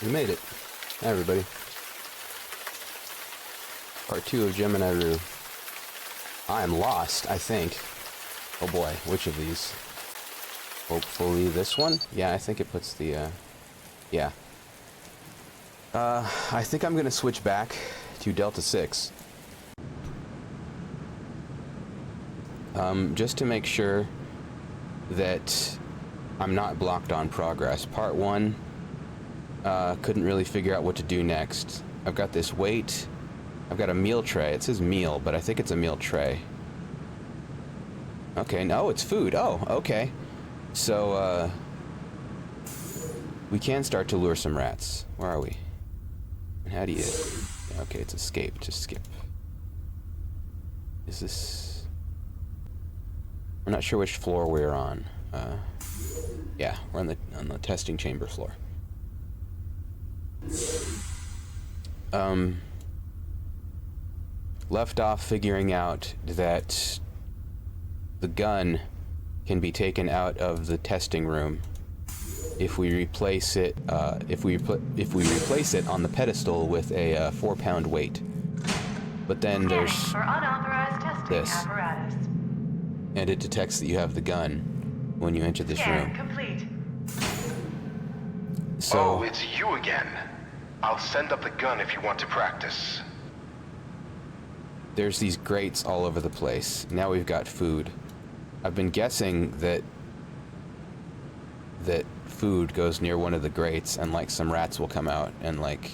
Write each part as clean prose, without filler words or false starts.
We made it. Hi, everybody. Part 2 of Gemini Rue. I am lost, I think. Oh boy, which of these? Hopefully this one? Yeah, I think it puts the, yeah. I think I'm gonna switch back to Delta 6. Just to make sure that I'm not blocked on progress. Part 1, couldn't really figure out what to do next. I've got this weight. I've got a meal tray. It says meal, but I think it's a meal tray. Okay, no, it's food. Oh, okay. So, we can start to lure some rats. Where are we? And how do you... Okay, it's escape. Just skip. Is this... I'm not sure which floor we're on. Yeah, we're on the testing chamber floor. Left off figuring out that the gun can be taken out of the testing room if we replace it. If we replace it on the pedestal with a 4-pound weight. But then there's for unauthorized testing this, apparatus. and it detects that you have the gun when you enter this Scan room. complete. So oh, it's you again. I'll send up the gun if you want to practice. there's these grates all over the place. Now we've got food. I've been guessing that food goes near one of the grates and like some rats will come out and like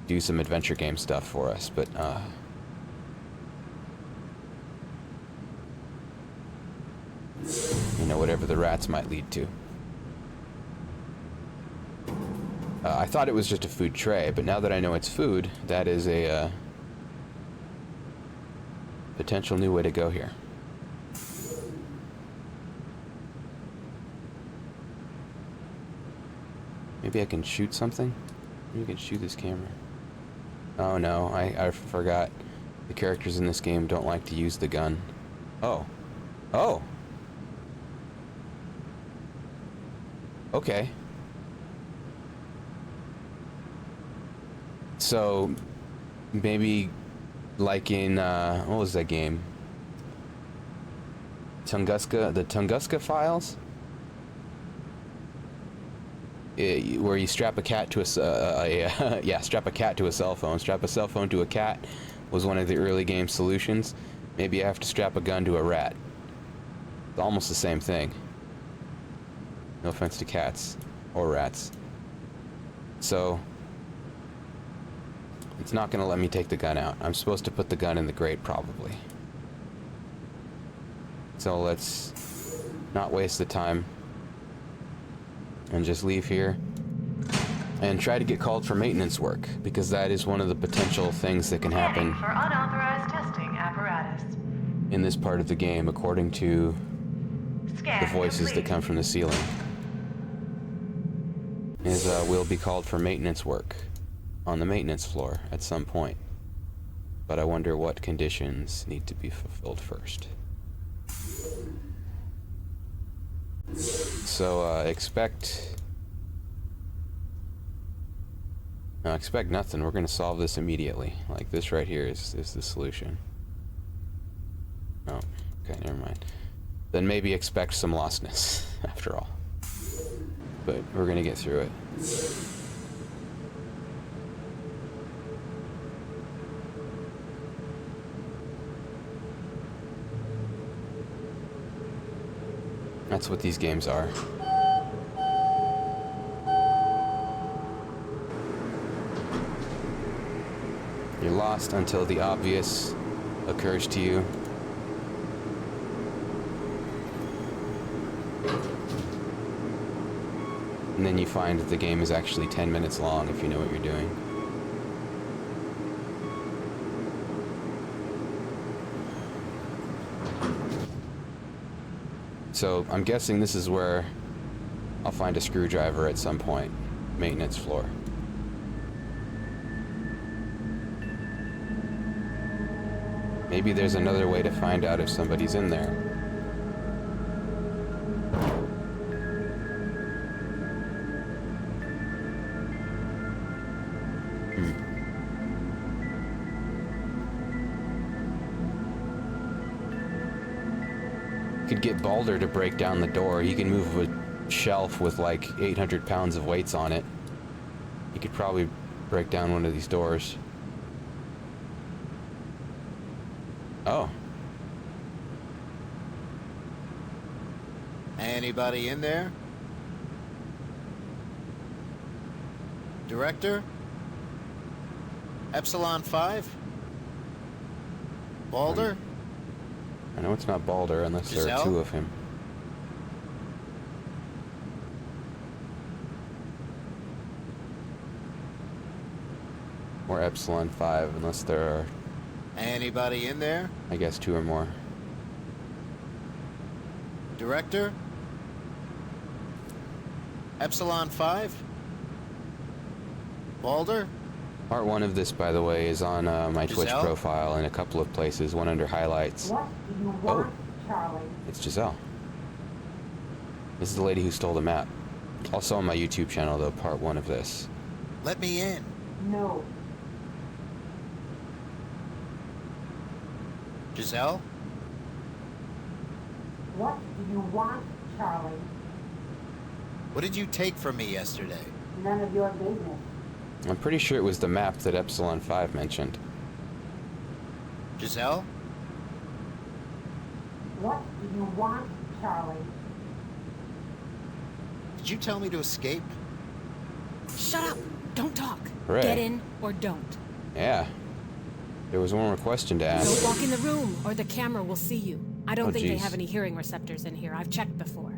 do some adventure game stuff for us, but you know, whatever the rats might lead to. I thought it was just a food tray, but now that I know it's food, that is a potential new way to go here. Maybe I can shoot something? Maybe I can shoot this camera. Oh no, I forgot. The characters in this game don't like to use the gun. Oh. Oh! Okay. So, maybe like in, what was that game? Tunguska, the Tunguska Files? Where you strap a cat to strap a cat to a cell phone. Strap a cell phone to a cat was one of the early game solutions. Maybe you have to strap a gun to a rat. It's almost the same thing. No offense to cats or rats. So it's not going to let me take the gun out. I'm supposed to put the gun in the grate probably. So let's not waste the time and just leave here and try to get called for maintenance work, because that is one of the potential things that can happen For unauthorized testing apparatus. in this part of the game, according to Scan the voices that complete. come from the ceiling. Is we'll be called for maintenance work on the maintenance floor at some point, but I wonder what conditions need to be fulfilled first. So expect nothing. We're gonna solve this immediately. Like this right here is the solution. Oh, okay, never mind. Then maybe expect some lostness after all. But we're gonna get through it. That's what these games are. You're lost until the obvious occurs to you. And then you find that the game is actually 10 minutes long if you know what you're doing. So I'm guessing this is where I'll find a screwdriver at some point. Maintenance floor. Maybe there's another way to find out if somebody's in there. could get Balder to break down the door. He can move a shelf with like 800 pounds of weights on it. He could probably break down one of these doors. Oh. Anybody in there? Director? Epsilon 5? Balder? I know it's not Balder unless there are Giselle? two of him. Or Epsilon 5 unless there are, Anybody in there? I guess, two or more. Director? Epsilon 5? Balder? Part 1 of this, by the way, is on my Twitch Giselle? profile in a couple of places, one under highlights. What do you want, Charlie? It's Giselle. This is the lady who stole the map. Also on my YouTube channel, though, part 1 of this. Let me in. No. Giselle? What do you want, Charlie? What did you take from me yesterday? None of your business. I'm pretty sure it was the map that Epsilon 5 mentioned. Giselle? What do you want, Charlie? Did you tell me to escape? Shut up! Don't talk. Hooray. Get in or don't. Yeah. There was one more question to ask. Don't walk in the room or the camera will see you. I don't Oh, think they geez. have any hearing receptors in here. I've checked before.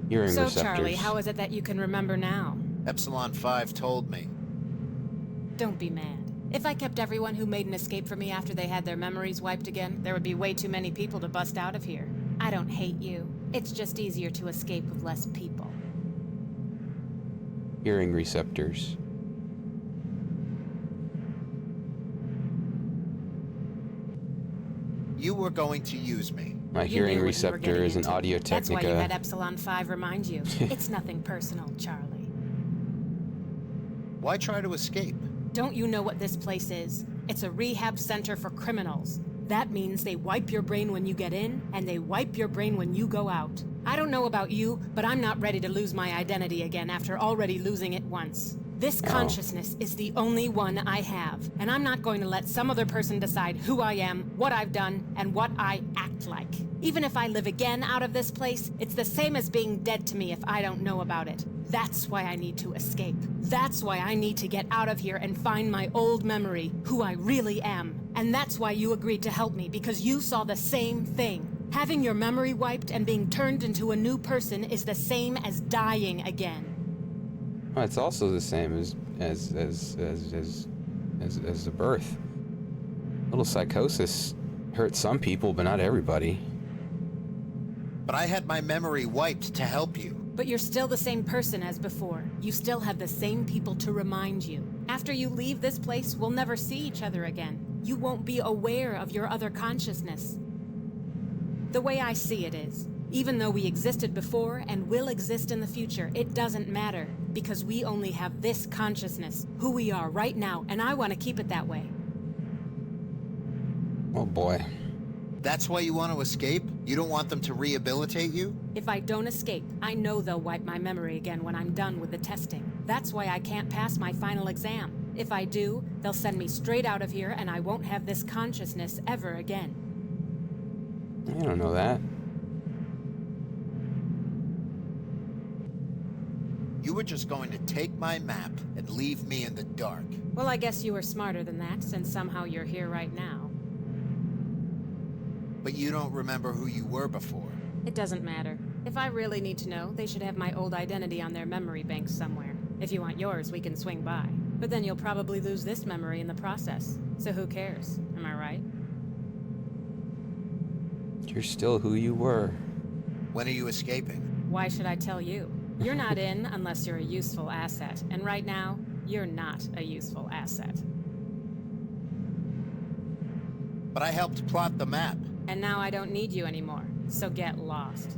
Hearing So, receptors. Charlie, how is it that you can remember now? Epsilon 5 told me. Don't be mad. If I kept everyone who made an escape from me after they had their memories wiped again, there would be way too many people to bust out of here. I don't hate you. It's just easier to escape with less people. Hearing receptors. You were going to use me. My You hearing knew what you were receptor getting is an into. Audio That's why you had Technica. Epsilon 5 remind you. It's nothing personal, Charlie. Why try to escape? Don't you know what this place is? It's a rehab center for criminals. That means they wipe your brain when you get in, and they wipe your brain when you go out. I don't know about you, but I'm not ready to lose my identity again after already losing it once. This consciousness is the only one I have, and I'm not going to let some other person decide who I am, what I've done, and what I act like. Even if I live again out of this place, it's the same as being dead to me if I don't know about it. That's why I need to escape. That's why I need to get out of here and find my old memory, who I really am. And that's why you agreed to help me, because you saw the same thing. Having your memory wiped and being turned into a new person is the same as dying again. Well, it's also the same as the birth. Little psychosis hurts some people, but not everybody. But I had my memory wiped to help you. But you're still the same person as before. You still have the same people to remind you. After you leave this place, we'll never see each other again. You won't be aware of your other consciousness. The way I see it is, even though we existed before and will exist in the future, it doesn't matter, because we only have this consciousness, who we are right now, and I want to keep it that way. Oh boy. That's why you want to escape? You don't want them to rehabilitate you? If I don't escape, I know they'll wipe my memory again when I'm done with the testing. That's why I can't pass my final exam. If I do, they'll send me straight out of here and I won't have this consciousness ever again. I don't know that. You were just going to take my map and leave me in the dark. Well, I guess you were smarter than that, since somehow you're here right now. But you don't remember who you were before. It doesn't matter. If I really need to know, they should have my old identity on their memory banks somewhere. If you want yours, we can swing by. But then you'll probably lose this memory in the process. So who cares? Am I right? You're still who you were. When are you escaping? Why should I tell you? You're not in unless you're a useful asset. And right now, you're not a useful asset. But I helped plot the map. And now I don't need you anymore. So get lost.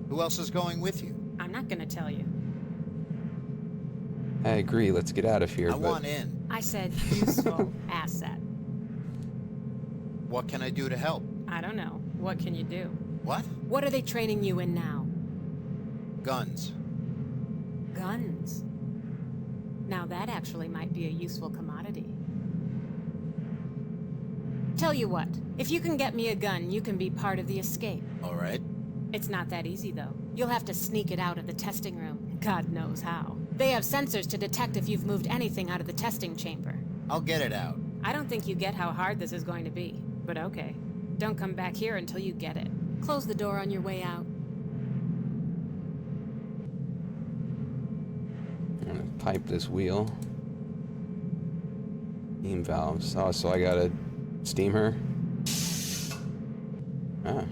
Who else is going with you? I'm not gonna tell you. I agree, let's get out of here, I but want in. I said useful asset. What can I do to help? I don't know. What can you do? What? What are they training you in now? Guns. Guns. Now that actually might be a useful commodity. Tell you what, if you can get me a gun, you can be part of the escape. All right. It's not that easy, though. You'll have to sneak it out of the testing room. God knows how. They have sensors to detect if you've moved anything out of the testing chamber. I'll get it out. I don't think you get how hard this is going to be, but okay. Don't come back here until you get it. Close the door on your way out. I'm gonna pipe this wheel. Steam valves. Oh, so I gotta steam her? Ah.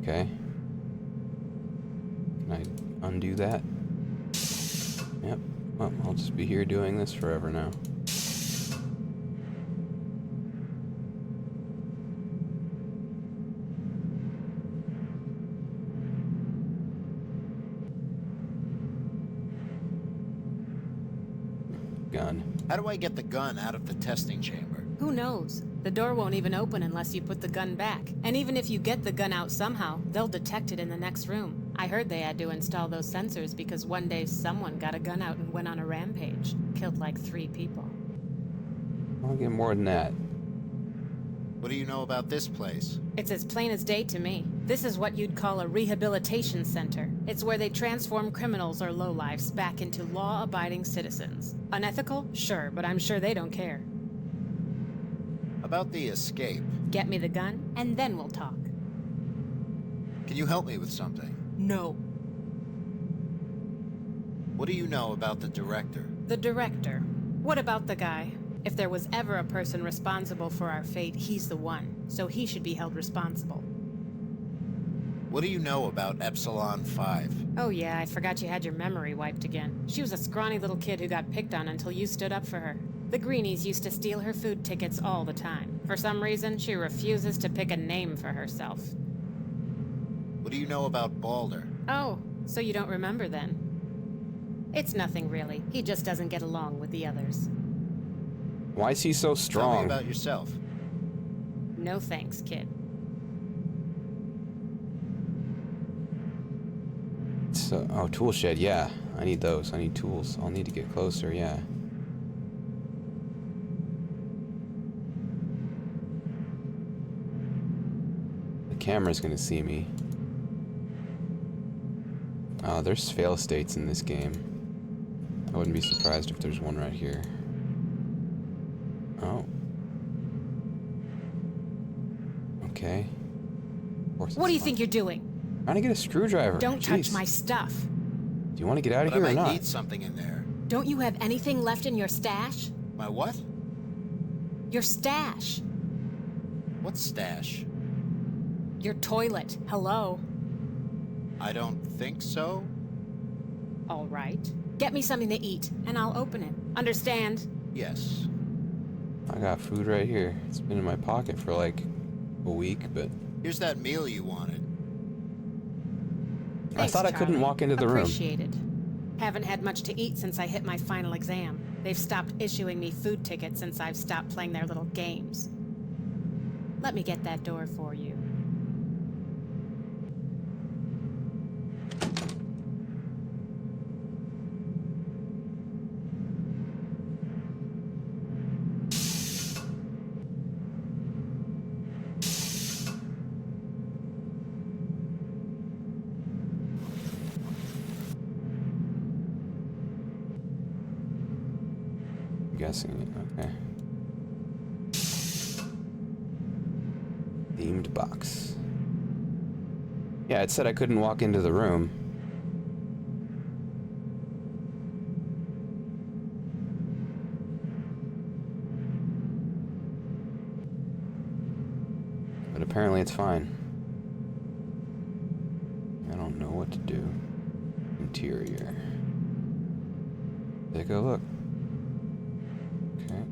Okay. Can I undo that? Yep. Well, I'll just be here doing this forever now. Gun. How do I get the gun out of the testing chamber? Who knows? The door won't even open unless you put the gun back. And even if you get the gun out somehow, they'll detect it in the next room. I heard they had to install those sensors because one day someone got a gun out and went on a rampage. Killed like 3 people. I'll get more than that. What do you know about this place? It's as plain as day to me. This is what you'd call a rehabilitation center. It's where they transform criminals or lowlifes back into law-abiding citizens. Unethical? Sure, but I'm sure they don't care. About the escape. Get me the gun, and then we'll talk. Can you help me with something? No. What do you know about the director? The director. What about the guy? If there was ever a person responsible for our fate, he's the one. So he should be held responsible. What do you know about Epsilon 5? Oh yeah, I forgot you had your memory wiped again. She was a scrawny little kid who got picked on until you stood up for her. The greenies used to steal her food tickets all the time. For some reason, she refuses to pick a name for herself. What do you know about Balder? Oh, so you don't remember then? It's nothing really. He just doesn't get along with the others. Why is he so Tell me strong? about yourself. No thanks, kid. So, oh, tool shed, yeah. I need those. I need tools. I'll need to get closer, yeah. The camera's gonna see me. Oh, there's fail states in this game. I wouldn't be surprised if there's one right here. Oh. Okay. What do you think you're doing? Trying to get a screwdriver. Don't touch Jeez. my stuff. Do you want to get out of But I here or might not? need something in there. Don't you have anything left in your stash? My what? Your stash. What stash? Your toilet. Hello. I don't think so. All right. Get me something to eat, and I'll open it. Understand? Yes. I got food right here. It's been in my pocket for like a week, but Here's that meal you wanted. Thanks, I thought I couldn't Charlie. walk into the room. Appreciated. Haven't had much to eat since I hit my final exam. They've stopped issuing me food tickets since I've stopped playing their little games. Let me get that door for you. Guessing it. Okay. Themed box. Yeah, it said I couldn't walk into the room. But apparently it's fine. I don't know what to do. Interior. Take a look. Okay.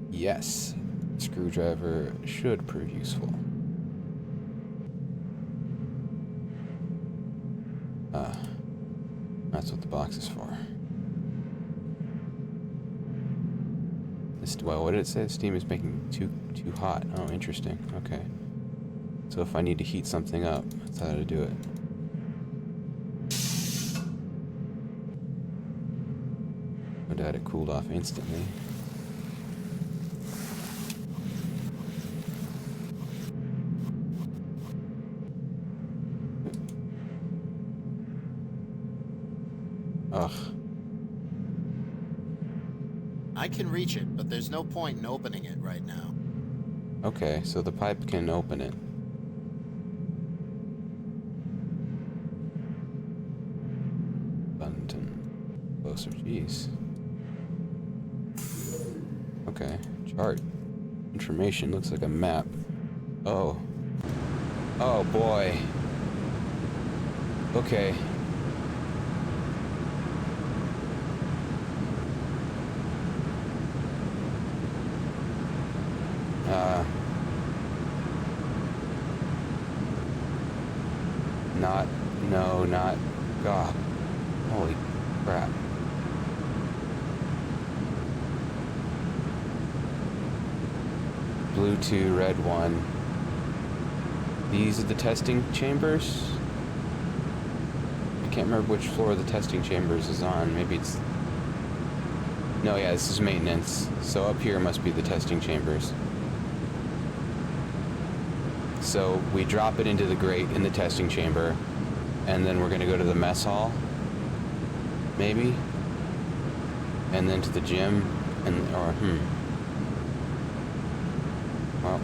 Yes. Screwdriver should prove useful. That's what the box is for. Well, what did it say? Steam is making too hot. Oh, interesting. Okay. So if I need to heat something up, that's how to do it. No doubt it cooled off instantly. Ugh. I can reach it, but there's no point in opening it right now. Okay, so the pipe can open it. Button. Closer, jeez. Okay, chart. Information looks like a map. Oh. Oh boy. Okay. Not, God. Holy crap. Blue 2, red 1. These are the testing chambers? I can't remember which floor the testing chambers is on. Maybe it's... No, yeah, this is maintenance. So up here must be the testing chambers. So we drop it into the grate in the testing chamber, and then we're going to go to the mess hall, maybe, and then to the gym, well,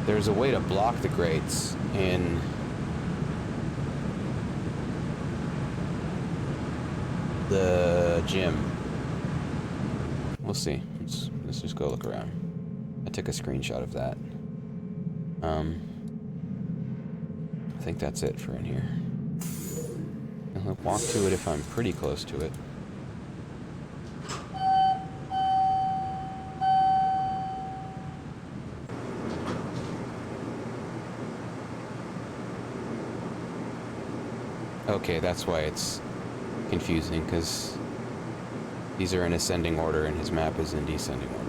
there's a way to block the grates in the gym. We'll see. Let's just go look around. I took a screenshot of that. I think that's it for in here. I'll walk to it if I'm pretty close to it. Okay, that's why it's confusing, because these are in ascending order and his map is in descending order.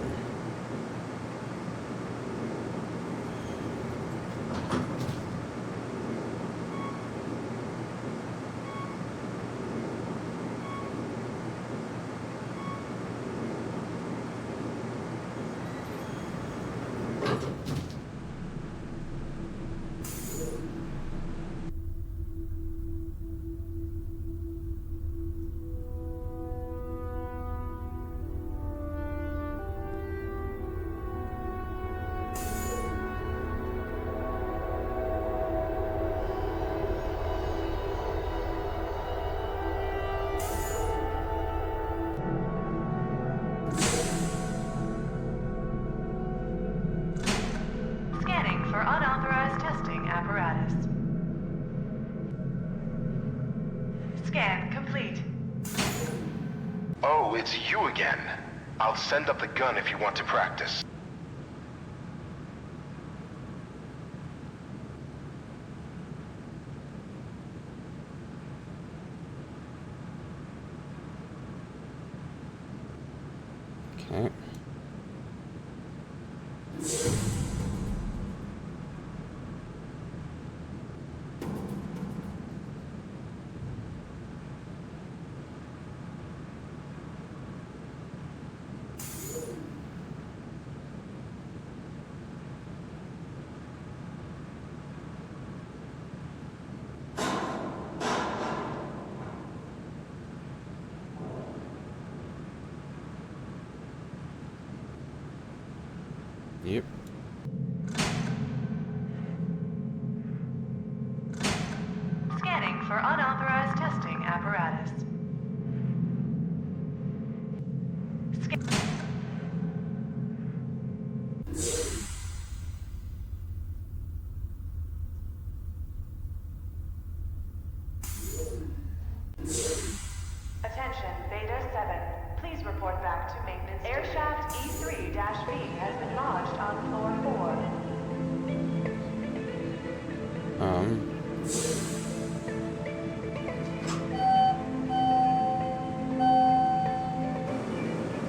Scanning for unauthorized testing apparatus. Scan complete. Oh, it's you again. I'll send up the gun if you want to practice. Okay. Yep. Scanning for unauthorized testing apparatus. Attention, Beta 7. Please report back to maintenance. Airshaft E3-B has been lodged on floor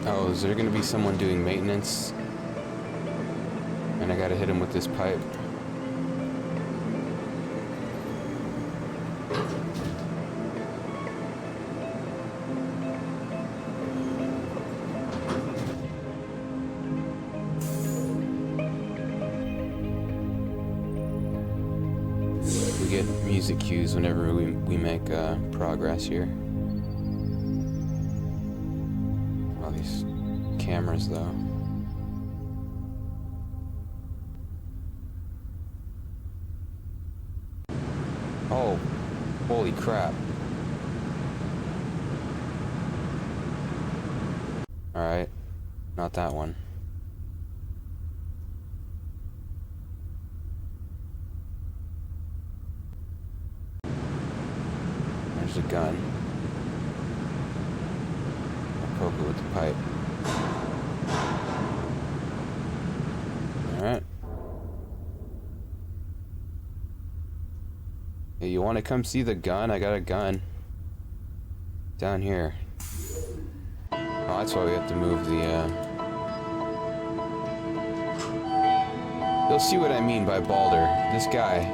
Oh, is there gonna be someone doing maintenance? And I gotta hit him with this pipe. We get music cues whenever we make progress here. All these cameras, though. Oh, holy crap. Alright, not that one. There's a gun. I'll poke it with the pipe. Alright. Hey, you want to come see the gun? I got a gun. Down here. Oh, that's why we have to move the, You'll see what I mean by Balder. This guy.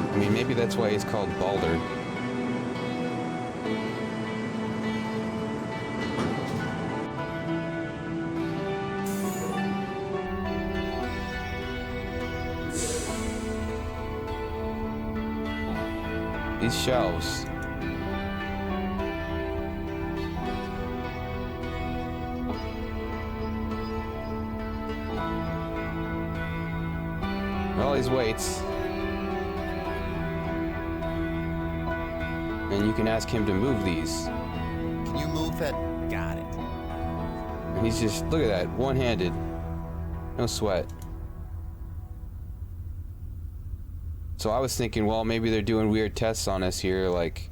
I mean, maybe that's why he's called Balder. These shelves. All these weights. And you can ask him to move these. Can you move it? Got it. And he's just, look at that, one-handed. No sweat. So I was thinking, well, maybe they're doing weird tests on us here, like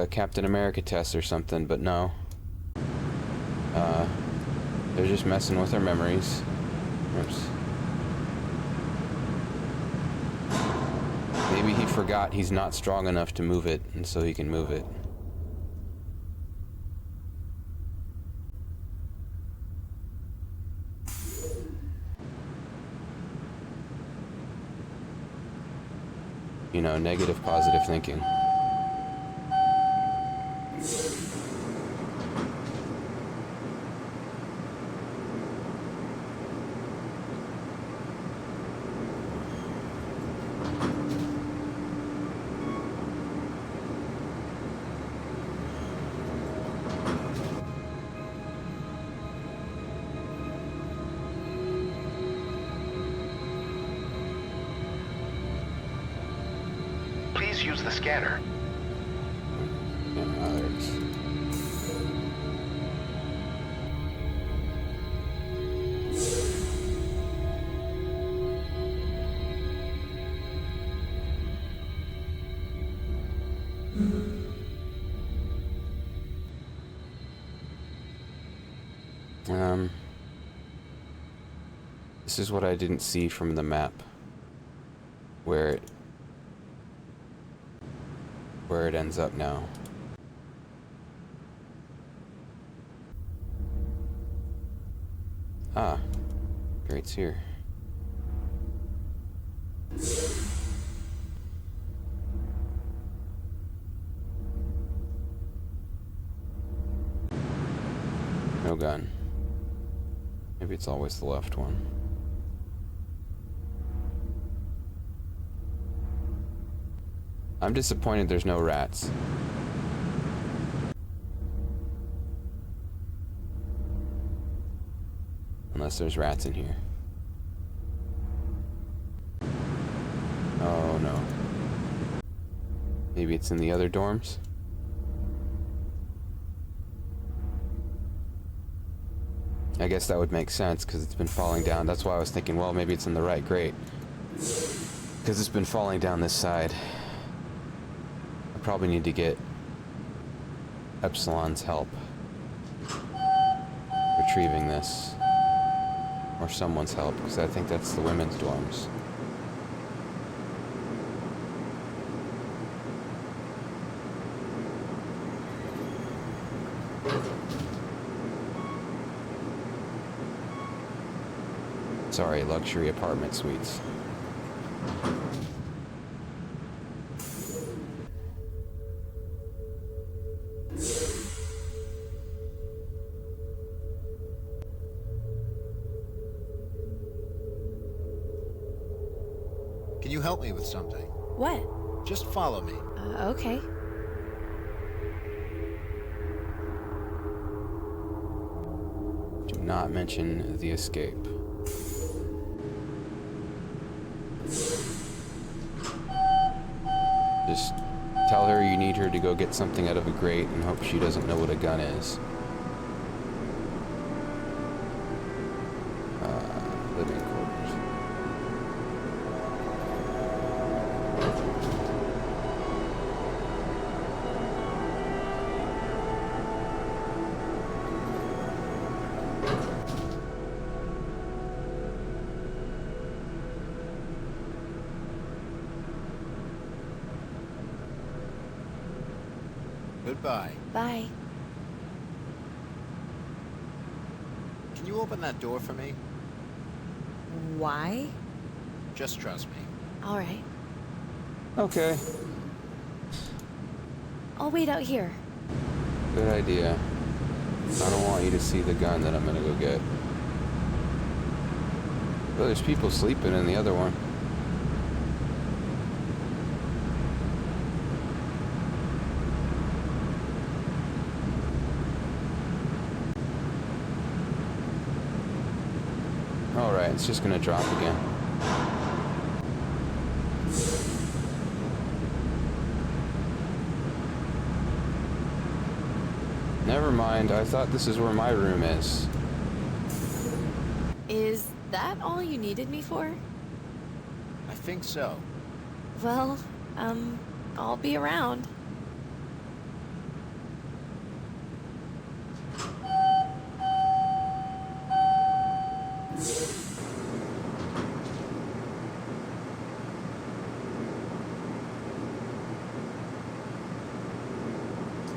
Captain America tests or something, but no. They're just messing with our memories. Oops. Maybe he forgot he's not strong enough to move it, and so he can move it. You know, negative, positive thinking. Please use the scanner. And others. This is what I didn't see from the map. Where it ends up now. Ah, grate's here. No gun. Maybe it's always the left one. I'm disappointed there's no rats. Unless there's rats in here. Oh no. Maybe it's in the other dorms? I guess that would make sense because it's been falling down. That's why I was thinking, well, maybe it's in the right grate. Because it's been falling down this side. I probably need to get Epsilon's help. retrieving this. Or someone's help, because I think that's the women's dorms. Sorry, luxury apartment suites. Can you help me with something? What? Just follow me. Okay. Do not mention the escape. Just tell her you need her to go get something out of a grate and hope she doesn't know what a gun is. Living quarters. Goodbye. Bye. Can you open that door for me? Why? Just trust me. All right. Okay, I'll wait out here. good idea. I don't want you to see the gun that I'm gonna go get. Well, there's people sleeping in the other one. Alright, it's just gonna drop again. Never mind, I thought this is where my room is. Is that all you needed me for? I think so. Well, I'll be around.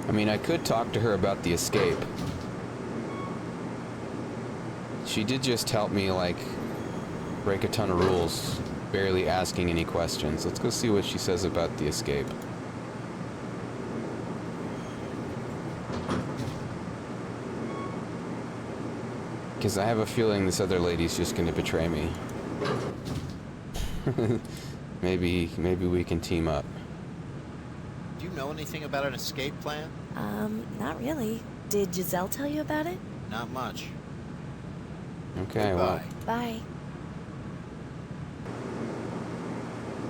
I mean, I could talk to her about the escape. She did just help me, like, break a ton of rules, barely asking any questions. Let's go see what she says about the escape. Because I have a feeling this other lady's just going to betray me. Maybe we can team up. Do you know anything about an escape plan? Not really. Did Giselle tell you about it? Not much. Okay, well, Goodbye. Bye.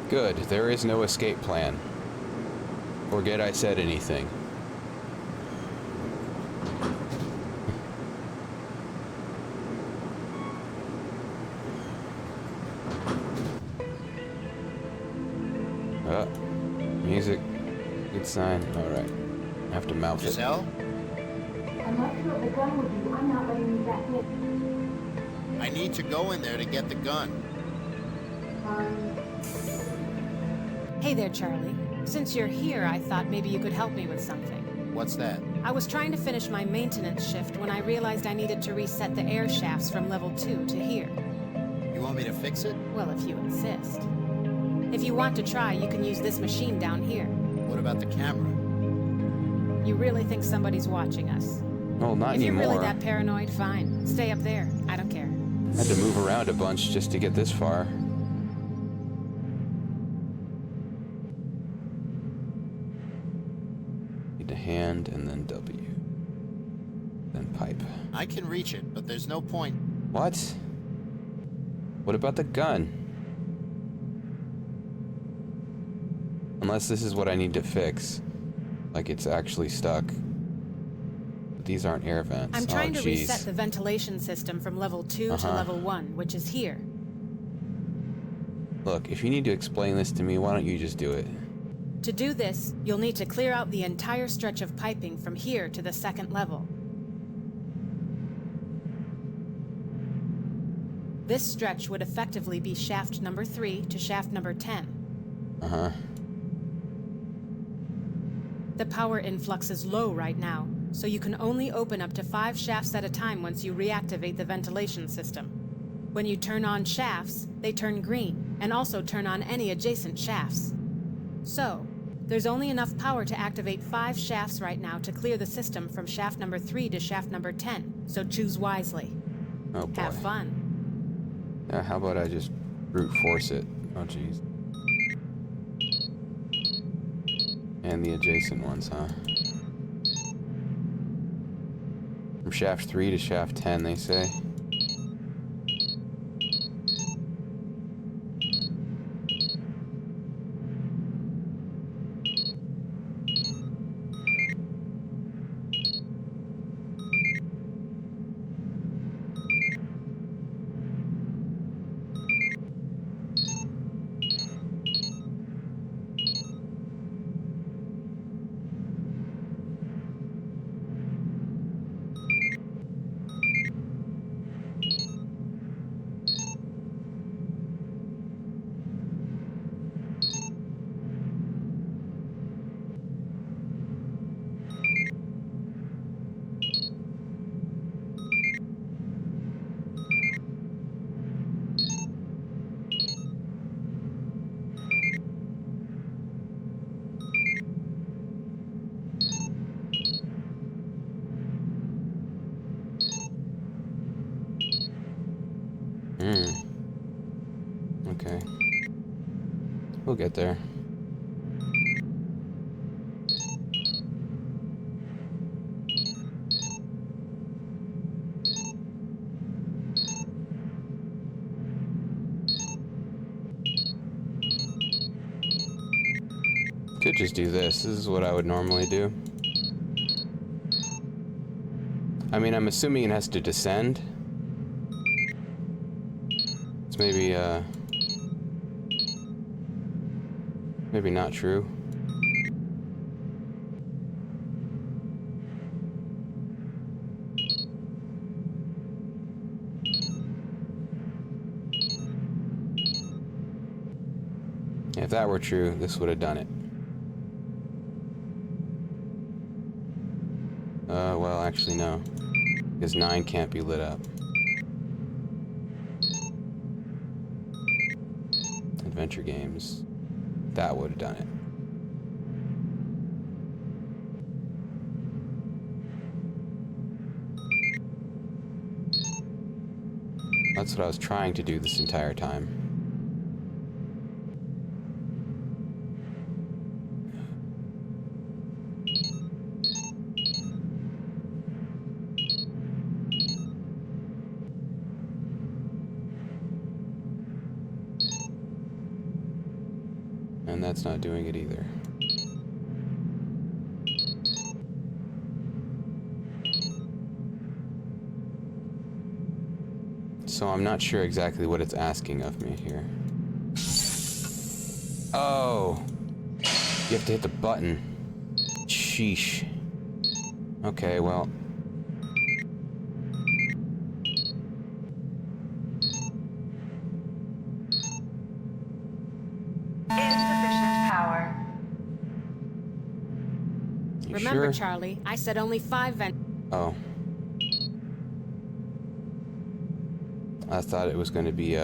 good. There is no escape plan. Forget I said anything. Music. Good sign. Alright. I have to mouth it. Giselle? I'm not sure the gun with you. I'm not letting you back in. I need to go in there to get the gun. Hey there, Charlie. Since you're here, I thought maybe you could help me with something. What's that? I was trying to finish my maintenance shift when I realized I needed to reset the air shafts from level 2 to here. You want me to fix it? Well, if you insist. If you want to try, you can use this machine down here. What about the camera? You really think somebody's watching us? Well, not If you're anymore. really that paranoid, fine. Stay up there. I don't care. I had to move around a bunch just to get this far. Need a hand and then W. Then pipe. I can reach it, but there's no point. What? What about the gun? Unless this is what I need to fix. Like it's actually stuck. But these aren't air vents. I'm trying oh, to reset the ventilation system from level 2 to level 1, which is here. Look, if you need to explain this to me, why don't you just do it? To do this, you'll need to clear out the entire stretch of piping from here to the second level. This stretch would effectively be shaft number 3 to shaft number 10. Uh-huh. The power influx is low right now, so you can only open up to 5 shafts at a time once you reactivate the ventilation system. When you turn on shafts, they turn green, and also turn on any adjacent shafts. So, there's only enough power to activate 5 shafts right now to clear the system from shaft number 3 to shaft number 10, so choose wisely. Oh boy. Have fun. Yeah, how about I just brute force it? Oh jeez. And the adjacent ones, huh? From shaft 3 to shaft 10, they say. Okay. We'll get there. Could just do this. This is what I would normally do. I mean, I'm assuming it has to descend. It's maybe not true. If that were true, this would have done it. Well, actually no. Because 9 can't be lit up. Adventure games. That would have done it. That's what I was trying to do this entire time. And that's not doing it either. So I'm not sure exactly what it's asking of me here. Oh! You have to hit the button. Sheesh. Okay, well... Insufficient power. You Remember, sure? Charlie, I said only 5 vent... Oh. I thought it was going to be,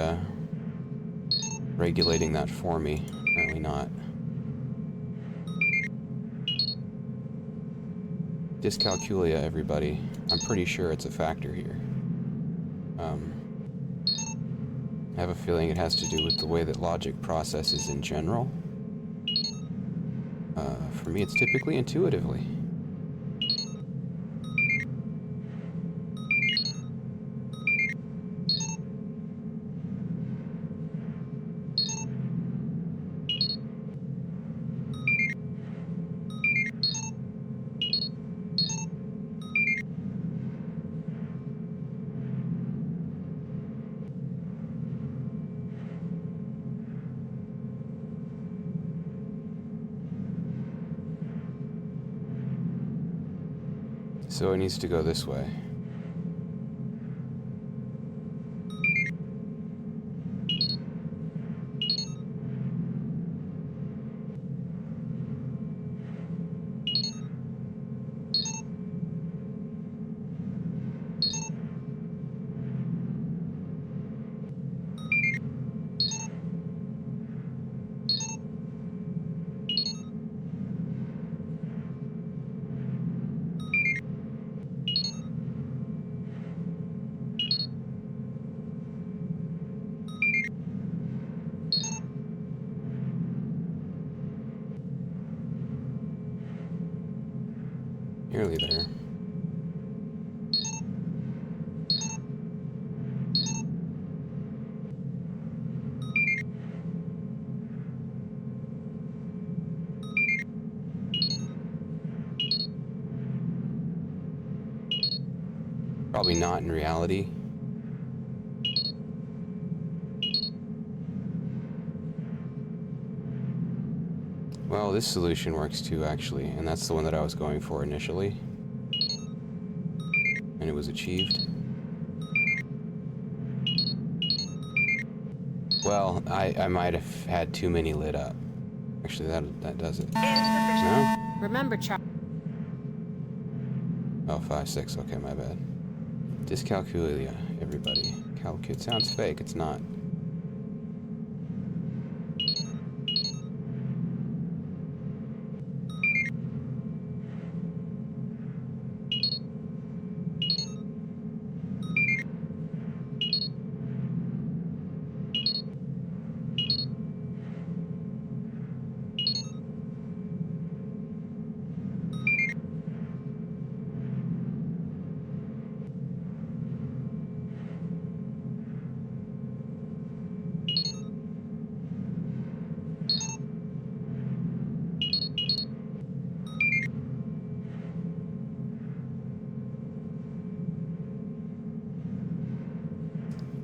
regulating that for me. Apparently not. Dyscalculia, everybody. I'm pretty sure it's a factor here. I have a feeling it has to do with the way that logic processes in general. For me, it's typically intuitively. So it needs to go this way. Nearly there. Probably not in reality. Well, this solution works too, actually, and that's the one that I was going for initially. And it was achieved. Well, I might have had too many lit up. Actually, that does it. No? Remember, Charlie. Oh, 5, 6. Okay, my bad. Dyscalculia, everybody. Calculate sounds fake. It's not.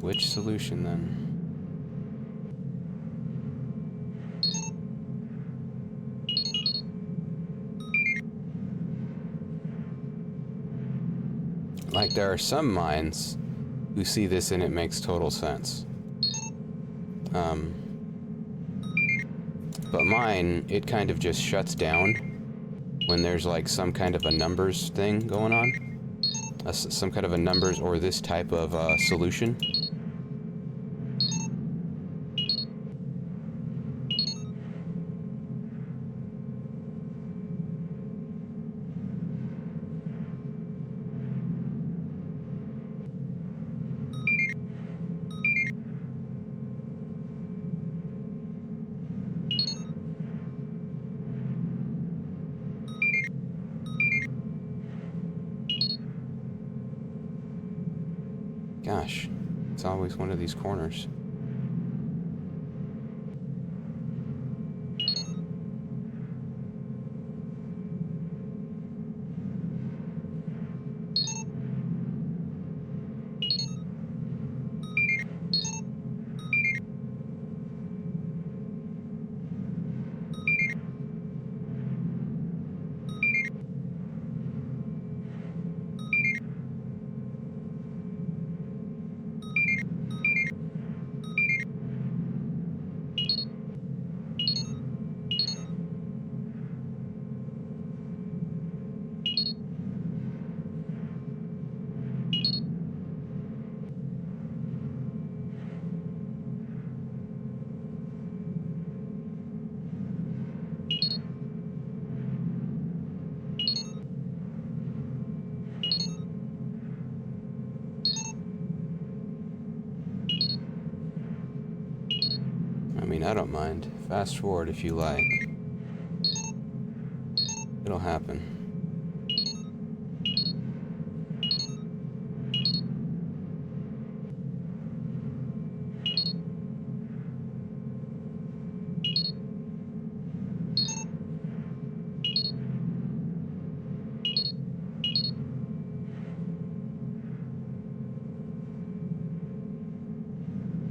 Which solution then? Like, there are some minds who see this and it makes total sense. But mine, it kind of just shuts down when there's like some kind of a numbers thing going on. Some kind of a numbers or this type of solution. Gosh, it's always one of these corners. I mean, I don't mind. Fast forward if you like. It'll happen.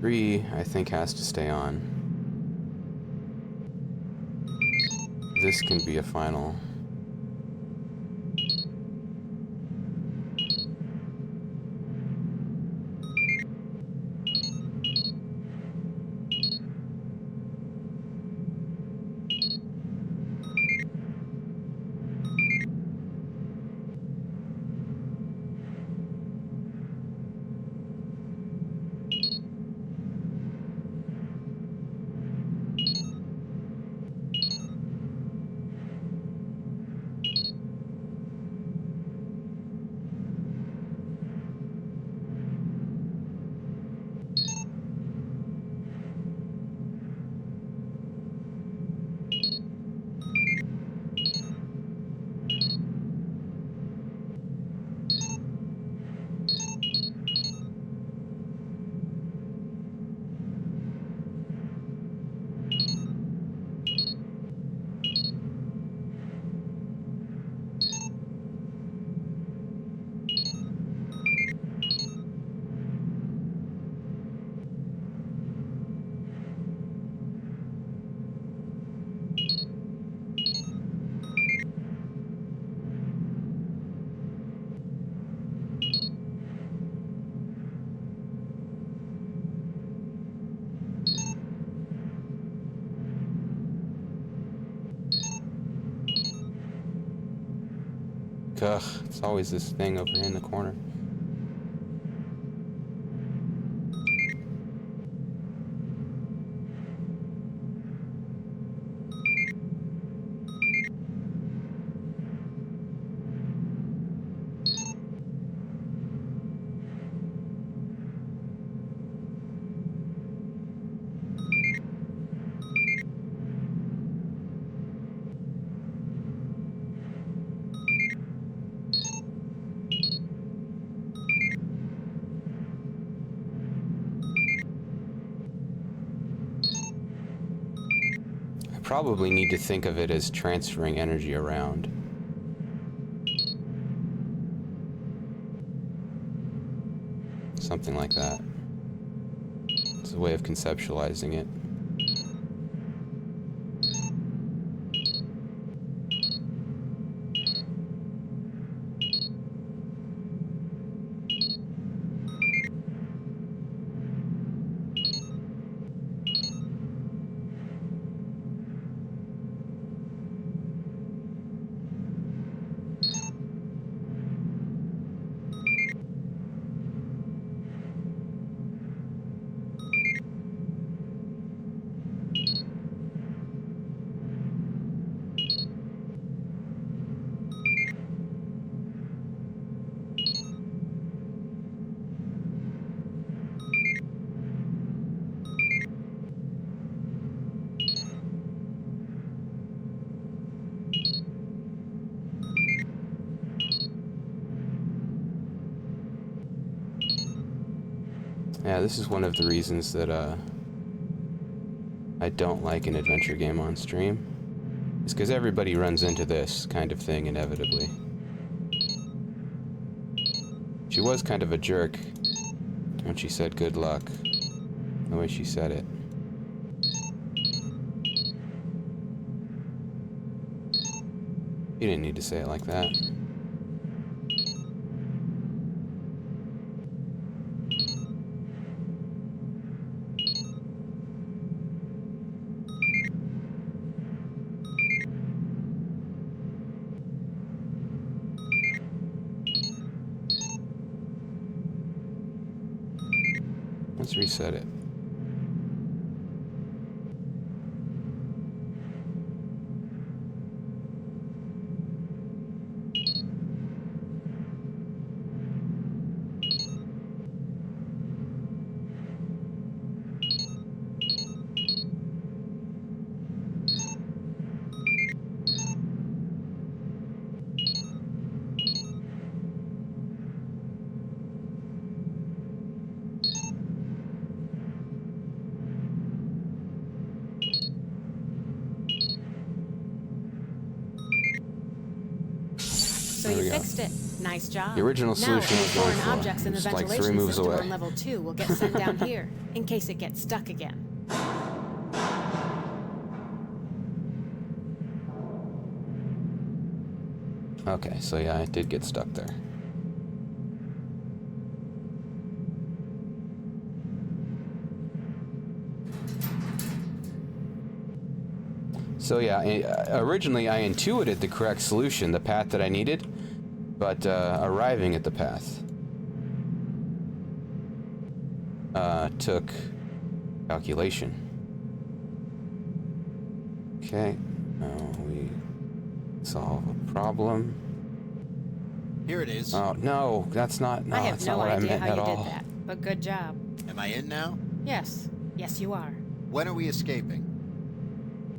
Three, I think, has to stay on. This can be a final. Ugh, it's always this thing over here in the corner. Probably need to think of it as transferring energy around. Something like that. It's a way of conceptualizing it. Yeah, this is one of the reasons that I don't like an adventure game on stream. It's because everybody runs into this kind of thing inevitably. She was kind of a jerk when she said good luck. The way she said it. You didn't need to say it like that. Let's reset it. So you fixed it. Nice job. The original solution now, was going foreign for objects in the just like 3 ventilation moves system away. on level 2 will get sent down here in case it gets stuck again. Okay, so yeah, it did get stuck there. So yeah, originally I intuited the correct solution, the path that I needed, but arriving at the path took calculation. Okay, now we solve a problem. Here it is. Oh no, that's not. No, I have that's no not what I idea meant how at you all. did that, but good job. Am I in now? Yes, yes you are. When are we escaping?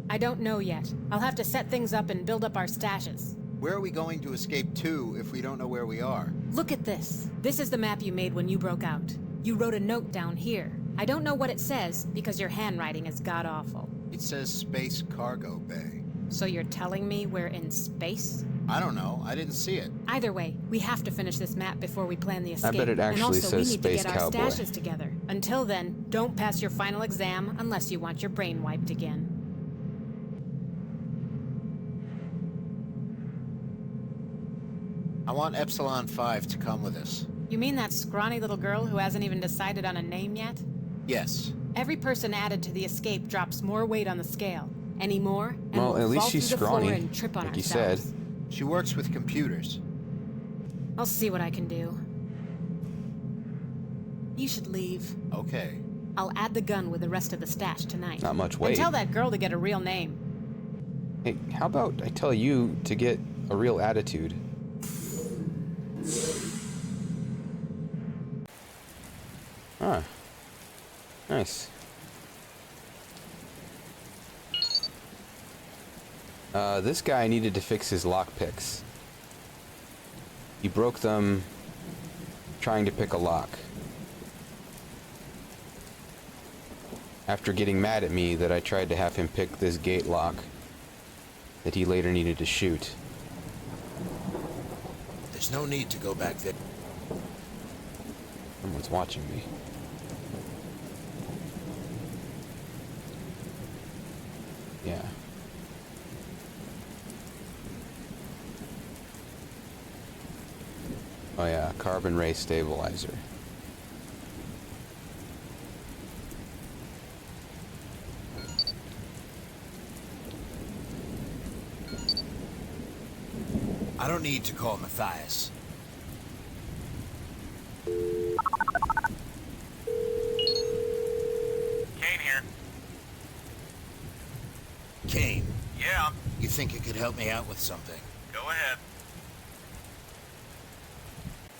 I don't know yet. I'll have to set things up and build up our stashes. Where are we going to escape to if we don't know where we are? Look at this. This is the map you made when you broke out. You wrote a note down here. I don't know what it says because your handwriting is god-awful. It says Space Cargo Bay. So you're telling me we're in space? I don't know. I didn't see it. Either way, we have to finish this map before we plan the escape. bet it actually and also, says we need Space to get Cowboy. our stashes together. Until then, don't pass your final exam unless you want your brain wiped again. I want Epsilon 5 to come with us. You mean that scrawny little girl who hasn't even decided on a name yet? Yes. Every person added to the escape drops more weight on the scale. Any more, and Well, we'll at least fall she's through the floor scrawny, and trip on like you ourselves. said. She works with computers. I'll see what I can do. You should leave. Okay. I'll add the gun with the rest of the stash tonight. Not much And weight. tell that girl to get a real name. Hey, how about I tell you to get a real attitude? Ah. Nice. This guy needed to fix his lockpicks. He broke them trying to pick a lock. After getting mad at me that I tried to have him pick this gate lock that he later needed to shoot. There's no need to go back there. Someone's watching me. Yeah. Oh yeah, carbon ray stabilizer. I don't need to call Matthias. Kane here. Kane, Yeah, you think you could help me out with something? go ahead.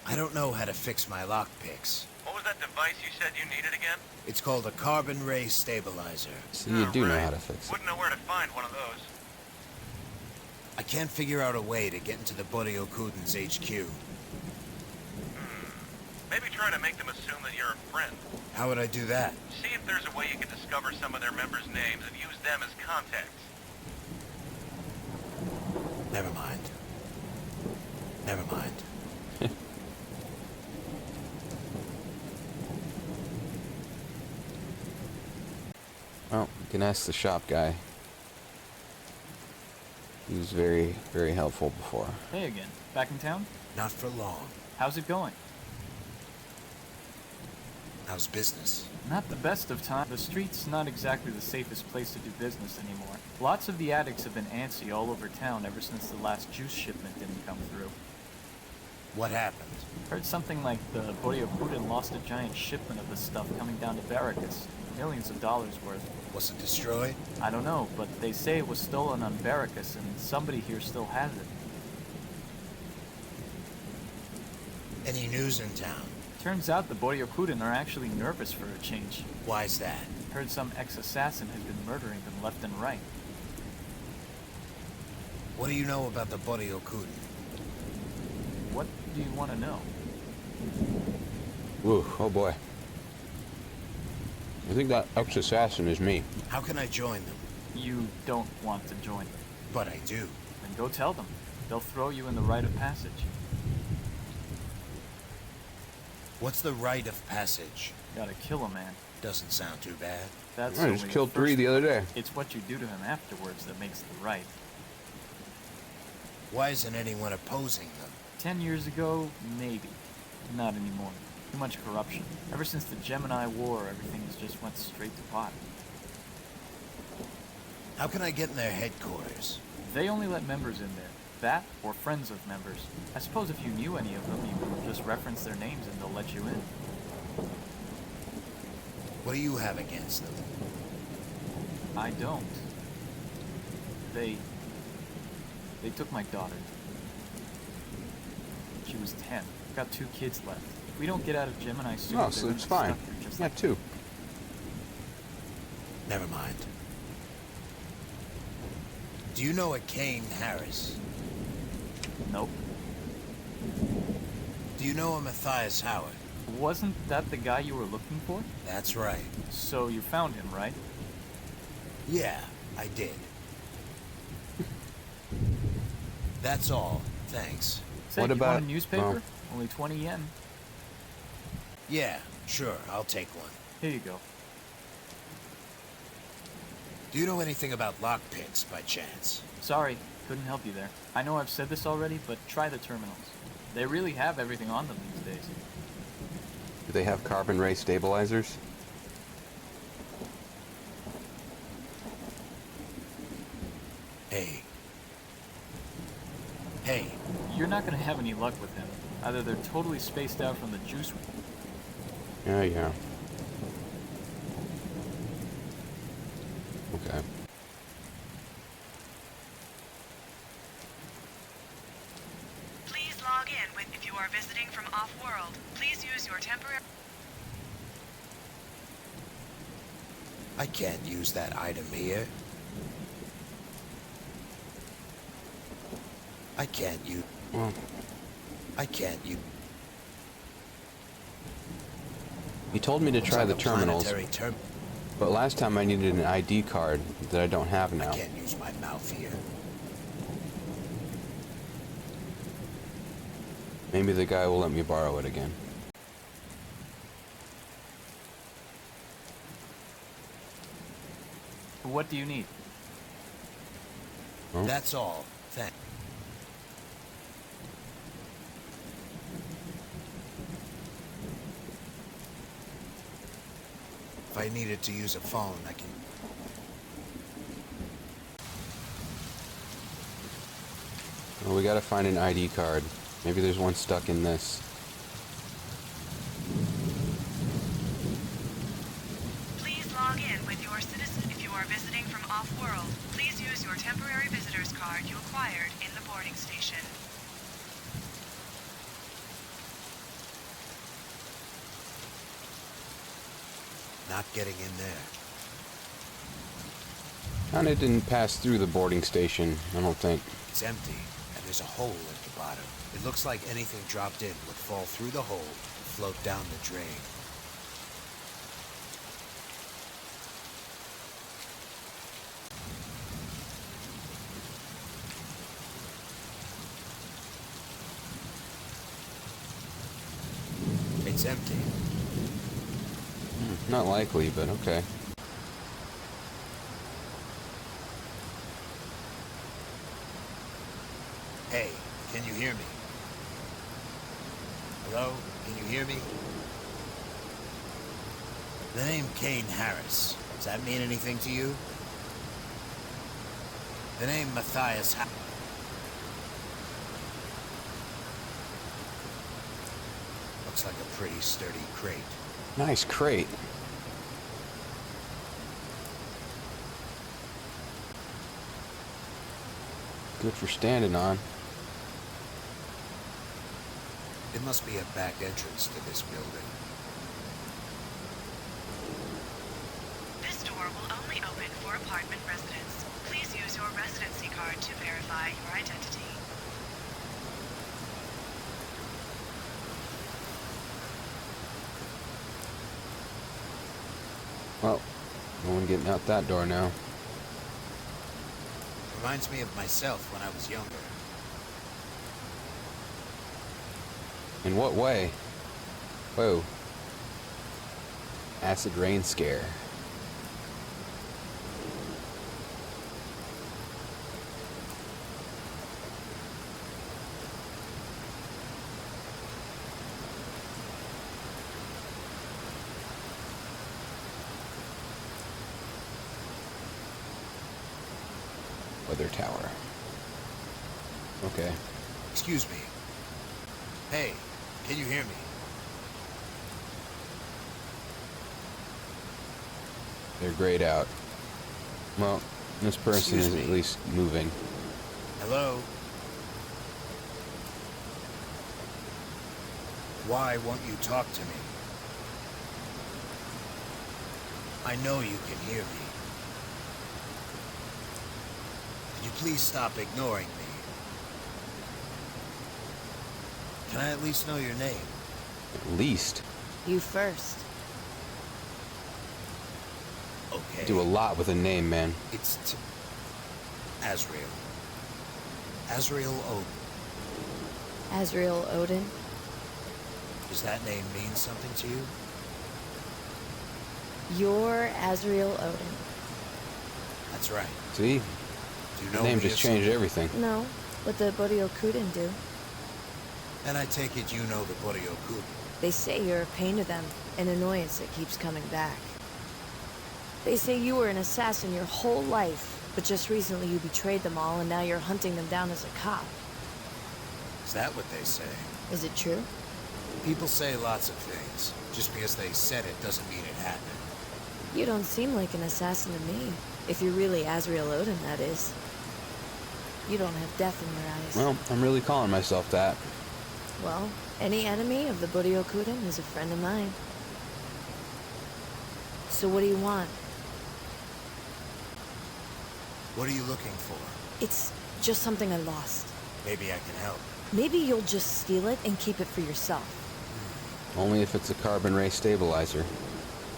I don't know how to fix my lockpicks. What was that device you said you needed again? It's called a carbon ray stabilizer. So you do know right. how to fix it. Wouldn't know where to find one of those. I can't figure out a way to get into the Buddy Okuden's HQ. Maybe try to make them assume that you're a friend. How would I do that? See if there's a way you can discover some of their members' names and use them as contacts. Never mind. Never mind. Well, you can ask the shop guy. He was very, very helpful before. Hey again. Back in town? Not for long. How's it going? How's business? Not the best of time. The street's not exactly the safest place to do business anymore. Lots of the addicts have been antsy all over town ever since the last juice shipment didn't come through. What happened? Heard something like the Boryokuden lost a giant shipment of the stuff coming down to Barracus. Millions of dollars worth. Was it destroyed? I don't know, but they say it was stolen on Barracus and somebody here still has it. Any news in town? Turns out the Boryokuden are actually nervous for a change. Why's that? Heard some ex-assassin has been murdering them left and right. What do you know about the Buddy Okuden? What do you want to know? Woo, oh boy. I think that ex-assassin is me. How can I join them? You don't want to join. But I do. Then go tell them. They'll throw you in the rite of passage. What's the rite of passage? Gotta kill a man. Doesn't sound too bad. That's I just only killed the 3 first the other day. It's what you do to him afterwards that makes the right. Why isn't anyone opposing them? 10 years ago, maybe. Not anymore. Too much corruption. Ever since the Gemini War, everything has just went straight to pot. How can I get in their headquarters? They only let members in there. That, or friends of members. I suppose if you knew any of them, you could just reference their names and they'll let you in. What do you have against them? I don't. They took my daughter. She was 10. Got 2 kids left. If we don't get out of Gemini soon, Oh, they're so gonna it's be fine. stuck here just Yeah, like 2. Never mind. Do you know a Kane Harris? Nope. Do you know a Matthias Howard? Wasn't that the guy you were looking for? That's right. So you found him, right? Yeah, I did. That's all. Thanks. Say, What you about- want a newspaper? well- Only 20 yen. Yeah, sure, I'll take one. Here you go. Do you know anything about lockpicks by chance? Sorry, couldn't help you there. I know I've said this already, but try the terminals. They really have everything on them these days. Do they have carbon ray stabilizers? Hey. Hey, You You're not gonna have any luck with him. Either they're totally spaced out from the juice. Yeah. Okay. Please log in with if you are visiting from off-world. Please use your temporary... I can't use that item here. I can't use... Well, I can't use... he told me to try the It's like a terminals, planetary term- but last time I needed an ID card that I don't have I now. can't use my mouth here. Maybe the guy will let me borrow it again. What do you need? Oh. That's all. Thanks. If I needed to use a phone, I can... Well, we gotta find an ID card. Maybe there's one stuck in this. Please log in with your citizen if you are visiting from off-world. Please use your temporary visitor's card you acquired in the boarding station. Not getting in there. Kinda didn't pass through the boarding station, I don't think. It's empty, and there's a hole at the bottom. It looks like anything dropped in would fall through the hole and float down the drain. It's empty. Not likely, but okay. Hey, can you hear me? Hello? Can you hear me? The name Kane Harris. Does that mean anything to you? The name Matthias looks like a pretty sturdy crate. Nice crate. Good for standing on. It must be a back entrance to this building. This door will only open for apartment residents. Please use your residency card to verify your identity. Well, no one getting out that door now. Reminds me of myself when I was younger. In what way? Whoa. Acid rain scare. Weather tower. Okay. Excuse me. Hey, can you hear me? They're grayed out. Well, this person Excuse is me. at least moving. Hello? Why won't you talk to me? I know you can hear me. Could you please stop ignoring me? Can I at least know your name? At least. You first. Okay. Do a lot with a name, man. It's Azrael. Azrael Odin. Azrael Odin? Does that name mean something to you? You're Azrael Odin. That's right. See? Do you The know name me just as changed someone- everything. No, what the Boryokuden do. And I take it you know the Boryokuden. They say you're a pain to them, an annoyance that keeps coming back. They say you were an assassin your whole life, but just recently you betrayed them all and now you're hunting them down as a cop. Is that what they say? Is it true? People say lots of things. Just because they said it doesn't mean it happened. You don't seem like an assassin to me. If you're really Azrael Odin, that is. You don't have death in your eyes. Well, I'm really calling myself that. Well, any enemy of the Buryokuden is a friend of mine. So what do you want? What are you looking for? It's just something I lost. Maybe I can help. Maybe you'll just steal it and keep it for yourself. Only if it's a carbon ray stabilizer.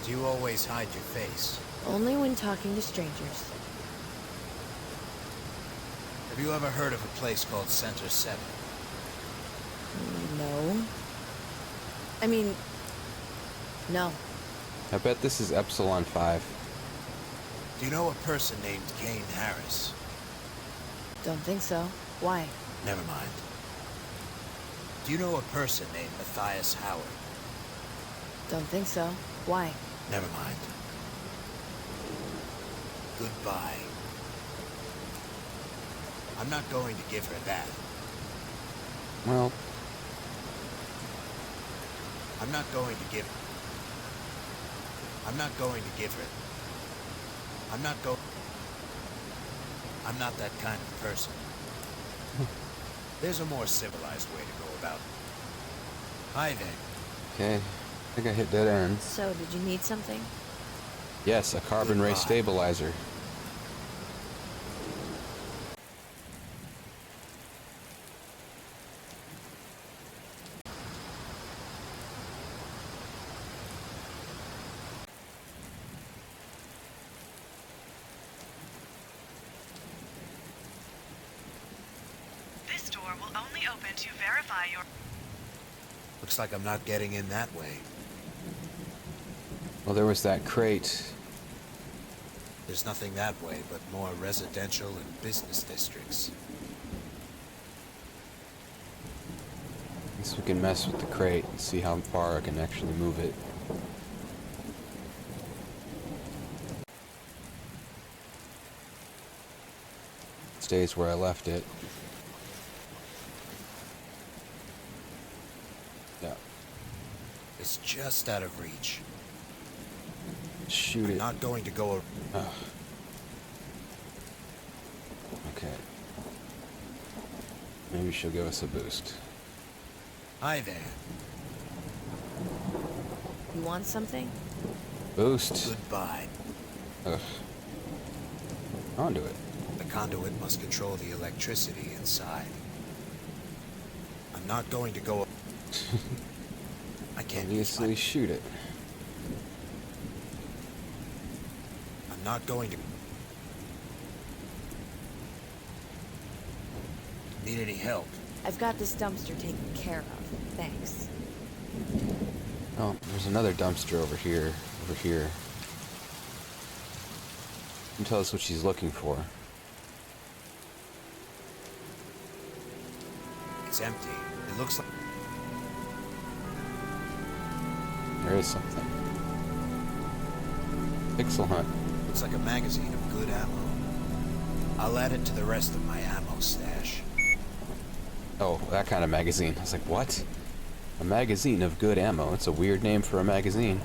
Do you always hide your face? Only when talking to strangers. Have you ever heard of a place called Center 7? No. I mean, no. I bet this is Epsilon 5. Do you know a person named Kane Harris? Don't think so. Why? Never mind. Do you know a person named Matthias Howard? Don't think so. Why? Never mind. Goodbye. I'm not going to give her that. Well, I'm not going to give her. I'm not that kind of person. There's a more civilized way to go about it. Hi there. okay. I think I hit dead end. So, did you need something? Yes, a carbon ray Goodbye. stabilizer. This door will only open to verify your... Looks like I'm not getting in that way. Well, there was that crate. There's nothing that way but more residential and business districts. Guess we can mess with the crate and see how far I can actually move it. Stays where I left it. Yeah. It's just out of reach. Shoot I'm it. not going to go... Ugh. Okay. Maybe she'll give us a boost. Hi there. You want something? Boost. Goodbye. Ugh. Onto it. The conduit must control the electricity inside. I'm not going to go... I can't use Obviously, my... shoot it. I'm not going to... Need any help? I've got this dumpster taken care of. Thanks. Oh, there's another dumpster over here. Over here. You can tell us what she's looking for. It's empty. It looks like... There is something. Pixel hunt. Looks like a magazine of good ammo. I'll add it to the rest of my ammo stash. Oh, that kind of magazine. I was like, what? A magazine of good ammo. It's a weird name for a magazine.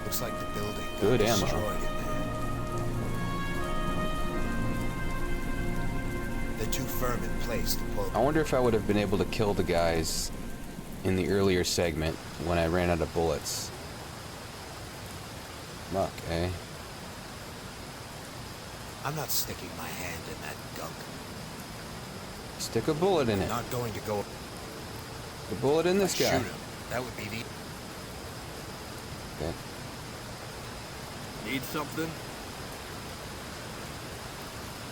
Looks like the building got Good ammo. destroyed in there. They're too firm in place to pull... I wonder if I would have been able to kill the guys in the earlier segment when I ran out of bullets. Muck, eh? I'm not sticking my hand in that gunk. Stick a bullet in I'm it. not going to go... The bullet in this I guy. shoot him. That would be the... Okay. Need something?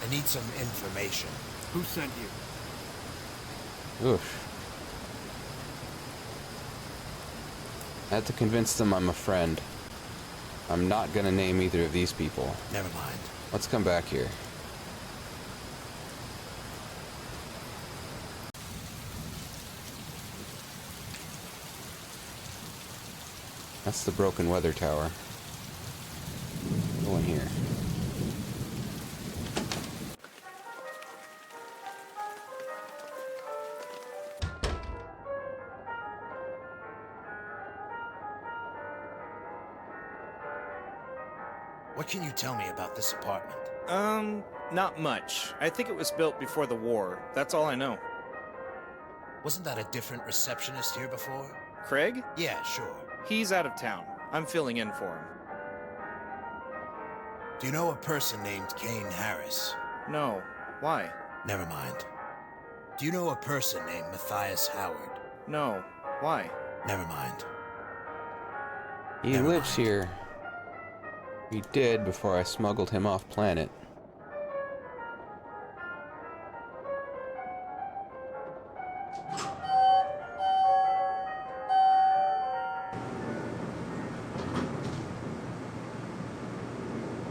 I need some information. Who sent you? Oof. I had to convince them I'm a friend. I'm not gonna name either of these people. Never mind. Let's come back here. That's the broken weather tower. Go in here. What can you tell me about this apartment? Not much. I think it was built before the war. That's all I know. Wasn't that a different receptionist here before? Craig? Yeah, sure. He's out of town. I'm filling in for him. Do you know a person named Kane Harris? No. Why? Never mind. Do you know a person named Matthias Howard? No. Why? Never mind. He lives here. He did before I smuggled him off planet.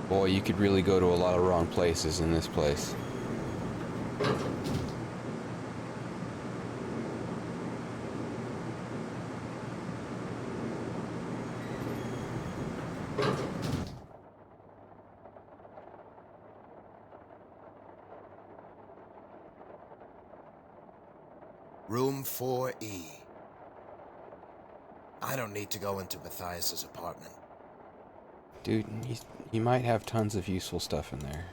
Boy, you could really go to a lot of wrong places in this place. Room 4E. I don't need to go into Matthias's apartment. Dude, he might have tons of useful stuff in there.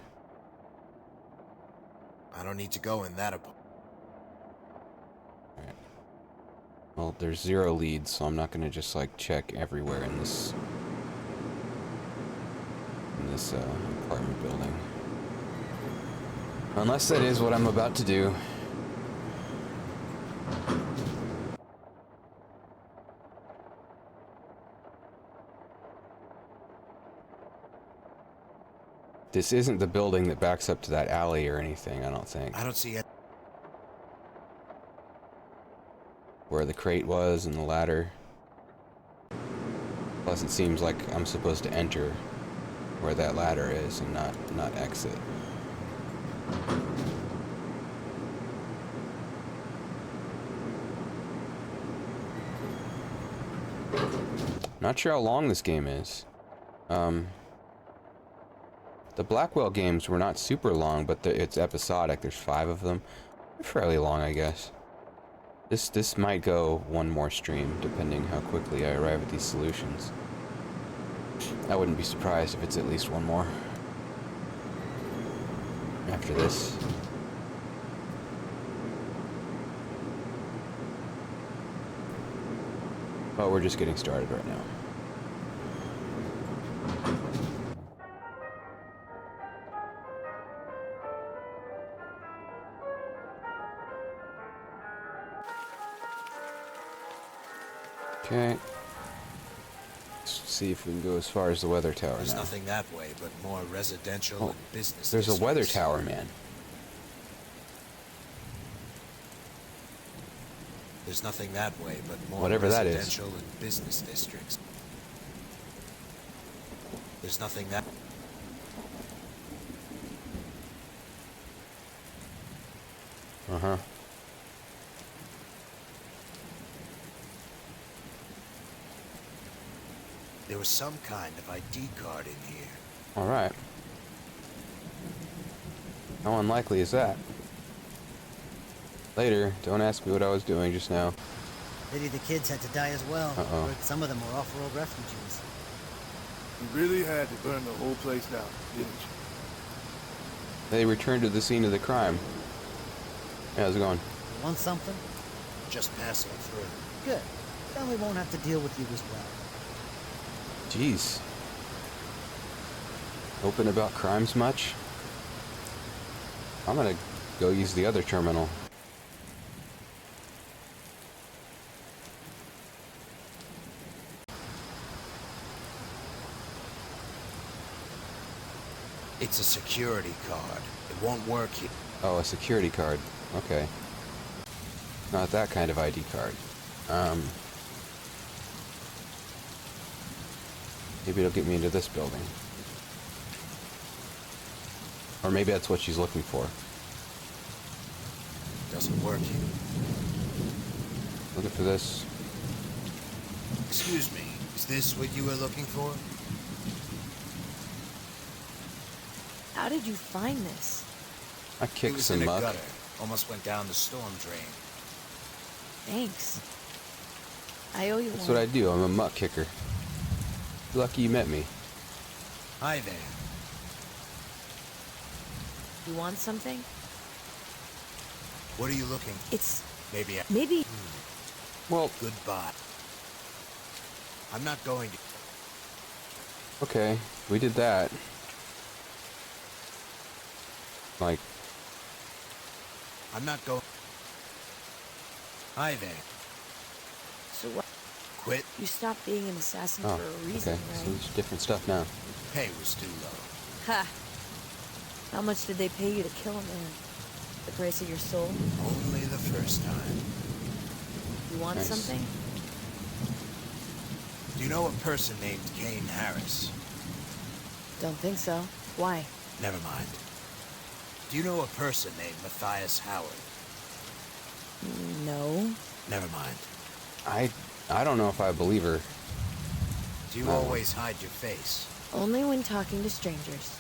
I don't need to go in that apartment. Alright. Well, there's 0 leads, so I'm not gonna just like check everywhere in this apartment building. Unless that is what I'm about to do. This isn't the building that backs up to that alley or anything, I don't think. I don't see it. Where the crate was and the ladder. Plus it seems like I'm supposed to enter where that ladder is and not exit. Not sure how long this game is. The Blackwell games were not super long, but it's episodic. There's 5 of them. They're fairly long, I guess. This might go one more stream, depending how quickly I arrive at these solutions. I wouldn't be surprised if it's at least one more. After this. But we're just getting started right now. Okay. Let's see if we can go as far as the weather tower now. There's nothing that way, but more residential and business There's districts. a weather tower, man. There's nothing that way, but more Whatever that is. residential and business districts. There's nothing that... Uh-huh. There was some kind of ID card in here. Alright. How unlikely is that? Later, don't ask me what I was doing just now. Pity the kids had to die as well. Uh-oh. Heard some of them were off-world refugees. You really had to burn the whole place down, didn't you? They returned to the scene of the crime. Yeah, how's it going? You want something? Just passing through. Good. Then we won't have to deal with you as well. Jeez. Open about crimes much? I'm gonna go use the other terminal. It's a security card. It won't work here. Oh, a security card. Okay. Not that kind of ID card. Maybe it'll get me into this building. Or maybe that's what she's looking for. Doesn't work here. Looking for this. Excuse me, is this what you were looking for? How did you find this? I It kicked was some in a muck. gutter. Almost went down the storm drain. Thanks. I owe you That's one. what I do. I'm a muck kicker. Lucky you met me. Hi there. You want something? What are you looking? It's... Maybe. Maybe... Well, Goodbye. I'm not going to. okay, we did that. Like, I'm not going. Hi there. So what? Quit. You stopped being an assassin oh, for a reason, okay, right? so it's different stuff now. Pay was too low. Ha! How much did they pay you to kill a man? The price of your soul? Only the first time. You want Nice. something? Do you know a person named Kane Harris? Don't think so. Why? Never mind. Do you know a person named Matthias Howard? No. Never mind. I don't know if I believe her. Do you No. always hide your face? Only when talking to strangers.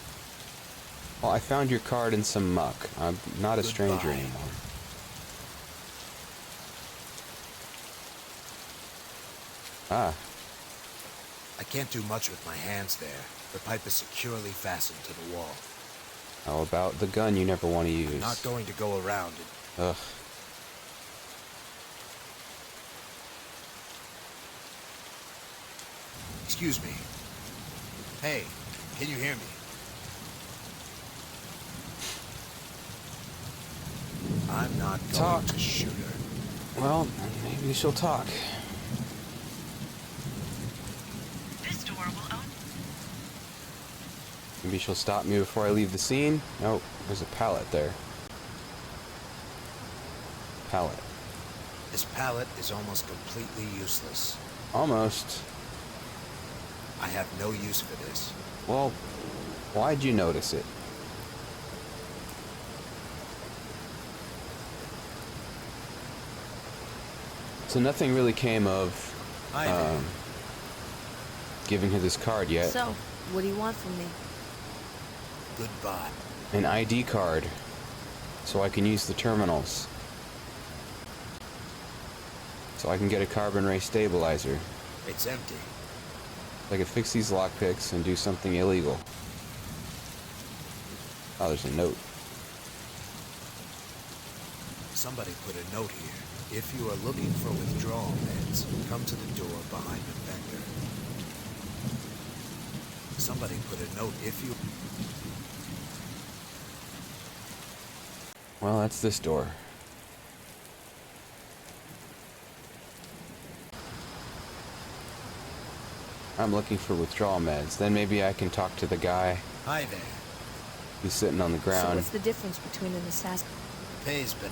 Well, I found your card in some muck. I'm not a stranger Goodbye. anymore. Ah, I can't do much with my hands there. The pipe is securely fastened to the wall. how about the gun you never want to use? I'm not going to go around it. Ugh. Excuse me. Hey, can you hear me? I'm not going Talk. to shoot her. Well, maybe she'll talk. This door will open. Maybe she'll stop me before I leave the scene. Nope, there's a pallet there. Pallet. This pallet is almost completely useless. Almost. I have no use for this. Well, why'd you notice it? So nothing really came of Hi there. giving her this card yet. So, what do you want from me? Goodbye. An ID card, so I can use the terminals. So I can get a carbon ray stabilizer. It's empty. I could fix these lockpicks and do something illegal. Oh, there's a note. Somebody put a note here. If you are looking for withdrawal meds, come to the door behind the vendor. Somebody put a note if you... Well, that's this door. I'm looking for withdrawal meds. Then maybe I can talk to the guy Hi there. who's sitting on the So ground what's the difference between an assassin... Pays been...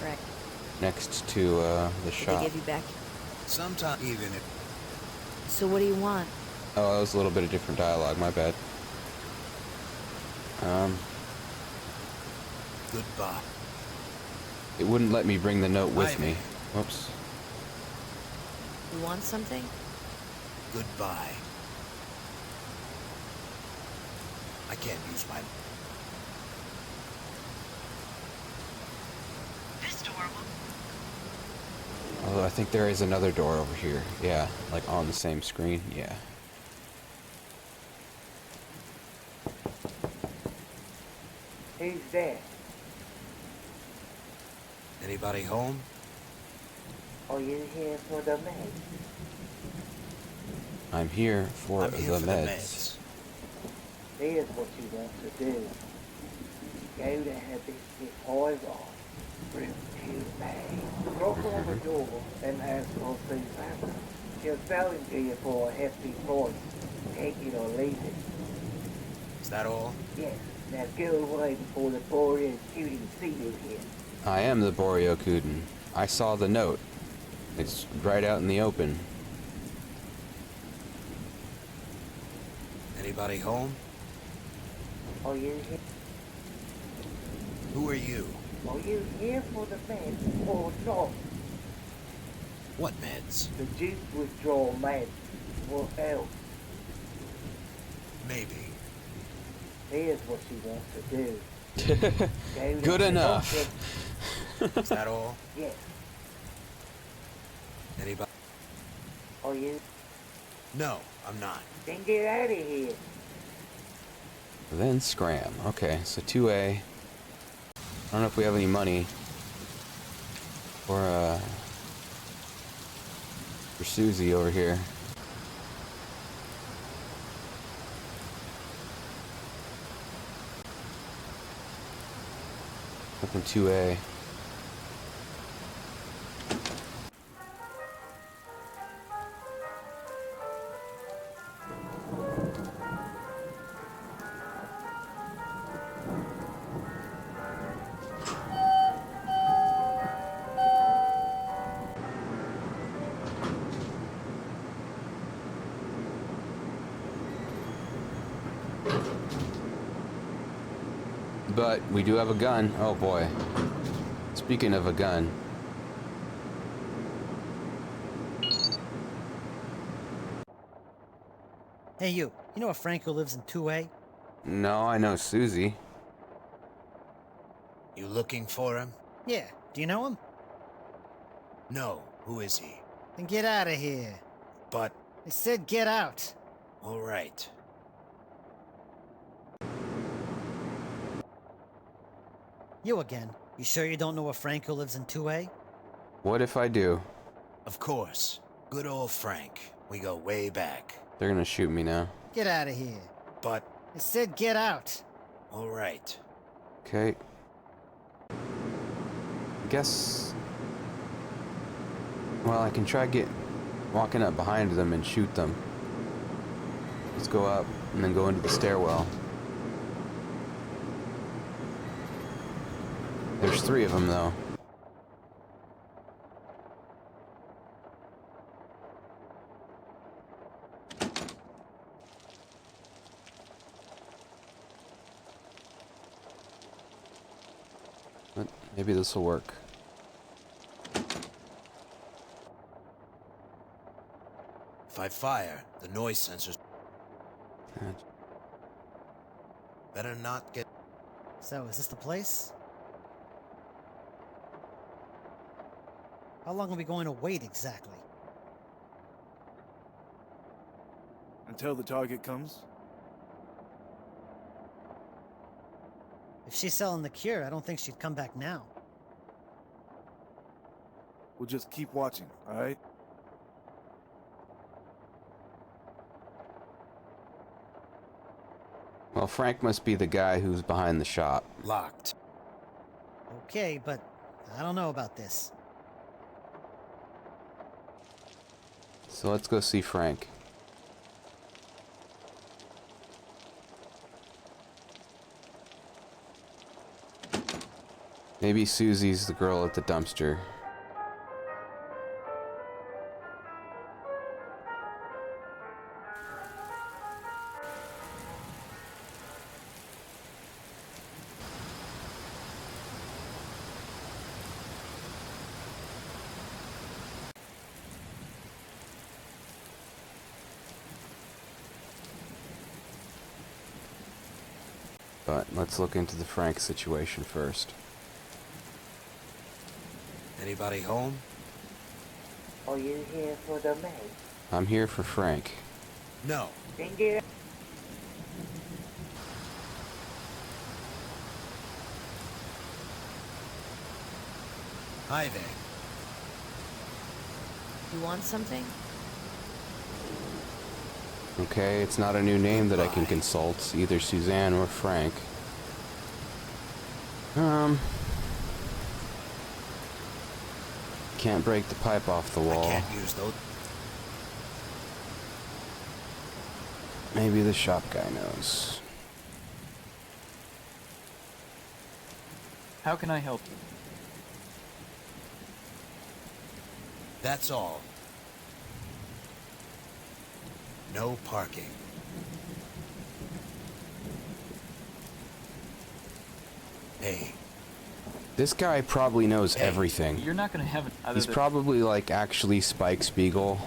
Right. next to the Did shop. they give you back? Sometimes even if... So what do you want? Oh, that was a little bit of different dialogue. My bad. Goodbye. It wouldn't let me bring the note with Hi me. there. Whoops. You want something? Goodbye. I can't use my... This door will. Although I think there is another door over here. Yeah, like on the same screen. Yeah. Who's there? Anybody home? Are you here for the med? I'm here for I'm here the for meds. the meds. Here's what you want to do. Go to her biscuit hive off. Bring to me. Knock on the door and ask for Susanna. She'll sell it to you for a hefty price. Take it or leave it. Is that all? Yes. Now go away before the boy is shooting see you here. I am the Boryokuden. I saw the note. It's right out in the open. Anybody home? Are you here? Who are you? Are you here for the meds or not? What meds? The juice withdrawal meds. What else? Maybe. Here's what you want to do. Go to Good the enough. doctor. Is that all? Yes. Anybody? Are you? No, I'm not. Then get out of here. Then scram. Okay, so 2A. I don't know if we have any money for Susie over here. Up in 2A. But we do have a gun. Oh boy. Speaking of a gun. Hey, you know if Franco lives in 2A? No, I know Susie. You looking for him? Yeah. Do you know him? No. Who is he? Then get out of here. But... I said get out. All right. You again. You sure you don't know if Franco lives in 2A? What if I do? Of course. Good old Frank. We go way back. They're gonna shoot me now. Get out of here. But... I said get out. All right. Okay. I guess... Well, I can try walking up behind them and shoot them. Let's go up and then go into the stairwell. There's 3 of them, though. But maybe this will work. If I fire, the noise sensors... Better not get... So, is this the place? How long are we going to wait exactly? Until the target comes? If she's selling the cure, I don't think she'd come back now. We'll just keep watching, alright? Well, Frank must be the guy who's behind the shop. Locked. Okay, but I don't know about this. So let's go see Frank. Maybe Susie's the girl at the dumpster. But let's look into the Frank situation first. Anybody home? Are you here for the maid? I'm here for Frank. No. Then get Hi there. You want something? Okay, it's not a new name that I can consult, either Suzanne or Frank. Can't break the pipe off the wall. I can't use those. Maybe the shop guy knows. How can I help you? That's all. No parking. Hey. This guy probably knows everything. You're not gonna have it. He's probably like actually Spike Spiegel.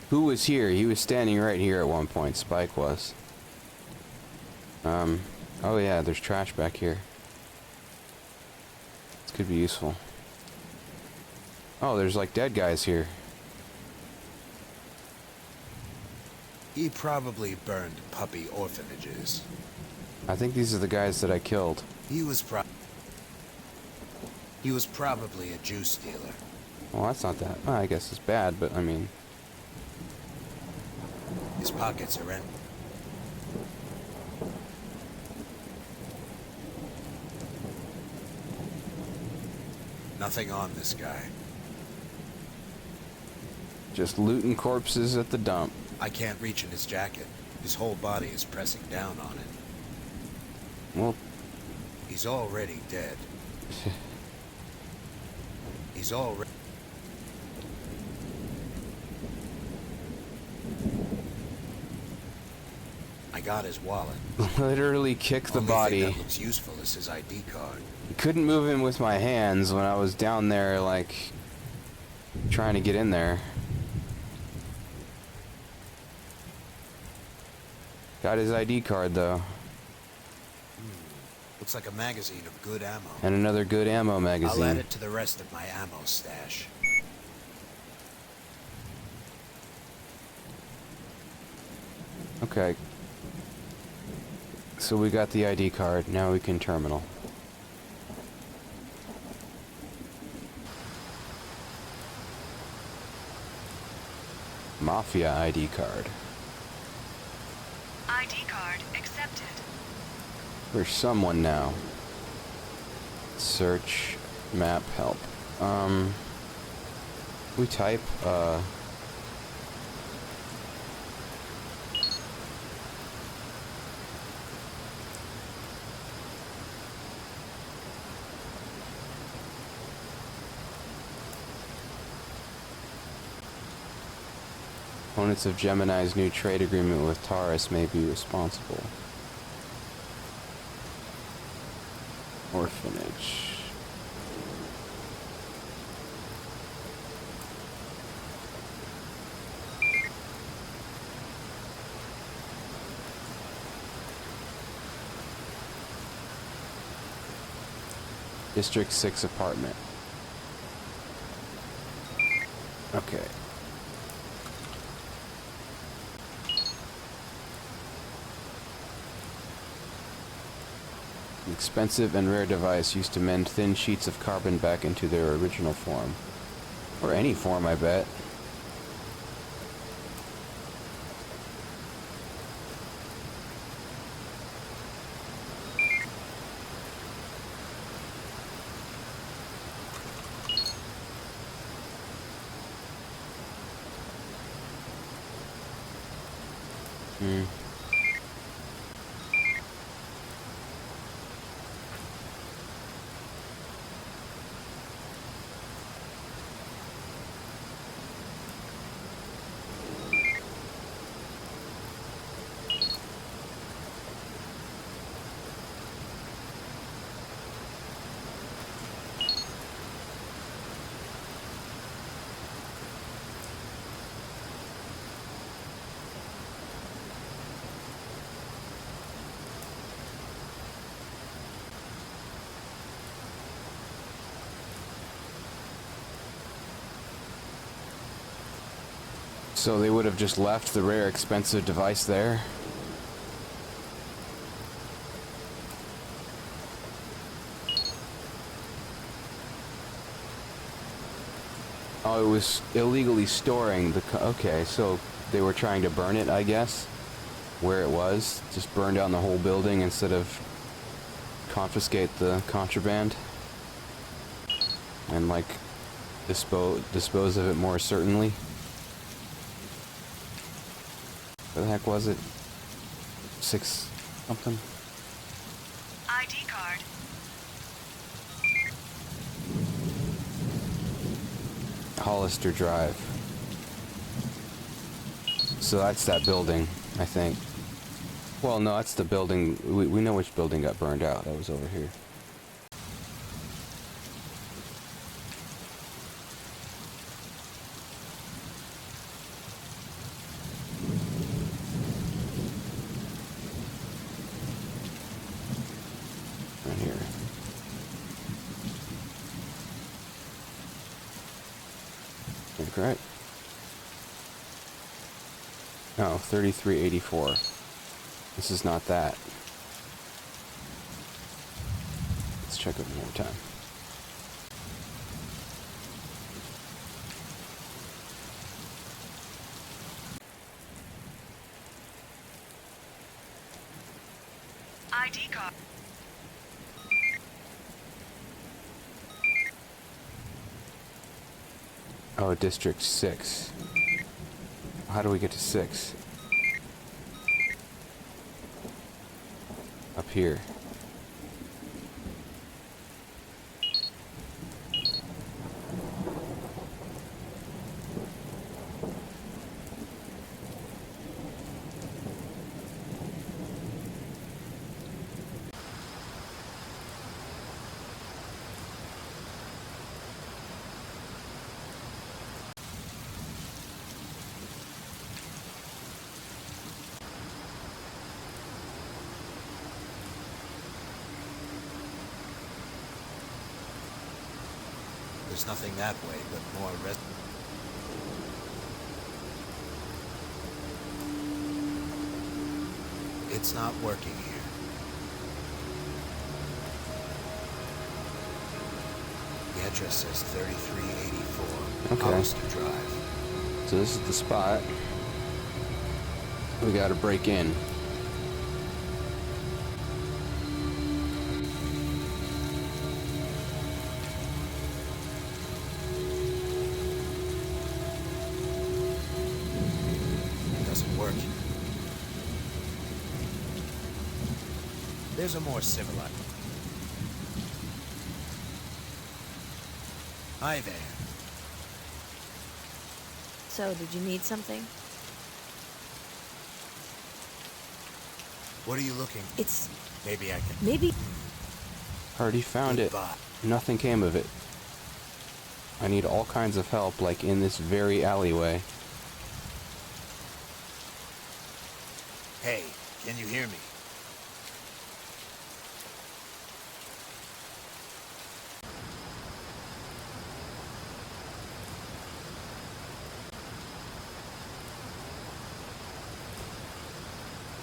Who was here? He was standing right here at one point. Spike was. Oh yeah, there's trash back here. This could be useful. Oh, there's like dead guys here. He probably burned puppy orphanages. I think these are the guys that I killed. He was probably a juice dealer. Well, that's not that. Well, I guess it's bad, but I mean... His pockets are empty. Nothing on this guy. Just looting corpses at the dump. I can't reach in his jacket. His whole body is pressing down on it. Well... He's already dead. He's already... I got his wallet. Literally kick the Only body. thing that looks useful is his ID card. Couldn't move him with my hands when I was down there, like, trying to get in there. Got his ID card, though. Looks like a magazine of good ammo. And another good ammo magazine. I'll add it to the rest of my ammo stash. Okay. So we got the ID card. Now we can terminal. Mafia ID card. ID card accepted. There's someone now. Search, map, help. We type, opponents of Gemini's new trade agreement with Taurus may be responsible. Orphanage. District 6 apartment. Okay. An expensive and rare device used to mend thin sheets of carbon back into their original form. Or any form, I bet. So they would have just left the rare, expensive device there? Oh, it was illegally storing the... Okay, so they were trying to burn it, I guess? Where it was? Just burn down the whole building instead of confiscate the contraband? And, like, dispose of it more certainly? What the heck was it? 6 something? ID card. Hollister Drive. So that's that building, I think. Well, no, that's the building. We know which building got burned out. That was over here. right? No, 3384. This is not that. Let's check it one more time. ID card. Oh, District 6. How do we get to 6? Up here. There's nothing that way, but more It's not working here. The address says 3384 Okay. Hollister Drive. So this is the spot. We gotta break in. Doesn't work. There's a more civilized. Hi there. So, did you need something? What are you looking? It's... Maybe I can... Maybe... Already found it. Goodbye. Nothing came of it. I need all kinds of help, like in this very alleyway. Hey, can you hear me?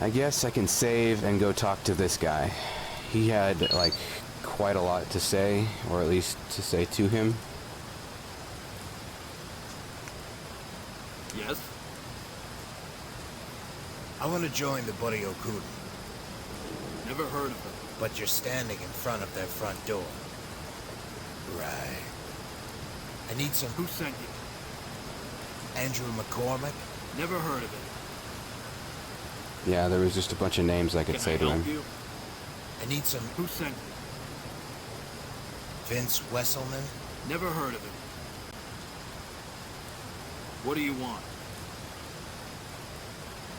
I guess I can save and go talk to this guy. He had, like, quite a lot to say, or at least to say to him. Yes? I want to join the Buddy Okuda. Never heard of them. But you're standing in front of their front door. Right. I need some... Who sent you? Andrew McCormick? Never heard of it. Yeah, there was just a bunch of names I could say to him. You? I need some... Who sent you? Vince Wesselman? Never heard of him. What do you want?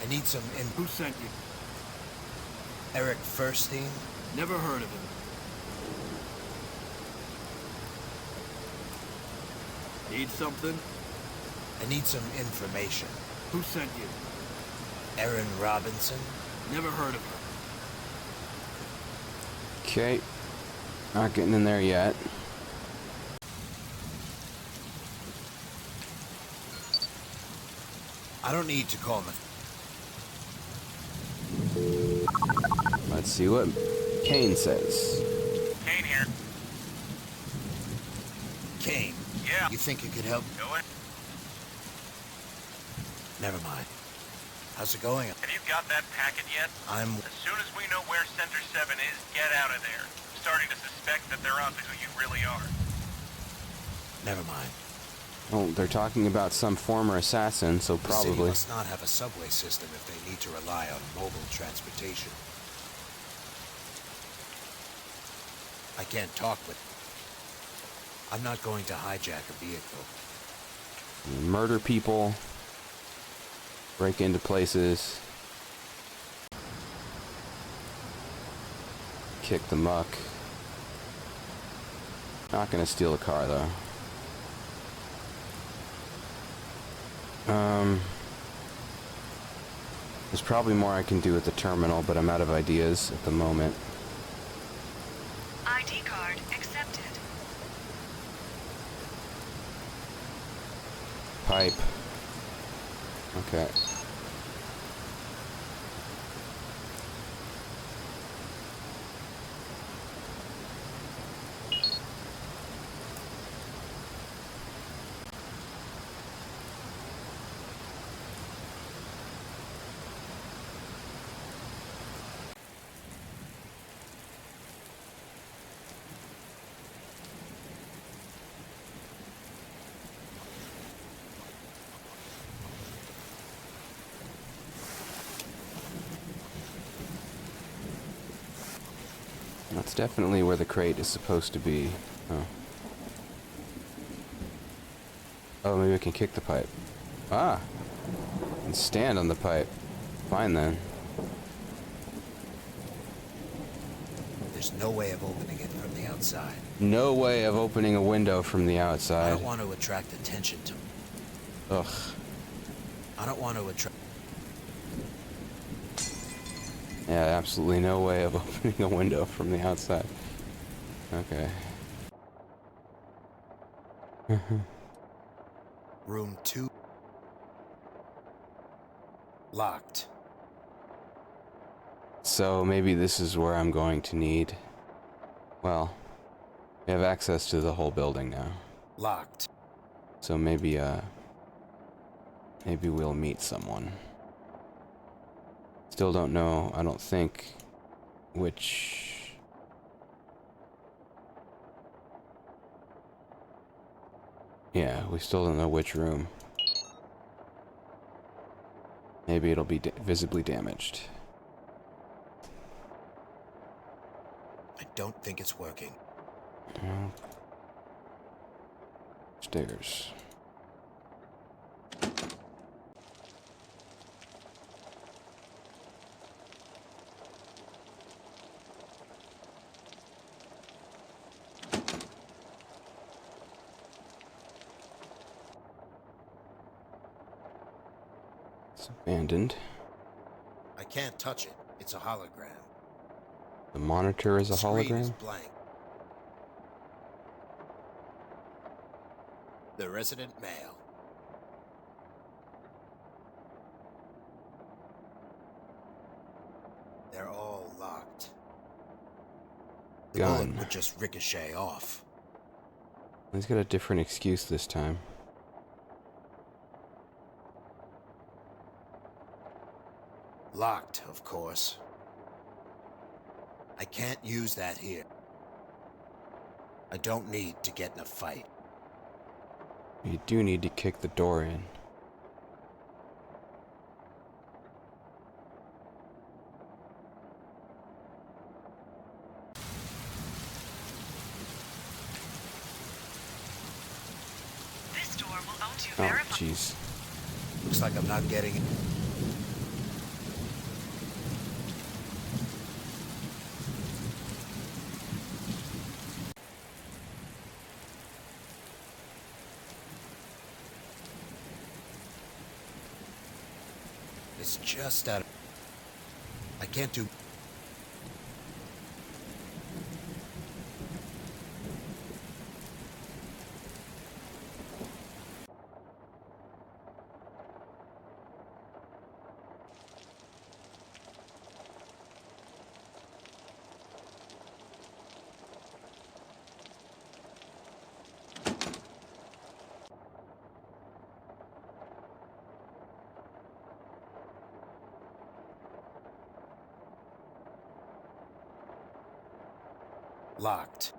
I need some... Who sent you? Eric Furstein? Never heard of him. Need something? I need some information. Who sent you? Erin Robinson? Never heard of her. Okay. Not getting in there yet. I don't need to call him. Let's see what Kane says. Kane here. Kane? Yeah. You think you could help? Going? Never mind. How's it going? Have you got that packet yet? I'm... As soon as we know where Center 7 is, get out of there. I'm starting to suspect that they're onto who you really are. Never mind. Well, they're talking about some former assassin, so The city probably. must not have a subway system if they need to rely on mobile transportation. I can't talk with... I'm not going to hijack a vehicle. Murder people. Break into places. Kick the muck. Not gonna steal a car though. There's probably more I can do at the terminal, but I'm out of ideas at the moment. ID card accepted. pipe. Okay. That's definitely where the crate is supposed to be. Oh. Oh, maybe I can kick the pipe. Ah! And stand on the pipe. Fine then. There's no way of opening it from the outside. No way of opening a window from the I outside. don't want to attract attention to... Ugh. I don't want to attract... Yeah, absolutely no way of opening a window from the outside. Okay. Room 2. Locked. So maybe this is where I'm going to need... Well, we have access to the whole building now. Locked. So maybe we'll meet someone. Still don't know, I don't think, which... Yeah, we still don't know which room. Maybe it'll be visibly damaged. I don't think it's working. No. Stairs. It's abandoned. I can't touch it. It's a hologram. The monitor is a Screen hologram? is blank. The resident male. They're all locked. The Gun. bullet would just ricochet off. He's got a different excuse this time. Locked, of course. I can't use that here. I don't need to get in a fight. You do need to kick the door in. This door will auto Oh, verify. jeez. Looks like I'm not getting it. It's just out of... I can't do... Locked.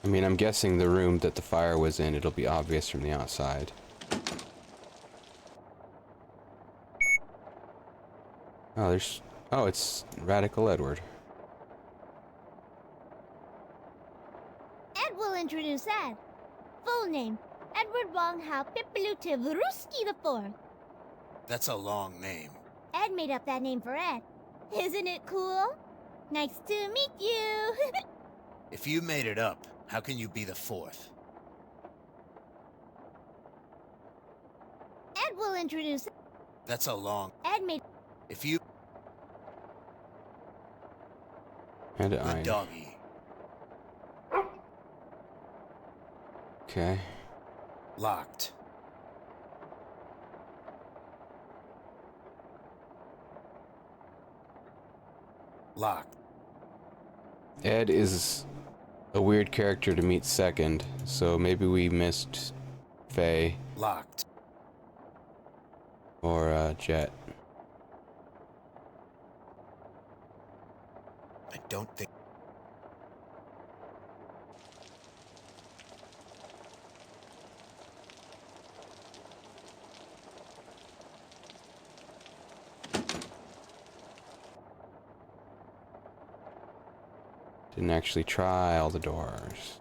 I mean, I'm guessing the room that the fire was in, it'll be obvious from the outside. Oh, there's... Oh, it's Radical Edward. Ed will introduce Ed. Full name, Edward Wong Hao Pipilutiv Ruski IV. That's a long name. Ed made up that name for Ed. Isn't it cool? Nice to meet you. If you made it up, how can you be the fourth? Ed will introduce... That's a long... Ed made... If you... And Good I... doggy. Okay. Locked. Locked. Ed is a weird character to meet second, so maybe we missed Faye. Locked. Or Jet. I don't think... Didn't actually try all the doors.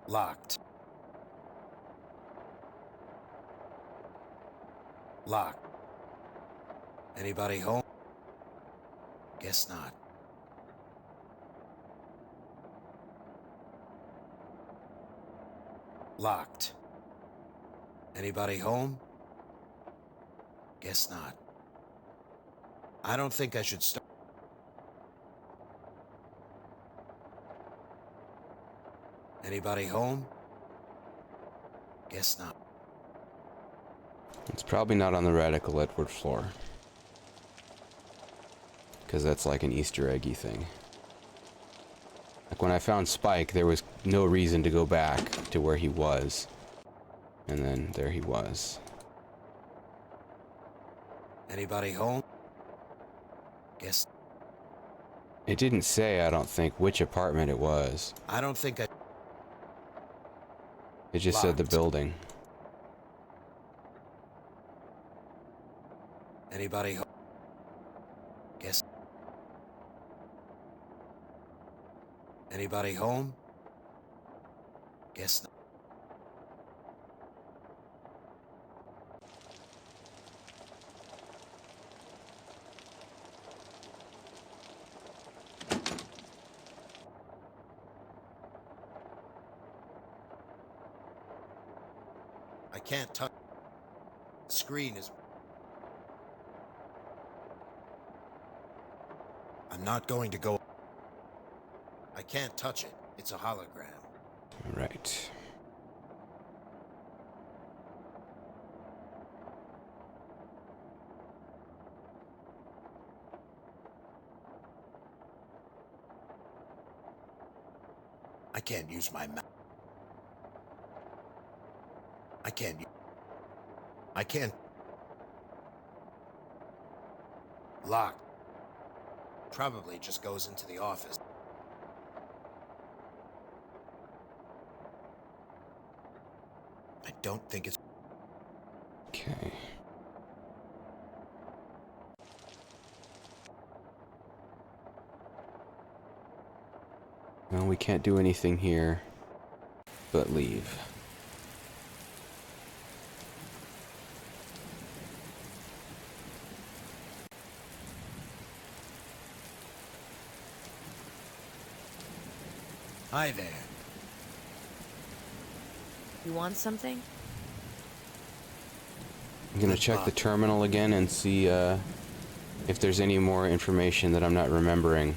Locked. Locked. Anybody home? Guess not. Locked. Anybody home? Guess not. I don't think I should start. Anybody home? Guess not. It's probably not on the Radical Edward floor. Because that's like an Easter eggy thing. Like when I found Spike, there was no reason to go back to where he was. And then there he was. Anybody home? Guess. It didn't say, I don't think, which apartment it was. I don't think I... It just said the building. Anybody home? Guess. Anybody home? Guess not. I can't touch. The screen is... I'm not going to go... I can't touch it. It's a hologram. Right. I can't use my mouth. I can't... I can't... Locked. Probably just goes into the office. I don't think it's... Okay. Well, we can't do anything here but leave. Hi there. You want something? I'm gonna check the terminal again and see if there's any more information that I'm not remembering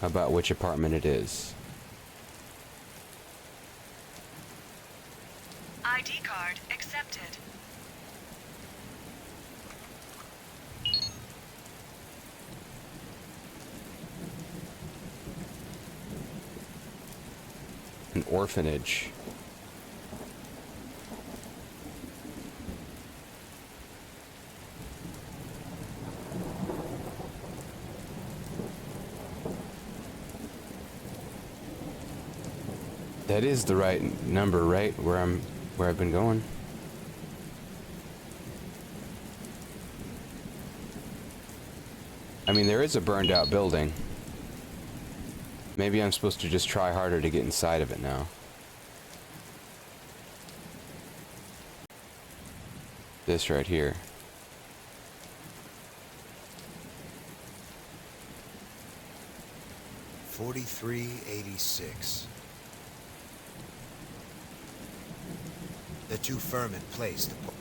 about which apartment it is. ID card accepted. An orphanage. That is the right number, right? Where I've been going. I mean, there is a burned out building. Maybe I'm supposed to just try harder to get inside of it now. This right here. $43.86. They're too firm in place to put.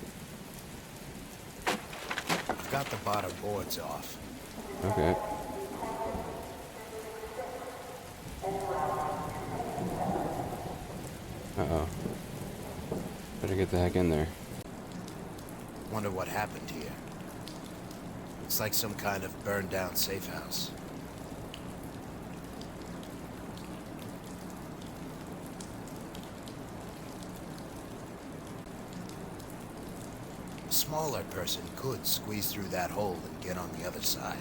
I've got the bottom boards off. Okay. Uh-oh. Better get the heck in there. Wonder what happened here. Looks like some kind of burned down safe house. A smaller person could squeeze through that hole and get on the other side.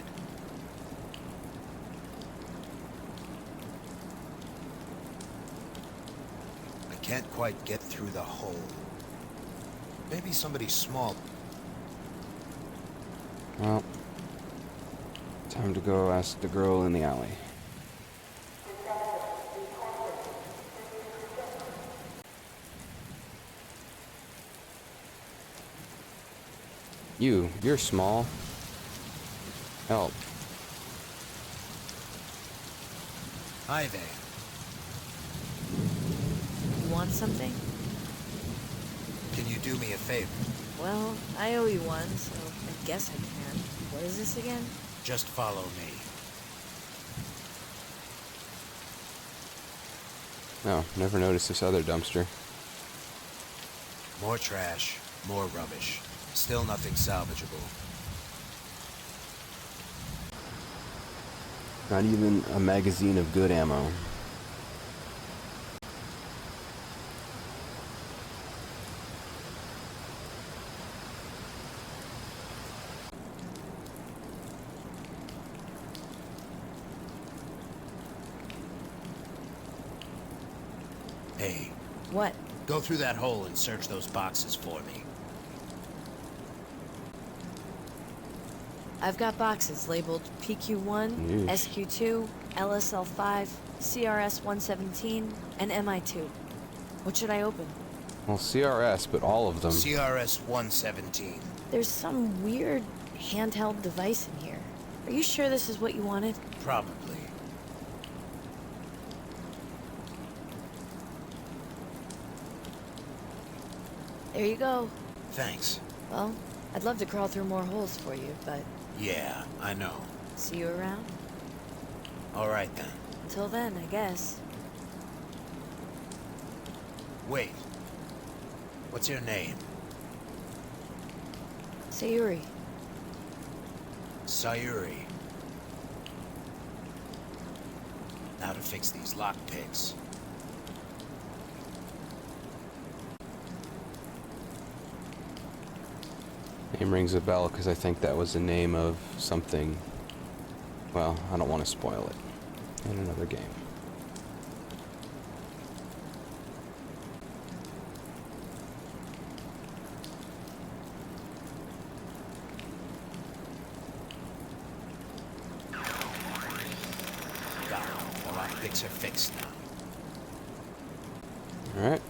I can't quite get through the hole. Maybe somebody small. Well, time to go ask the girl in the alley. You're small. Help. Hi there. You want something? Can you do me a favor? Well, I owe you one, so I guess I can. What is this again? Just follow me. No, never noticed this other dumpster. More trash, more rubbish. Still nothing salvageable. Not even a magazine of good ammo. Hey. What? Go through that hole and search those boxes for me. I've got boxes labeled PQ1, SQ2, LSL5, CRS-117, and MI2. What should I open? Well, CRS, but all of them. CRS-117. There's some weird handheld device in here. Are you sure this is what you wanted? Probably. There you go. Thanks. Well, I'd love to crawl through more holes for you, but... Yeah, I know. See you around? All right, then. Until then, I guess. Wait. What's your name? Sayuri. Sayuri. Now to fix these lockpicks. Name rings a bell because I think that was the name of something. Well, I don't want to spoil it in another game. Got it. The lockpicks are fixed now. All right.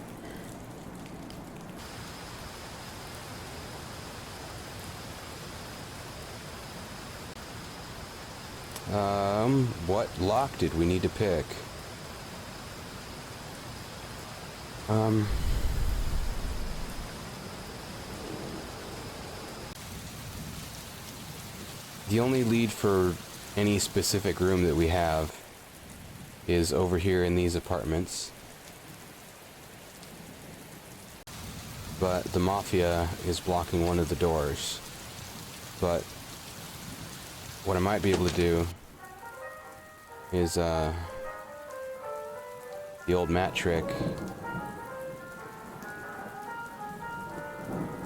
What lock did we need to pick? The only lead for any specific room that we have is over here in these apartments. But the Mafia is blocking one of the doors. But what I might be able to do is the old Matt trick.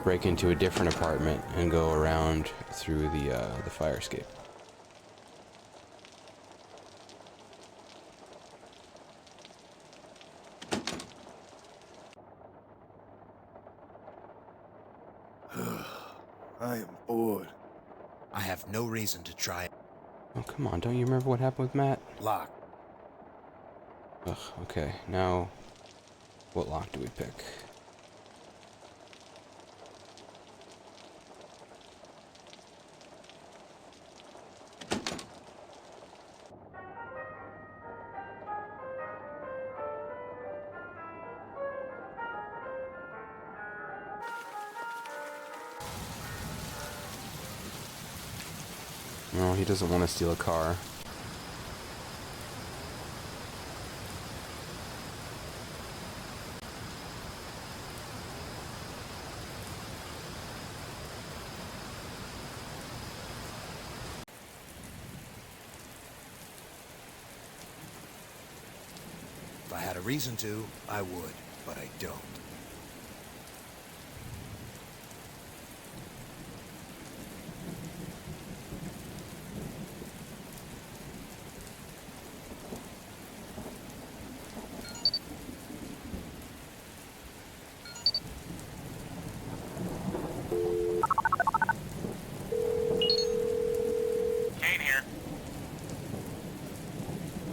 Break into a different apartment and go around through the fire escape. I am bored. I have no reason to try. Oh, come on, don't you remember what happened with Matt? Lock. Ugh, okay, now what lock do we pick? No, he doesn't want to steal a car. had a reason to, I would, but I don't. Kane here.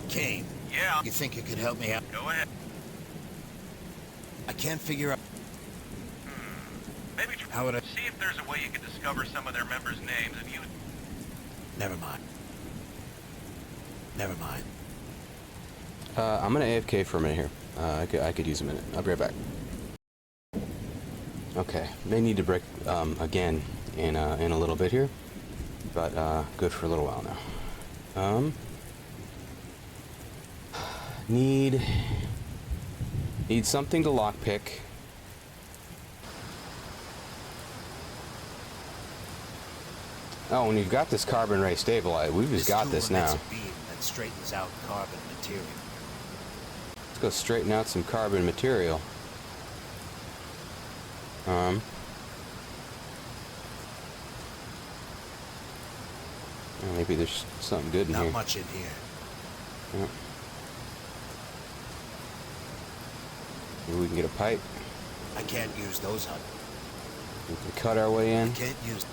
Kane. Yeah. You think you could help me out? Go ahead. I can't figure out... Maybe How would I... see if there's a way you can discover some of their members' names and use... Never mind. Never mind. I'm gonna AFK for a minute here. I could use a minute. I'll be right back. Okay, may need to break again in a little bit here, but good for a little while now. Need something to lockpick. Oh, and you've got this carbon ray stabilizer. We've just got this now. A beam that straightens out carbon material. Let's go straighten out some carbon material. Maybe there's something good in here. Not much in here. Yeah. Maybe we can get a pipe. I can't use those on. We can cut our way in. I can't use...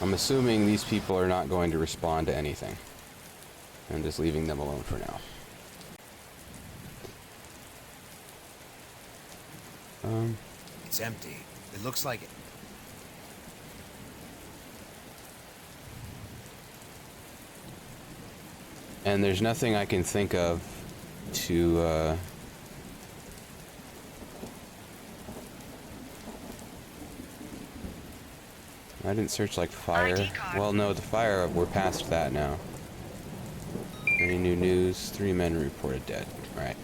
I'm assuming these people are not going to respond to anything. I'm just leaving them alone for now. It's empty. It looks like it. And there's nothing I can think of to I didn't search like fire. Well, no, the fire, we're past that now. Any new news? 3 men reported dead. Right.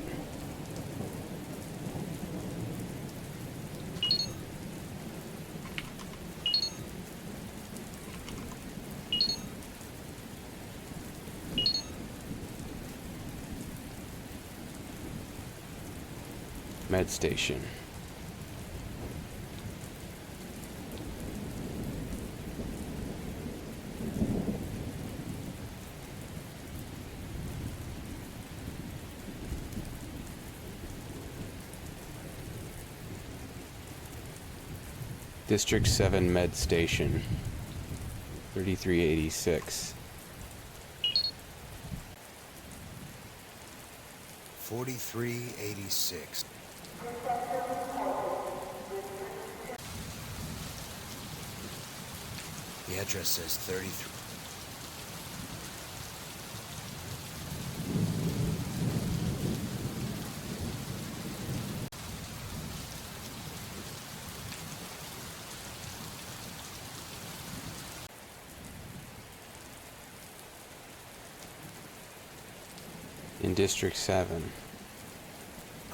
Med station. District 7 Med Station. 3386. 4386. The address says 33. In District 7.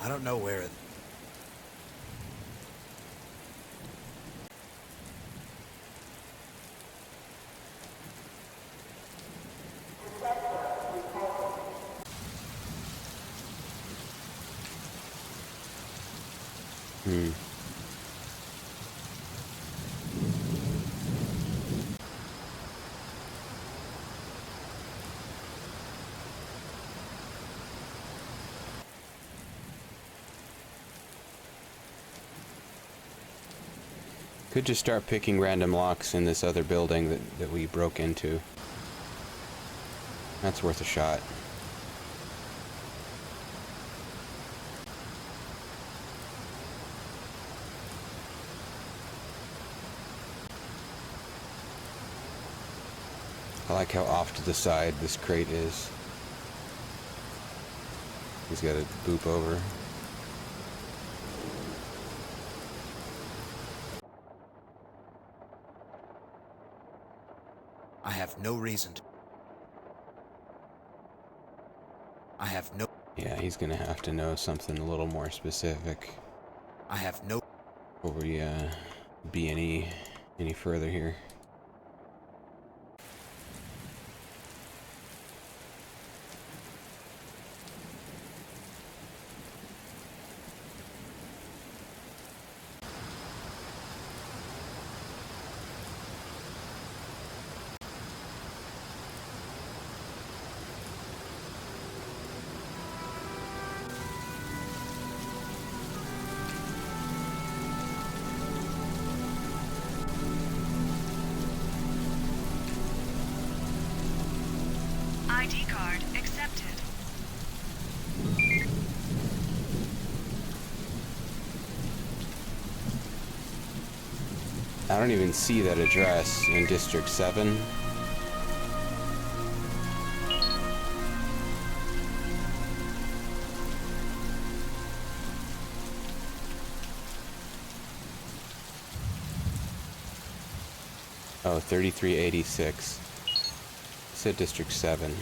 I don't know where it... Could just start picking random locks in this other building that we broke into. That's worth a shot. I like how off to the side this crate is. He's got to boop over. I have no reason to... I have no... Yeah, he's gonna have to know something a little more specific. I have no... Before we be any further here. ID card accepted. I don't even see that address in District 7. Oh, 3386. It said District 7.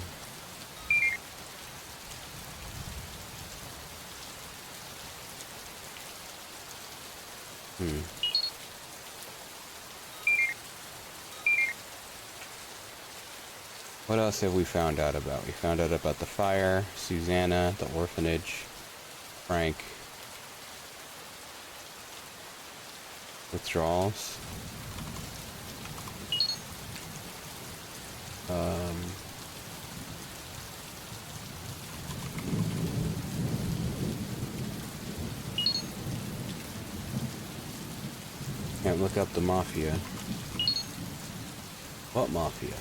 What else have we found out about? We found out about the fire, Susanna, the orphanage, Frank, withdrawals. Can't look up the mafia. What mafia?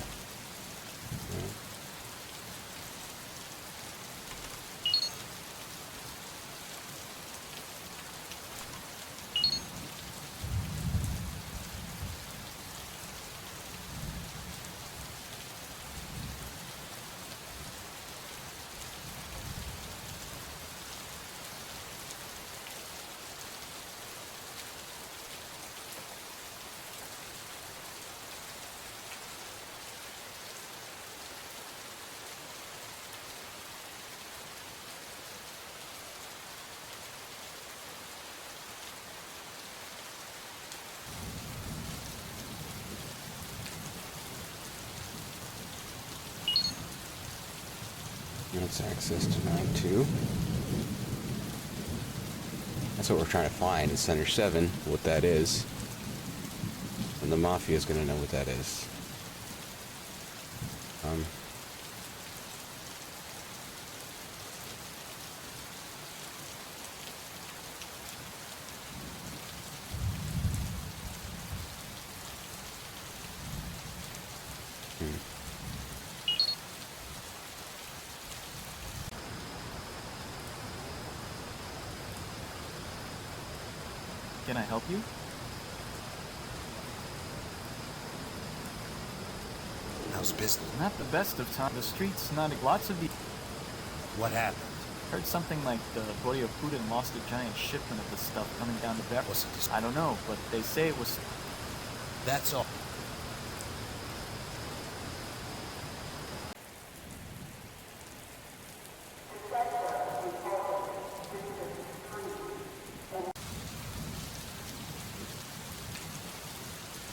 That's access to 9-2. That's what we're trying to find in Center 7, what that is. And the Mafia is going to know what that is. Can I help you? How's business? Not the best of time. The streets, not lots of the... What happened? Heard something like the Boya Putin lost a giant shipment of the stuff coming down the barrel. Was it just... I don't know, but they say it was... That's all.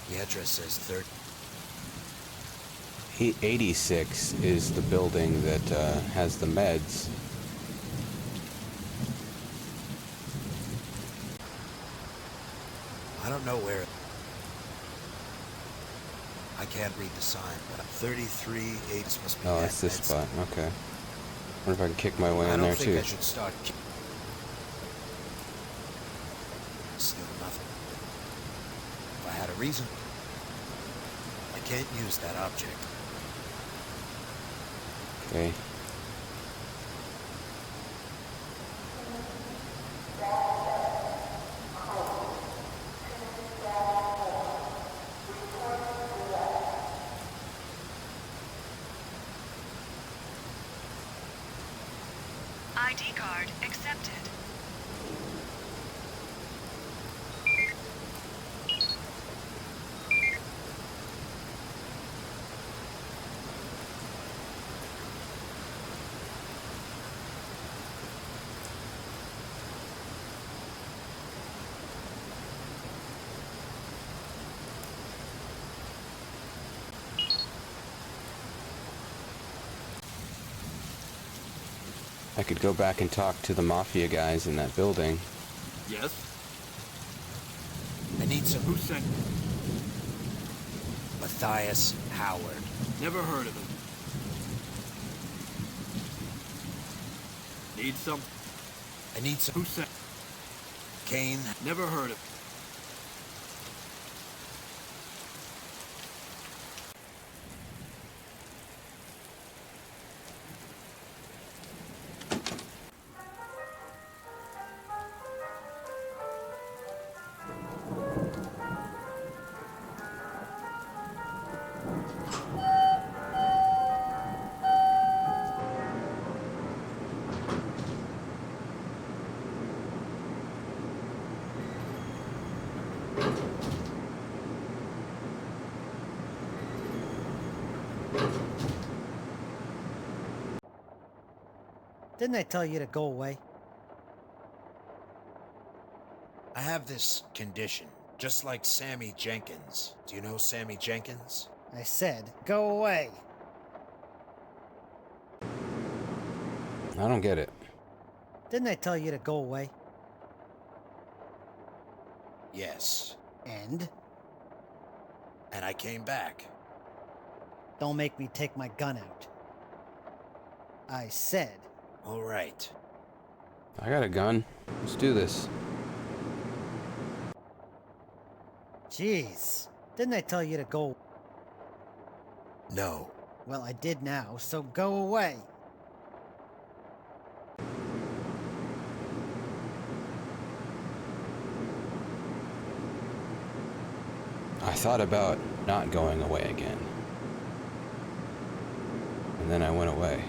The address says 30. 86 is the building that has the meds. I don't know where. I can't read the sign, but 33-8 must be. Oh, that's this spot. Okay. Wonder if I can kick my way in there too. I don't think I should start. Still nothing. If I had a reason, I can't use that object. Okay. ID card accepted. I could go back and talk to the Mafia guys in that building. Yes? I need some. Who sent? Matthias Howard. Never heard of him. Need some? I need some. Who sent? Kane. Never heard of him. Didn't I tell you to go away? I have this condition, just like Sammy Jenkins. Do you know Sammy Jenkins? I said, go away. I don't get it. Didn't I tell you to go away? Yes. And? And I came back. Don't make me take my gun out. I said. All right. I got a gun. Let's do this. Jeez. Didn't I tell you to go? No. Well, I did now, so go away. I thought about not going away again. And then I went away.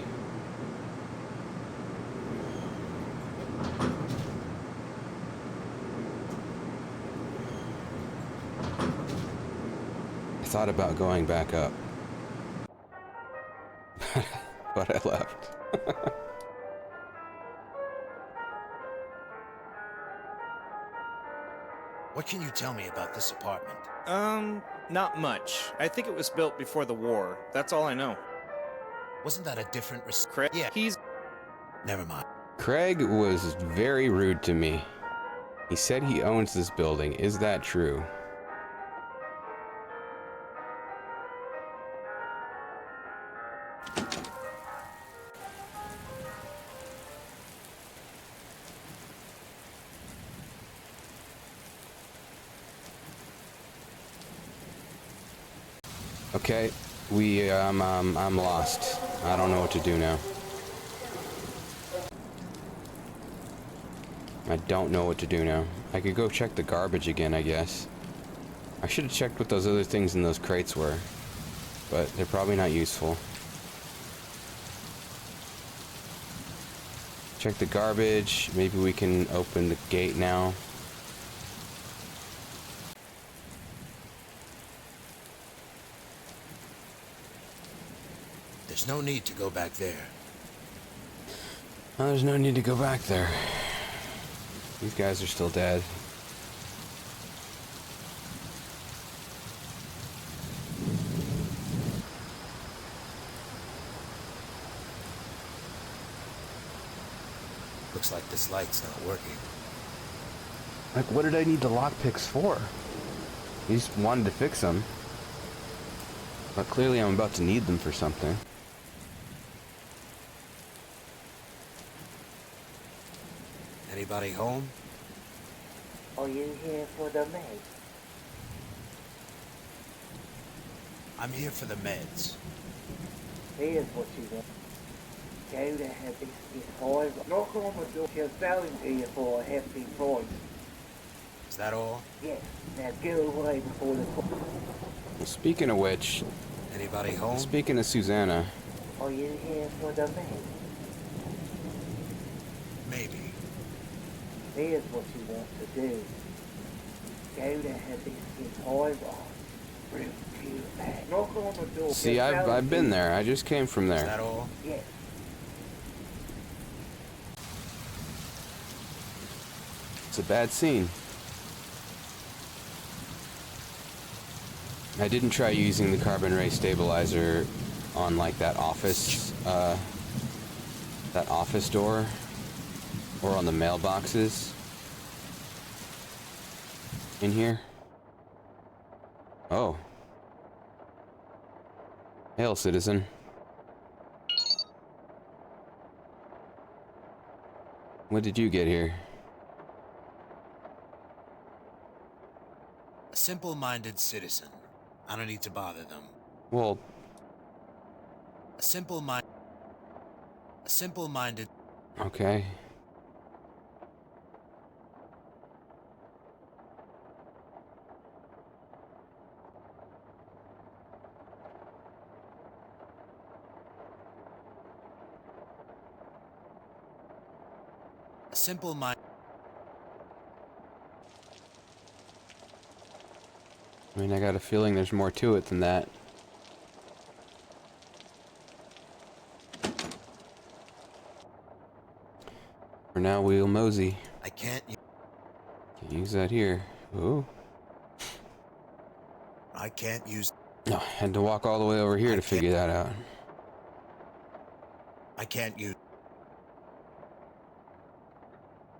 I thought about going back up. But I left. What can you tell me about this apartment? Not much. I think it was built before the war. That's all I know. Wasn't that a different Craig? Yeah. He's... Never mind. Craig was very rude to me. He said he owns this building. Is that true? Okay, I'm lost. I don't know what to do now. I don't know what to do now. I could go check the garbage again, I guess. I should have checked what those other things in those crates were, but they're probably not useful. Check the garbage. Maybe we can open the gate now. There's no need to go back there. Oh, there's no need to go back there. These guys are still dead. Looks like this light's not working. Like, what did I need the lockpicks for? You just wanted to fix them. But clearly I'm about to need them for something. Anybody home? Are you here for the maid? I'm here for the meds. Here's what you want. Go to her biscuit hive. Knock on the door. She'll sell him to you for a hefty price. Is that all? Yes. Now go away before the... Well, speaking of which... Anybody home? Speaking of Susanna... Are you here for the maid? Maybe. Here's what you want to do. Go to her biscuit hive. Real cute man. Knock on the door. See, I've been there. I just came from there. Is that all? Yes. It's a bad scene. I didn't try using the carbon ray stabilizer on like that office door or on the mailboxes in here. Oh. Hail, citizen. What did you get here? A simple-minded citizen. I don't need to bother them. Well... A simple-minded... Okay. A simple mind... I mean, I got a feeling there's more to it than that. now we'll mosey. I can't use that here. Ooh. I can't use... No, had to walk all the way over here to figure that out. I can't use...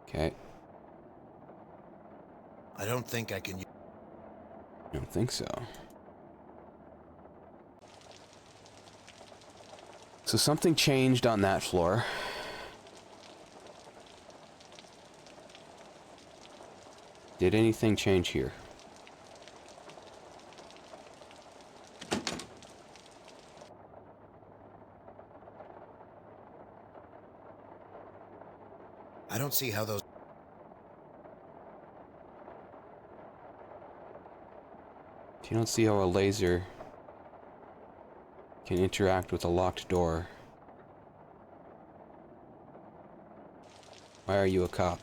Okay. I don't think I can use... I don't think so. So something changed on that floor. Did anything change here? I don't see how those... You don't see how a laser can interact with a locked door. Why are you a cop?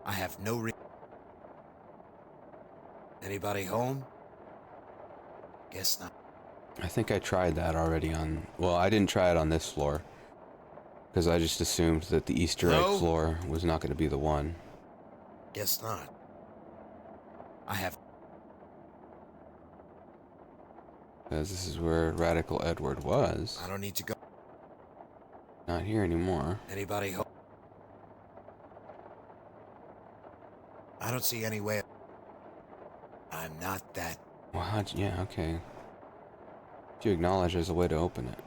I have no Anybody home? Guess not. I think I tried that already on... Well, I didn't try it on this floor. Because I just assumed that the Easter egg floor was not going to be the one. Guess not. I have... Because this is where Radical Edward was. I don't need to go. Not here anymore. Anybody home? I don't see any way... I'm not that... Well, yeah, okay. You acknowledge there's a way to open it.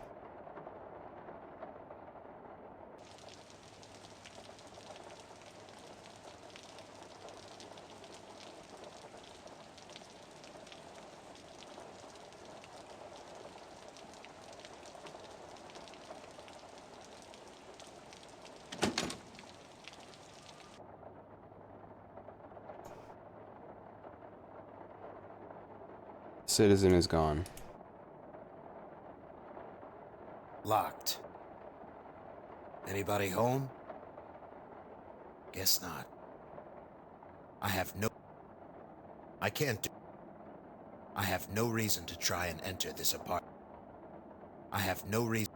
Citizen is gone. Locked. Anybody home? Guess not. I have no... I can't do... I have no reason to try and enter this apartment. I have no reason...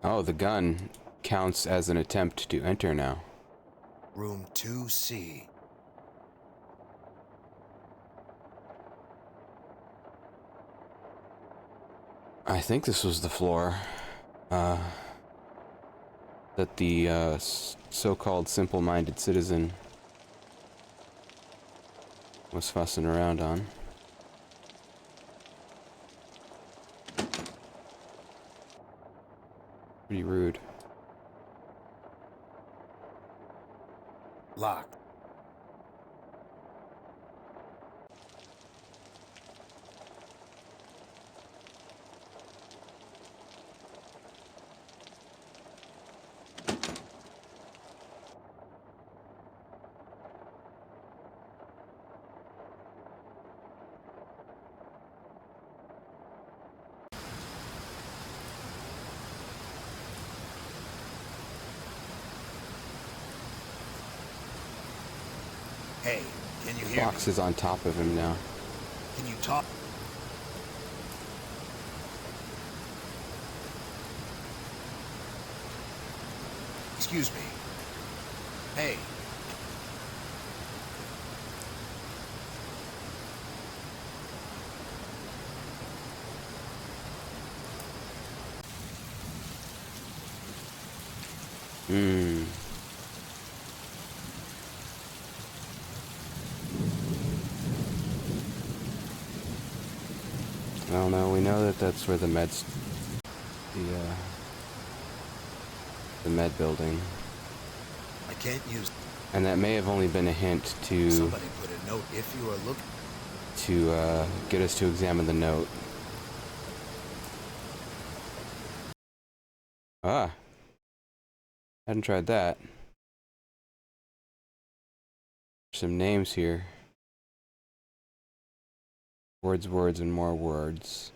Oh, the gun counts as an attempt to enter now. Room 2C. I think this was the floor that the so-called simple-minded citizen was fussing around on. Pretty rude. Locked. Hey, can you hear Fox is on top of him now. Can you talk? Excuse me. Hey. Hmm. Well, no, we know that that's where the med building. I can't use... And that may have only been a hint to... Somebody put a note if you are looking... To, get us to examine the note. Ah. Hadn't tried that. Some names here. Words, words, and more words.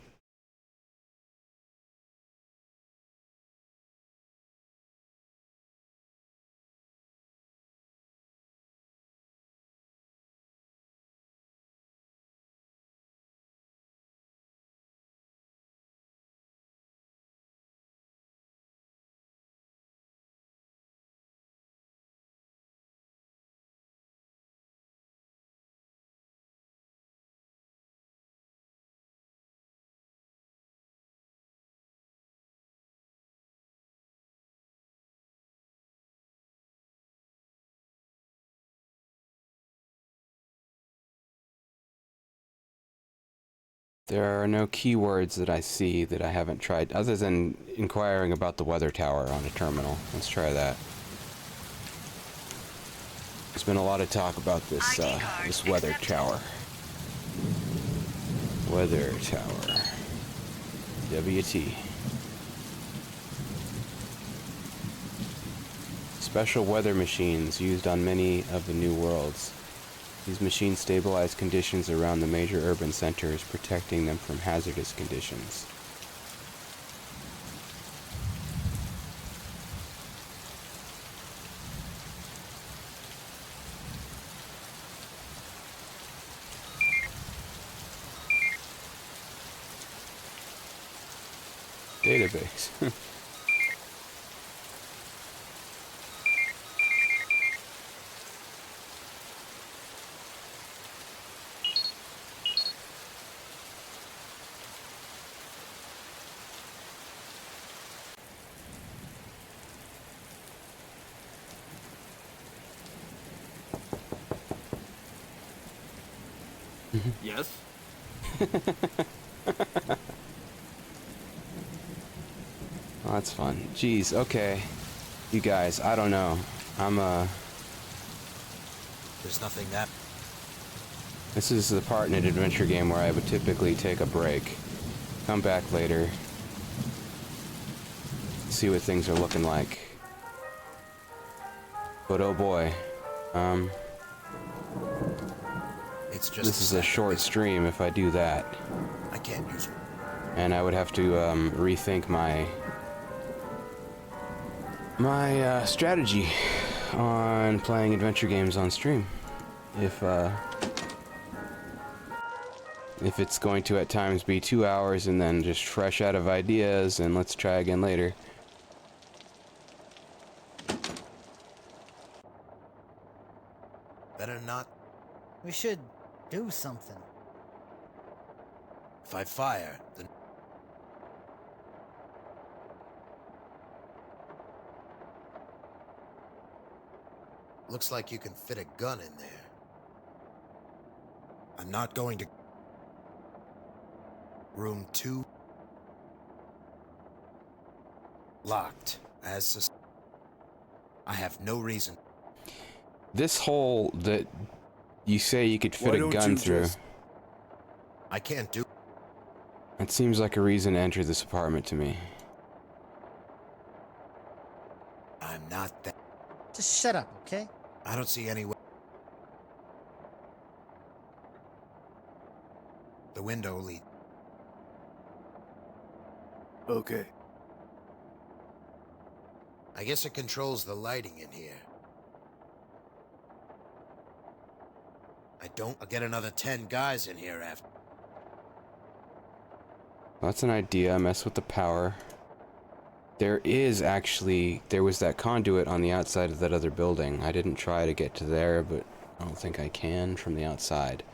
There are no keywords that I see that I haven't tried, other than inquiring about the weather tower on a terminal. Let's try that. There's been a lot of talk about this, this weather tower. Weather tower. WT. Special weather machines used on many of the new worlds. These machines stabilize conditions around the major urban centers, protecting them from hazardous conditions. Database. Yes? Oh, that's fun. Jeez, okay. You guys, I don't know. There's nothing that... This is the part in an adventure game where I would typically take a break, come back later, see what things are looking like. But oh boy, It's just this is a short stream if I do that. I can't use it. And I would have to rethink my strategy on playing adventure games on stream. If it's going to at times be 2 hours and then just fresh out of ideas and let's try again later. Better not. We should do something. If I fire, then... Looks like you can fit a gun in there. I'm not going to... Room 2. Locked. I have no reason. This hole that you say you could fit a gun through. I can't do... It seems like a reason to enter this apartment to me. I'm not that... Just shut up, okay? I don't see any way... The window lead. Okay. I guess it controls the lighting in here. I'll get another 10 guys in here after. That's an idea. Mess with the power. There was that conduit on the outside of that other building. I didn't try to get to there, but I don't think I can from the outside.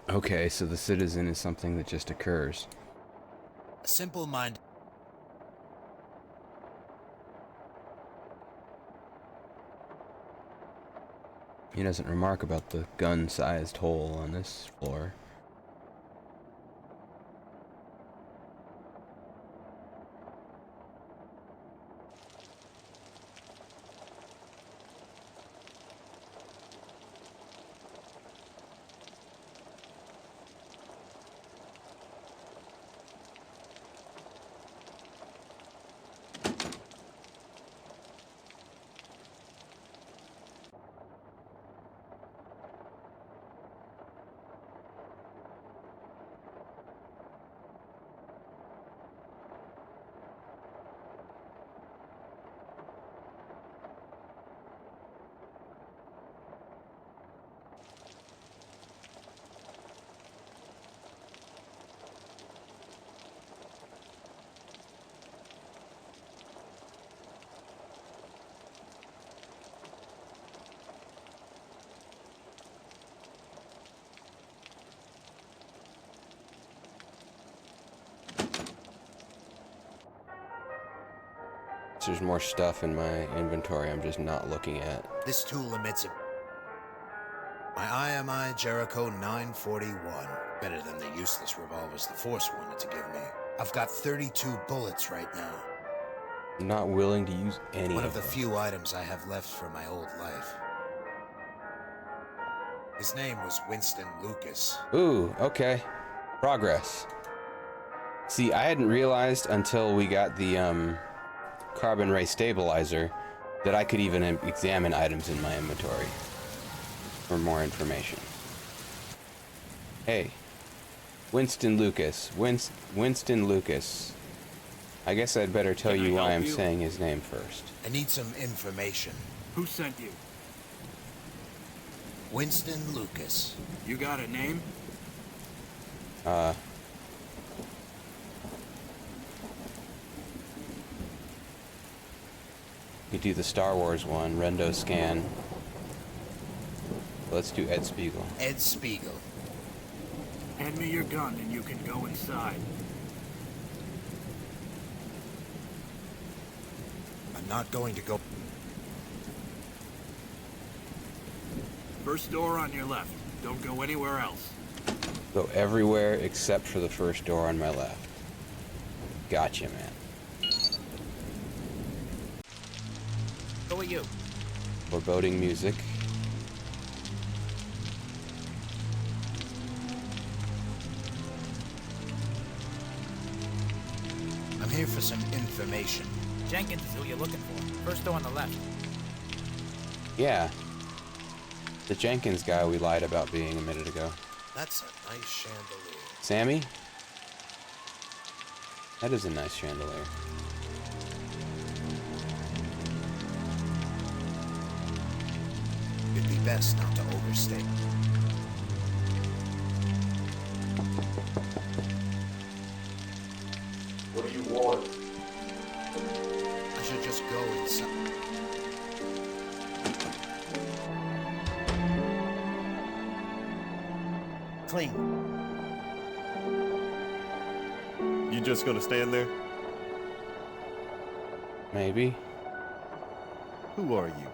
Okay, so the citizen is something that just occurs. A simple mind... He doesn't remark about the gun-sized hole on this floor. chance there's more stuff in my inventory I'm just not looking at. This tool emits a... My IMI Jericho 941. Better than the useless revolvers the Force wanted to give me. I've got 32 bullets right now. I'm not willing to use any One of of the them. few items I have left from my old life. His name was Winston Lucas. Ooh, okay. Progress. See, I hadn't realized until we got the carbon ray stabilizer that I could even examine items in my inventory for more information. Hey, Winston Lucas. Winston Lucas. I guess I'd better tell you why I'm saying his name first. I need some information. Who sent you? Winston Lucas. You got a name? You do the Star Wars one, Rendo Scan. Let's do Ed Spiegel. Ed Spiegel. Hand me your gun and you can go inside. I'm not going to go... First door on your left. Don't go anywhere else. Go everywhere except for the first door on my left. Gotcha, man. Who are you? Foreboding music. I'm here for some information. Jenkins is who you're looking for. First door on the left. Yeah. The Jenkins guy we lied about being a minute ago. That's a nice chandelier. Sammy? That is a nice chandelier. It'd be best not to overstay. What do you want? I should just go inside. Clean. You just gonna stand there? Maybe. Who are you?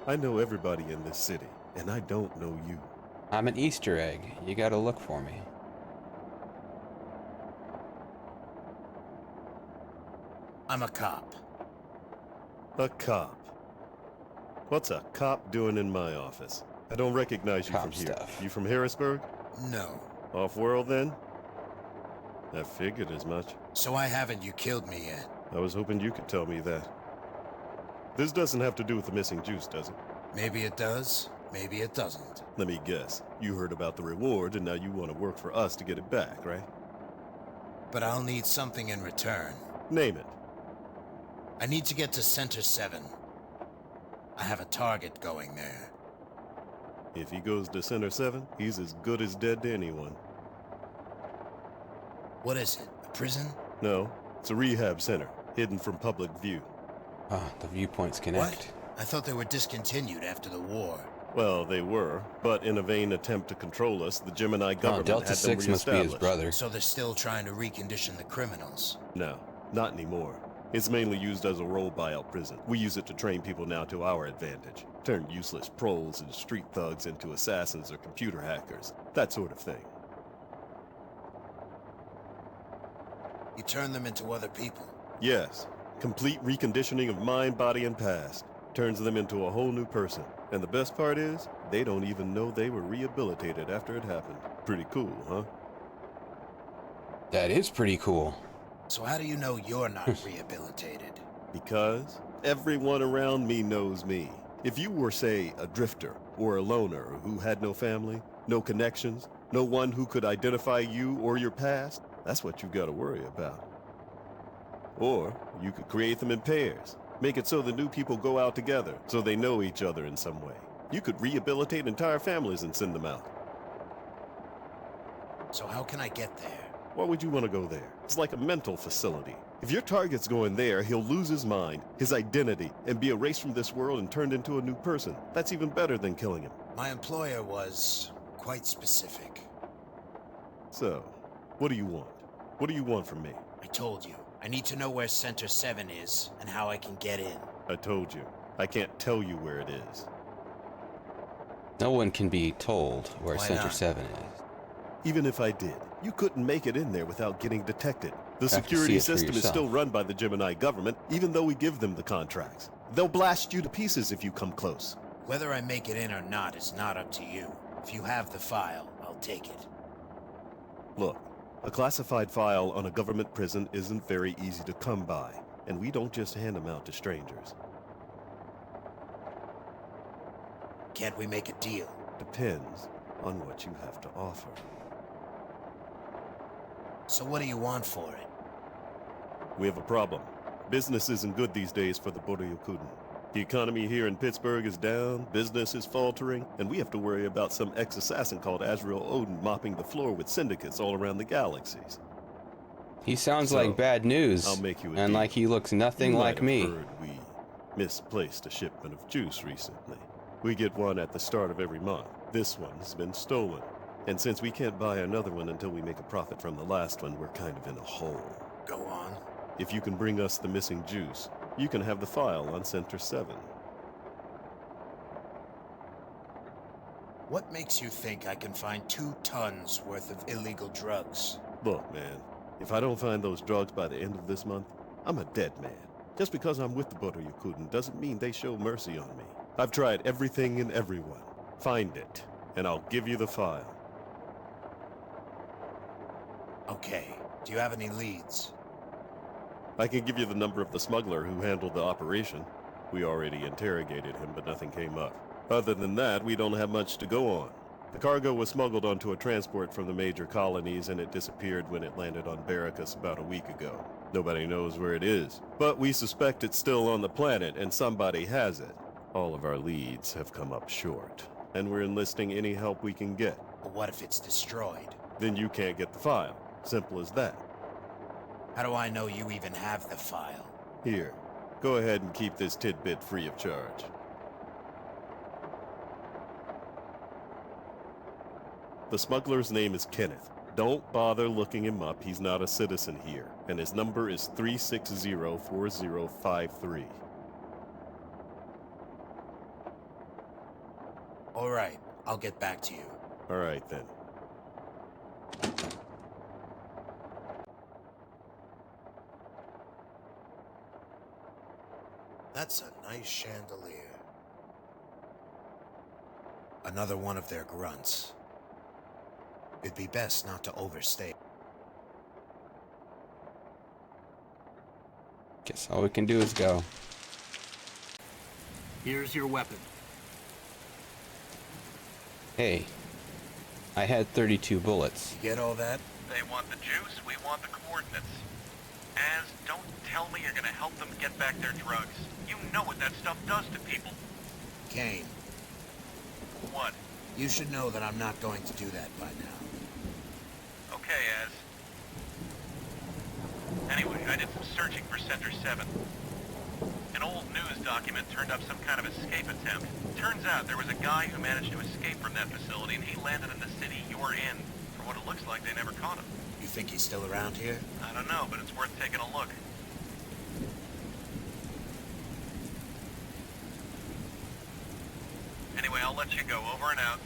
I know everybody in this city, and I don't know you. I'm an Easter egg. You gotta look for me. I'm a cop. A cop? What's a cop doing in my office? I don't recognize you Cop from here. stuff. You from Harrisburg? No. Off-world, then? I figured as much. So why haven't you killed me yet? I was hoping you could tell me that. This doesn't have to do with the missing juice, does it? Maybe it does, maybe it doesn't. Let me guess. You heard about the reward, and now you want to work for us to get it back, right? But I'll need something in return. Name it. I need to get to Center 7. I have a target going there. If he goes to Center 7, he's as good as dead to anyone. What is it, a prison? No, it's a rehab center, hidden from public view. Ah, the viewpoints connect. What? I thought they were discontinued after the war. Well, they were, but in a vain attempt to control us, the Gemini government Delta had them 6 must be his reestablished. brother. So they're still trying to recondition the criminals. No, not anymore. It's mainly used as a role buyout prison. We use it to train people now to our advantage. Turn useless proles and street thugs into assassins or computer hackers. That sort of thing. You turn them into other people. Yes. Complete reconditioning of mind, body, and past. Turns them into a whole new person. And the best part is, they don't even know they were rehabilitated after it happened. Pretty cool, huh? That is pretty cool. So how do you know you're not rehabilitated? Because everyone around me knows me. If you were, say, a drifter or a loner who had no family, no connections, no one who could identify you or your past, that's what you've got to worry about. Or you could create them in pairs. Make it so the new people go out together, so they know each other in some way. You could rehabilitate entire families and send them out. So how can I get there? Why would you want to go there? It's like a mental facility. If your target's going there, he'll lose his mind, his identity, and be erased from this world and turned into a new person. That's even better than killing him. My employer was quite specific. So, what do you want? What do you want from me? I told you, I need to know where Center 7 is and how I can get in. I told you. I can't tell you where it is. No one can be told where Why Center not? 7 is. Even if I did, you couldn't make it in there without getting detected. The Have to see security it for system is yourself. still run by the Gemini government, even though we give them the contracts. They'll blast you to pieces if you come close. Whether I make it in or not is not up to you. If you have the file, I'll take it. Look, a classified file on a government prison isn't very easy to come by, and we don't just hand them out to strangers. Can't we make a deal? Depends on what you have to offer. So what do you want for it? We have a problem. Business isn't good these days for the Boryokuden. The economy here in Pittsburgh is down, business is faltering, and we have to worry about some ex-assassin called Azrael Odin mopping the floor with syndicates all around the galaxies. He sounds So, like bad news, I'll make you a and deal. like he looks nothing You might like have me. heard we misplaced a shipment of juice recently. We get one at the start of every month. This one's been stolen. And since we can't buy another one until we make a profit from the last one, we're kind of in a hole. Go on. If you can bring us the missing juice, you can have the file on Center 7. What makes you think I can find 2 tons worth of illegal drugs? Look, man, if I don't find those drugs by the end of this month, I'm a dead man. Just because I'm with the Boryokuden doesn't mean they show mercy on me. I've tried everything and everyone. Find it, and I'll give you the file. Okay. Do you have any leads? I can give you the number of the smuggler who handled the operation. We already interrogated him, but nothing came up. Other than that, we don't have much to go on. The cargo was smuggled onto a transport from the major colonies, and it disappeared when it landed on Barracus about a week ago. Nobody knows where it is, but we suspect it's still on the planet, and somebody has it. All of our leads have come up short, and we're enlisting any help we can get. But what if it's destroyed? Then you can't get the file. Simple as that. How do I know you even have the file? Here, go ahead and keep this tidbit free of charge. The smuggler's name is Kenneth. Don't bother looking him up. He's not a citizen here, and his number is 360-4053. All right. I'll get back to you. All right, then. That's a nice chandelier. Another one of their grunts. It'd be best not to overstay. Guess all we can do is go. Here's your weapon. Hey, I had 32 bullets. You get all that? They want the juice, we want the coordinates. Az, don't tell me you're gonna help them get back their drugs. You know what that stuff does to people. Kane. What? You should know that I'm not going to do that by now. Okay, Az. Anyway, I did some searching for Center 7. An old news document turned up some kind of escape attempt. Turns out there was a guy who managed to escape from that facility, and he landed in the city you're in. From what it looks like, they never caught him. You think he's still around here? I don't know, but it's worth taking a look. Anyway, I'll let you go. Over and out.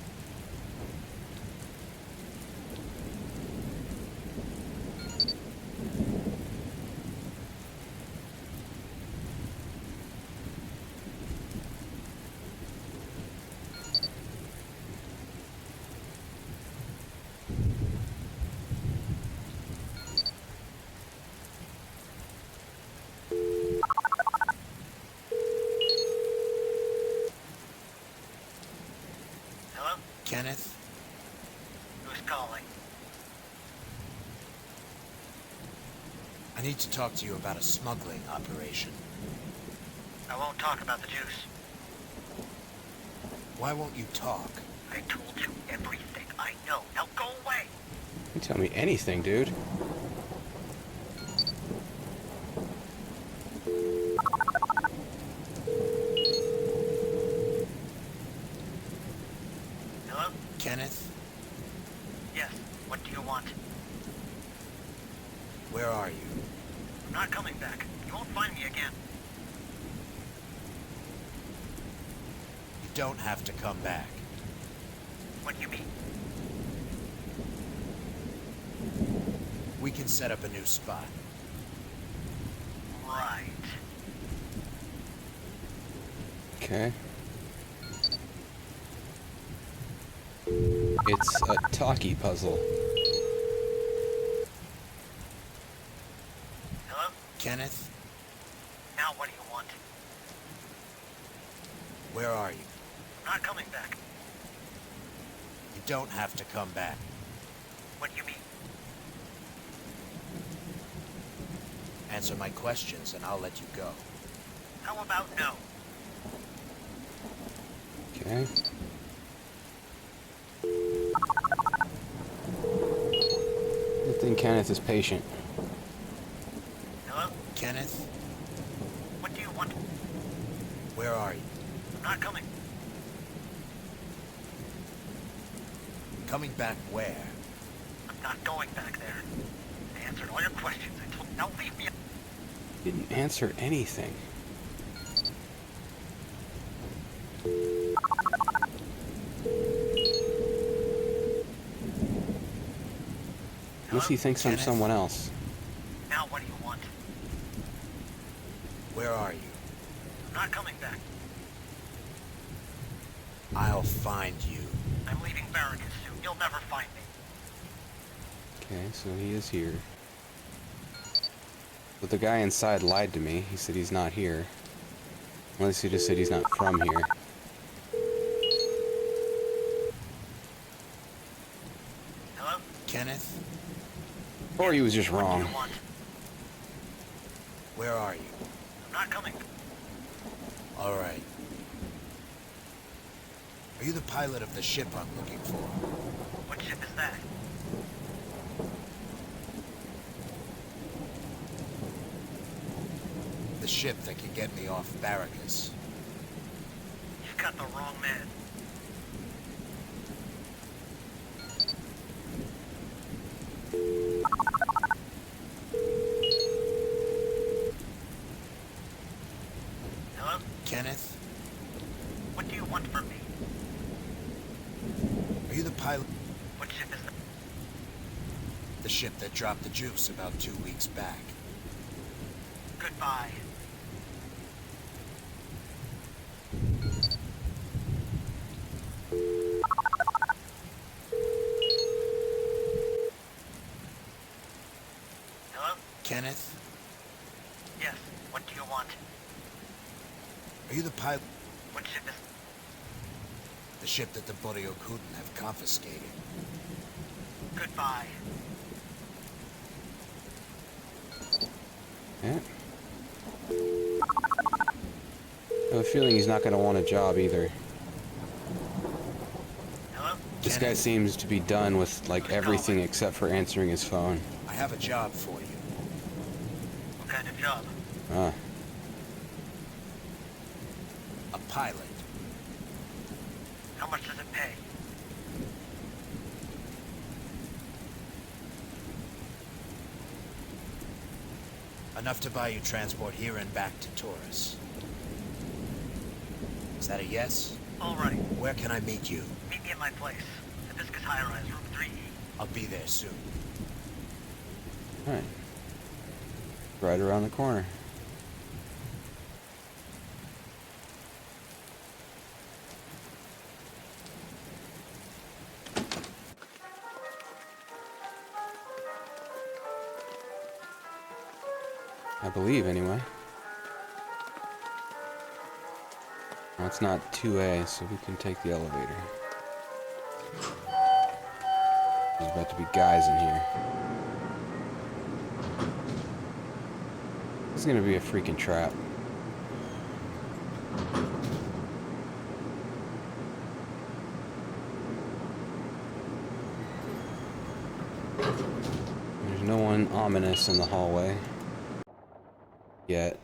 Hello? Kenneth? Who's calling? I need to talk to you about a smuggling operation. I won't talk about the juice. Why won't you talk? I told you everything I know. Now go away! You tell me anything, dude. Hello? Kenneth? Yes. What do you want? Where are you? not coming back. You won't find me again. You don't have to come back. What do you mean? We can set up a new spot. Right. Okay. It's a talkie puzzle. Hello? Kenneth, Now what do you want? where are you? I'm not coming back. You don't have to come back. What do you mean? Answer my questions and I'll let you go. How about no? Okay. Good thing Kenneth is patient. Hello? Kenneth, What do you want? where are you? I'm not coming. Coming back where? I'm not going back there. I answered all your questions. I told now leave me. Didn't answer anything. Unless he thinks I'm Kenneth? someone else. Now what do you want? Where are you? I'm not coming back. I'll find you. I'm leaving Barracus soon. You'll never find me. Okay, so he is here. But the guy inside lied to me. He said he's not here. Unless he just said he's not from here. Hello? Kenneth, Or he was just What do wrong. you want? where are you? I'm not coming. All right. Are you the pilot of the ship I'm looking for? What ship is that? The ship that can get me off Barracus. You've got the wrong man. Hello? Kenneth, What do you want from me? are you the pilot? What ship is that? The ship that dropped the juice about 2 weeks back. Goodbye. Hello? Kenneth, Yes. What do you want? are you the pilot? What ship is... The ship that the Boryokuden have confiscated. Goodbye. Yeah. I have a feeling he's not going to want a job either. Hello? This guy seems to be done with like everything except for answering his phone. I have a job for you. What kind of job? Ah. A pilot. How much does it pay? Enough to buy you transport here and back to Taurus. Is that a yes? All right. Where can I meet you? Meet me at my place. Hibiscus High Rise, room 3E. I'll be there soon. Alright. Right around the corner. I believe, anyway. Well, it's not 2A, so we can take the elevator. There's about to be guys in here. This is gonna be a freaking trap. There's no one ominous in the hallway. Yet.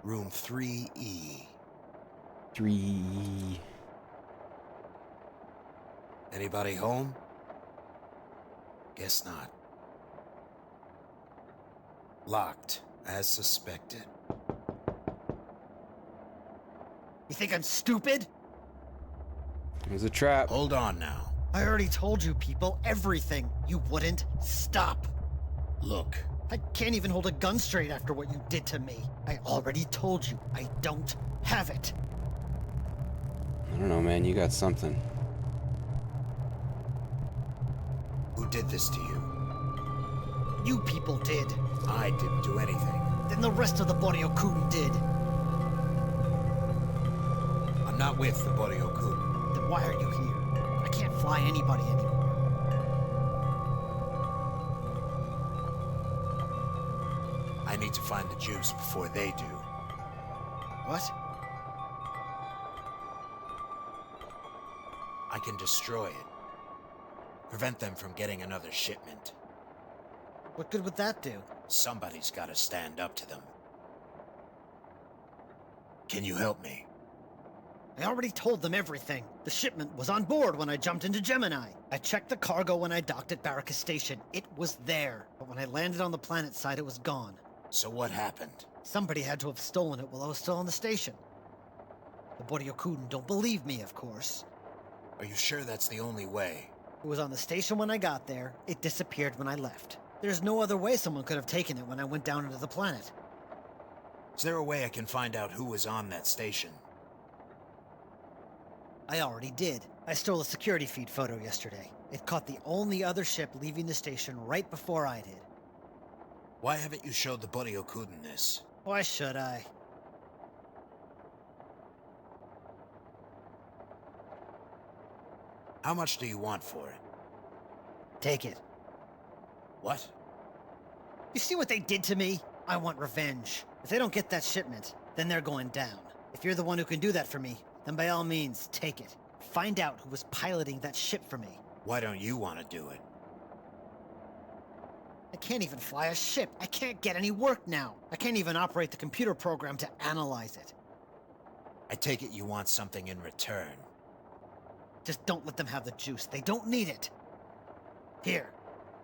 Room 3E. 3E. Anybody home? Guess not. Locked, as suspected. You think I'm stupid? There's a trap. Hold on now. I already told you people everything. You wouldn't stop. Look. I can't even hold a gun straight after what you did to me. I already told you I don't have it. I don't know, man. You got something. Who did this to you? You people did. I didn't do anything. Then the rest of the Boryokuden did. I'm not with the Boryokuden. Then why are you here? I can't fly anybody anymore. I need to find the juice before they do. What? I can destroy it. Prevent them from getting another shipment. What good would that do? Somebody's got to stand up to them. Can you help me? I already told them everything. The shipment was on board when I jumped into Gemini. I checked the cargo when I docked at Barracus Station. It was there. But when I landed on the planet side, it was gone. So what happened? Somebody had to have stolen it while I was still on the station. The Boryokuden don't believe me, of course. Are you sure that's the only way? It was on the station when I got there. It disappeared when I left. There's no other way someone could have taken it when I went down into the planet. Is there a way I can find out who was on that station? I already did. I stole a security feed photo yesterday. It caught the only other ship leaving the station right before I did. Why haven't you showed the Boryokuden this? Why should I? How much do you want for it? Take it. What? You see what they did to me? I want revenge. If they don't get that shipment, then they're going down. If you're the one who can do that for me, then by all means, take it. Find out who was piloting that ship for me. Why don't you want to do it? I can't even fly a ship. I can't get any work now. I can't even operate the computer program to analyze it. I take it you want something in return. Just don't let them have the juice. They don't need it. Here.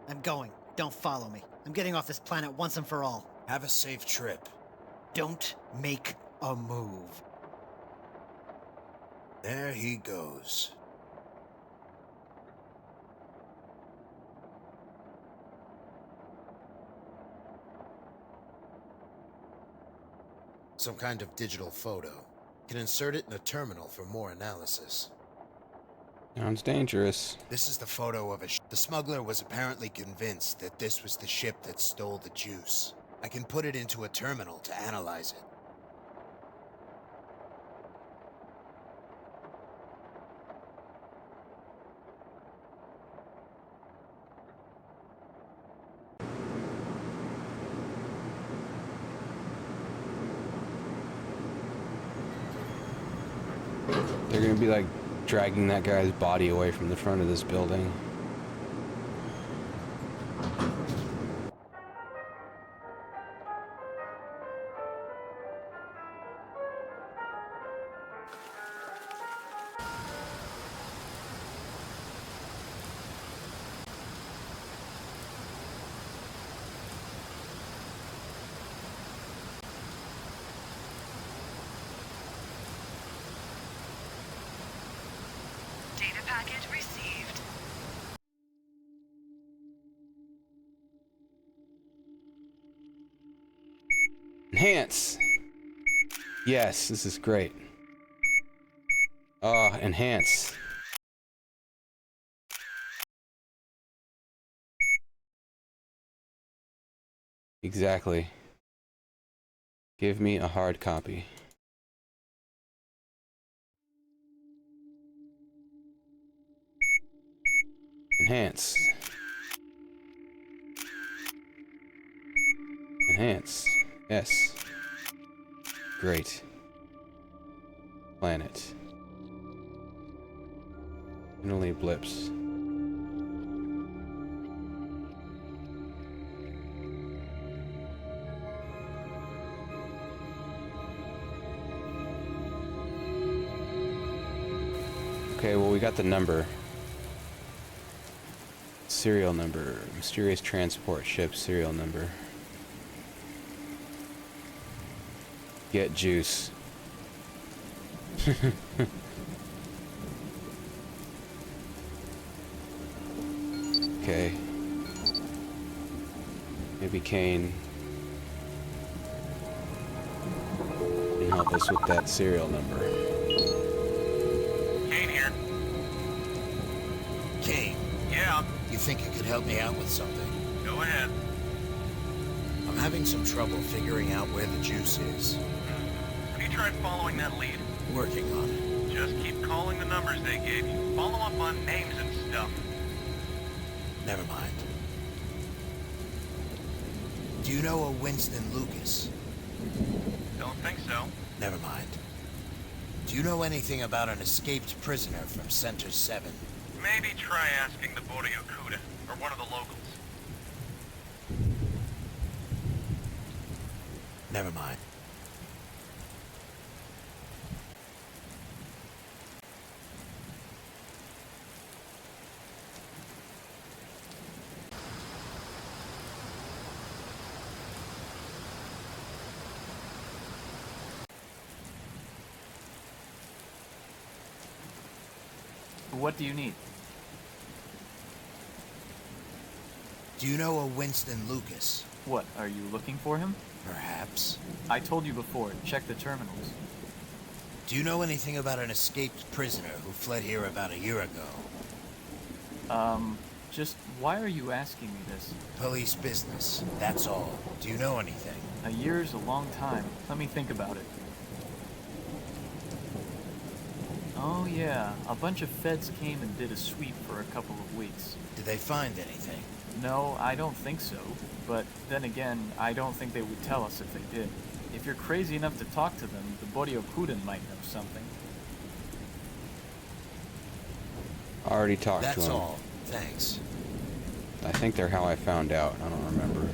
I'm going. Don't follow me. I'm getting off this planet once and for all. Have a safe trip. Don't make a move. There he goes. Some kind of digital photo. Can insert it in a terminal for more analysis. Sounds dangerous. This is the photo of a ship. The smuggler was apparently convinced that this was the ship that stole the juice. I can put it into a terminal to analyze it. They're gonna be like dragging that guy's body away from the front of this building. Data packet received. Enhance. Yes, this is great. Enhance. Exactly. Give me a hard copy. Enhance. Enhance. Yes. Great. Planet. And only blips. Okay, well, we got the number. Serial number. Mysterious transport ship serial number. Get juice. Okay. Maybe Kane can help us with that serial number. Kane here. Kane, Yeah, you think you could help me out with something? go ahead. I'm having some trouble figuring out where the juice is. Have you tried following that lead? Working on it. Just keep calling the numbers they gave you. Follow up on names and stuff. Never mind. Do you know a Winston Lucas? Don't think so. Never mind. Do you know anything about an escaped prisoner from Center 7? Maybe try asking the Borio Kuda, or one of the locals. Never mind. What do you need? Do you know a Winston Lucas? What, are you looking for him? Perhaps. I told you before, check the terminals. Do you know anything about an escaped prisoner who fled here about a year ago? Just why are you asking me this? Police business, that's all. Do you know anything? A year's a long time. Let me think about it. Oh yeah, a bunch of feds came and did a sweep for a couple of weeks. Did they find anything? No, I don't think so. But then again, I don't think they would tell us if they did. If you're crazy enough to talk to them, the Borio Kuden might know something. Already talked to That's him. all. Thanks. I think they're how I found out. I don't remember.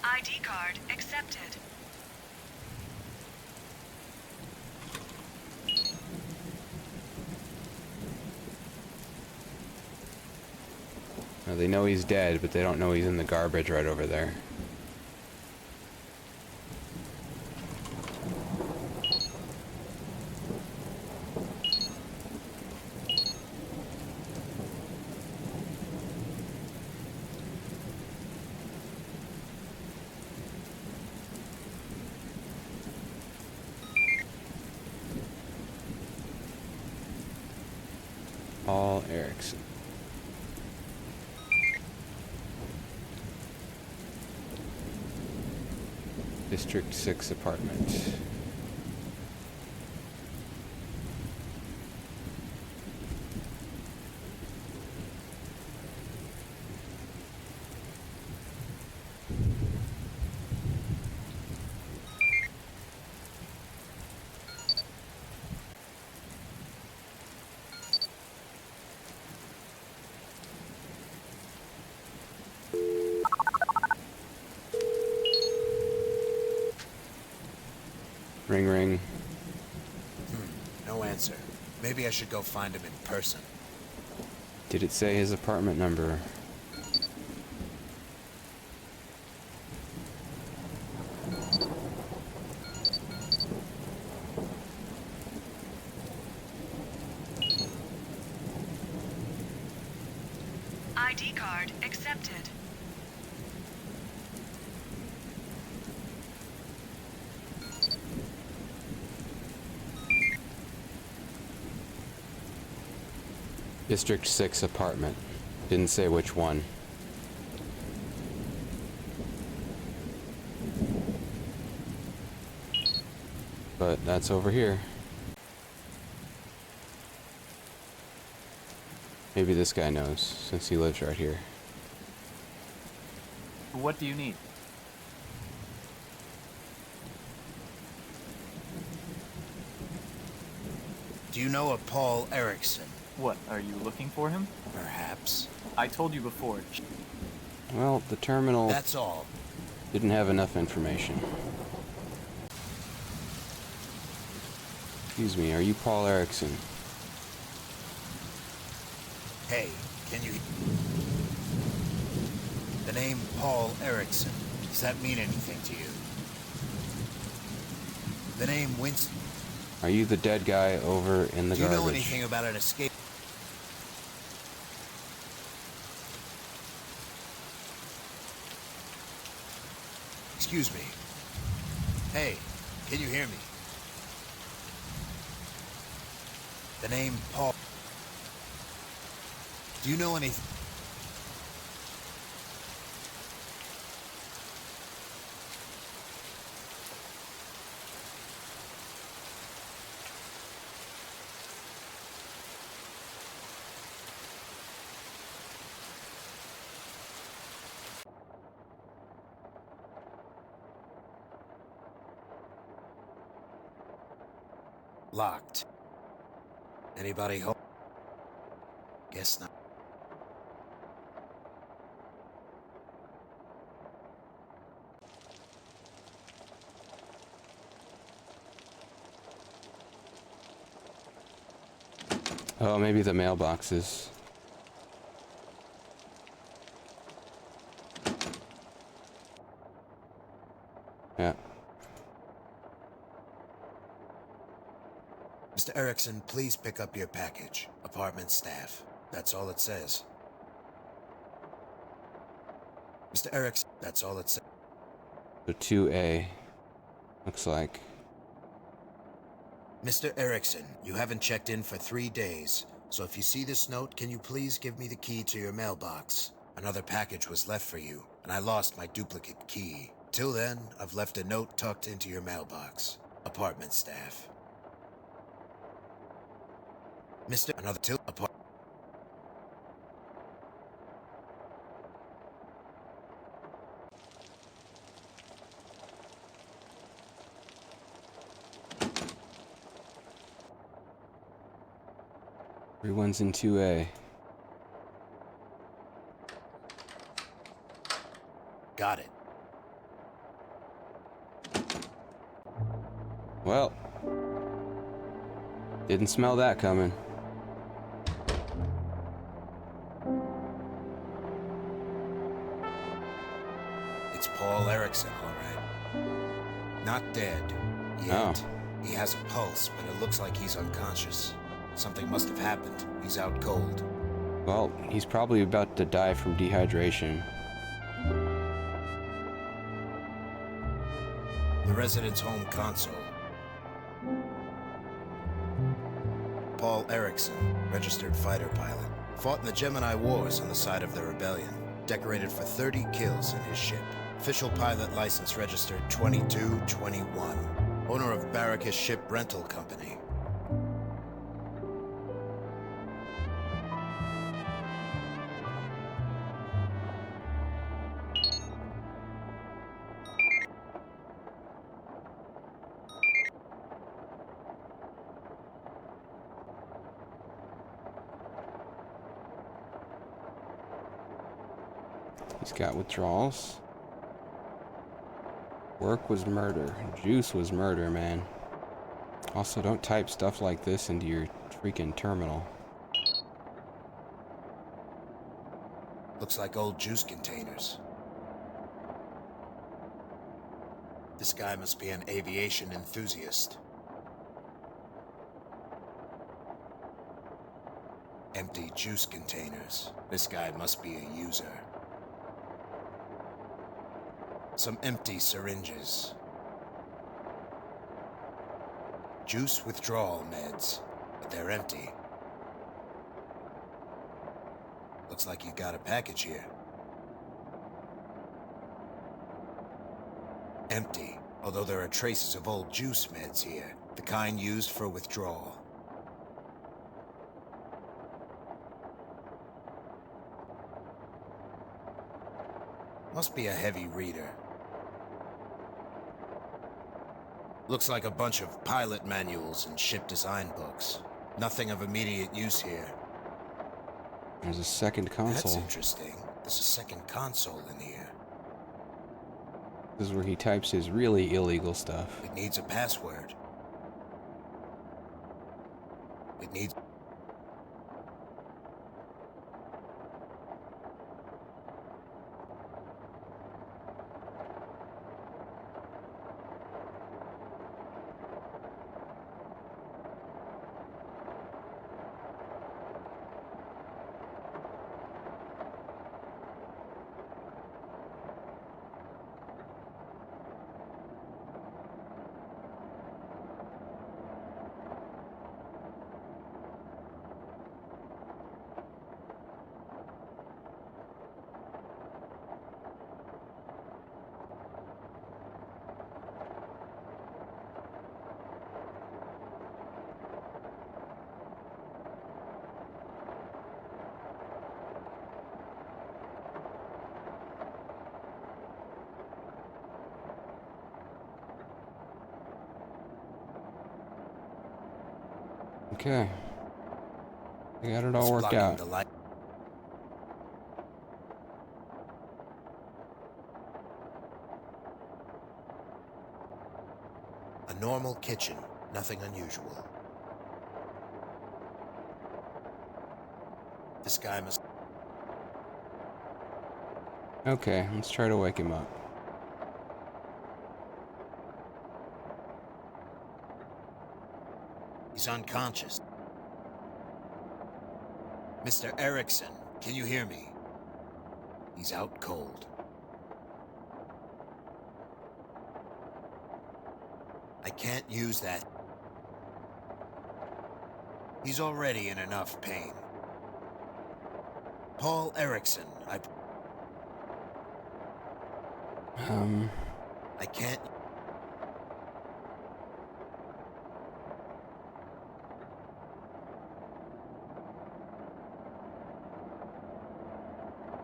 ID card accepted. Now, they know he's dead, but they don't know he's in the garbage right over there. Paul Erickson. District 6 apartment. Ring ring. No answer. Maybe I should go find him in person. Did it say his apartment number? ID card accepted. District 6 apartment. Didn't say which one. But that's over here. Maybe this guy knows, since he lives right here. What do you need? Do you know a Paul Erickson? What, are you looking for him? Perhaps. I told you before. Well, the terminal That's all. didn't have enough information. Excuse me, are you Paul Erickson? Hey, can you... The name Paul Erickson, does that mean anything to you? The name Winston... Are you the dead guy over in the garbage? Do you know anything about an escape? Excuse me. Hey, can you hear me? The name Paul... Do you know anything... Locked. Anybody home? Guess not. Oh, maybe the mailboxes. Yeah. Mr. Erickson, please pick up your package. Apartment staff. That's all it says. Mr. Erickson, that's all it says. So 2A. Looks like. Mr. Erickson, you haven't checked in for 3 days, so if you see this note, can you please give me the key to your mailbox? Another package was left for you, and I lost my duplicate key. Till then, I've left a note tucked into your mailbox. Apartment staff. Mr. Another till apart. Everyone's in 2A. Got it. Well, didn't smell that coming. It's Paul Erickson, all right. Not dead. Yet. Oh. He has a pulse, but it looks like he's unconscious. Something must have happened. He's out cold. Well, he's probably about to die from dehydration. The resident's home console. Paul Erickson, registered fighter pilot. Fought in the Gemini Wars on the side of the rebellion. Decorated for 30 kills in his ship. Official pilot license registered 2221. Owner of Barracus Ship Rental Company. He's got withdrawals. Work was murder. Juice was murder, man. Also, don't type stuff like this into your freaking terminal. Looks like old juice containers. This guy must be an aviation enthusiast. Empty juice containers. This guy must be a user. Some empty syringes. Juice withdrawal meds, but they're empty. Looks like you got a package here. Empty, although there are traces of old juice meds here, the kind used for withdrawal. Must be a heavy reader. Looks like a bunch of pilot manuals and ship design books. Nothing of immediate use here. There's a second console. That's interesting. There's a second console in here. This is where he types his really illegal stuff. It needs a password. It needs... Okay. I got it all It's worked blocking out. the light. A normal kitchen, nothing unusual. This guy must... Okay, let's try to wake him up. He's unconscious. Mr. Erickson, can you hear me? He's out cold. I can't use that. He's already in enough pain. Paul Erickson, I can't...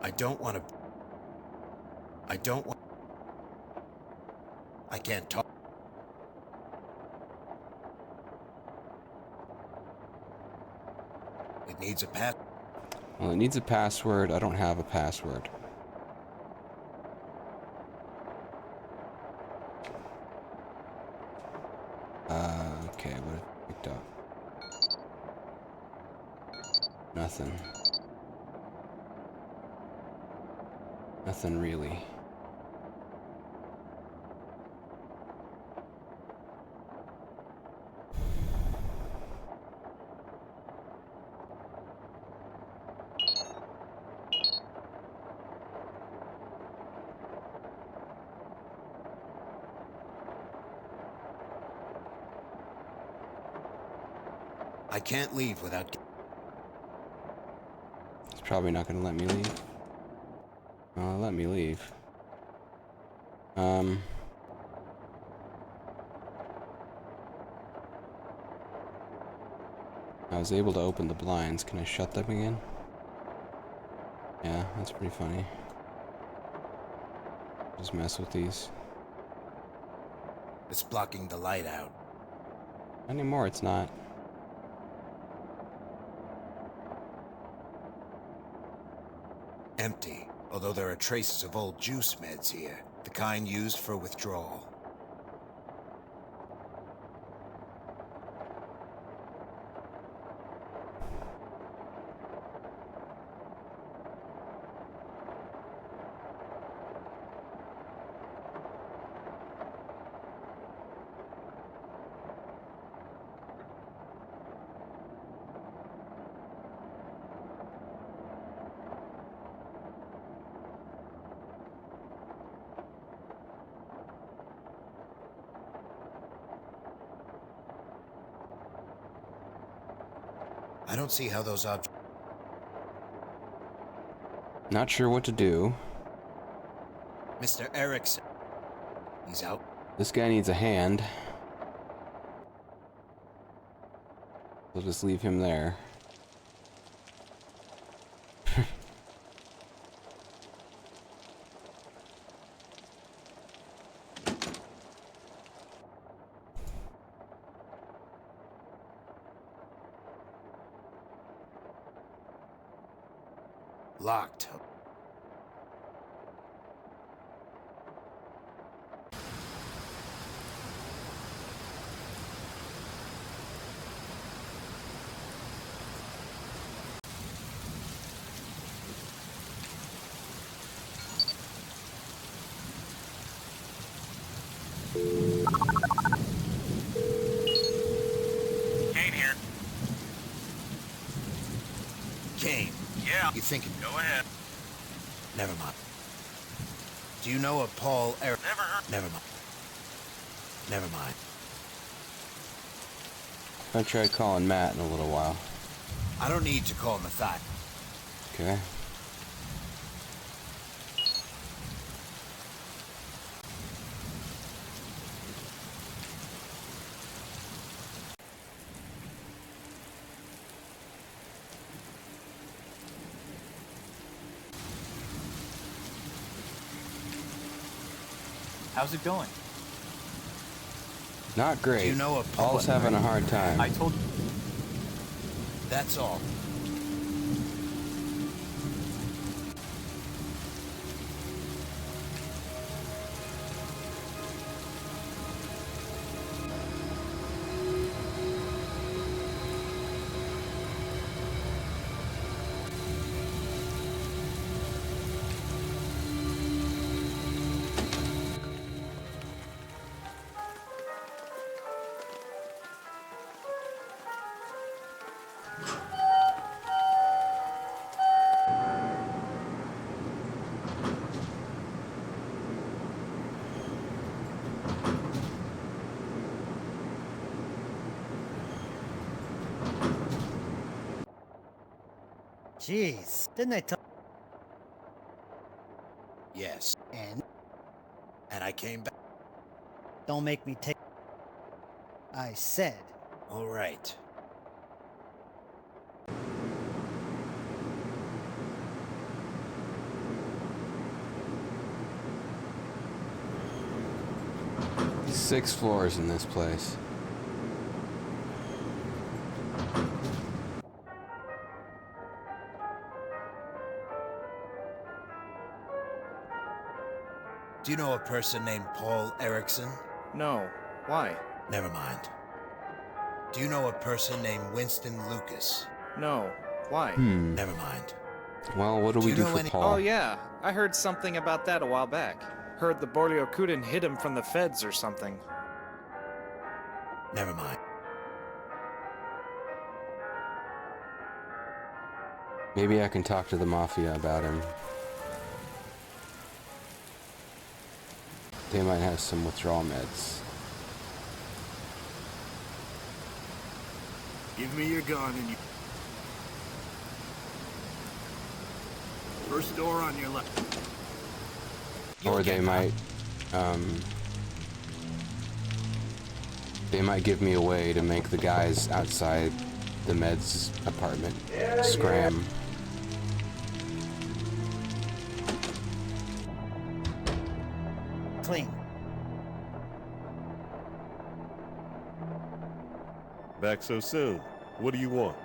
I don't want to... I don't want... I can't talk. It needs a pass... Well, it needs a password. I don't have a password. Okay, what have I picked up? Nothing. Nothing really. I can't leave without... It's probably not gonna let me leave. Let me leave. I was able to open the blinds. Can I shut them again? Yeah, that's pretty funny. Just mess with these. It's blocking the light out. Not anymore, it's not. Empty, although there are traces of old juice meds here, the kind used for withdrawal. I don't see how those objects... Not sure what to do. Mr. Erickson. He's out. This guy needs a hand. We'll just leave him there. Locked. Kane here. Kane. Yeah. You thinking? Go ahead. Never mind. Do you know a Paul Eric? Never heard. Never mind. Never mind. I tried calling Matt in a little while. I don't need to call Matthias. Okay. How's it going? Not great. Do you know a Paul? Paul's having a hard time. I told you. That's all. Jeez, didn't I tell? Yes. And I came back. Don't make me take. I said. All right. Six floors in this place. Do you know a person named Paul Erickson? No. Why? Never mind. Do you know a person named Winston Lucas? No. Why? Never mind. Well, what do we you do know for any- Paul? Oh yeah, I heard something about that a while back. Heard the Borliokuden hid him from the feds or something. Never mind. Maybe I can talk to the Mafia about him. They might have some withdrawal meds. Give me your gun and you... First door on your left. Or they might give me a way to make the guys outside the meds apartment scram. Clean. Back so soon. What do you want?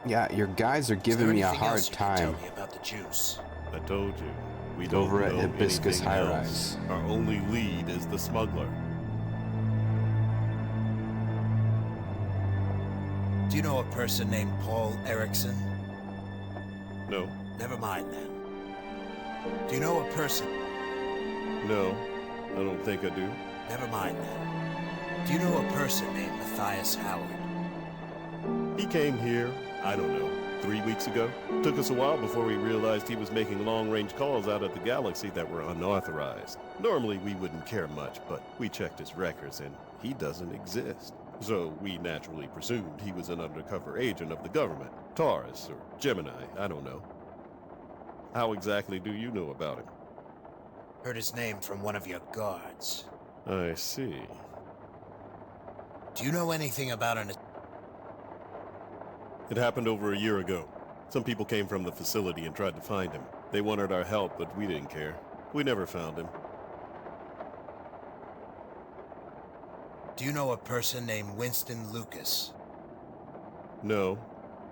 Yeah, your guys are giving me a hard time. Tell me about the juice. I told you. We don't Over at know Hibiscus anything High else. Rise. Our only lead is the smuggler. Do you know a person named Paul Erickson? No. Never mind then. Do you know a person? No. I don't think I do. Never mind then. Do you know a person named Matthias Howard? He came here, I don't know, 3 weeks ago. Took us a while before we realized he was making long-range calls out of the galaxy that were unauthorized. Normally we wouldn't care much, but we checked his records and he doesn't exist. So we naturally presumed he was an undercover agent of the government. Taurus or Gemini, I don't know. How exactly do you know about him? Heard his name from one of your guards. I see. Do you know anything about an... It happened over a year ago. Some people came from the facility and tried to find him. They wanted our help, but we didn't care. We never found him. Do you know a person named Winston Lucas? No,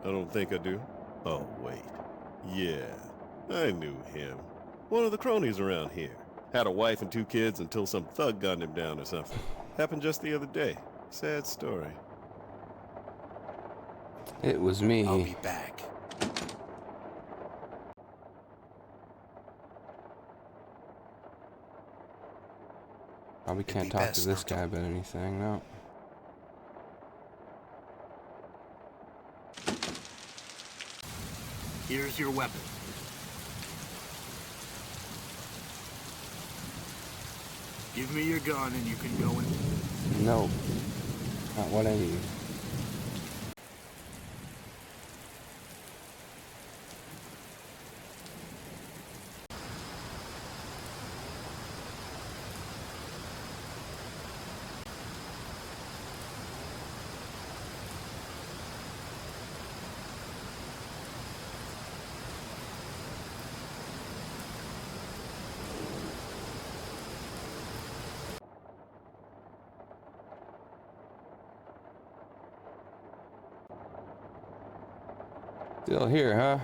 I don't think I do. Oh, wait. Yeah, I knew him. One of the cronies around here. Had a wife and 2 kids until some thug gunned him down or something. Happened just the other day. Sad story. It was me. I'll be back. Probably It'd can't be talk to best this not to- guy about anything, no. Here's your weapon. Give me your gun and you can go in. No. Not what I need. Still here, huh?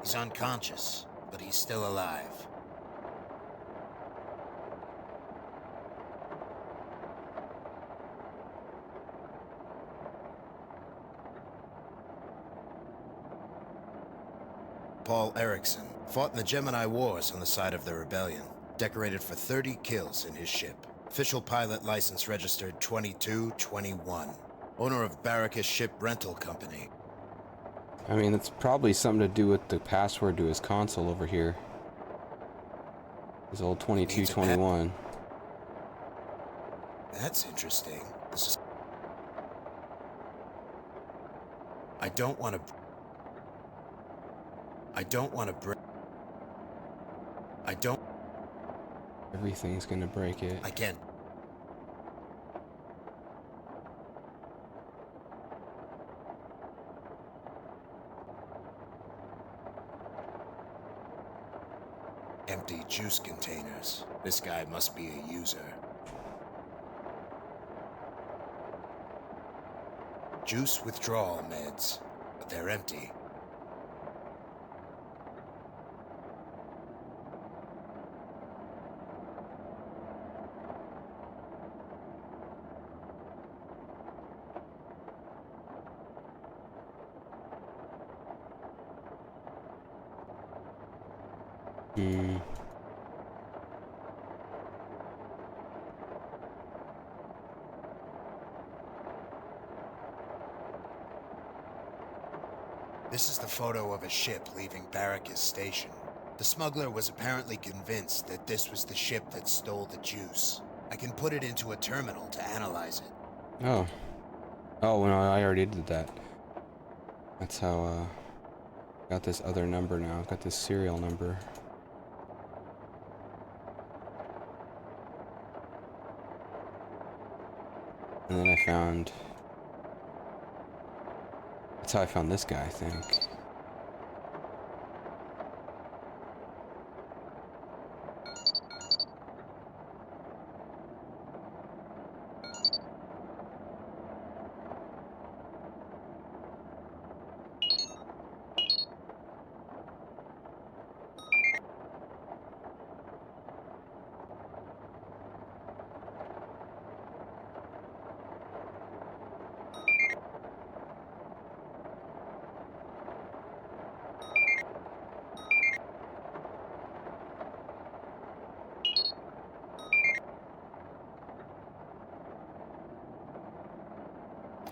He's unconscious, but he's still alive. Paul Erickson fought in the Gemini Wars on the side of the rebellion, decorated for 30 kills in his ship. Official pilot license registered 2221. Owner of Barracus Ship Rental Company. I mean, it's probably something to do with the password to his console over here. His old 2221. That's interesting. This is... I don't want to break... I don't... Everything's gonna break it. I can't... Empty juice containers. This guy must be a user. Juice withdrawal meds, but they're empty. Hmm. This is the photo of a ship leaving Barracus Station. The smuggler was apparently convinced that this was the ship that stole the juice. I can put it into a terminal to analyze it. Oh. Oh, well, I already did that. That's how, got this other number now. I've got this serial number. And then I found... That's how I found this guy, I think.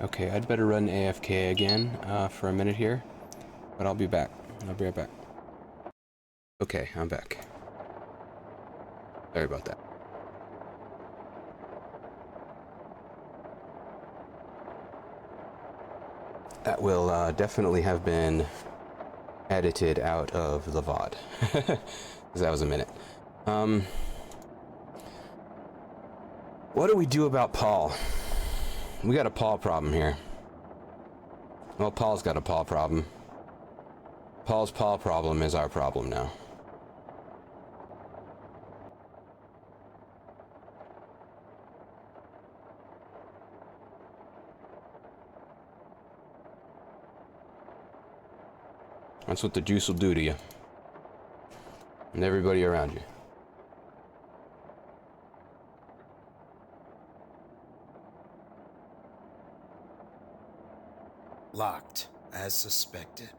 Okay, I'd better run AFK again for a minute here, but I'll be back. I'll be right back. Okay, I'm back. Sorry about that. That will definitely have been edited out of the VOD. Because that was a minute. What do we do about Paul? We got a Paul problem here. Well, Paul's got a Paul problem. Paul's Paul problem is our problem now. That's what the juice will do to you. And everybody around you. Locked, as suspected.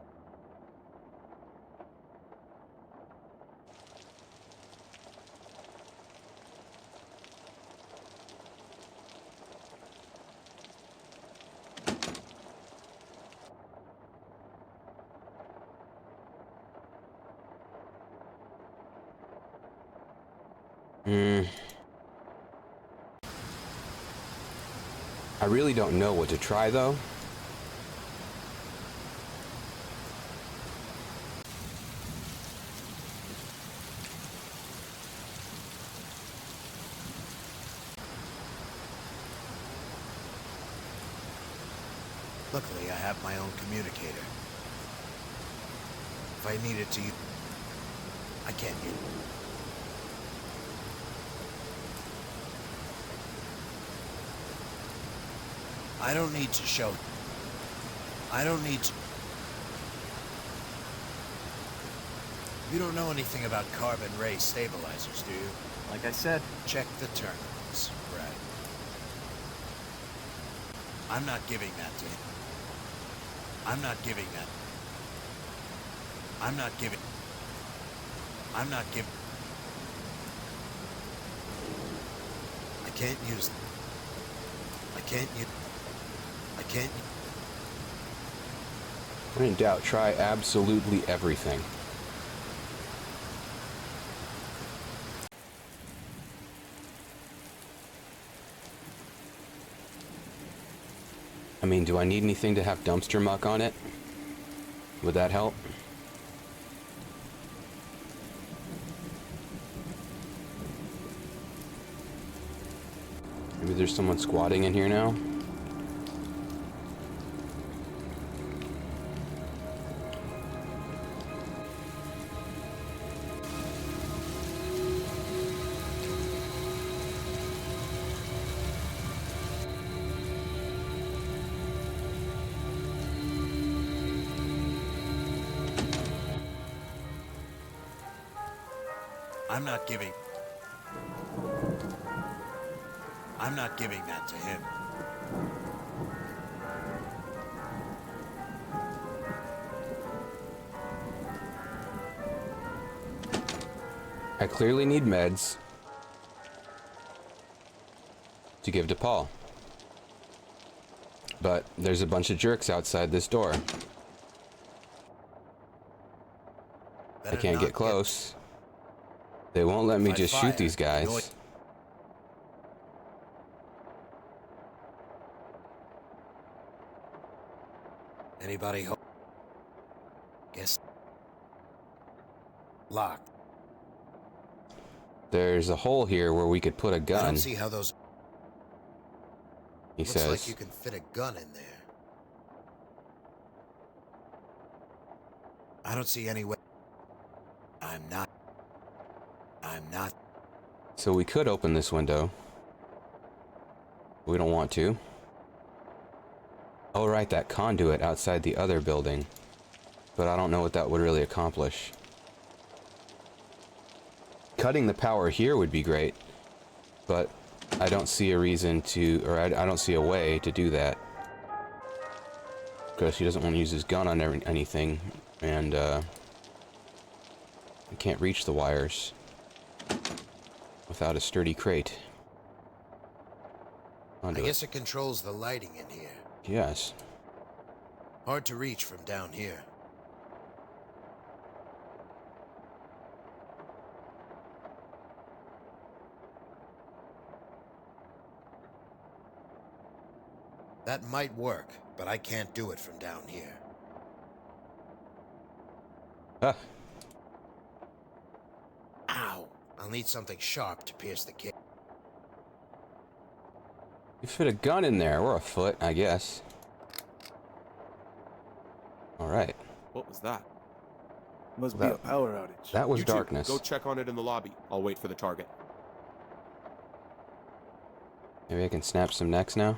I really don't know what to try, though. Luckily, I have my own communicator. If I needed to, I can't use it. I don't need to show. I don't need to. You don't know anything about carbon ray stabilizers, do you? Like I said. Check the terminals, right? I'm not giving that to him. I'm not giving that. I'm not giving. I'm not giving. I can't use them. I can't use. I can't. When in doubt, try absolutely everything. I mean, do I need anything to have dumpster muck on it? Would that help? Maybe there's someone squatting in here now? I'm not giving. I'm not giving that to him. I clearly need meds to give to Paul. But there's a bunch of jerks outside this door. I can't get close. They won't let me just shoot these guys. Anybody home? Yes. Locked. There's a hole here where we could put a I gun. don't see how those. He Looks says. like you can fit a gun in there. I don't see any way. I'm not. So we could open this window. We don't want to. Oh, right, that conduit outside the other building. But I don't know what that would really accomplish. Cutting the power here would be great, but I don't see a reason to, or I don't see a way to do that. Because he doesn't want to use his gun on anything, and he can't reach the wires without a sturdy crate. I guess it controls the lighting in here. Yes. Hard to reach from down here. That might work, but I can't do it from down here. Ah. Ow! I'll need something sharp to pierce the cage. You fit a gun in there, or a foot, I guess. Alright. What was that? Must be a power outage. That was You two, darkness. go check on it in the lobby. I'll wait for the target. Maybe I can snap some necks now?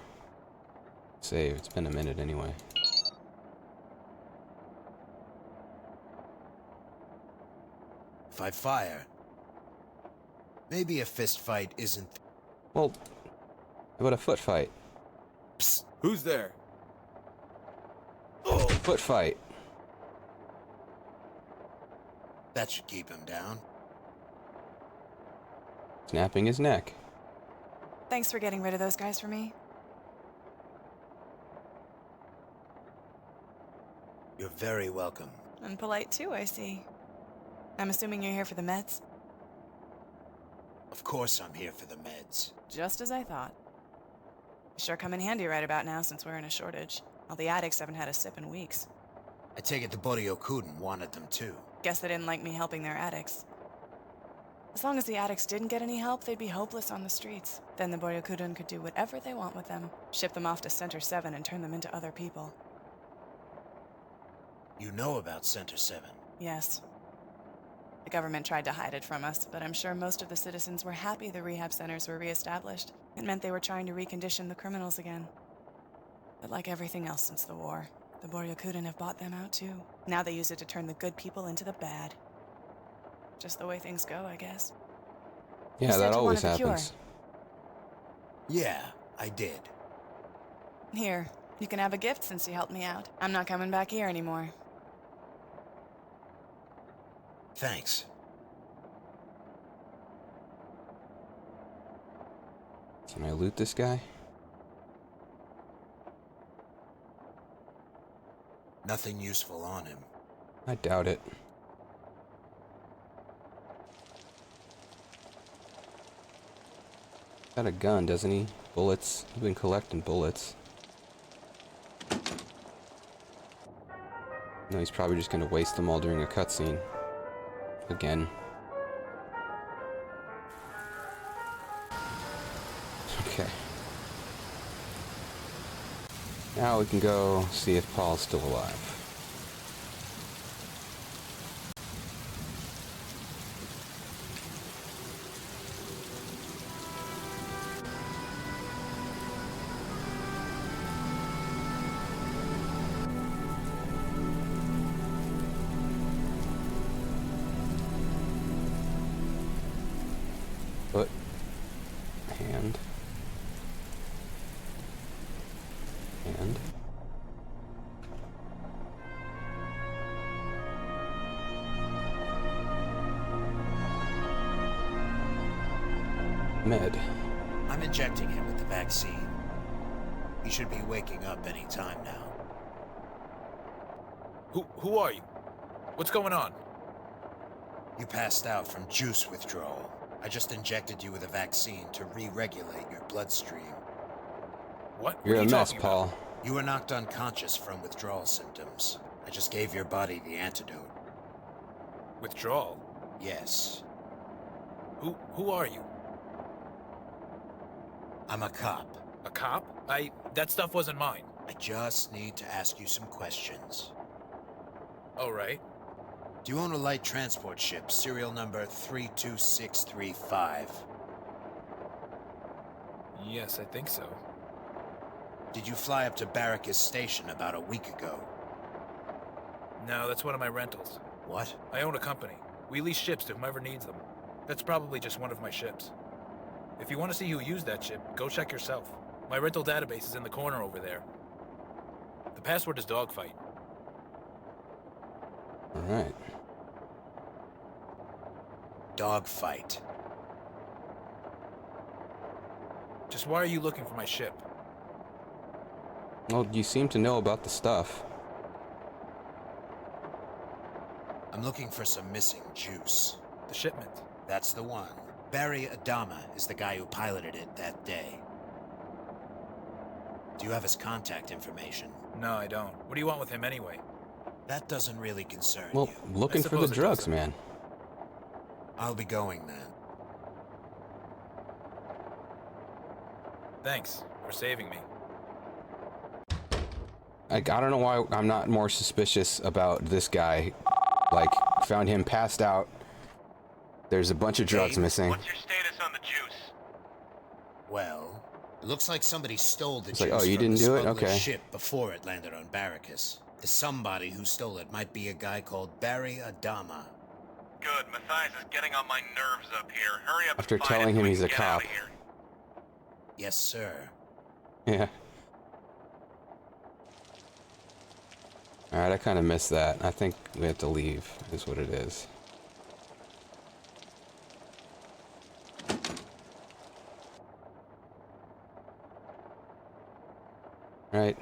Save, it's been a minute anyway. If I fire, maybe a fist fight isn't. Well, how about a foot fight? Psst, who's there? Foot fight. That should keep him down. Snapping his neck. Thanks for getting rid of those guys for me. You're very welcome. And polite too, I see. I'm assuming you're here for the meds? Of course I'm here for the meds. Just as I thought. Sure come in handy right about now since we're in a shortage. All the addicts haven't had a sip in weeks. I take it the Boryokuden wanted them too. Guess they didn't like me helping their addicts. As long as the addicts didn't get any help, they'd be hopeless on the streets. Then the Boryokuden could do whatever they want with them. Ship them off to Center 7 and turn them into other people. You know about Center 7? Yes. The government tried to hide it from us, but I'm sure most of the citizens were happy the rehab centers were reestablished. It meant they were trying to recondition the criminals again. But like everything else since the war, the Boryokuden have bought them out too. Now they use it to turn the good people into the bad. Just the way things go, I guess. Yeah, that always happens. Yeah, I did. Here, you can have a gift since you helped me out. I'm not coming back here anymore. Thanks. Can I loot this guy? Nothing useful on him. I doubt it. Got a gun, doesn't he? Bullets. He's been collecting bullets. No, he's probably just gonna waste them all during a cutscene. Again. Okay. Now we can go see if Paul's still alive. Foot, hand, med. I'm injecting him with the vaccine. He should be waking up any time now. Who are you? What's going on? You passed out from juice withdrawal. I just injected you with a vaccine to re-regulate your bloodstream. What? You're What are a you mess, talking Paul. about? You were knocked unconscious from withdrawal symptoms. I just gave your body the antidote. Withdrawal? Yes. Who are you? I'm a cop. A cop? That stuff wasn't mine. I just need to ask you some questions. All right. Do you own a light transport ship, serial number 32635? Yes, I think so. Did you fly up to Barracus Station about a week ago? No, that's one of my rentals. What? I own a company. We lease ships to whomever needs them. That's probably just one of my ships. If you want to see who used that ship, go check yourself. My rental database is in the corner over there. The password is Dogfight. Alright. Dogfight. Just why are you looking for my ship? Well, you seem to know about the stuff. I'm looking for some missing juice. The shipment. That's the one. Barry Adama is the guy who piloted it that day. Do you have his contact information? No, I don't. What do you want with him anyway? That doesn't really concern Well, you. looking for the drugs, man. I'll be going then. Thanks for saving me. I don't know why I'm not more suspicious about this guy. Like, found him passed out. There's a bunch of drugs missing. What's your status on the juice? Well, it looks like somebody stole the It's juice like, oh, you from didn't the do it? smuggler's Okay. ship before it landed on Barracus. The somebody who stole it might be a guy called Barry Adama. Good. Matthias is getting on my nerves up here. Hurry up After and find telling him so him we he's can a get cop. outta here. Yes, sir. Yeah. Alright, I kind of missed that. I think we have to leave, is what it is. Right.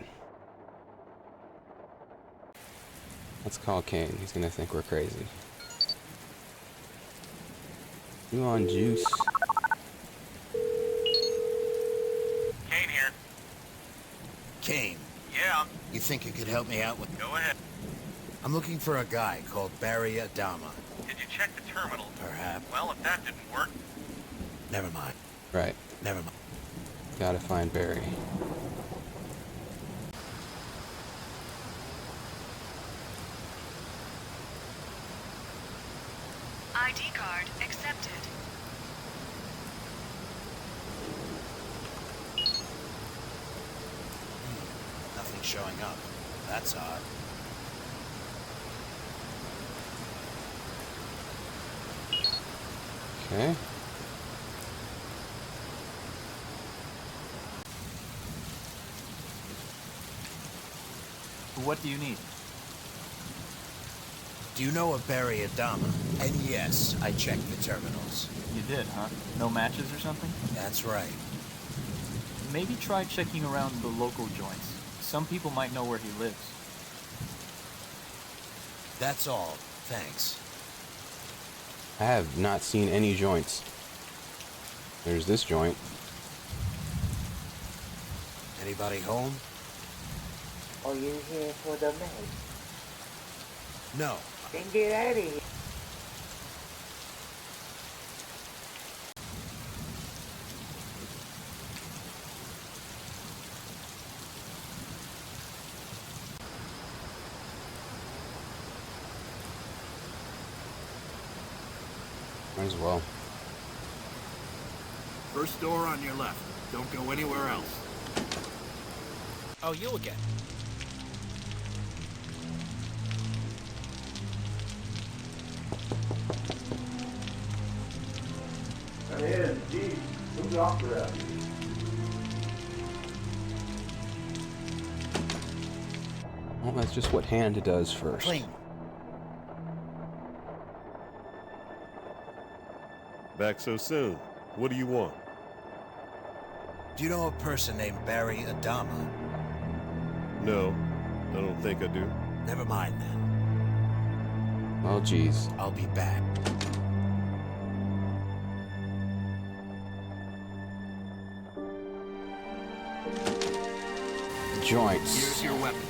Let's call Kane. He's gonna think we're crazy. You on juice? Kane, Yeah, you think you could help me out with... go ahead. I'm looking for a guy called Barry Adama. Did you check the terminal? Perhaps. Well, if that didn't work, Never mind. Right. Never mind. Gotta find Barry. ID card accepted. Nothing showing up. That's odd. Okay. What do you need? Do you know a Barry Adama? And yes, I checked the terminals. You did, huh? No matches or something? That's right. Maybe try checking around the local joints. Some people might know where he lives. That's all. Thanks. I have not seen any joints. There's this joint. Anybody home? Are you here for the mail? No. Then get out of here. Might as well. First door on your left. Don't go anywhere else. Oh, you again. Ahead, geez, who's after that? Well, that's just what hand does first. Clean. Back so soon. What do you want? Do you know a person named Barry Adama? No, I don't think I do. Never mind then. Oh, geez. I'll be back. Joints. Here's your weapon.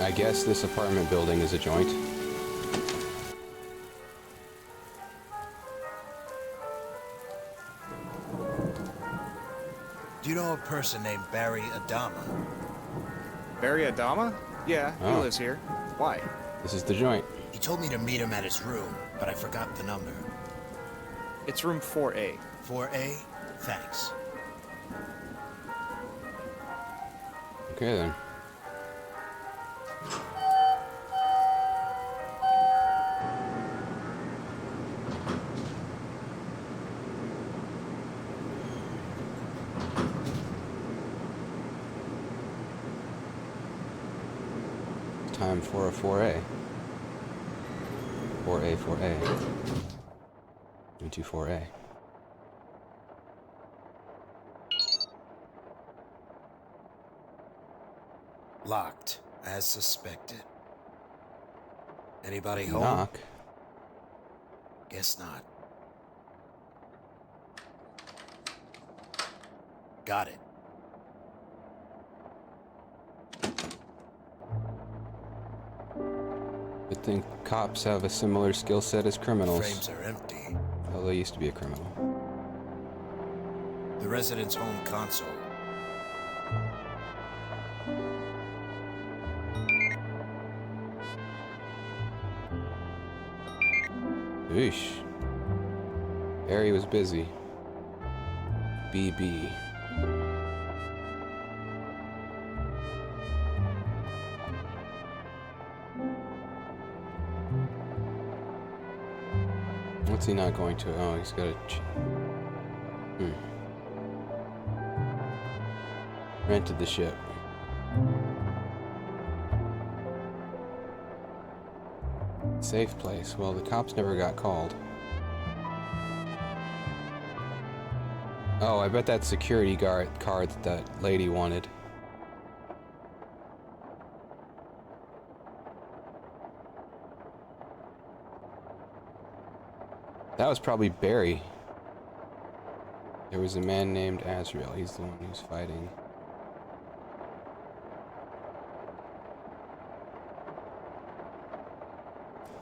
I guess this apartment building is a joint. Do you know a person named Barry Adama? Barry Adama? Yeah, he Oh. lives here. Why? This is the joint. He told me to meet him at his room, but I forgot the number. It's room 4A. 4A? Thanks. Okay then. Time for a 4A. 4A, 4A. Into 4A. Locked, as suspected. Anybody home? Knock. Guess not. Got it. Good thing cops have a similar skill set as criminals. Frames are empty. Although I used to be a criminal. The resident's home console. Eesh. Harry was busy. BB. What's he not going to? Oh, he's got a... Rented the ship. Safe place. Well, the cops never got called. Oh, I bet that security guard card that lady wanted. That was probably Barry. There was a man named Azrael. He's the one who's fighting.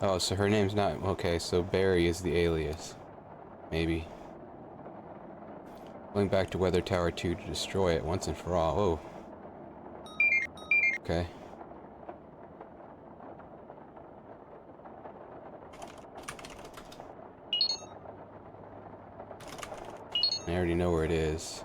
Oh, so her name's not... Okay, so Barry is the alias. Maybe. Going back to Weather Tower 2 to destroy it once and for all. Oh. Okay. I already know where it is.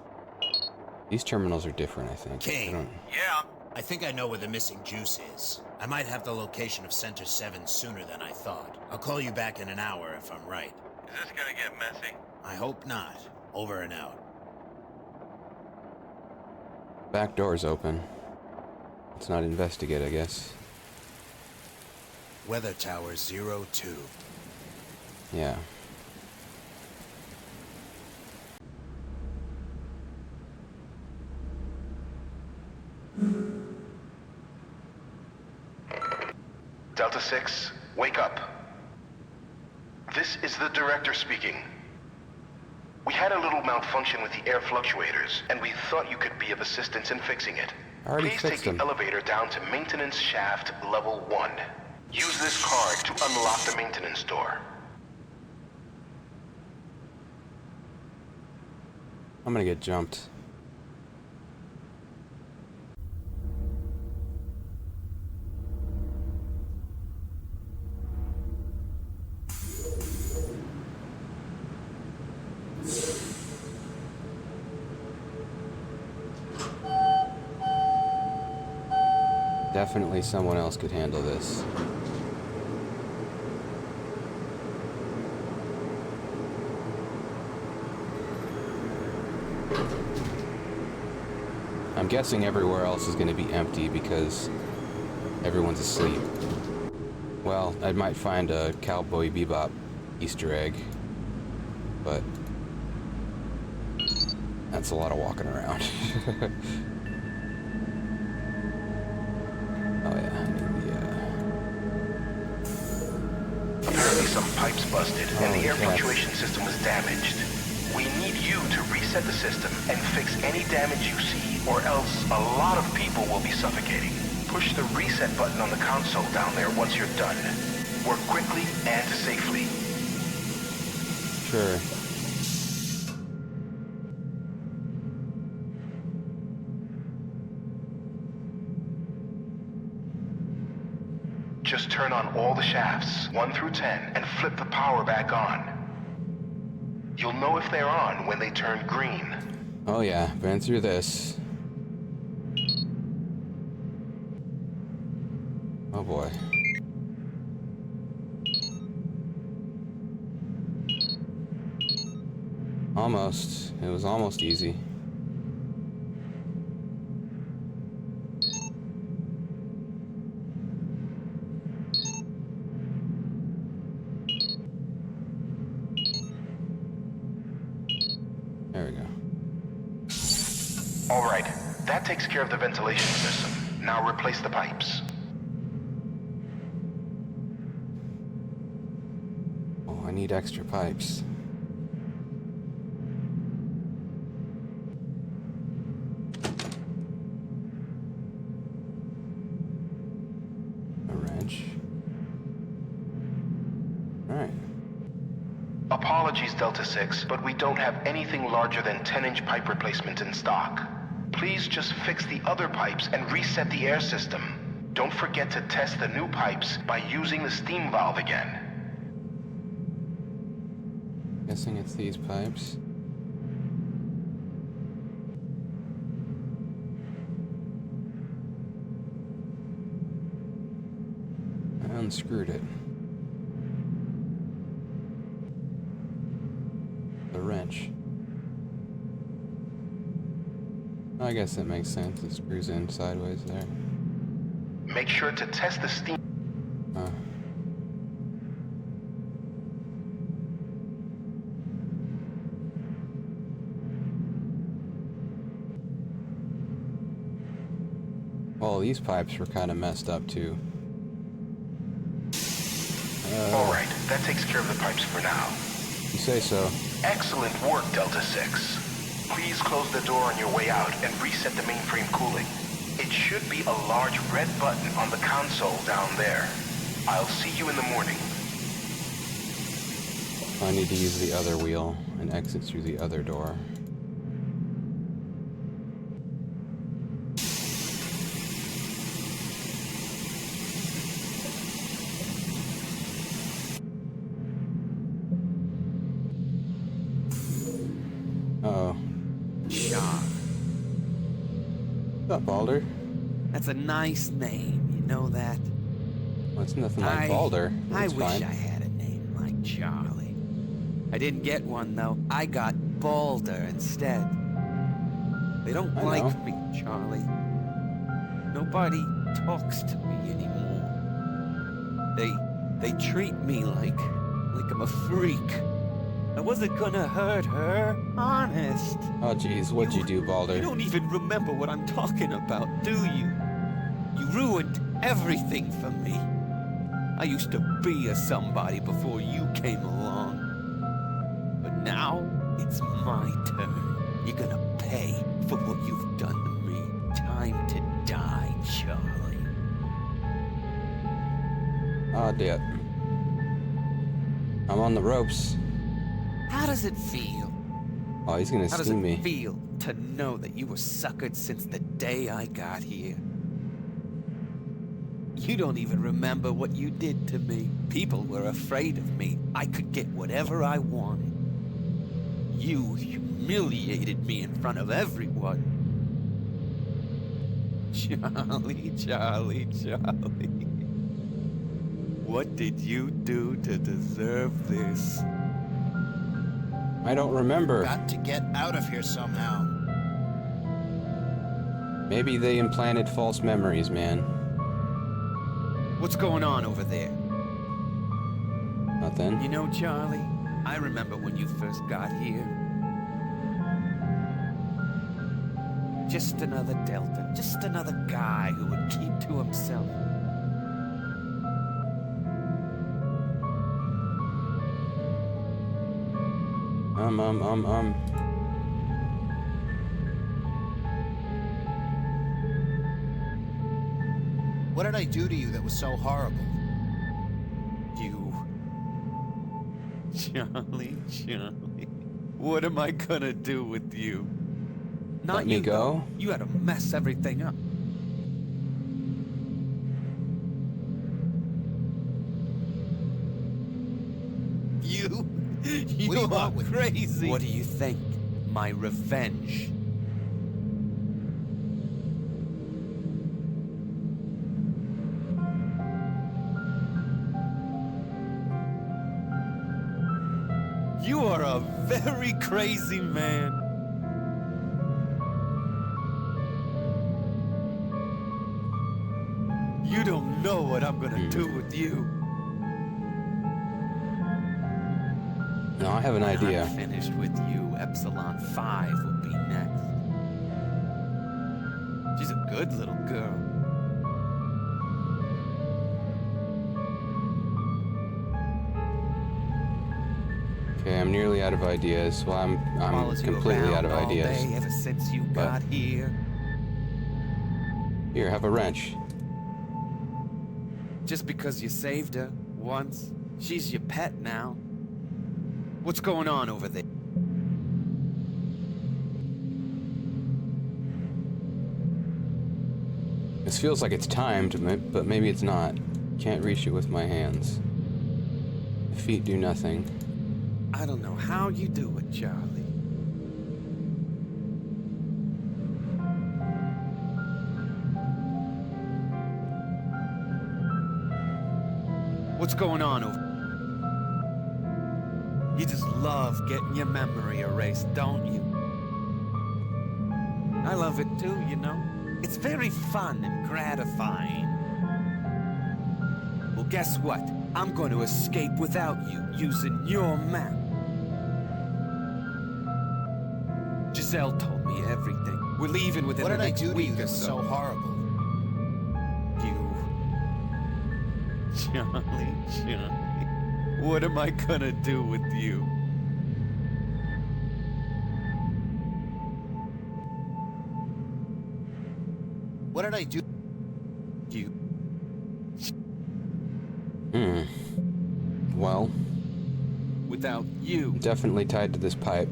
These terminals are different, I think. Kane. Yeah? I think I know where the missing juice is. I might have the location of Center 7 sooner than I thought. I'll call you back in an hour if I'm right. Is this gonna get messy? I hope not. Over and out. Back door's open. Let's not investigate, I guess. Weather Tower 02. Yeah. Delta 6, wake up. This is the director speaking. We had a little malfunction with the air fluctuators, and we thought you could be of assistance in fixing it. Please take the elevator down to maintenance shaft level 1. Use this card to unlock the maintenance door. I'm gonna get jumped. Definitely someone else could handle this. I'm guessing everywhere else is going to be empty because everyone's asleep. Well, I might find a Cowboy Bebop Easter egg, but that's a lot of walking around. Oh yeah, Apparently some pipes busted and the air fluctuation system was damaged. We need you to reset the system and fix any damage you see, or else a lot of people will be suffocating. Push the reset button on the console down there once you're done. Work quickly and safely. Sure. Just turn on all the shafts, 1 through 10, and flip the power back on. You'll know if they're on when they turn green. Oh yeah, been through this. Oh boy. Almost. It was almost easy. There we go. All right, that takes care of the ventilation system. Now replace the pipes. Oh, I need extra pipes. A wrench. All right. Apologies, Delta 6, but we don't have anything larger than 10-inch pipe replacement in stock. Please just fix the other pipes and reset the air system. Don't forget to test the new pipes by using the steam valve again. Guessing it's these pipes. I unscrewed it. The wrench. I guess that makes sense. It screws in sideways there. Make sure to test the steam. Well, these pipes were kind of messed up too. All right, that takes care of the pipes for now. You say so. Excellent work, Delta 6. Please close the door on your way out and reset the mainframe cooling. It should be a large red button on the console down there. I'll see you in the morning. I need to use the other wheel and exit through the other door. Uh-oh. Char. What's up, Balder? That's a nice name, you know that? Well, it's nothing like Balder. I It's wish fine. I had a name like Charlie. I didn't get one, though. I got Balder instead. They don't I like know. me, Charlie. Nobody talks to me anymore. They treat me like I'm a freak. I wasn't gonna hurt her, honest. Oh, jeez, what'd you do, Balder? You don't even remember what I'm talking about, do you? You ruined everything for me. I used to be a somebody before you came along. But now, it's my turn. You're gonna pay for what you've done to me. Time to die, Charlie. Oh, dear. I'm on the ropes. How does it feel? Oh, he's gonna How does sting it me. feel to know that you were suckered since the day I got here? You don't even remember what you did to me. People were afraid of me. I could get whatever I wanted. You humiliated me in front of everyone. Charlie, Charlie, Charlie. What did you do to deserve this? I don't remember. Got to get out of here somehow. Maybe they implanted false memories, man. What's going on over there? Nothing. You know, Charlie, I remember when you first got here. Just another Delta, just another guy who would keep to himself. What did I do to you that was so horrible? You... Charlie, Charlie. What am I gonna do with you? Not Let me you, go? though. You had to mess everything up. You What do you are want with me? crazy. What do you think? My revenge. You are a very crazy man. You don't know what I'm gonna do with you. No, I have an When idea. I'm finished with you, Epsilon 5 will be next. She's a good little girl. Okay, I'm nearly out of ideas. Well, I'm Follows you completely around out of all ideas. day ever since you But- got here. Here, have a wrench. Just because you saved her once, she's your pet now. What's going on over there? This feels like it's timed, but maybe it's not. Can't reach it with my hands. My feet do nothing. I don't know how you do it, Charlie. What's going on over? You just love getting your memory erased, don't you? I love it too, you know? It's very fun and gratifying. Well, guess what? I'm going to escape without you, using your map. Giselle told me everything. We're leaving within What the did I next do to week you or that's so so. horrible? Charlie, Charlie, what am I gonna do with you? What did I do? You. Well, Without you. definitely tied to this pipe.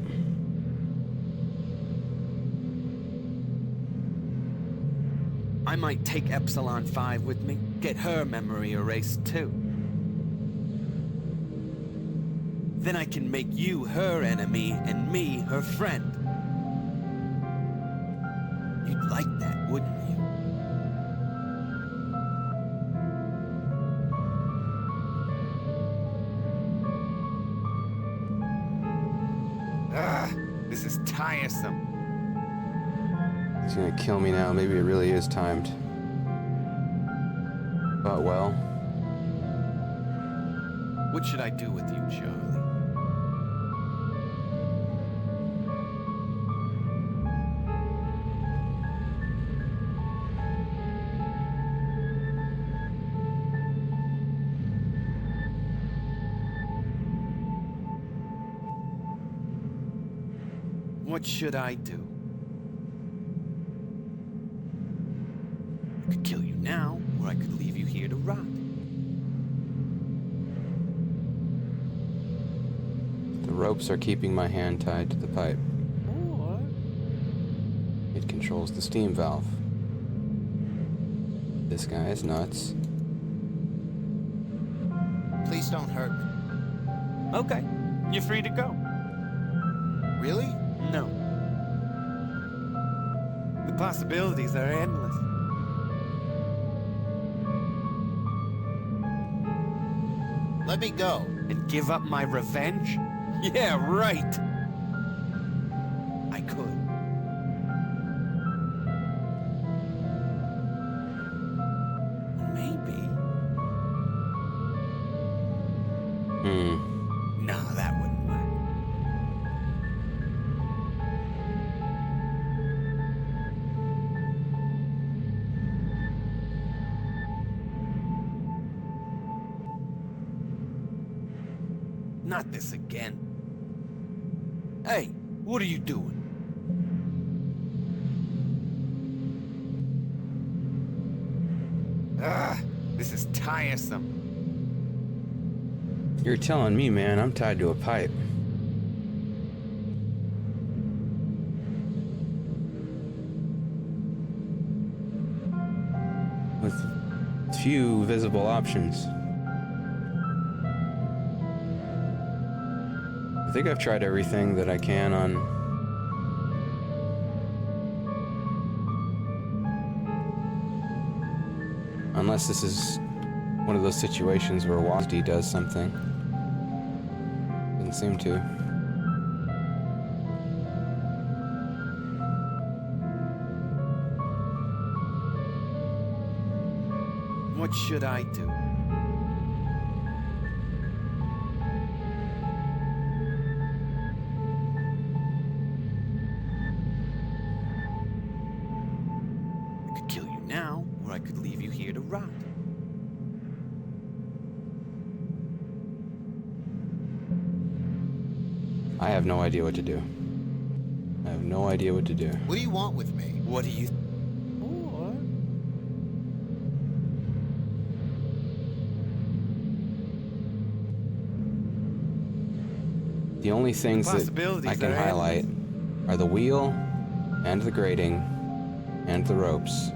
I might take Epsilon 5 with me. Get her memory erased too. Then I can make you her enemy and me her friend. You'd like that, wouldn't you? This is tiresome. He's gonna kill me now. Maybe it really is timed. But well. What should I do with you, Charlie? What should I do? I could kill you now, or I could leave you here to rot. The ropes are keeping my hand tied to the pipe. Or It controls the steam valve. This guy is nuts. Please don't hurt me. okay, you're free to go. Really? No. The possibilities are endless. Let me go. And give up my revenge? Yeah, right. I could. Maybe. No, that wouldn't work. Not this again. Hey, what are you doing? This is tiresome. You're telling me, man, I'm tied to a pipe. With few visible options. I think I've tried everything that I can on... Unless this is one of those situations where WASD does something. Doesn't seem to. What should I do? I could kill you now, or I could leave you here to rot. I have no idea what to do. I have no idea what to do. What do you want with me? What do you... Or... The only things that I can highlight are the wheel, and the grating, and the ropes.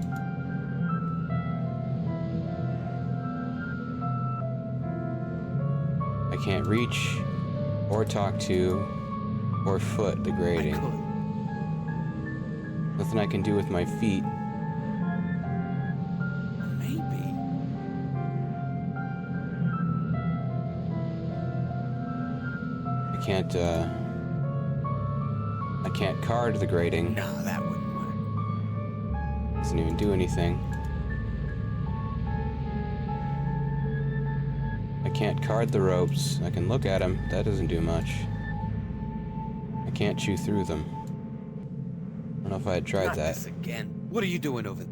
I can't reach, or talk to, or foot the grating. Nothing I can do with my feet. Maybe. I can't card the grating. No, that wouldn't work. Doesn't even do anything. I can't card the ropes. I can look at them. That doesn't do much. I can't chew through them. I don't know if I had tried Not that. this again. What are you doing over there?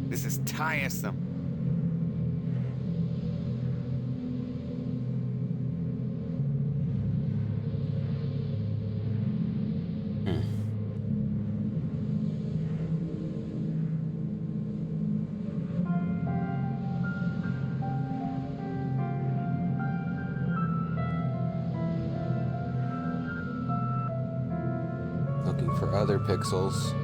This is tiresome. for other pixels.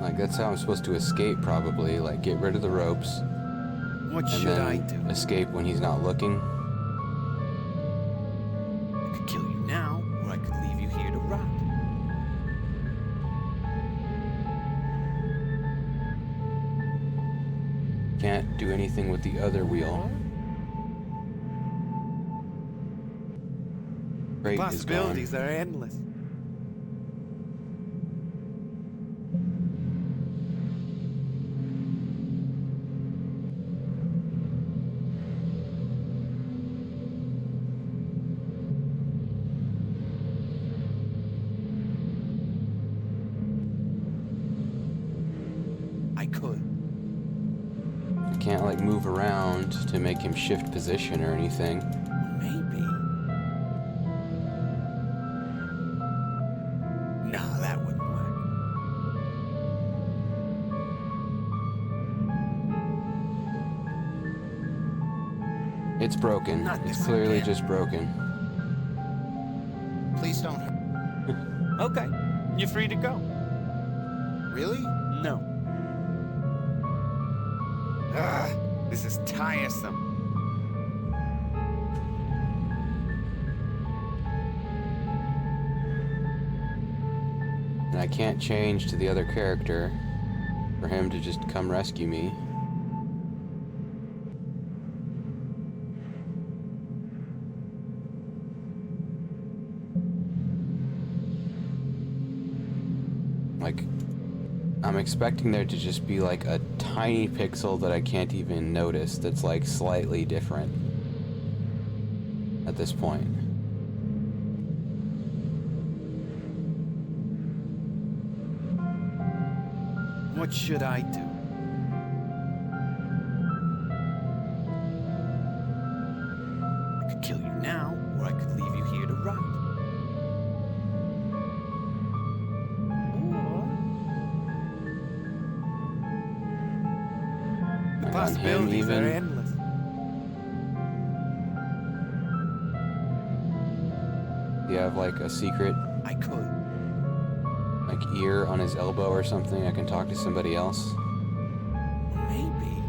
Like, that's how I'm supposed to escape, probably. Like, get rid of the ropes. What and should then I do? escape when he's not looking. I could kill you now, or I could leave you here to rot. Can't do anything with the other wheel. The Crate is gone. possibilities are endless. I could. I can't, like, move around to make him shift position or anything. Maybe. Nah, that wouldn't work. It's broken. Not It's this clearly again. just broken. Please don't hurt. Okay, you're free to go. Really? No. Ugh, this is tiresome. And I can't change to the other character for him to just come rescue me. Like, I'm expecting there to just be like a tiny pixel that I can't even notice that's like slightly different at this point. What should I do? I could kill you now, or I could leave you here to rot. Or... The possibilities are endless. Do you have like a secret I could. like ear on his elbow or something? I can talk to somebody else. Maybe.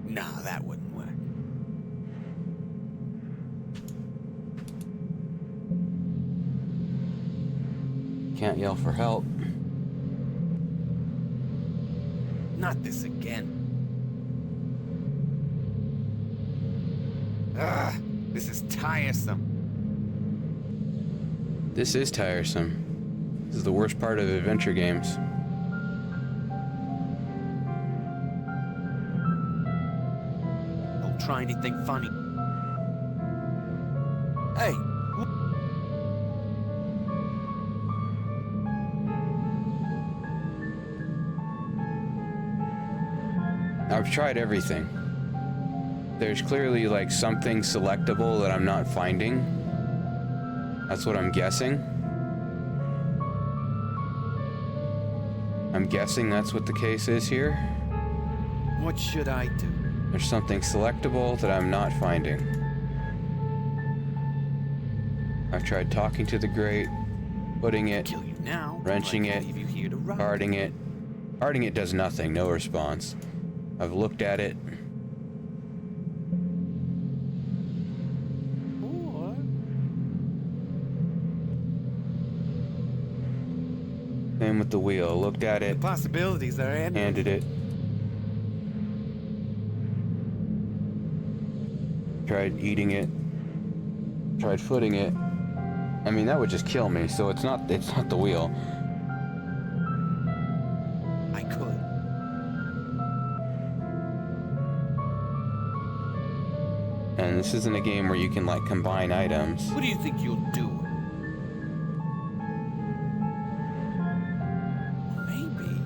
Nah, that wouldn't work. Can't yell for help. Not this again. Ugh, this is tiresome. This is tiresome. This is the worst part of adventure games. Don't try anything funny. Hey! I've tried everything. There's clearly like something selectable that I'm not finding. That's what I'm guessing. I'm guessing that's what the case is here. What should I do? There's something selectable that I'm not finding. I've tried talking to the grate, putting it, Kill you now, wrenching or I it, can leave you here to rot. guarding it. Guarding it does nothing, no response. I've looked at it. Or... Same with the wheel. Looked at The it, possibilities are endless. handed it. Tried eating it. Tried footing it. I mean, that would just kill me, so it's not the wheel. I could. And this isn't a game where you can like combine items. What do you think you'll do? Maybe.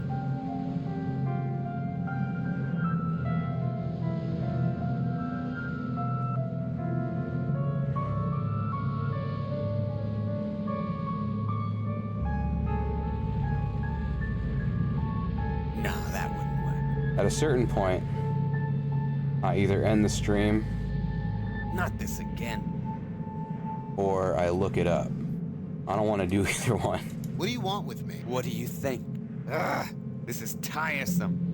At a certain point, I either end the stream Not this again. or I look it up. I don't want to do either one. What do you want with me? What do you think? Ugh, this is tiresome.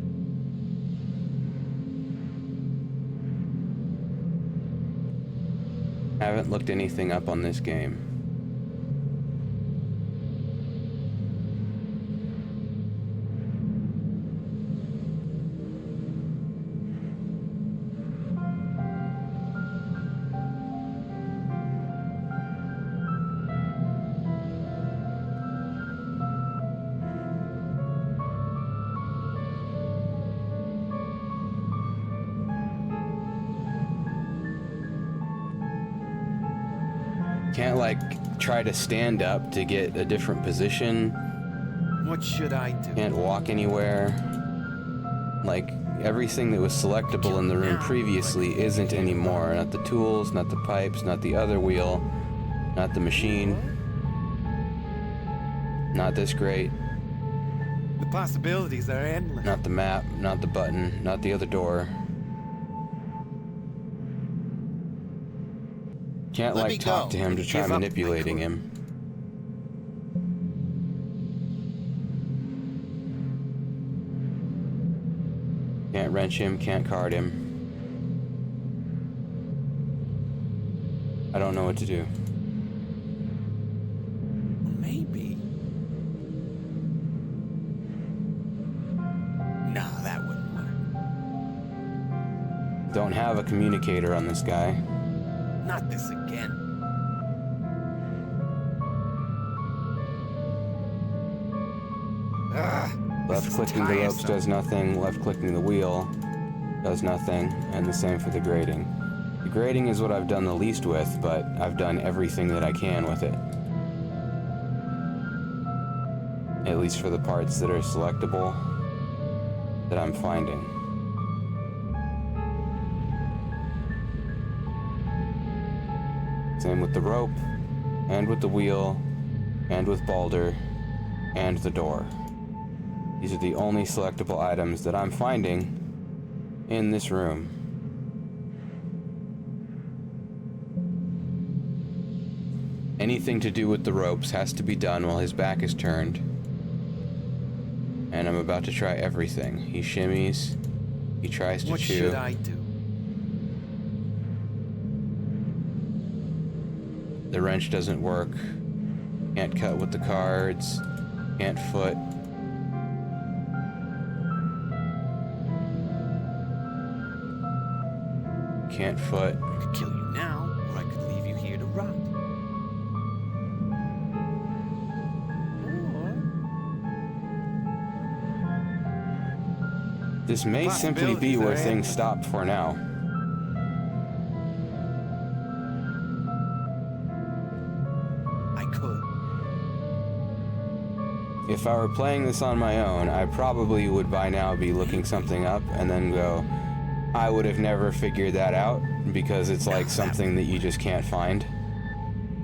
Haven't looked anything up on this game. Can't like try to stand up to get a different position. What should I do? Can't walk anywhere. Like everything that was selectable in the room previously isn't anymore. Not the tools, not the pipes, not the other wheel, not the machine. Not this grate. The possibilities are endless. Not the map, not the button, not the other door. Can't Let me like talk go. to him to try Give up. manipulating him. Can't wrench him, can't card him. I don't know what to do. Maybe. No, that wouldn't work. Don't have a communicator on this guy. Not this again. Left clicking the ropes does nothing, left clicking the wheel does nothing, and the same for the grating. The grating is what I've done the least with, but I've done everything that I can with it. At least for the parts that are selectable that I'm finding. Same with the rope, and with the wheel, and with Balder, and the door. These are the only selectable items that I'm finding in this room. Anything to do with the ropes has to be done while his back is turned. And I'm about to try everything. He shimmies, he tries to What chew. should I do? The wrench doesn't work. Can't cut with the cards. Can't foot. Can't foot. I could kill you now, or I could leave you here to rot. This may simply be where things stop for now. I could. If I were playing this on my own, I probably would by now be looking something up and then go, I would have never figured that out because it's like something that you just can't find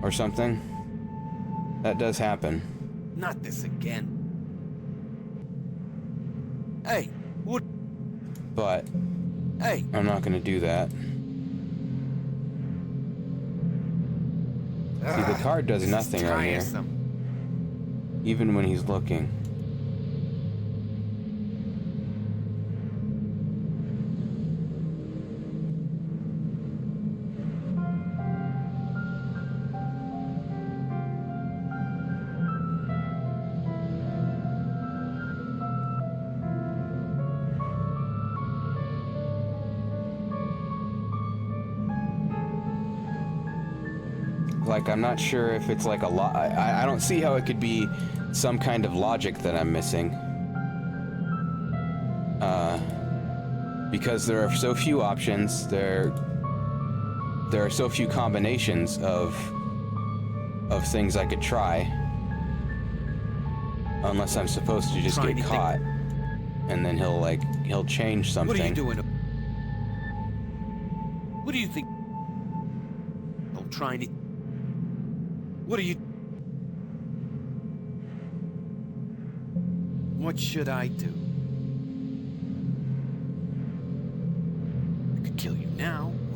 or something. That does happen. Not this again. Hey, what? But Hey, I'm not going to do that. See, the card does nothing right here. Even when he's looking. Like, I'm not sure if it's like a lot. I don't see how it could be some kind of logic that I'm missing. Because there are so few options, there are so few combinations of things I could try. Unless I'm supposed to just get caught. And then he'll change something. what are you doing? What do you think? I'm trying to. What are you? What should I do?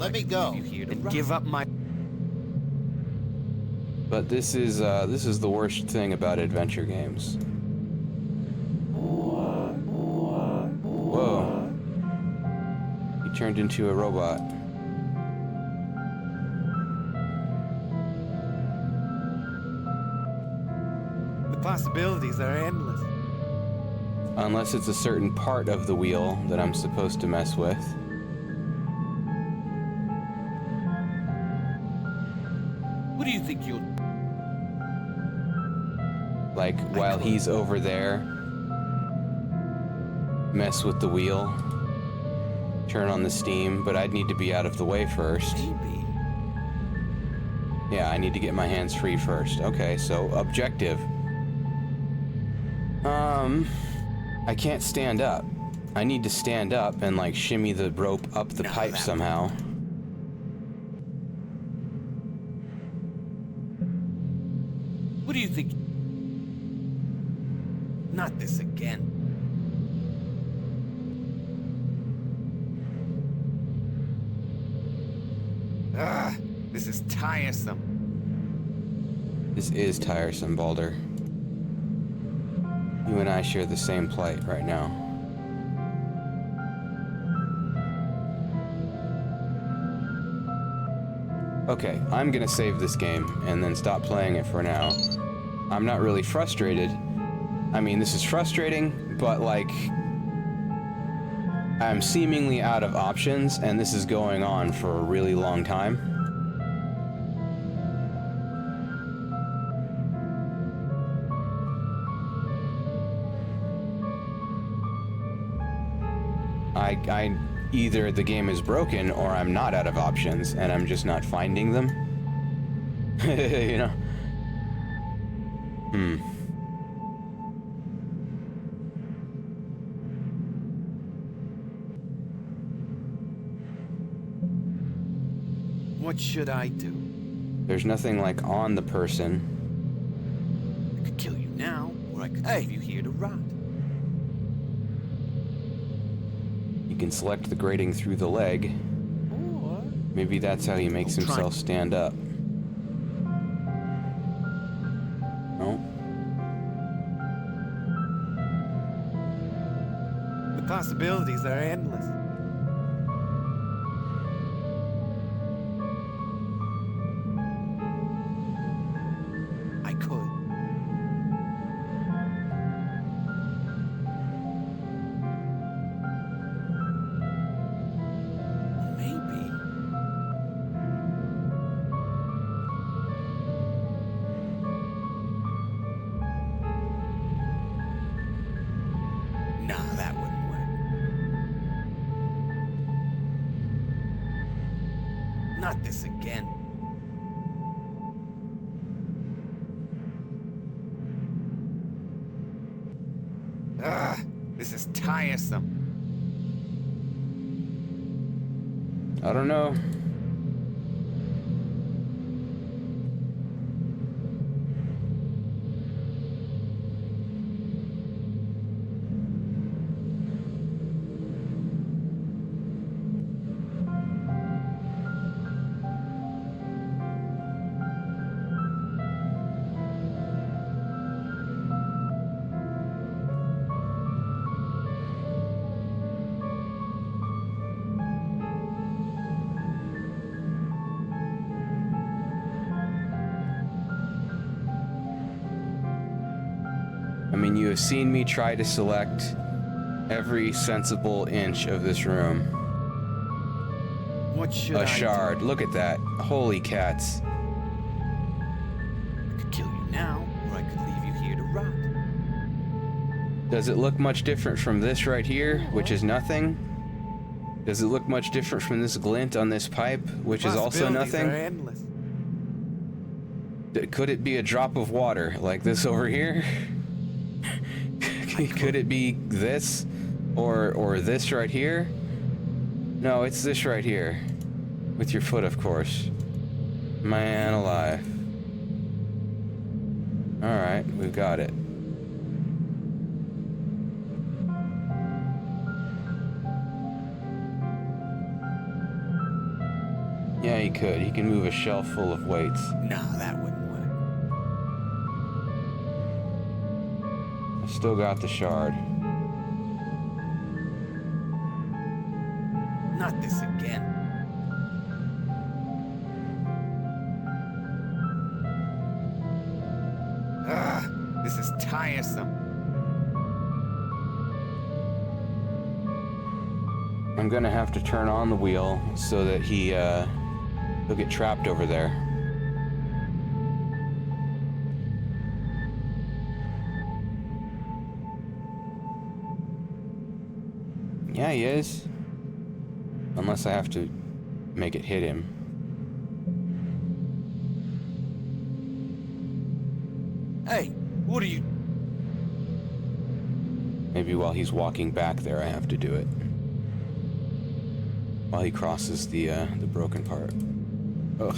Let me go. And give up my... But this is the worst thing about adventure games. Whoa. He turned into a robot. The possibilities are endless. Unless it's a certain part of the wheel that I'm supposed to mess with. What do you think you'll... Like, while he's over there, mess with the wheel, turn on the steam, but I'd need to be out of the way first. Maybe. Yeah, I need to get my hands free first. Okay, so objective. I can't stand up. I need to stand up and like shimmy the rope up the pipe somehow. What do you think? Not this again. Ah, this is tiresome. This is tiresome, Balder. You and I share the same plight right now. Okay, I'm gonna save this game and then stop playing it for now. I'm not really frustrated. I mean, this is frustrating, but like, I'm seemingly out of options, and this is going on for a really long time. I either the game is broken or I'm not out of options and I'm just not finding them. You know? What should I do? There's nothing like on the person. I could kill you now, or I could leave you here to rot. You can select the grating through the leg. Or maybe that's how he makes himself stand up. No. The possibilities are endless. I could. Nah, that wouldn't work. Not this again. Ah, this is tiresome. I don't know. I mean, you have seen me try to select every sensible inch of this room. What should I A shard. do? Look at that. Holy cats. I could kill you now, or I could leave you here to rot. Does it look much different from this right here, which is nothing? Does it look much different from this glint on this pipe, which is also nothing? Are endless. Could it be a drop of water like this over here? Could it be this or this right here? No, it's this right here. With your foot, of course. Man alive. Alright, we've got it. could. He can move a shelf full of weights. No, that wouldn't work. I still got the shard. Not this again. Ugh, this is tiresome. I'm gonna have to turn on the wheel so that he'll get trapped over there. Yeah, he is. Unless I have to make it hit him. Hey, what are you... Maybe while he's walking back there, I have to do it. While he crosses the broken part. Ugh.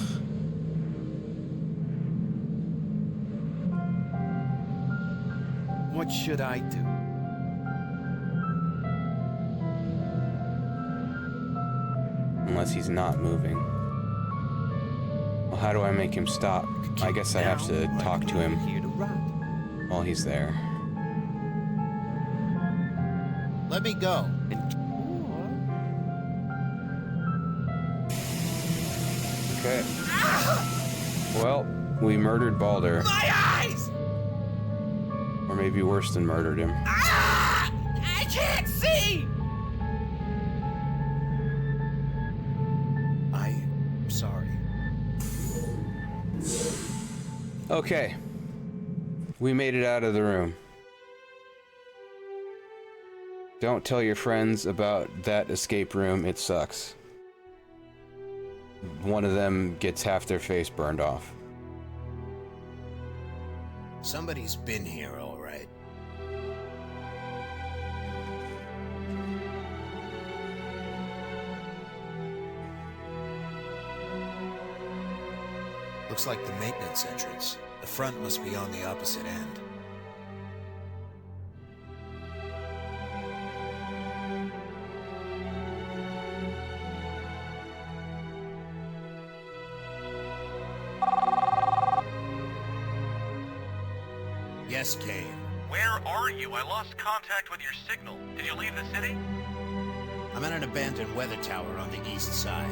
What should I do? Unless he's not moving. Well, how do I make him stop? I guess I have to talk to him while he's there. Let me go. Okay. Well, we murdered Balder. My eyes! Or maybe worse than murdered him. Ah! I can't see! I'm sorry. Okay. We made it out of the room. Don't tell your friends about that escape room, it sucks. One of them gets half their face burned off. Somebody's been here, all right. Looks like the maintenance entrance. The front must be on the opposite end. Yes, Kane. Where are you? I lost contact with your signal. Did you leave the city? I'm at an abandoned weather tower on the east side.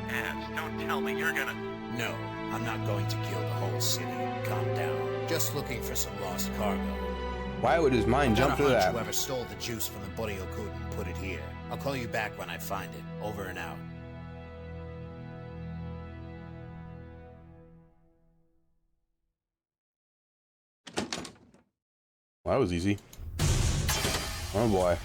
Abs, don't tell me you're gonna... No, I'm not going to kill the whole city. Calm down. Just looking for some lost cargo. Why would his mind jump to that? Whoever stole the juice from the Boryokud and put it here. I'll call you back when I find it. Over and out. Well, that was easy. Oh boy.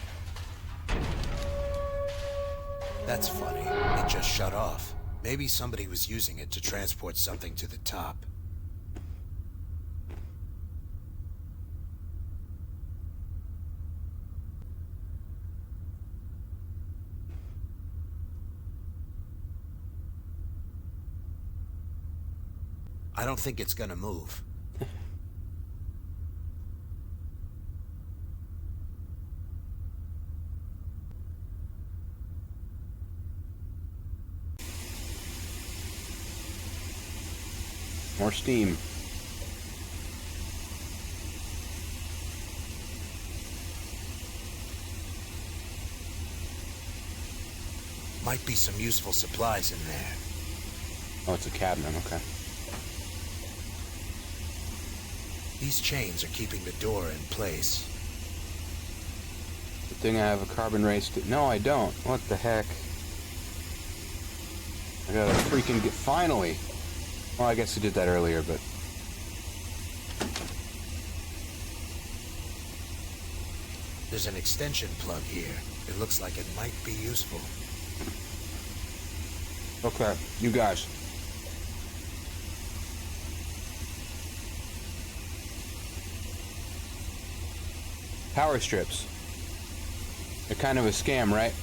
That's funny. It just shut off. Maybe somebody was using it to transport something to the top. I don't think it's gonna move. More steam. Might be some useful supplies in there. Oh, it's a cabinet, okay. These chains are keeping the door in place. Good thing I have a carbon race. No, I don't. What the heck? I gotta freaking get... Finally! Well, I guess I did that earlier, but... There's an extension plug here. It looks like it might be useful. Okay, you guys. Power strips. They're kind of a scam, right?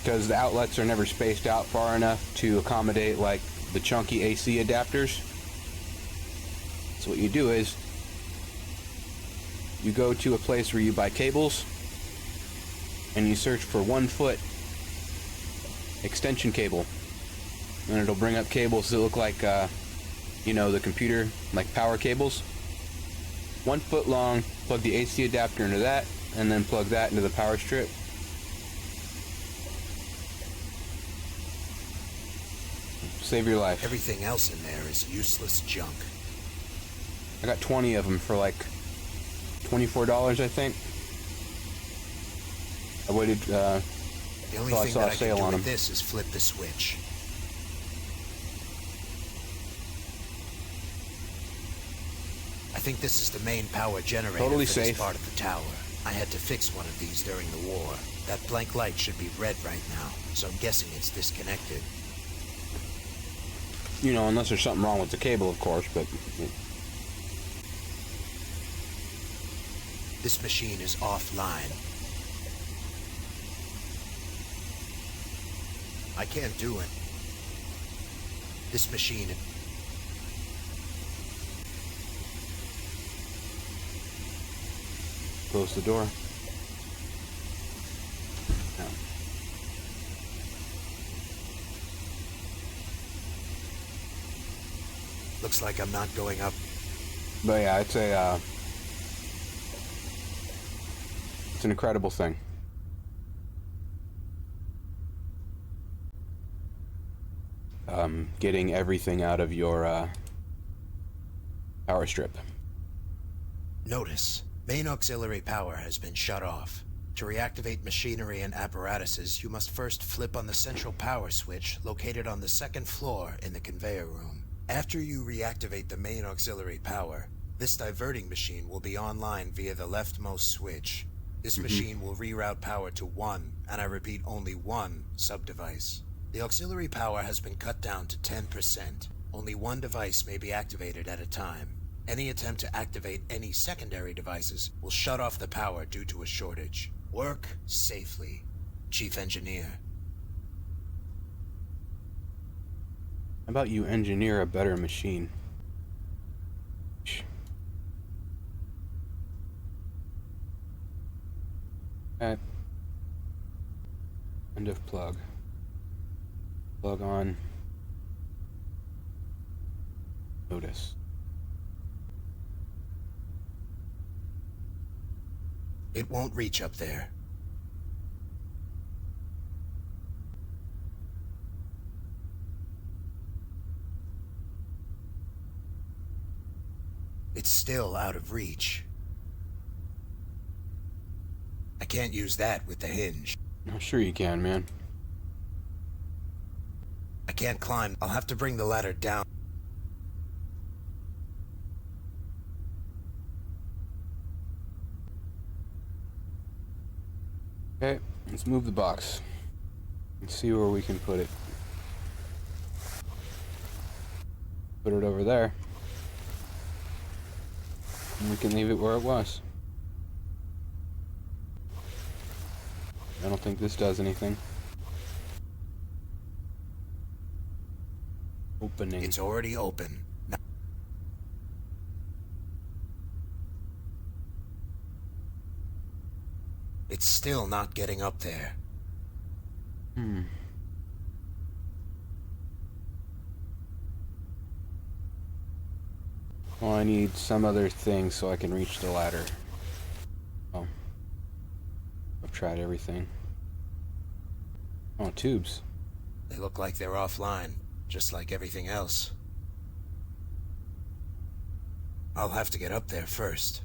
Because the outlets are never spaced out far enough to accommodate, like, the chunky AC adapters. So what you do is, you go to a place where you buy cables, and you search for 1 foot extension cable. and it'll bring up cables that look like, you know, the computer, like power cables. 1 foot long, plug the AC adapter into that, and then plug that into the power strip. Save your life. Everything else in there is useless junk. I got 20 of them for like $24, I think. I waited The only till I thing saw that a I sale can do on with them. this is flip the switch. I think this is the main power generator Totally for safe. this part of the tower. I had to fix one of these during the war. That blank light should be red right now, so I'm guessing it's disconnected. You know, unless there's something wrong with the cable, of course, but... This machine is offline. I can't do it. This machine... Close the door. No. Looks like I'm not going up. But yeah, it's a, it's an incredible thing. Getting everything out of your, power strip. Notice, main auxiliary power has been shut off. To reactivate machinery and apparatuses, you must first flip on the central power switch located on the 2nd floor in the conveyor room. After you reactivate the main auxiliary power, this diverting machine will be online via the leftmost switch. This machine will reroute power to one, and I repeat only one, sub-device. The auxiliary power has been cut down to 10%. Only one device may be activated at a time. Any attempt to activate any secondary devices will shut off the power due to a shortage. Work safely, Chief Engineer. How about you engineer a better machine? Okay. End of plug. Plug on. Notice. It won't reach up there. It's still out of reach. I can't use that with the hinge. I'm sure you can, man. I can't climb. I'll have to bring the ladder down. Okay, let's move the box. Let's see where we can put it. Put it over there. And we can leave it where it was. I don't think this does anything. Opening. It's already open. Now it's still not getting up there. Well, I need some other thing so I can reach the ladder. Oh. I've tried everything. Oh, tubes. They look like they're offline, just like everything else. I'll have to get up there first.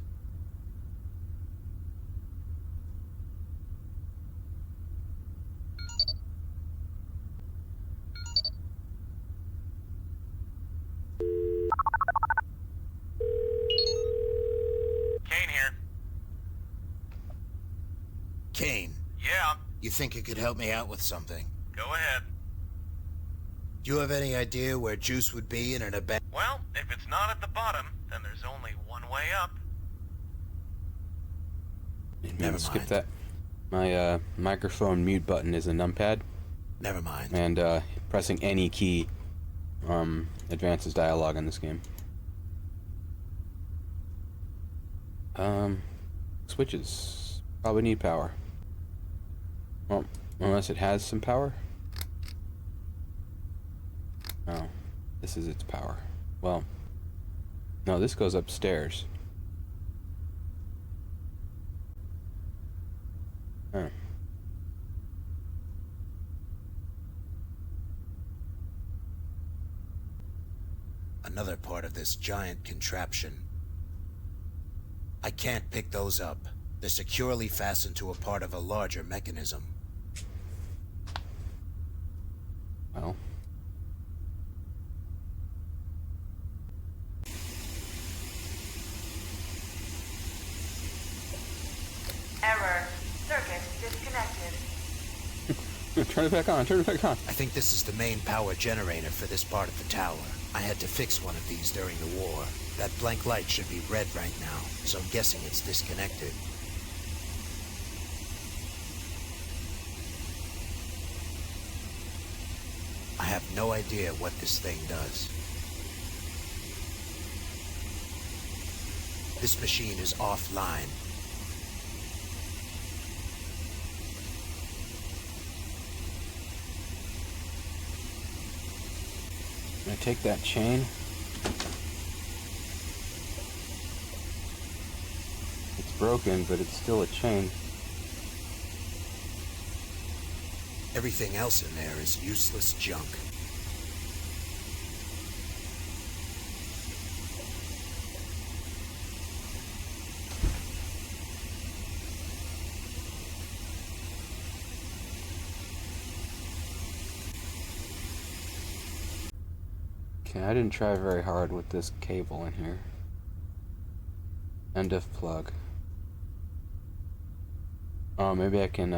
Kane here. Kane. Yeah, You think you could help me out with something? go ahead. Do you have any idea where Juice would be in an abandoned... Well, if it's not at the bottom, then there's only one way up. Never skip that. My microphone mute button is a numpad. Never mind. And pressing any key advances dialogue in this game. Switches probably need power. Well, unless it has some power. This is its power. Well, no, this goes upstairs. Huh. Another part of this giant contraption. I can't pick those up. They're securely fastened to a part of a larger mechanism. Well. Error. Circuit disconnected. Turn it back on, turn it back on. I think this is the main power generator for this part of the tower. I had to fix one of these during the war. That blank light should be red right now, so I'm guessing it's disconnected. I have no idea what this thing does. This machine is offline. Can I take that chain? It's broken, but it's still a chain. Everything else in there is useless junk. Okay, I didn't try very hard with this cable in here. End of plug. Oh, maybe I can,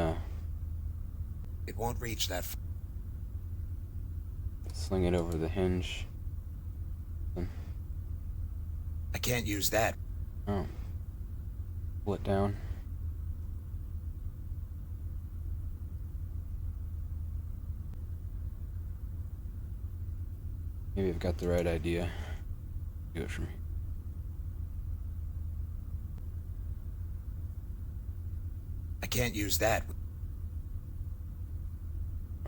It won't reach that sling it over the hinge. I can't use that. Oh. Pull it down. Maybe I've got the right idea. Do it for me. I can't use that.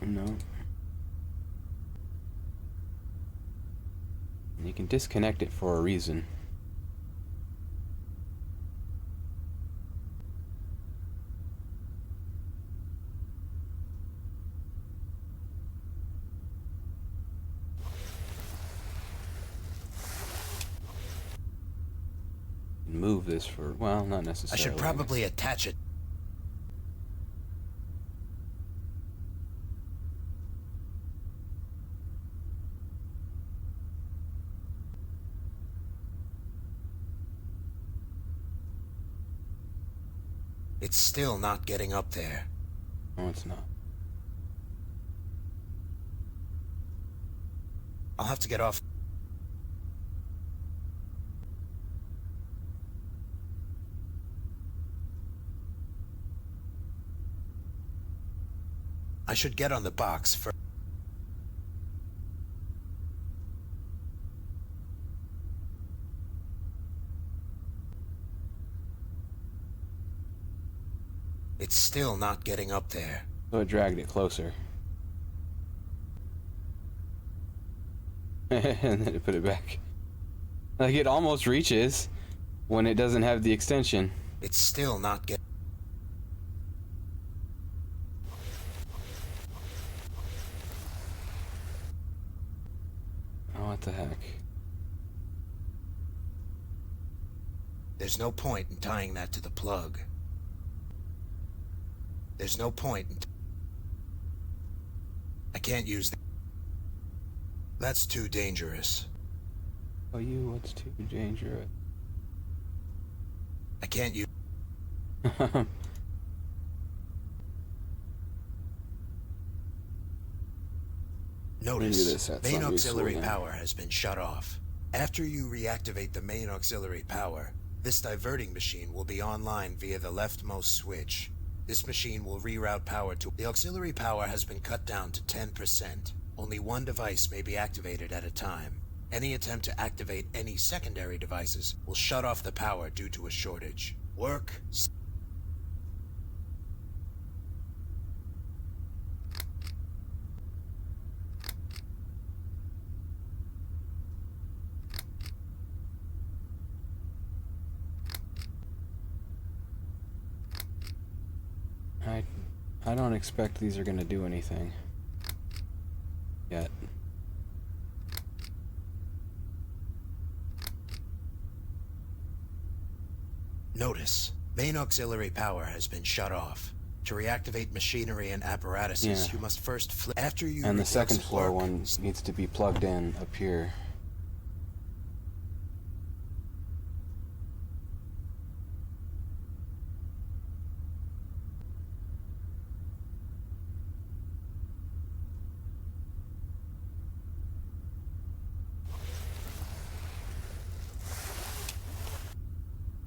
Oh, no. And you can disconnect it for a reason. Move this for, well, not necessarily. I should probably attach it. It's still not getting up there. No, it's not. I'll have to get off. I should get on the box first. It's still not getting up there. So I dragged it closer. And then it put it back. Like it almost reaches when it doesn't have the extension. It's still not getting... Oh, what the heck? There's no point in tying that to the plug. There's no point in... I can't use that. That's too dangerous. Oh, what's too dangerous? I can't use... Notice, main auxiliary power has been shut off. After you reactivate the main auxiliary power, this diverting machine will be online via the leftmost switch. This machine will reroute power to... The auxiliary power has been cut down to 10%. Only one device may be activated at a time. Any attempt to activate any secondary devices will shut off the power due to a shortage. Work... I don't expect these are gonna do anything yet. Notice, main auxiliary power has been shut off. To reactivate machinery and apparatuses, Yeah. you must first flip. After you And the rebuild second some floor work, one needs to be plugged in up here.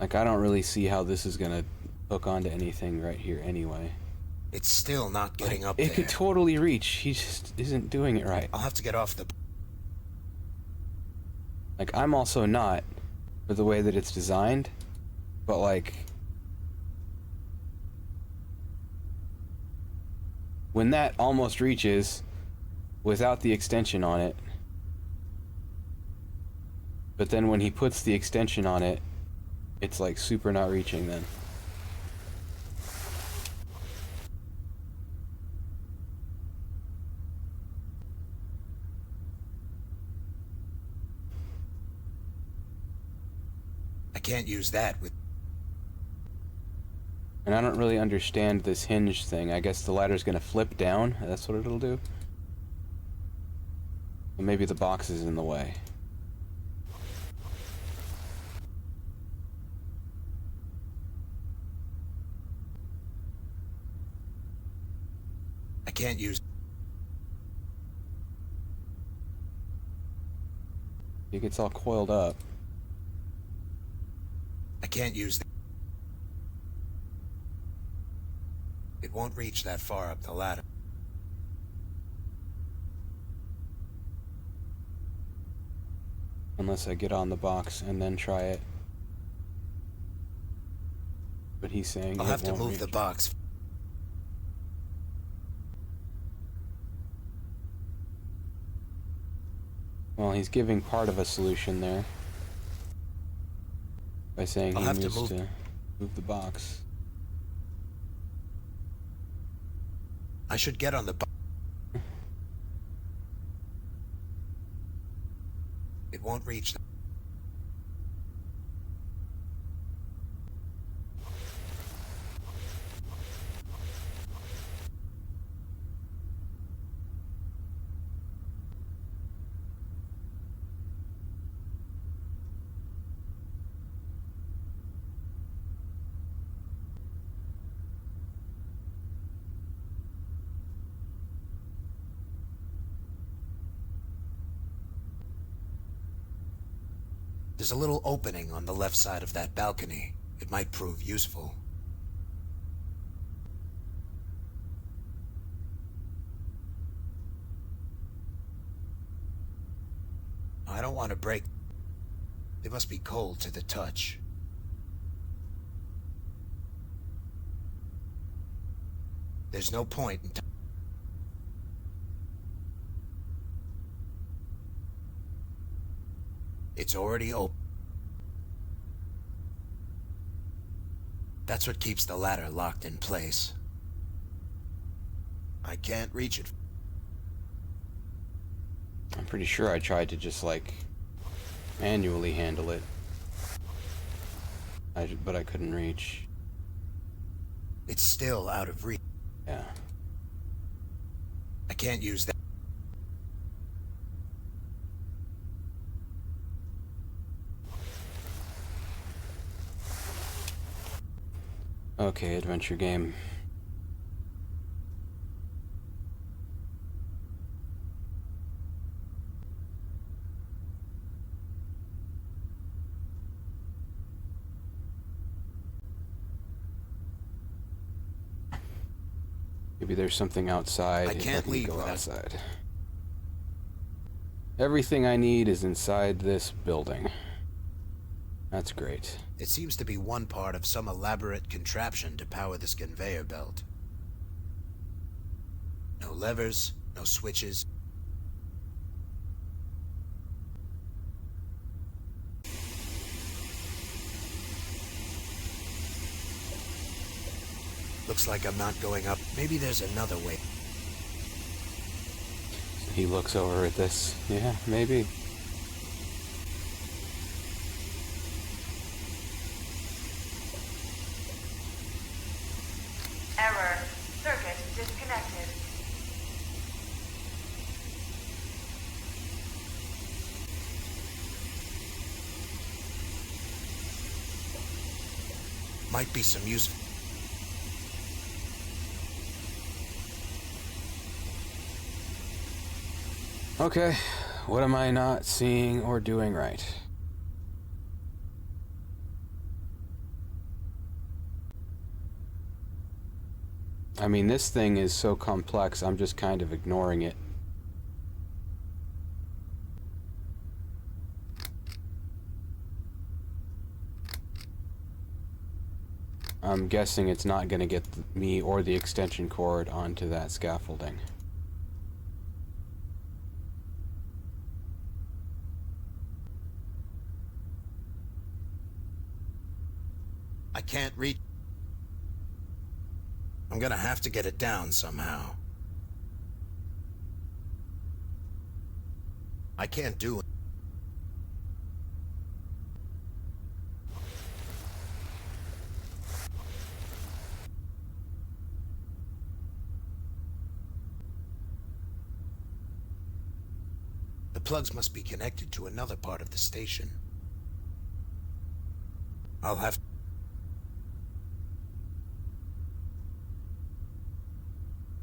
Like, I don't really see how this is gonna hook onto anything right here anyway. It's still not getting up It there. could totally reach. He just isn't doing it right. I'll have to get off the... Like, I'm also not for the way that it's designed, but like, when that almost reaches without the extension on it, but then when he puts the extension on it, it's like super not reaching then. I can't use that with... And I don't really understand this hinge thing. I guess the ladder's gonna flip down. That's what it'll do. But maybe the box is in the way. I can't use... It gets all coiled up. I can't use... It won't reach that far up the ladder. Unless I get on the box and then try it. But he's saying I'll it have to won't move reach. the box. Well, he's giving part of a solution there. By saying I'll he have to needs to move the box. I should get on the box. It won't reach... There's a little opening on the left side of that balcony. It might prove useful. I don't want to break... They must be cold to the touch. There's no point in... It's already open. That's what keeps the ladder locked in place. I can't reach it. I'm pretty sure I tried to just like manually handle it. But I couldn't reach. It's still out of reach. Yeah. I can't use that. Okay, adventure game. Maybe there's something outside. I can't leave go without... outside. Everything I need is inside this building. That's great. It seems to be one part of some elaborate contraption to power this conveyor belt. No levers, no switches. Looks like I'm not going up. Maybe there's another way. He looks over at this. Yeah, maybe. Error. Circuit disconnected. Might be some use. Okay, what am I not seeing or doing right? I mean, this thing is so complex, I'm just kind of ignoring it. I'm guessing it's not going to get me or the extension cord onto that scaffolding. I can't reach. I'm gonna have to get it down somehow. I can't do it. The plugs must be connected to another part of the station. I'll have to...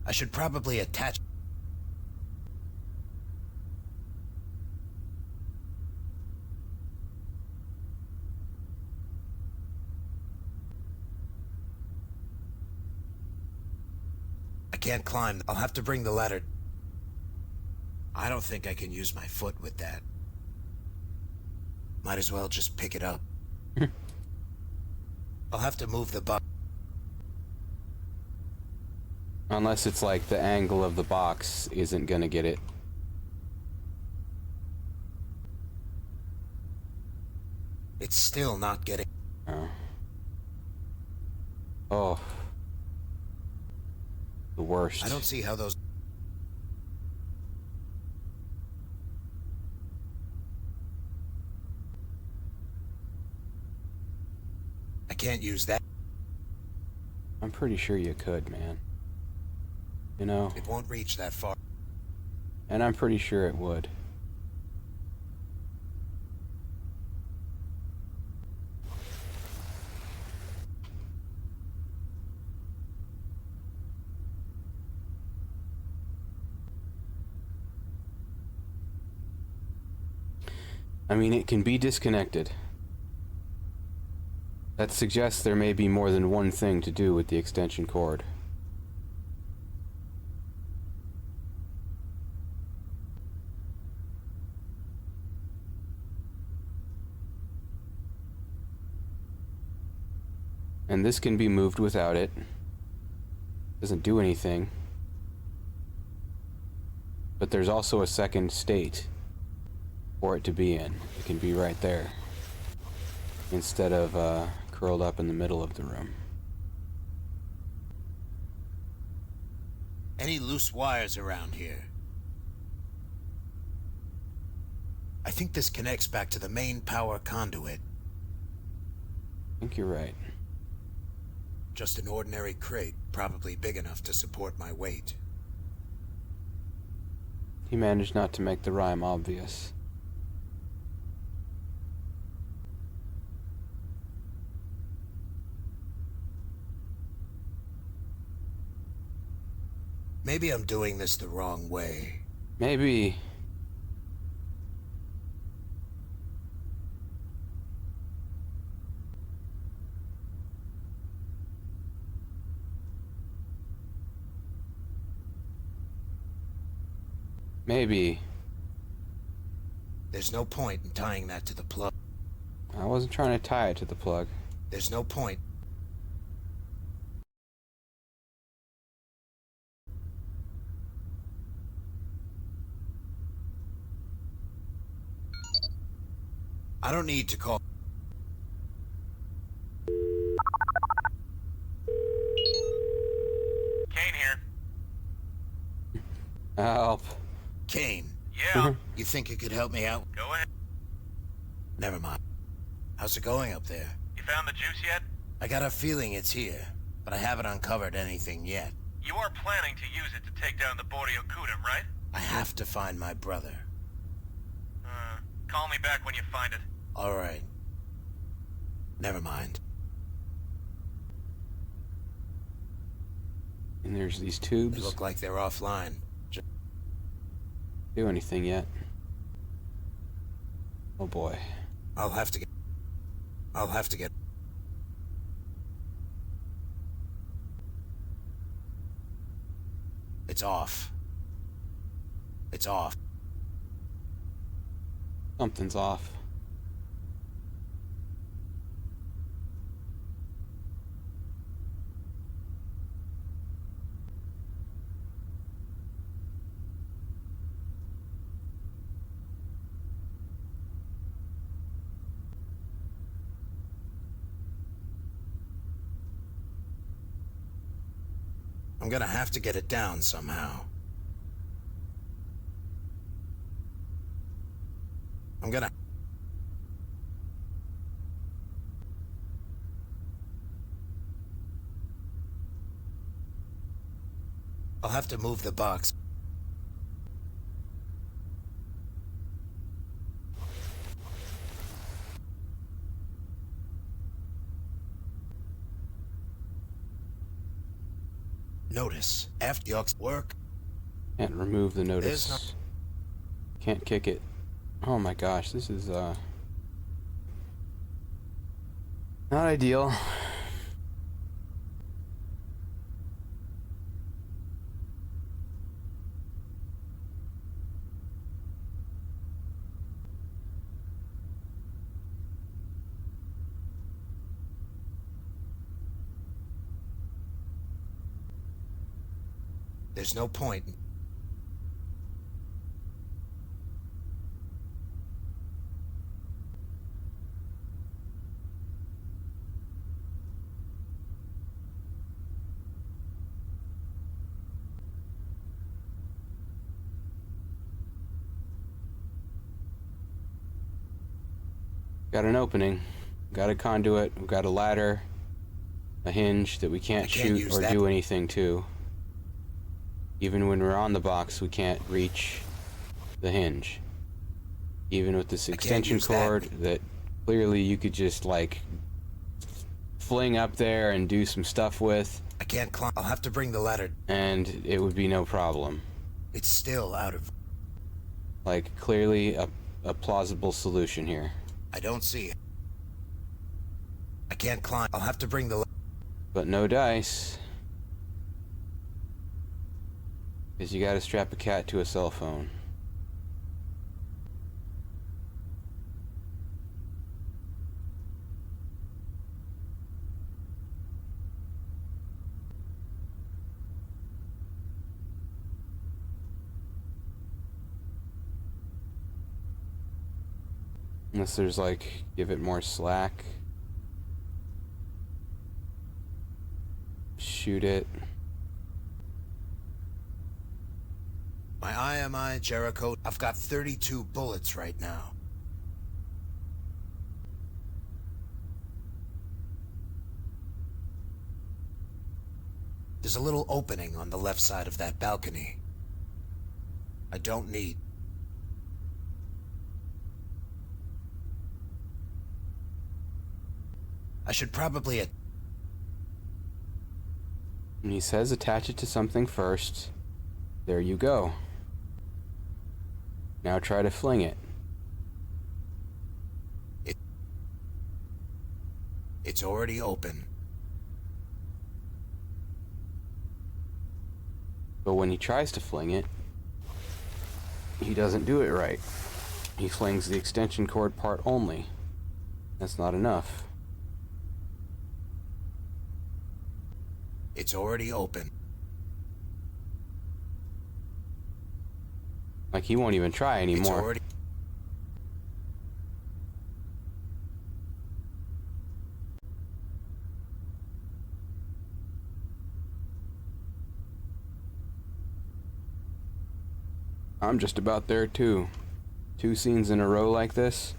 I should probably attach... I can't climb. I'll have to bring the ladder. I don't think I can use my foot with that. Might as well just pick it up. I'll have to move the box. Unless it's like the angle of the box isn't gonna get it. It's still not getting... Oh. Oh. The worst. I don't see how those... I can't use that. I'm pretty sure you could, man. You know? It won't reach that far. And I'm pretty sure it would. I mean, it can be disconnected. That suggests there may be more than one thing to do with the extension cord. And this can be moved without it. Doesn't do anything. But there's also a second state for it to be in. It can be right there, instead of curled up in the middle of the room. Any loose wires around here? I think this connects back to the main power conduit. I think you're right. Just an ordinary crate, probably big enough to support my weight. He managed not to make the rhyme obvious. Maybe I'm doing this the wrong way. Maybe. Maybe. There's no point in tying that to the plug. I wasn't trying to tie it to the plug. There's no point. I don't need to call. Help. Kane. Yeah? You think you could help me out? Go ahead. Never mind. How's it going up there? You found the juice yet? I got a feeling it's here, but I haven't uncovered anything yet. You are planning to use it to take down the Bordeaux-Kudum, right? I have to find my brother. Call me back when you find it. All right. Never mind. And there's these tubes. They look like they're offline. Do anything yet? Oh boy. I'll have to get... It's off. It's off. Something's off. I'm gonna have to get it down somehow. I'll have to move the box. Notice. After York's work. Can't remove the notice. Can't kick it. Oh my gosh, this is not ideal. There's no point. Got an opening. Got a conduit. We've got a ladder. A hinge that we can't shoot or do anything to. Even when we're on the box, we can't reach the hinge. Even with this extension cord that clearly you could just, like, fling up there and do some stuff with. I can't climb. I'll have to bring the ladder. And it would be no problem. It's still out of... Like, clearly a plausible solution here. I don't see it. I can't climb. I'll have to bring the... But no dice. Because you gotta strap a cat to a cell phone. Unless there's like, give it more slack. Shoot it. My IMI, Jericho, I've got 32 bullets right now. There's a little opening on the left side of that balcony. I don't need... I should probably... And he says attach it to something first. There you go. Now try to fling it. It's already open. But when he tries to fling it, he doesn't do it right. He flings the extension cord part only. That's not enough. It's already open. Like he won't even try anymore. It's already... I'm just about there too. 2 scenes in a row like this.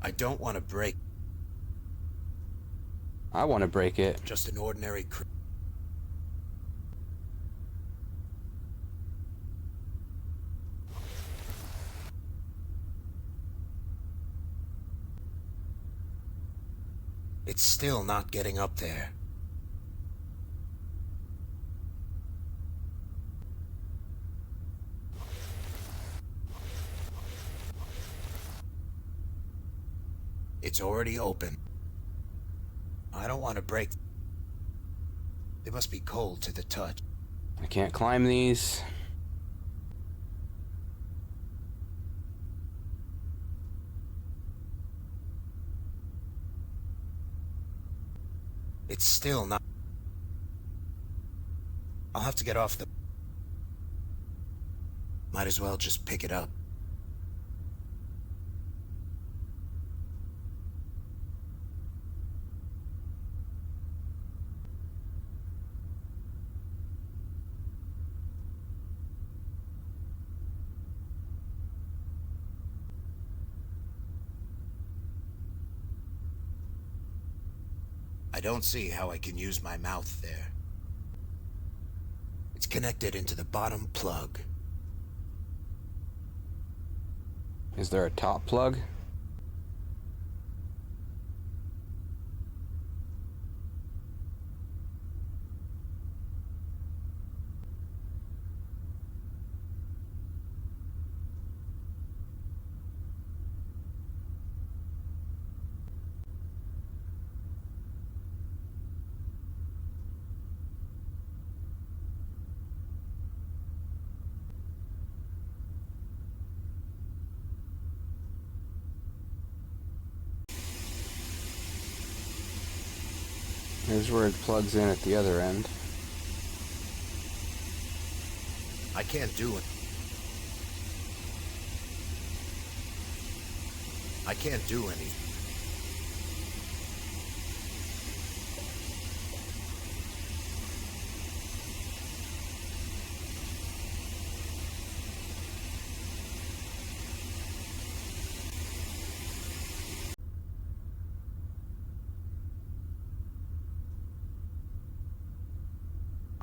I don't want to break. I want to break it. Just an ordinary It's still not getting up there. It's already open. I don't want to break. They must be cold to the touch. I can't climb these. It's still not. I'll have to get off the... Might as well just pick it up. I don't see how I can use my mouth there. It's connected into the bottom plug. Is there a top plug? Here's where it plugs in at the other end. I can't do it. I can't do anything.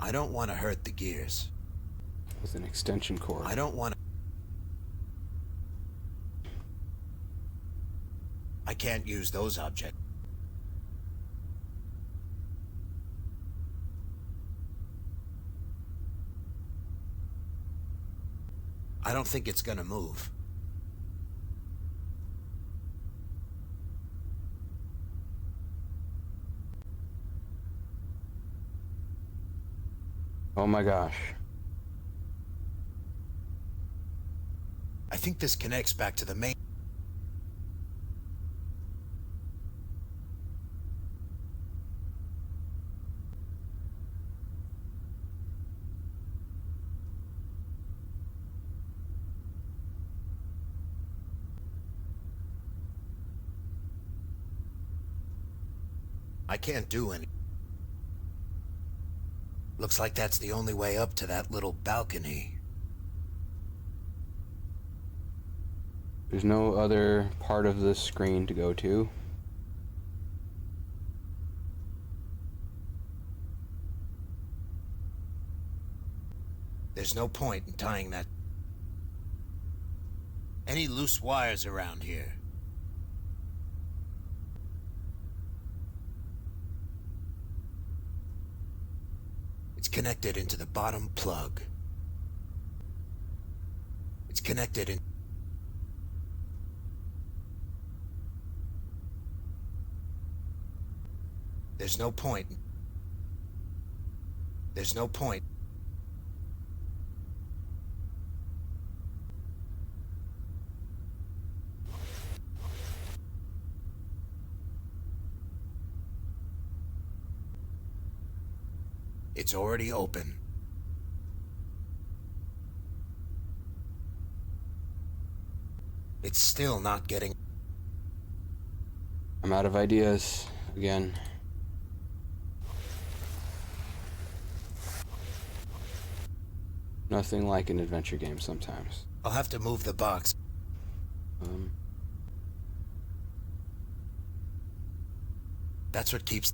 I don't want to hurt the gears. With an extension cord. I don't want to... I can't use those objects. I don't think it's gonna move. Oh my gosh. I think this connects back to the main... I can't do any... Looks like that's the only way up to that little balcony. There's no other part of the screen to go to. There's no point in tying that... Any loose wires around here? It's connected into the bottom plug. It's connected in... There's no point. There's no point. It's already open. It's still not getting... I'm out of ideas again. Nothing like an adventure game sometimes. I'll have to move the box. That's what keeps...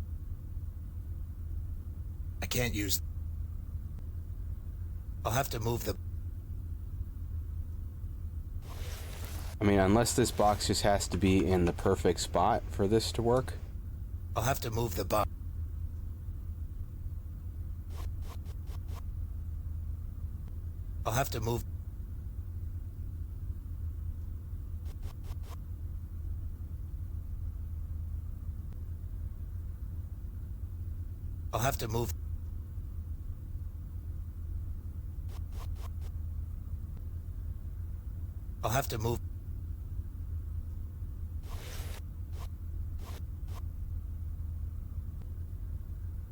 I can't use... I'll have to move the... I mean, unless this box just has to be in the perfect spot for this to work. I'll have to move the box. I'll have to move... I'll have to move... I'll have to move...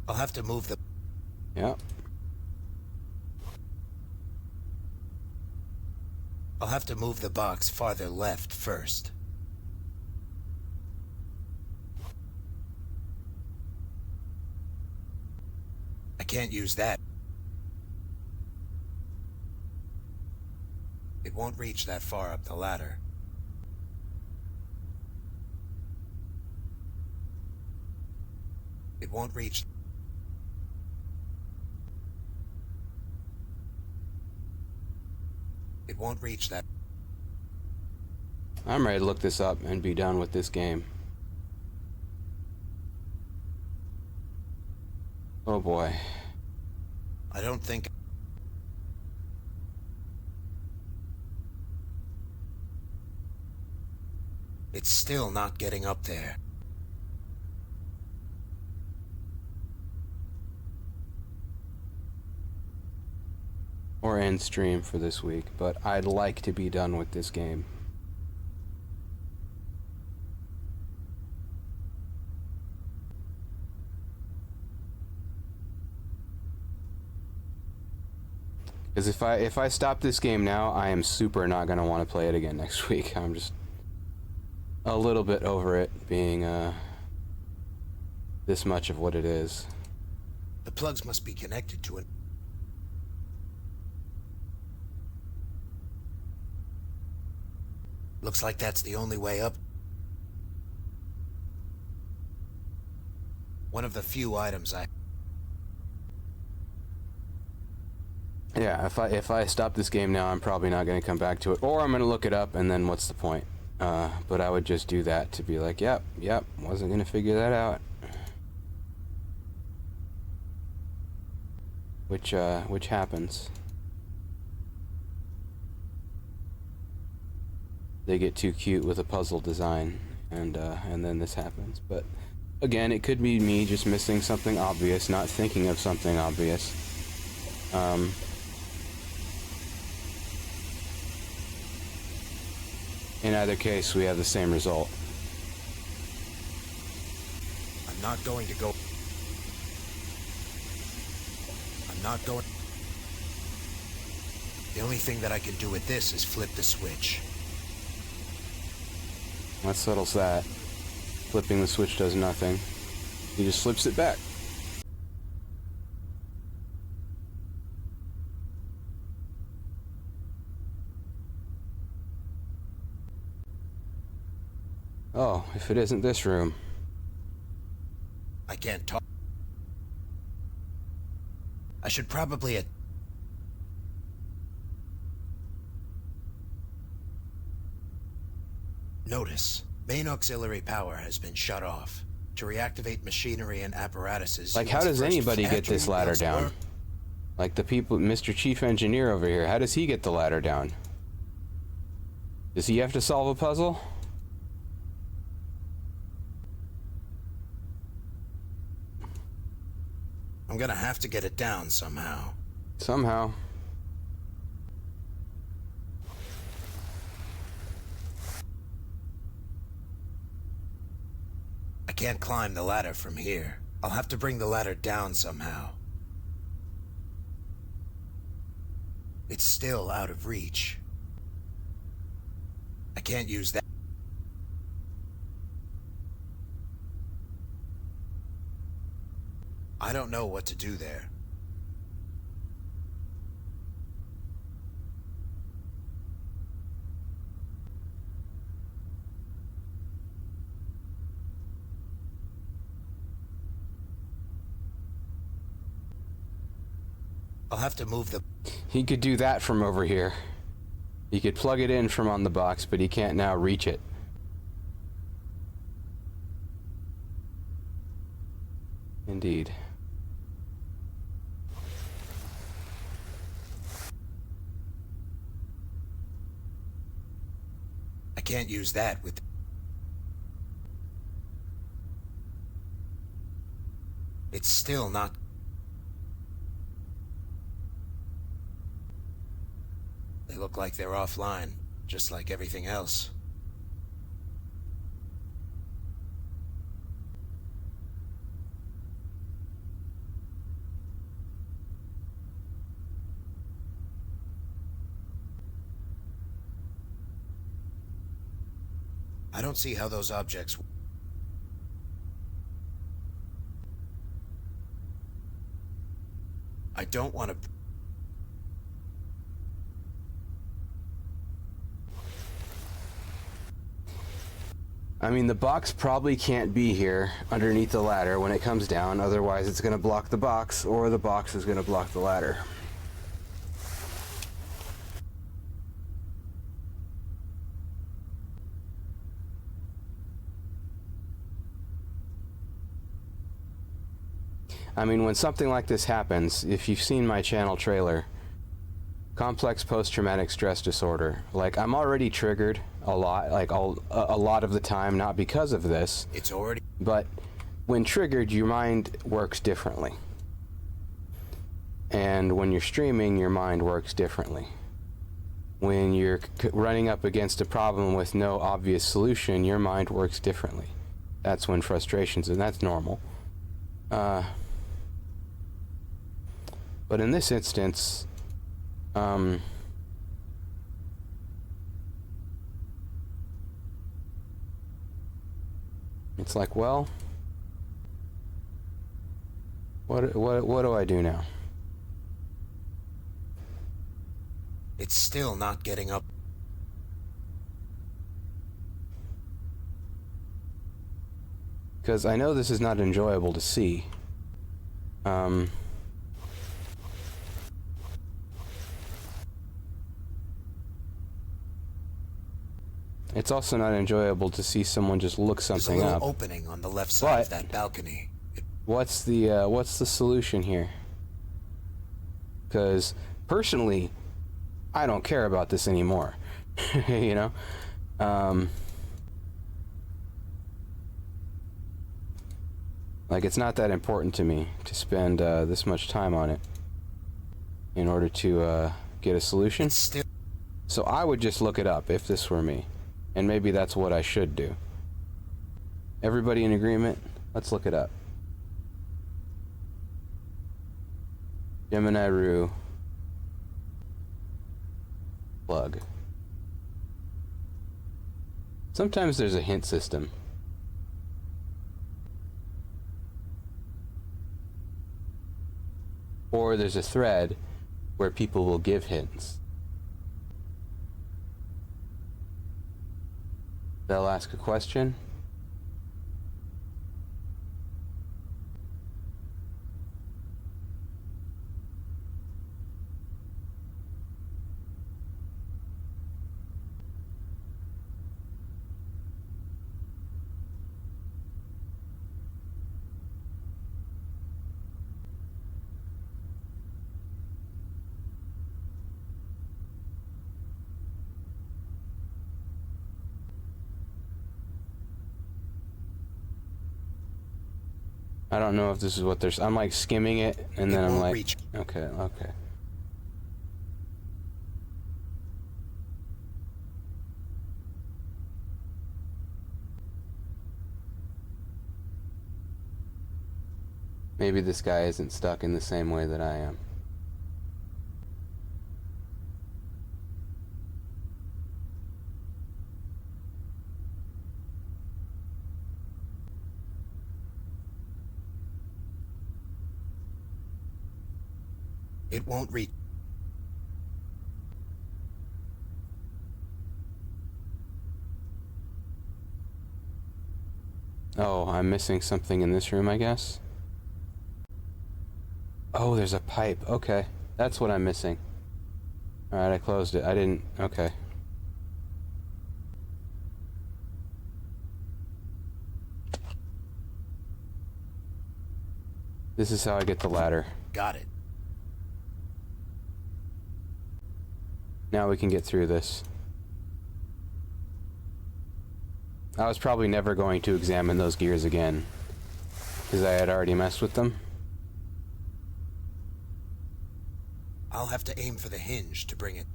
I'll have to move the... Yeah. I'll have to move the box farther left first. I can't use that. It won't reach that far up the ladder. It won't reach... It won't reach that. I'm ready to look this up and be done with this game. Oh boy. I don't think... It's still not getting up there. Or end stream for this week, but I'd like to be done with this game. Because if I stop this game now, I am super not going to want to play it again next week. I'm just a little bit over it being this much of what it is. The plugs must be connected to it. Looks like that's the only way up. One of the few items I... Yeah, if I stop this game now, I'm probably not going to come back to it. Or I'm going to look it up, and then what's the point? But I would just do that to be like, yep, wasn't going to figure that out. Which happens. They get too cute with a puzzle design, and then this happens. But again, it could be me just missing something obvious, not thinking of something obvious. In either case, we have the same result. I'm not going to go... I'm not going... The only thing that I can do with this is flip the switch. That settles that. Flipping the switch does nothing. He just flips it back. Oh, if it isn't this room. I can't talk. I should probably... Notice, main auxiliary power has been shut off. To reactivate machinery and apparatuses... Like, how does anybody get this ladder down? Like the people, Mr. Chief Engineer over here, how does he get the ladder down? Does he have to solve a puzzle? I'm gonna have to get it down somehow. Somehow. I can't climb the ladder from here. I'll have to bring the ladder down somehow. It's still out of reach. I can't use that. I don't know what to do there. I'll have to move the... He could do that from over here. He could plug it in from on the box, but he can't now reach it. Indeed. I can't use that with... It's still not... They look like they're offline, just like everything else. I don't see how those objects... I don't want to... I mean, the box probably can't be here underneath the ladder when it comes down, otherwise it's going to block the box, or the box is going to block the ladder. I mean, when something like this happens, if you've seen my channel trailer, complex post-traumatic stress disorder, like, I'm already triggered a lot, like a lot of the time, not because of this. It's already... But when triggered, your mind works differently. And when you're streaming, your mind works differently. When you're running up against a problem with no obvious solution, your mind works differently. That's when frustrations, and that's normal. But in this instance, it's like, well, what do I do now? It's still not getting up. Because I know this is not enjoyable to see. It's also not enjoyable to see someone just look something There's a up. little opening on the left side of that balcony. What's the solution here? Because personally, I don't care about this anymore. You know, like, it's not that important to me to spend this much time on it in order to get a solution. So I would just look it up if this were me. And maybe that's what I should do. Everybody in agreement? Let's look it up. Gemini Rue. Plug. Sometimes there's a hint system. Or there's a thread where people will give hints. They'll ask a question. I don't know if this is what there's. I'm like skimming it, and then I'm like, okay. Maybe this guy isn't stuck in the same way that I am. It won't reach. Oh, I'm missing something in this room, I guess. Oh, there's a pipe. Okay. That's what I'm missing. Alright, I closed it. I didn't... Okay. This is how I get the ladder. Got it. Now we can get through this. I was probably never going to examine those gears again, because I had already messed with them. I'll have to aim for the hinge to bring it.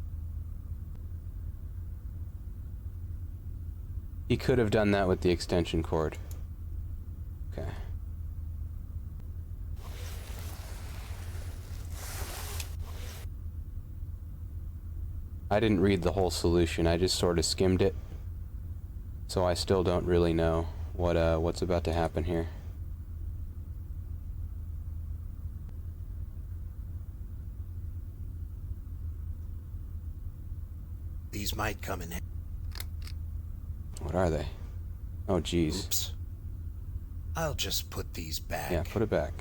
He could have done that with the extension cord. Okay. I didn't read the whole solution, I just sort of skimmed it. So I still don't really know what's about to happen here. These might come in. What are they? Oh, geez. Oops. I'll just put these back. Yeah, put it back.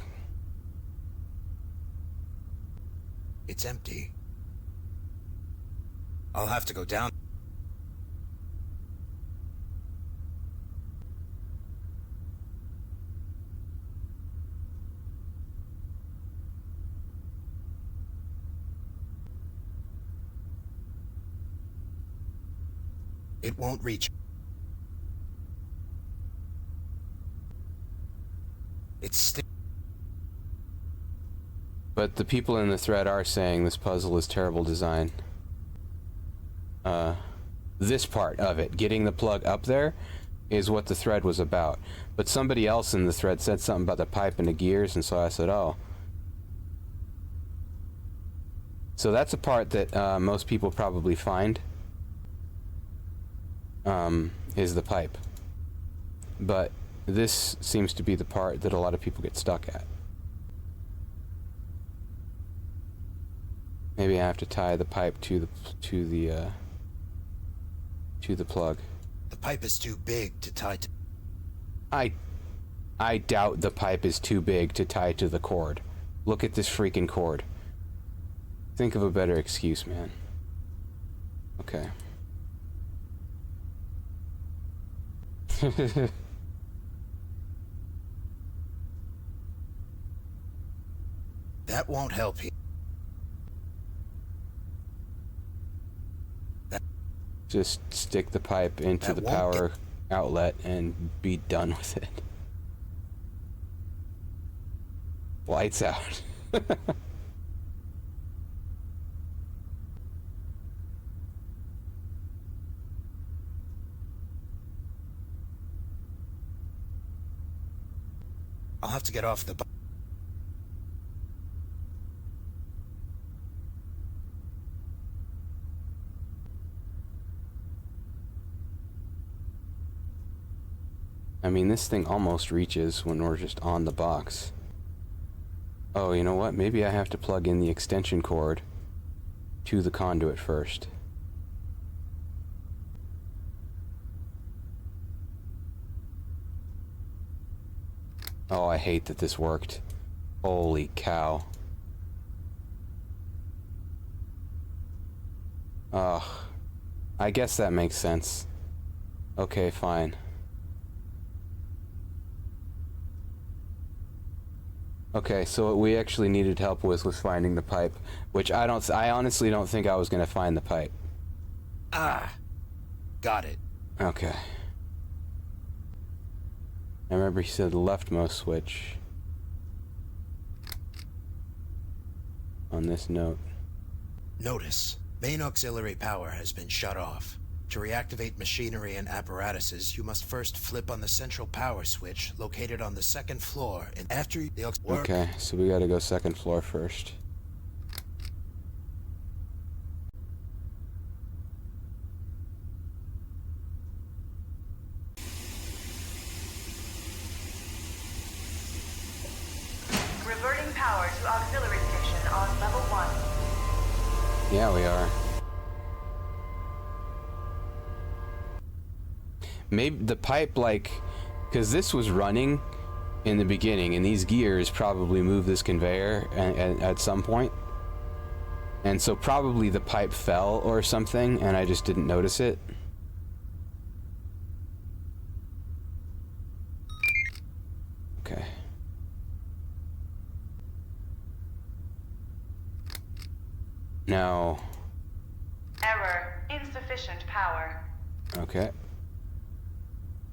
It's empty. I'll have to go down. It won't reach. It's still. But the people in the thread are saying this puzzle is terrible design. This part of it, getting the plug up there, is what the thread was about. But somebody else in the thread said something about the pipe and the gears, and so I said, oh. So that's a part that most people probably find, is the pipe. But this seems to be the part that a lot of people get stuck at. Maybe I have to tie the pipe to the plug. The pipe is too big to tie to. I doubt the pipe is too big to tie to the cord. Look at this freaking cord. Think of a better excuse, man. Okay. That won't help you. Just stick the pipe into the power outlet and be done with it. Lights out. I'll have to get off the bus. I mean, this thing almost reaches when we're just on the box. Oh, you know what? Maybe I have to plug in the extension cord to the conduit first. Oh, I hate that this worked. Holy cow. Ugh. I guess that makes sense. Okay, fine. Okay, so what we actually needed help with was finding the pipe, which I honestly don't think I was gonna find the pipe. Ah, got it. Okay. I remember he said the leftmost switch on this note. Notice, main auxiliary power has been shut off. To reactivate machinery and apparatuses, you must first flip on the central power switch located on the second floor, and after the Okay, so we gotta go second floor first. Reverting power to auxiliary station on level 1. Yeah, we are. Maybe the pipe, like, because this was running in the beginning, and these gears probably move this conveyor at some point. And so probably the pipe fell or something, and I just didn't notice it. Okay. Now. Error. Insufficient power. Okay.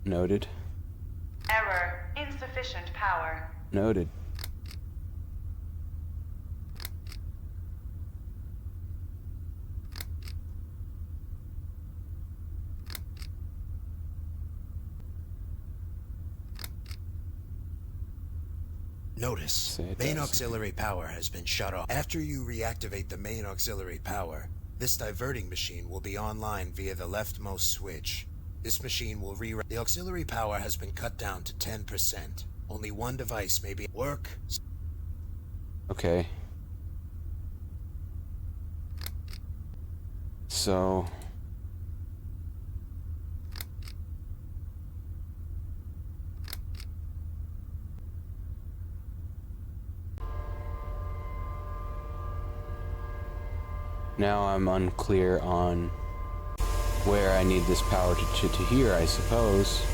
Noted. Error. Insufficient power. Noted. Notice, main auxiliary power has been shut off. After you reactivate the main auxiliary power, this diverting machine will be online via the leftmost switch. This machine will reroute. The auxiliary power has been cut down to 10%. Only one device may be work. Okay. So. Now I'm unclear on where I need this power to here, I suppose.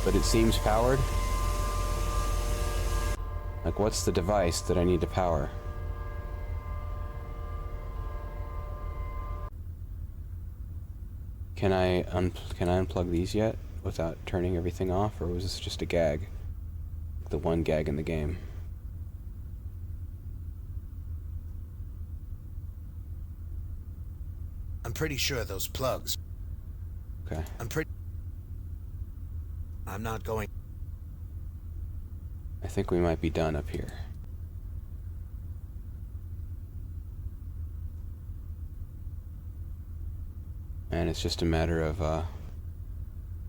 But it seems powered. Like, what's the device that I need to power? Can I unplug these yet without turning everything off, or was this just a gag? The one gag in the game. I'm pretty sure those plugs. Okay. I'm not going. I think we might be done up here. And it's just a matter of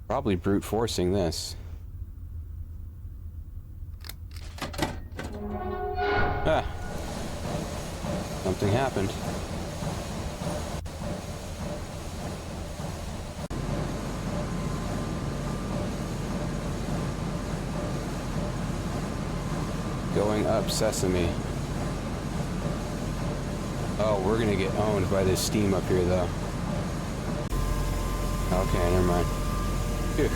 probably brute forcing this. Ah. Something happened. Going up Sesame. Oh, we're gonna get owned by this steam up here, though. Okay, never mind. Phew.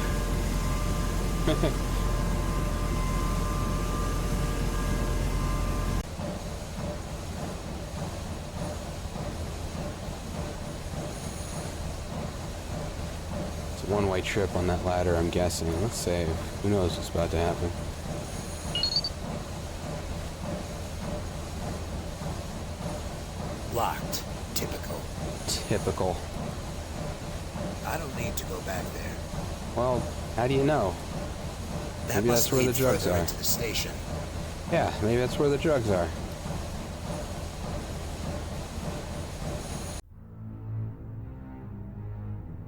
It's a one-way trip on that ladder, I'm guessing. Let's save. Who knows what's about to happen. Locked. Typical. Typical. I don't need to go back there. Well, how do you know? Maybe that's where the drugs are. Into the station. Yeah, maybe that's where the drugs are.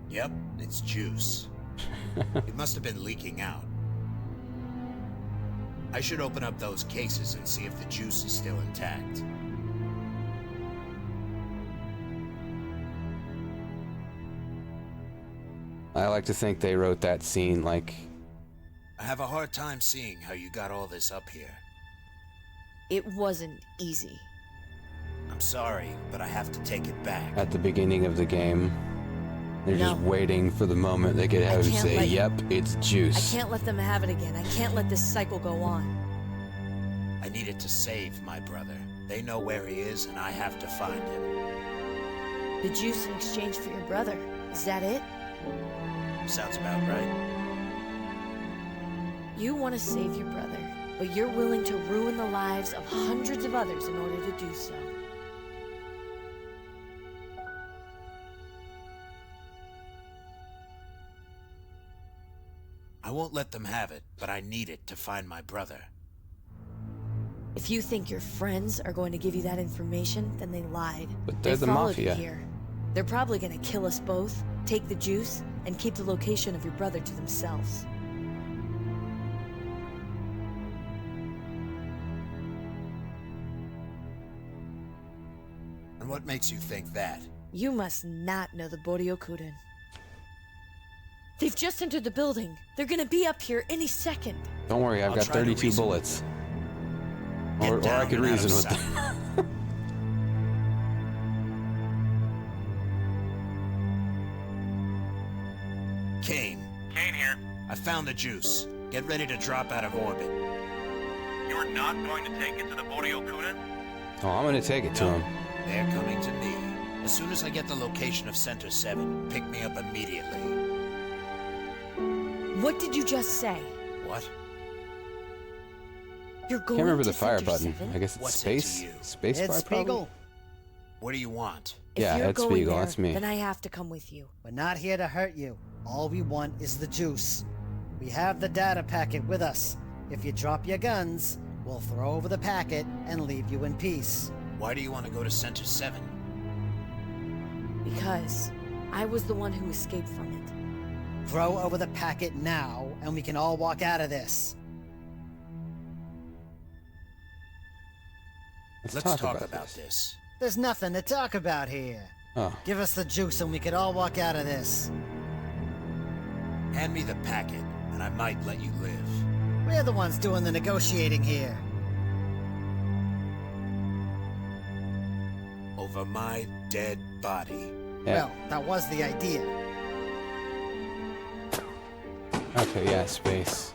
Yep, it's juice. It must have been leaking out. I should open up those cases and see if the juice is still intact. I like to think they wrote that scene like... I have a hard time seeing how you got all this up here. It wasn't easy. I'm sorry, but I have to take it back. At the beginning of the game, they're just waiting for the moment they could have him say, yep, it's juice. I can't let them have it again. I can't let this cycle go on. I needed to save my brother. They know where he is, and I have to find him. The juice in exchange for your brother. Is that it? Sounds about right. You want to save your brother, but you're willing to ruin the lives of hundreds of others in order to do so. I won't let them have it, but I need it to find my brother. If you think your friends are going to give you that information, then they lied. But they're the followed mafia. you here. They're probably going to kill us both, take the juice, and keep the location of your brother to themselves. I'm And what makes you think that? You must not know the Boryokuden. They've just entered the building. They're gonna be up here any second. Don't worry, I've got 32 bullets. Or I could reason with them. Kane. Kane here. I found the juice. Get ready to drop out of orbit. You're not going to take it to the Boryokuden? Oh, I'm gonna take it to him. They're coming to me. As soon as I get the location of Center 7, pick me up immediately. What did you just say? What? You're going Can't remember to the fire Center button. 7? I guess it's What's space. it to you? Space Ed bar, Spiegel. probably? What do you want? If Yeah, you're Ed going Spiegel, there, that's me. then I have to come with you. We're not here to hurt you. All we want is the juice. We have the data packet with us. If you drop your guns, we'll throw over the packet and leave you in peace. Why do you want to go to Center 7? Because I was the one who escaped from it. Throw over the packet now, and we can all walk out of this. Let's talk about this. There's nothing to talk about here. Oh. Give us the juice and we can all walk out of this. Hand me the packet, and I might let you live. We're the ones doing the negotiating here. Over my dead body. Yeah. Well, that was the idea. Okay, yeah, space.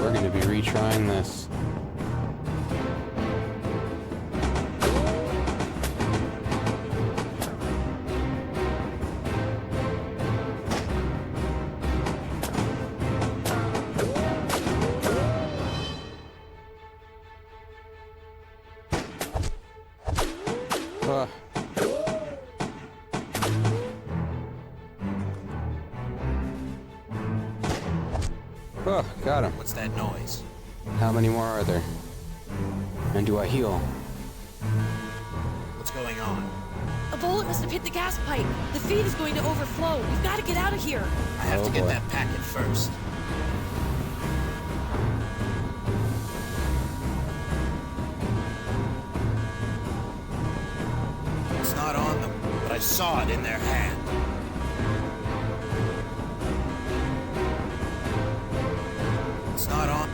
We're going to be retrying this. Oh, got him. What's that noise? How many more are there? And do I heal? What's going on? A bullet must have hit the gas pipe. The feed is going to overflow. We've got to get out of here. I have to get boy. that packet first. It's not on them, but I saw it in their hand. It's not on.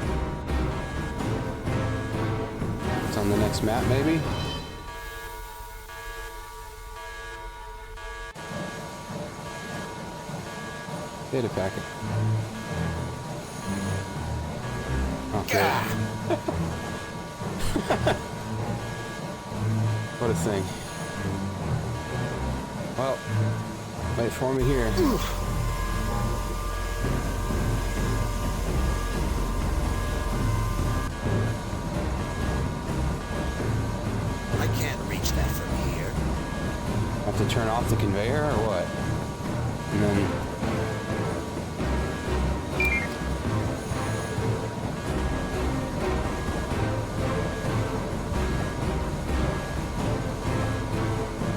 It's on the next map, maybe? Data packet. Okay. What a thing. Well, wait for me here. I can't reach that from here. Have to turn off the conveyor or what? And then...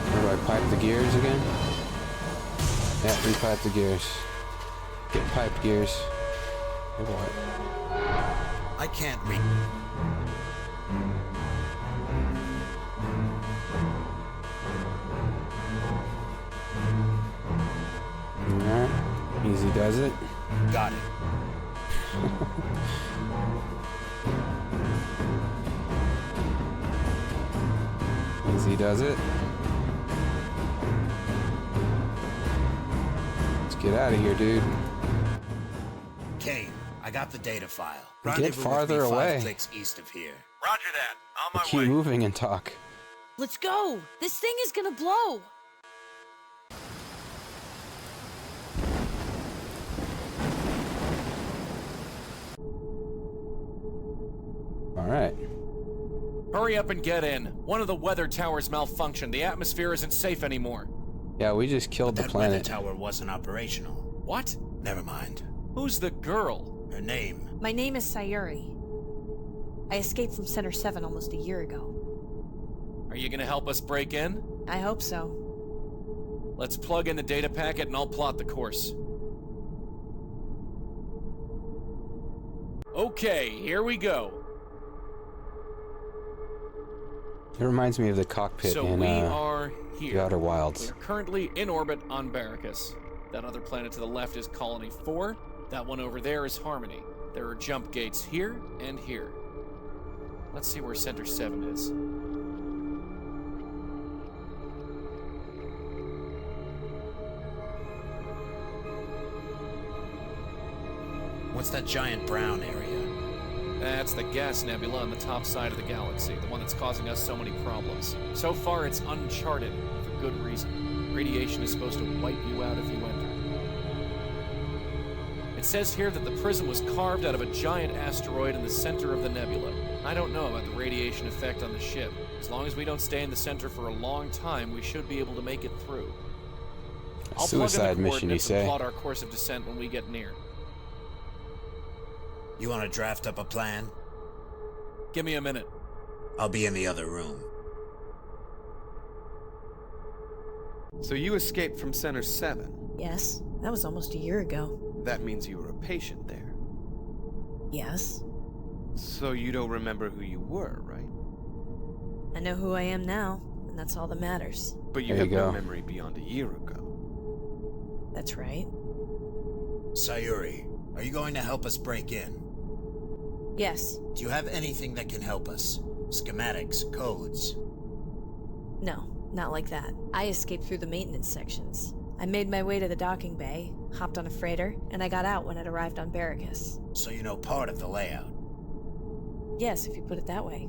Where do I pipe the gears again? Yeah, repipe the gears. Get piped gears. Oh boy. I can't reach. Alright. Easy does it. Got it. Easy does it. Let's get out of here, dude. Kane, I got the data file. Get Rendezvous farther with me away. 5 clicks east of here. Roger that. On my Keep way. moving and talk. Let's go. This thing is gonna blow. Alright. Hurry up and get in. One of the weather towers malfunctioned. The atmosphere isn't safe anymore. Yeah, we just killed the That weather planet. tower wasn't operational. What? Never mind. Who's the girl? Her name. My name is Sayuri. I escaped from Center 7 almost a year ago. Are you gonna help us break in? I hope so. Let's plug in the data packet and I'll plot the course. Okay, here we go. It reminds me of the cockpit So in we are here. The Outer Wilds. We're currently in orbit on Barracus. That other planet to the left is Colony 4. That one over there is Harmony. There are jump gates here and here. Let's see where Center 7 is. What's that giant brown area? That's the gas nebula on the top side of the galaxy, the one that's causing us so many problems. So far, it's uncharted, for good reason. Radiation is supposed to wipe you out if you enter. It says here that the prism was carved out of a giant asteroid in the center of the nebula. I don't know about the radiation effect on the ship. As long as we don't stay in the center for a long time, we should be able to make it through. I'll Suicide plug in the mission, you coordinates and say? plot our course of descent when we get near. You want to draft up a plan? Give me a minute. I'll be in the other room. So you escaped from Center 7? Yes, that was almost a year ago. That means you were a patient there. Yes. So you don't remember who you were, right? I know who I am now, and that's all that matters. But you have no memory beyond a year ago. That's right. Sayuri, are you going to help us break in? Yes. Do you have anything that can help us? Schematics, codes? No, not like that. I escaped through the maintenance sections. I made my way to the docking bay, hopped on a freighter, and I got out when it arrived on Barracus. So you know part of the layout? Yes, if you put it that way.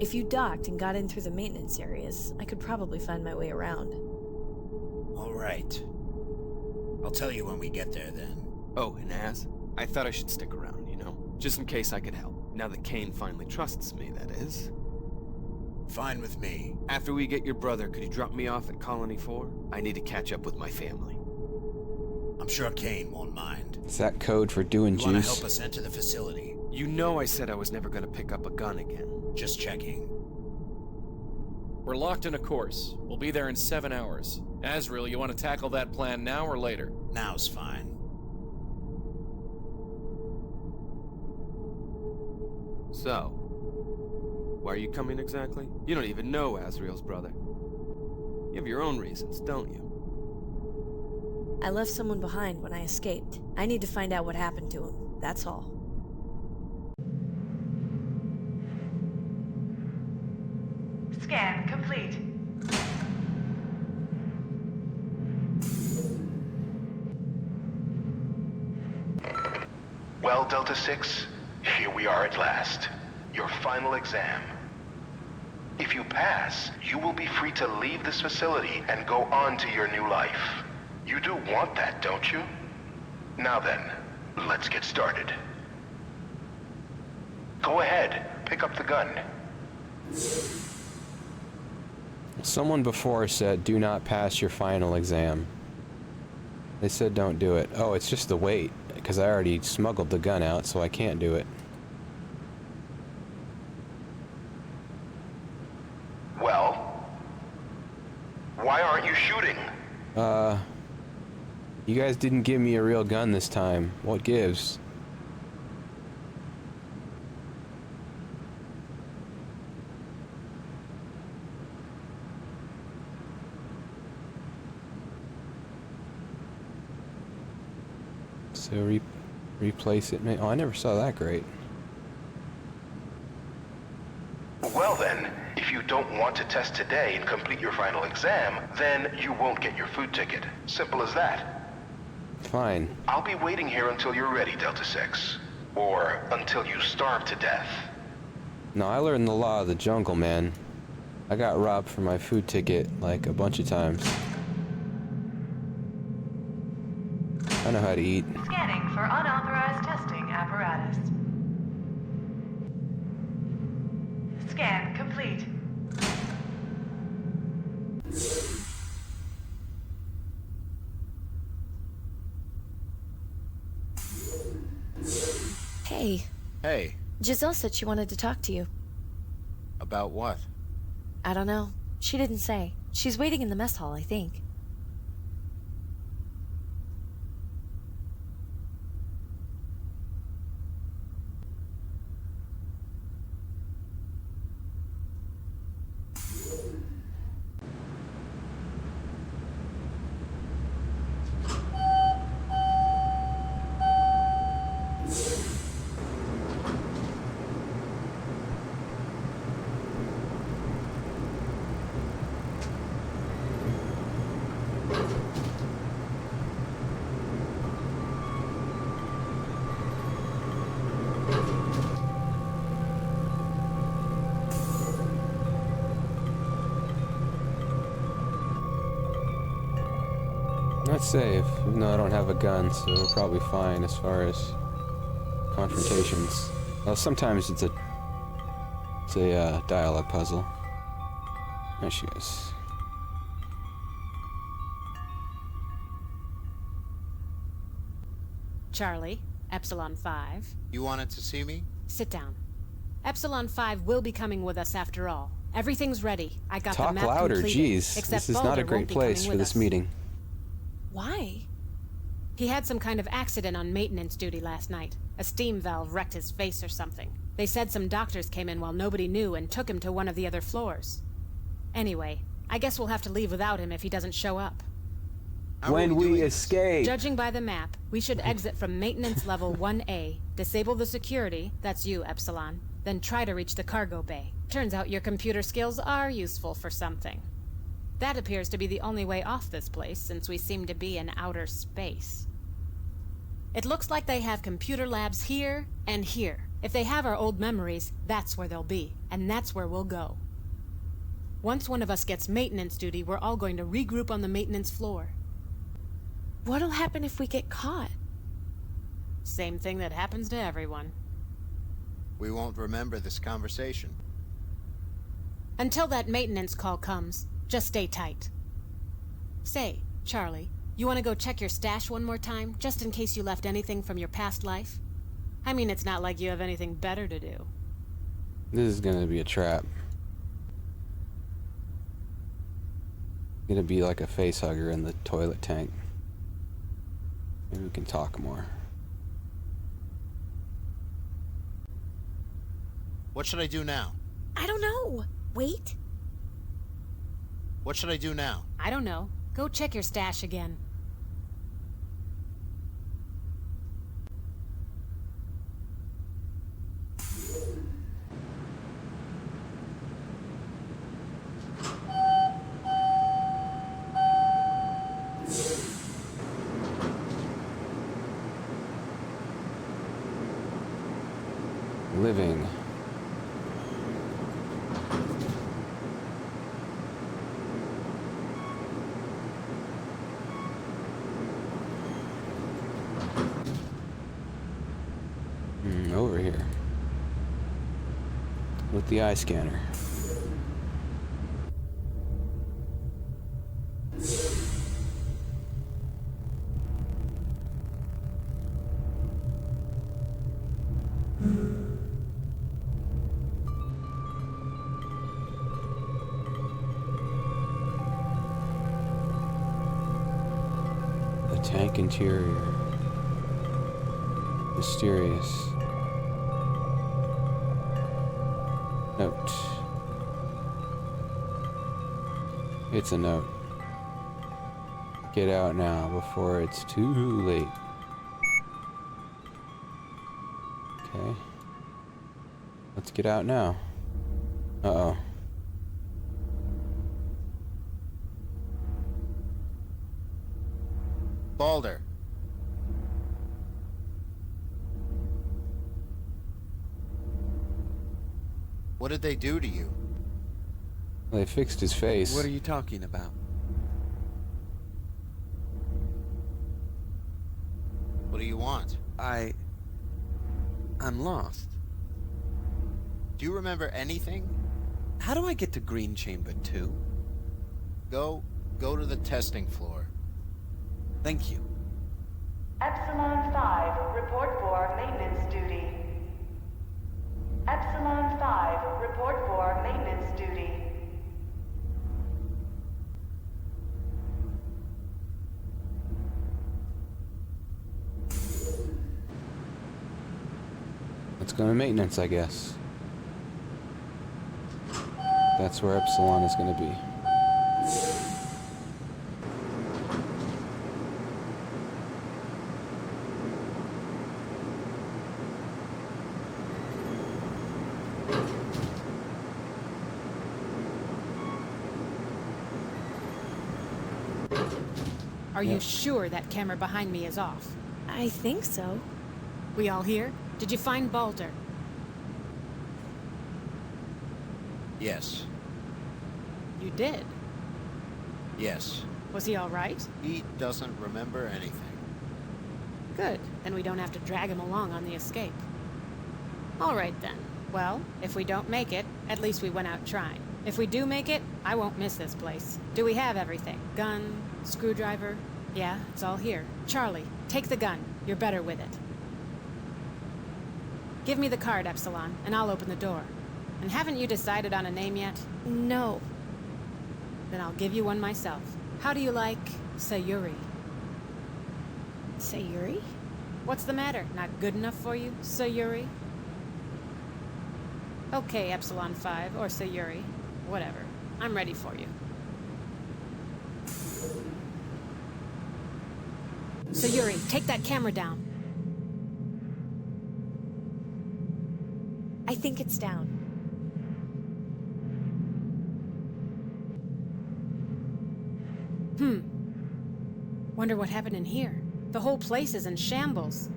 If you docked and got in through the maintenance areas, I could probably find my way around. All right. I'll tell you when we get there, then. Oh, and Az, I thought I should stick around, you know? Just in case I could help. Now that Kane finally trusts me, that is. Fine with me. After we get your brother, could you drop me off at Colony 4? I need to catch up with my family. I'm sure Kane won't mind. Is that code for doing You want to juice? help us enter the facility? You know I said I was never gonna pick up a gun again. Just checking. We're locked in a course. We'll be there in 7 hours. Azrael, you want to tackle that plan now or later? Now's fine. So, why are you coming exactly? You don't even know Azrael's brother. You have your own reasons, don't you? I left someone behind when I escaped. I need to find out what happened to him, that's all. Scan complete. Well, Delta 6, here we are at last. Your final exam. If you pass, you will be free to leave this facility and go on to your new life. You do want that, don't you? Now then, let's get started. Go ahead, pick up the gun. Someone before said, do not pass your final exam. They said don't do it. Oh, it's just the weight, because I already smuggled the gun out, so I can't do it. Well, why aren't you shooting? You guys didn't give me a real gun this time. What gives? So replace it. Oh, I never saw that great. Well then, if you don't want to test today and complete your final exam, then you won't get your food ticket. Simple as that. Fine. I'll be waiting here until you're ready, Delta 6. Or until you starve to death. No, I learned the law of the jungle, man. I got robbed for my food ticket, like, a bunch of times. I know how to eat. Scanning for unauthorized testing apparatus. Scan complete. Hey. Hey, Giselle said she wanted to talk to you. about what? I don't know. She didn't say. She's waiting in the mess hall, I think. Not safe. No, I don't have a gun, so we're probably fine as far as confrontations. Well, sometimes it's a dialogue puzzle. There she is. Charlie, Epsilon 5. You wanted to see me? Sit down. Epsilon 5 will be coming with us after all. Everything's ready. I got the Talk map louder, completed, jeez. except This is not Balder a great won't be place coming for with this us. meeting. Why? He had some kind of accident on maintenance duty last night. A steam valve wrecked his face or something. They said some doctors came in while nobody knew and took him to one of the other floors. Anyway, I guess we'll have to leave without him if he doesn't show up. When we escape. Judging by the map, we should exit from maintenance level 1A, disable the security, that's you, Epsilon, then try to reach the cargo bay. Turns out your computer skills are useful for something. That appears to be the only way off this place, since we seem to be in outer space. It looks like they have computer labs here and here. If they have our old memories, that's where they'll be, and that's where we'll go. Once one of us gets maintenance duty, we're all going to regroup on the maintenance floor. What'll happen if we get caught? Same thing that happens to everyone. We won't remember this conversation. Until that maintenance call comes, just stay tight. Say, Charlie, you want to go check your stash one more time, just in case you left anything from your past life? I mean, it's not like you have anything better to do. This is gonna be a trap. Gonna be like a face hugger in the toilet tank. Maybe we can talk more. What should I do now? I don't know. Wait. What should I do now? I don't know. Go check your stash again. Living. Over here. With the eye scanner. The tank interior. Mysterious. Note. It's a note. Get out now before it's too late. Okay. Let's get out now. Uh-oh. Balder. What did they do to you? They fixed his face. What are you talking about? What do you want? I'm lost. Do you remember anything? How do I get to Green Chamber 2? Go to the testing floor. Thank you. Epsilon 5, report for maintenance duty. Epsilon 5, report for maintenance duty. Let's go to maintenance, I guess. That's where Epsilon is going to be. Are you sure that camera behind me is off? I think so. We all here? Did you find Balder? Yes. You did? Yes. Was he all right? He doesn't remember anything. Good. Then we don't have to drag him along on the escape. All right then. Well, if we don't make it, at least we went out trying. If we do make it, I won't miss this place. Do we have everything? Gun? Screwdriver? Yeah, it's all here. Charlie, take the gun. You're better with it. Give me the card, Epsilon, and I'll open the door. And haven't you decided on a name yet? No. Then I'll give you one myself. How do you like Sayuri? Sayuri? What's the matter? Not good enough for you, Sayuri? Okay, Epsilon 5, or Sayuri. Whatever. I'm ready for you. Sayuri, take that camera down. I think it's down. Wonder what happened in here. The whole place is in shambles.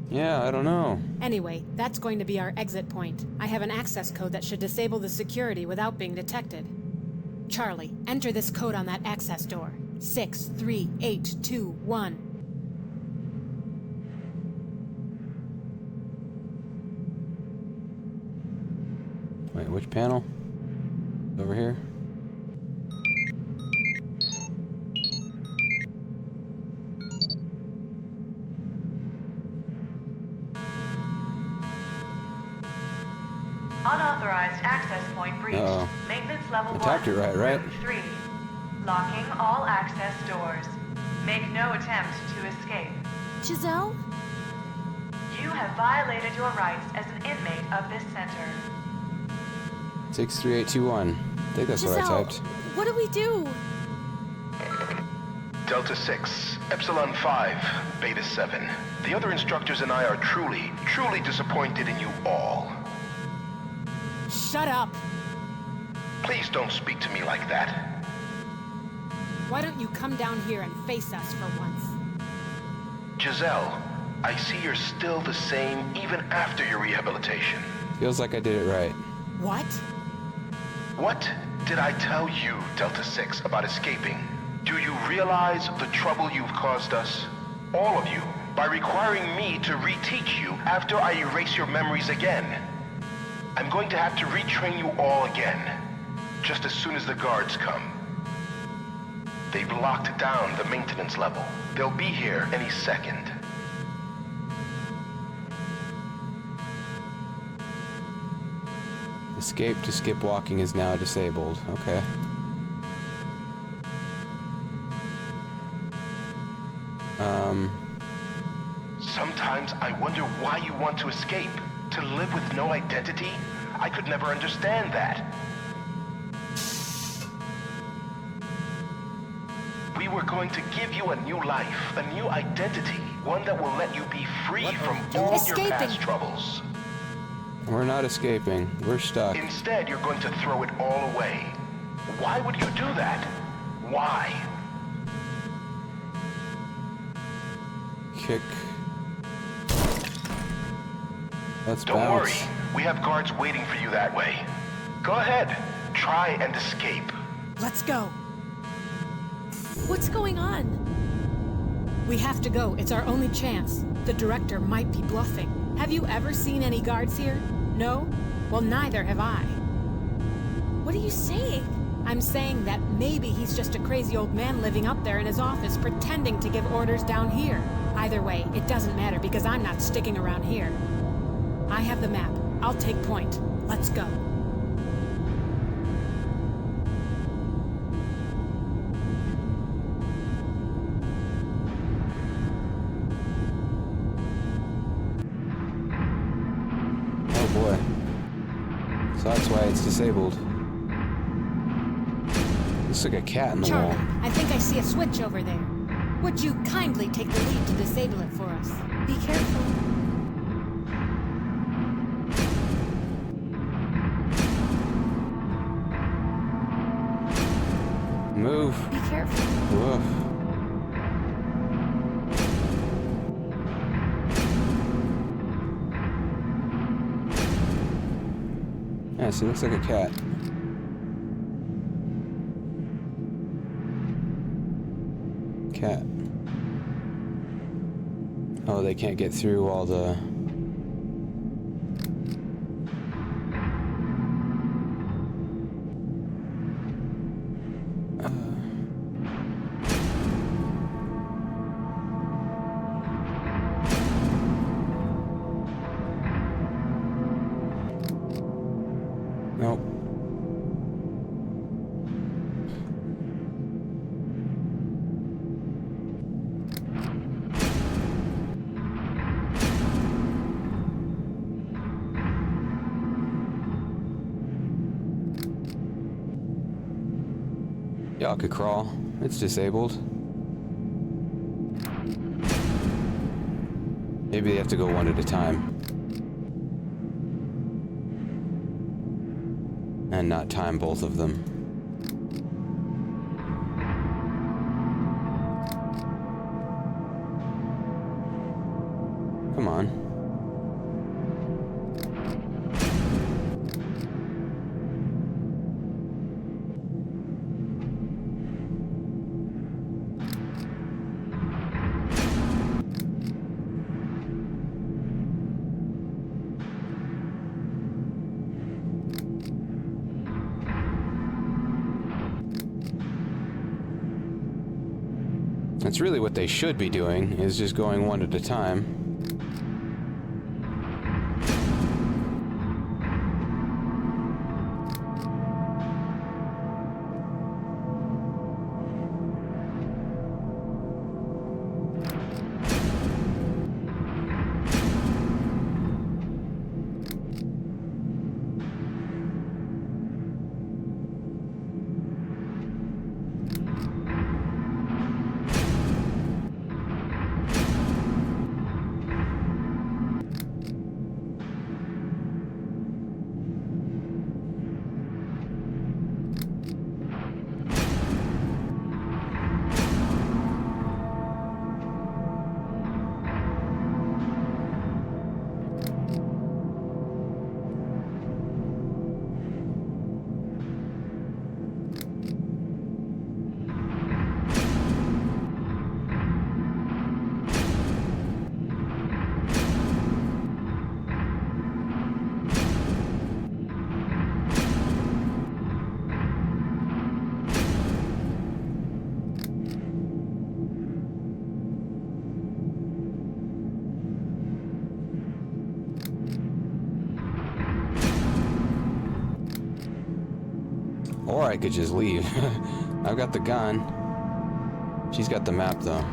Yeah, I don't know. Anyway, that's going to be our exit point. I have an access code that should disable the security without being detected. Charlie, enter this code on that access door. 63821. Wait, which panel? Over here? Unauthorized access point breached. Uh-oh. Maintenance level I 1. tapped it right? Room 3. Locking all access doors. Make no attempt to escape. Giselle? You have violated your rights as an inmate of this center. 63821. I think that's what I Giselle, typed. what do we do? Delta 6, Epsilon 5, Beta 7. The other instructors and I are truly, truly disappointed in you all. Shut up! Please don't speak to me like that. Why don't you come down here and face us for once? Giselle, I see you're still the same even after your rehabilitation. Feels like I did it right. What? What did I tell you, Delta 6, about escaping? Do you realize the trouble you've caused us? All of you, by requiring me to reteach you after I erase your memories again. I'm going to have to retrain you all again, just as soon as the guards come. They've locked down the maintenance level. They'll be here any second. Escape to skip walking is now disabled. Okay. Sometimes I wonder why you want to escape. To live with no identity? I could never understand that. We were going to give you a new life, a new identity, one that will let you be free from all your past troubles. We're not escaping. We're stuck. Instead, you're going to throw it all away. Why would you do that? Why? Kick. Let's Don't bounce. worry. We have guards waiting for you that way. Go ahead. Try and escape. Let's go. What's going on? We have to go. It's our only chance. The director might be bluffing. Have you ever seen any guards here? No? Well, neither have I. What are you saying? I'm saying that maybe he's just a crazy old man living up there in his office pretending to give orders down here. Either way, it doesn't matter because I'm not sticking around here. I have the map. I'll take point. Let's go. Oh boy. So that's why it's disabled. Looks like a cat in the Charlie, wall. I think I see a switch over there. Would you kindly take the lead to disable it for us? Be careful. Move. Be careful. Woof. Yeah, see, looks like a cat. Cat. Oh, they can't get through all the... Nope. Y'all could crawl. It's disabled. Maybe they have to go one at a time. And not time both of them. Come on. That's really what they should be doing, is just going one at a time. Or I could just leave. I've got the gun. She's got the map, though.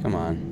Come on.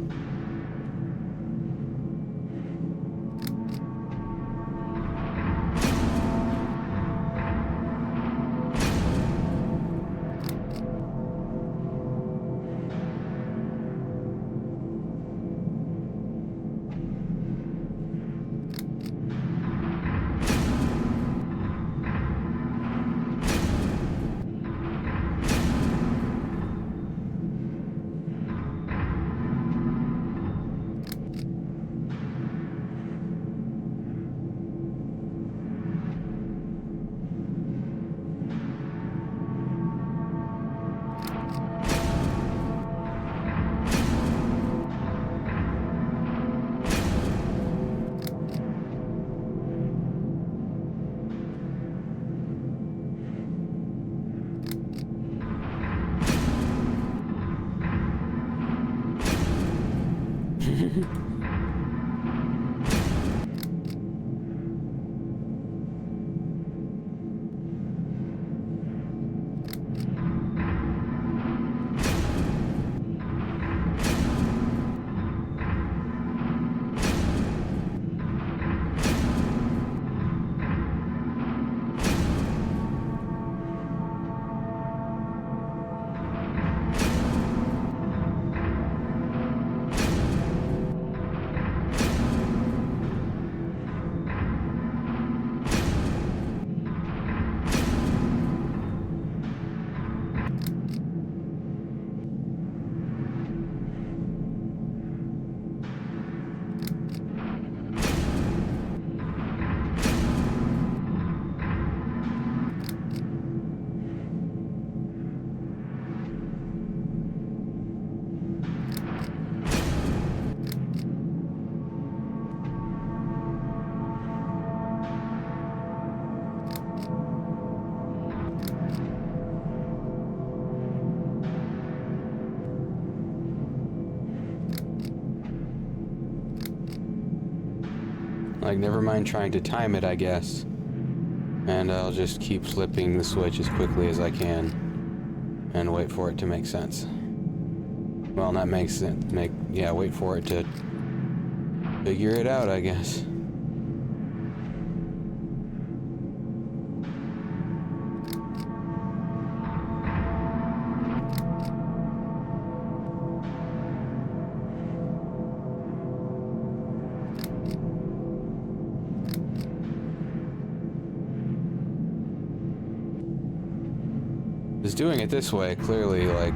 Like, never mind trying to time it, I guess. And I'll just keep flipping the switch as quickly as I can and wait for it to make sense. Well, not make sense. Yeah, wait for it to figure it out, I guess. Is doing it this way, clearly, like,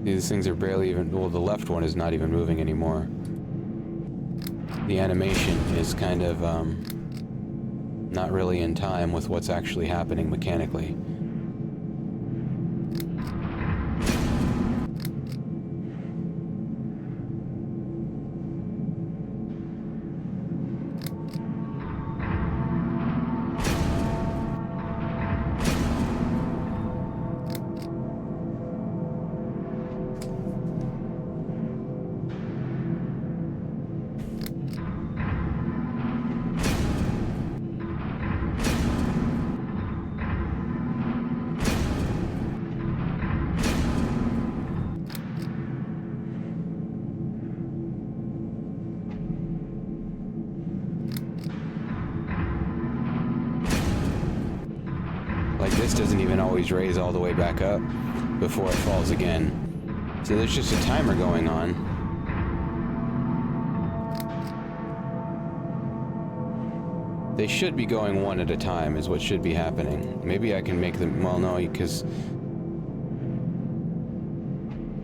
these things are barely even, well, the left one is not even moving anymore. The animation is kind of, not really in time with what's actually happening mechanically. Like, this doesn't even always raise all the way back up before it falls again. So there's just a timer going on. They should be going one at a time is what should be happening. Maybe I can make them, well, no, because...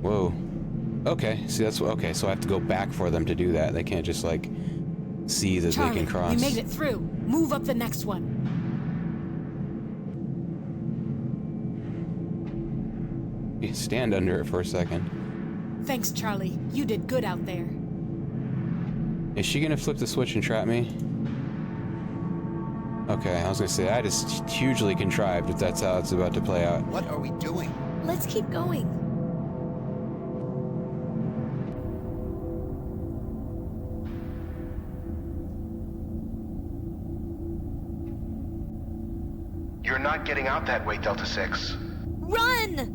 Whoa. Okay, see, that's, okay, so I have to go back for them to do that. They can't just, like, see that Charlie, they can cross. you made it through. Move up the next one. You stand under it for a second. Thanks, Charlie. You did good out there. Is she gonna flip the switch and trap me? Okay, I was gonna say, that is hugely contrived if that's how it's about to play out. What are we doing? Let's keep going. You're not getting out that way, Delta 6. Run!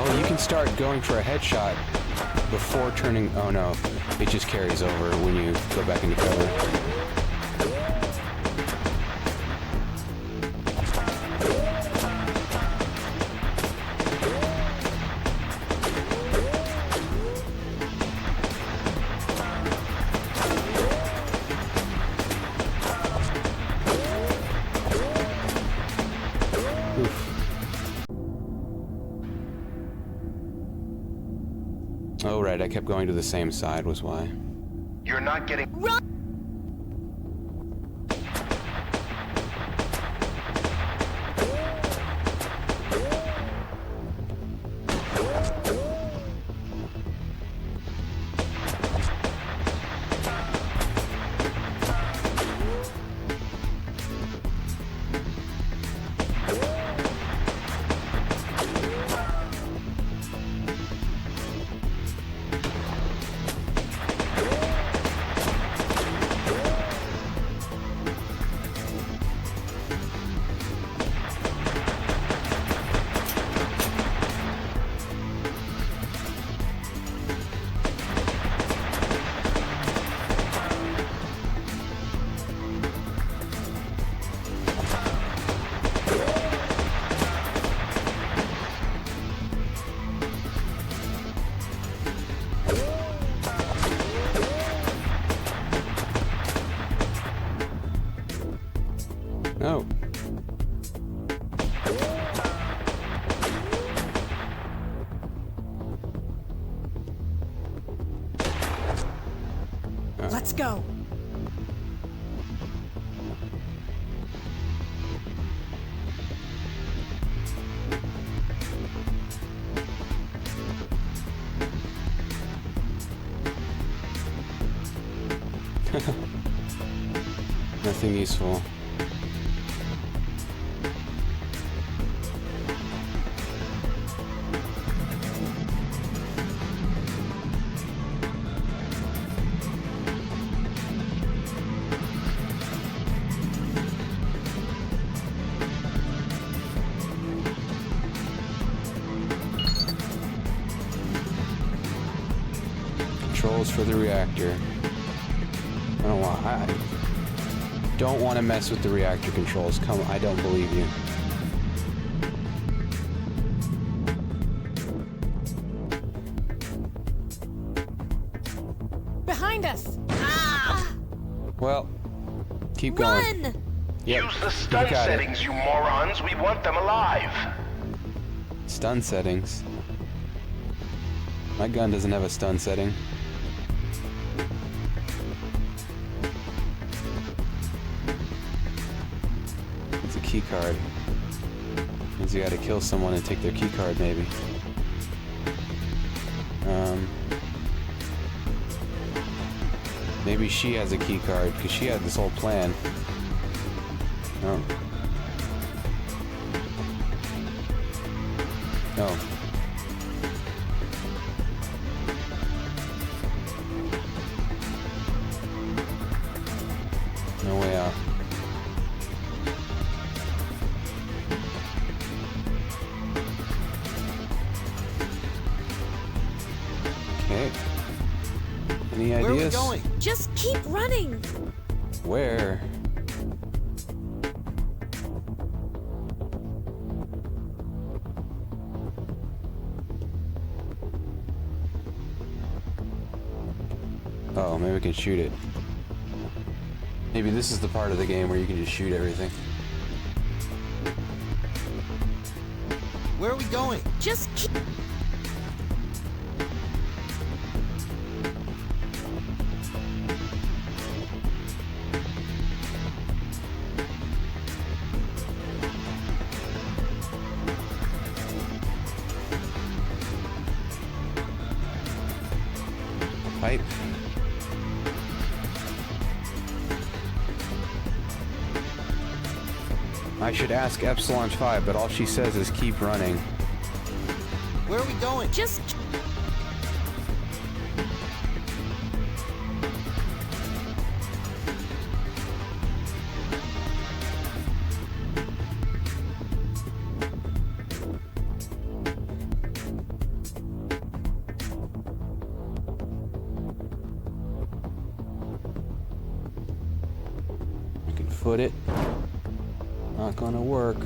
Oh, you can start going for a headshot before turning... Oh no, it just carries over when you go back into cover. Oh, right, I kept going to the same side was why. You're not getting... Run! No. Let's go. Nothing useful. Controls for the reactor. I don't want to mess with the reactor controls. Come, I don't believe you. Behind us! Well, keep going. Run! Yep. Use the stun settings, you morons. We want them alive. Stun settings. My gun doesn't have a stun setting. It's a key card. Means you gotta kill someone and take their key card, maybe. Maybe she has a key card, because she had this whole plan. Oh. Oh. No way out. Okay. Any ideas? Where are we going? Just keep running. Where? Oh, maybe we can shoot it. Maybe this is the part of the game where you can just shoot everything. Where are we going? Just keep... Pipe. I should ask Epsilon 5, but all she says is keep running. Where are we going? Just... I can foot it. Not gonna work.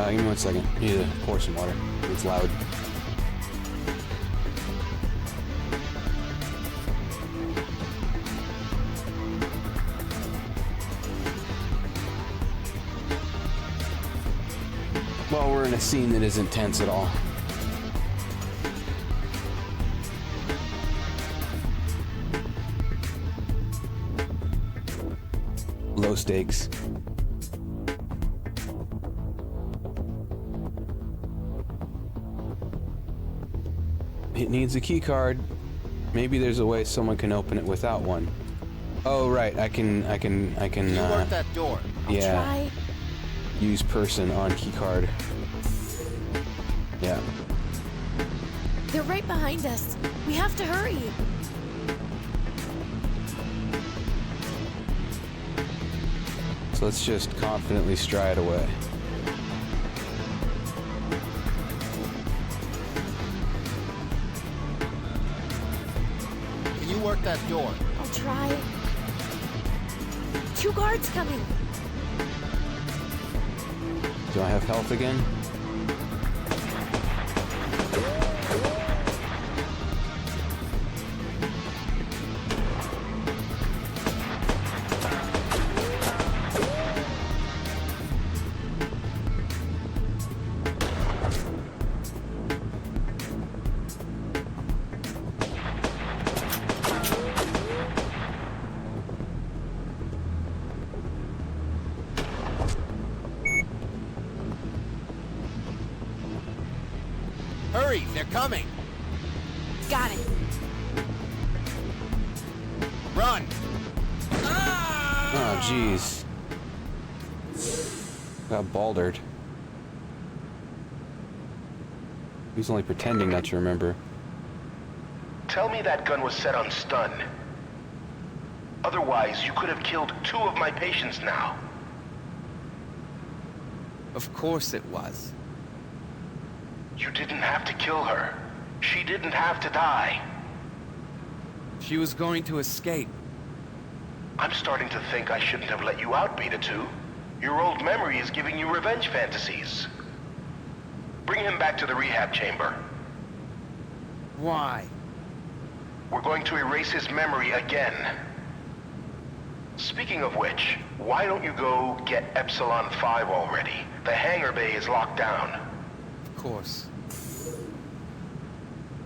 Give me 1 second. I need to pour some water. It's loud. Well, we're in a scene that isn't tense at all. Low stakes. It needs a key card. Maybe there's a way someone can open it without one. Oh right, I can. You work that door. Yeah. Try. Use person on key card. Yeah. They're right behind us. We have to hurry. So let's just confidently stride away. Shut that door. I'll try. 2 guards coming. Do I have health again? Hurry, they're coming. Got it. Run. Oh, jeez. Got baldered. He's only pretending not to remember. Tell me that gun was set on stun. Otherwise, you could have killed 2 of my patients now. Of course it was. You didn't have to kill her. She didn't have to die. She was going to escape. I'm starting to think I shouldn't have let you out, Beta 2. Your old memory is giving you revenge fantasies. Bring him back to the rehab chamber. Why? We're going to erase his memory again. Speaking of which, why don't you go get Epsilon 5 already? The hangar bay is locked down. Of course.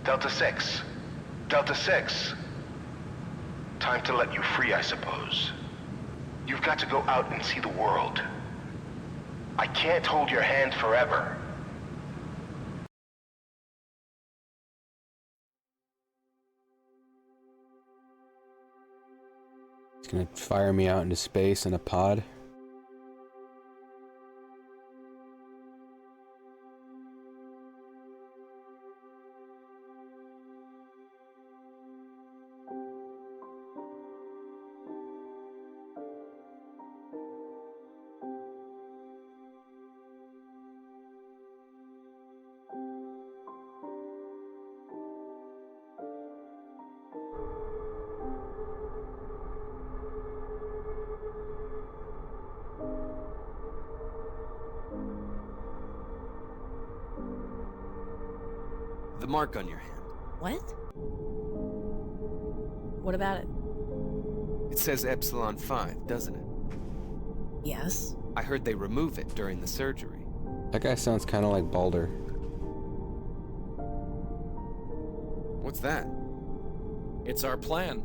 Delta 6. Delta 6. Time to let you free, I suppose. You've got to go out and see the world. I can't hold your hand forever. He's gonna fire me out into space in a pod. The mark on your hand. What? What about it? It says Epsilon 5, doesn't it? Yes. I heard they remove it during the surgery. That guy sounds kind of like Balder. What's that? It's our plan.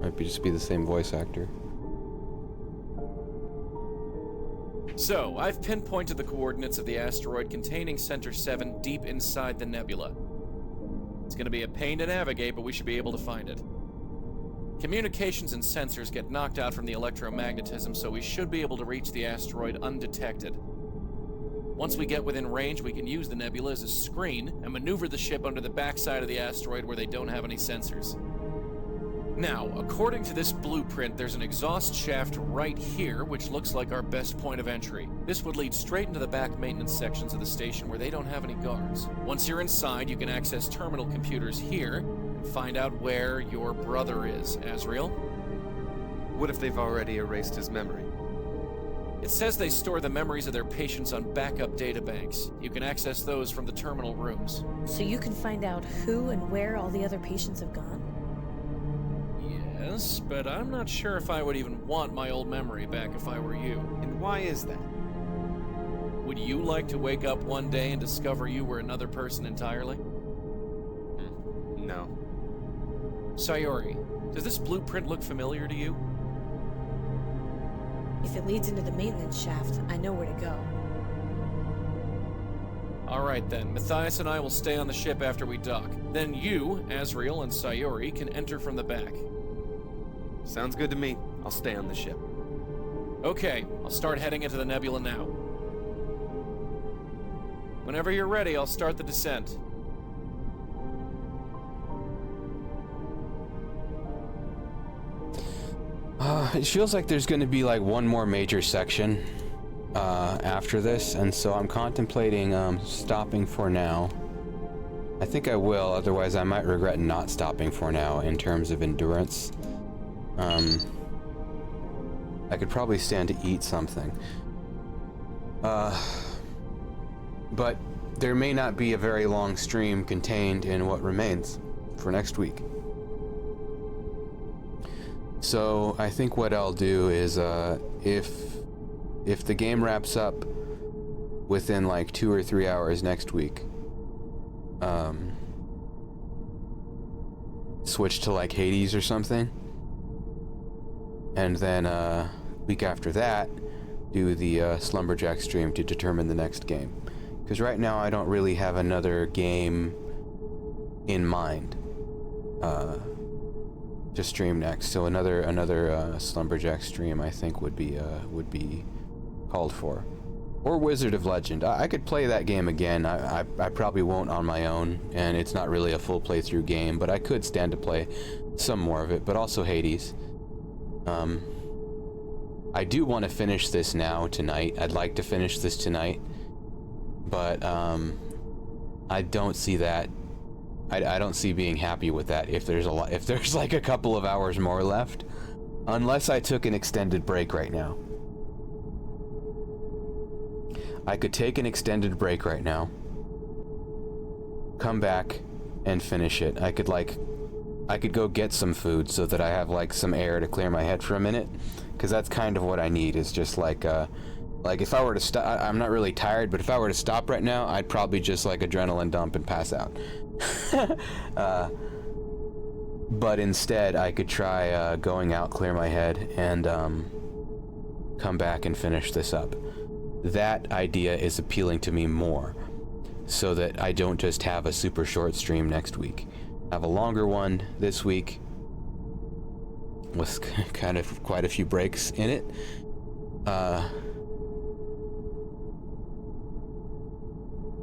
Might be just be the same voice actor. So, I've pinpointed the coordinates of the asteroid containing Center 7 deep inside the nebula. It's gonna be a pain to navigate, but we should be able to find it. Communications and sensors get knocked out from the electromagnetism, so we should be able to reach the asteroid undetected. Once we get within range, we can use the nebula as a screen and maneuver the ship under the backside of the asteroid where they don't have any sensors. Now, according to this blueprint, there's an exhaust shaft right here, which looks like our best point of entry. This would lead straight into the back maintenance sections of the station where they don't have any guards. Once you're inside, you can access terminal computers here and find out where your brother is. Azrael? What if they've already erased his memory? It says they store the memories of their patients on backup databanks. You can access those from the terminal rooms. So you can find out who and where all the other patients have gone? Yes, but I'm not sure if I would even want my old memory back if I were you. And why is that? Would you like to wake up one day and discover you were another person entirely? No. Sayori, does this blueprint look familiar to you? If it leads into the maintenance shaft, I know where to go. Alright then, Matthias and I will stay on the ship after we dock. Then you, Azrael, and Sayori can enter from the back. Sounds good to me. I'll stay on the ship. Okay, I'll start heading into the nebula now. Whenever you're ready, I'll start the descent. It feels like there's going to be like one more major section after this, and so I'm contemplating stopping for now I think I will, otherwise I might regret not stopping for now in terms of endurance. I could probably stand to eat something. But there may not be a very long stream contained in what remains for next week. So I think what I'll do is, if the game wraps up within like 2 or 3 hours next week, switch to like Hades or something, and then week after that do the Slumberjack stream to determine the next game, because right now I don't really have another game in mind to stream next. So another Slumberjack stream I think would be called for. Or Wizard of Legend. I could play that game again. I probably won't on my own, and it's not really a full playthrough game, but I could stand to play some more of it, but also Hades. I do want to finish this now, tonight. I'd like to finish this tonight, but I don't see that. I don't see being happy with that if there's like a couple of hours more left, unless I took an extended break right now. I could take an extended break right now, come back, and finish it. I could go get some food so that I have like some air to clear my head for a minute, because that's kind of what I need, is just like if I were to stop, I'm not really tired, but if I were to stop right now, I'd probably just like adrenaline dump and pass out. But instead, I could try going out, clear my head, and come back and finish this up. That idea is appealing to me more, so that I don't just have a super short stream next week. Have a longer one this week with kind of quite a few breaks in it.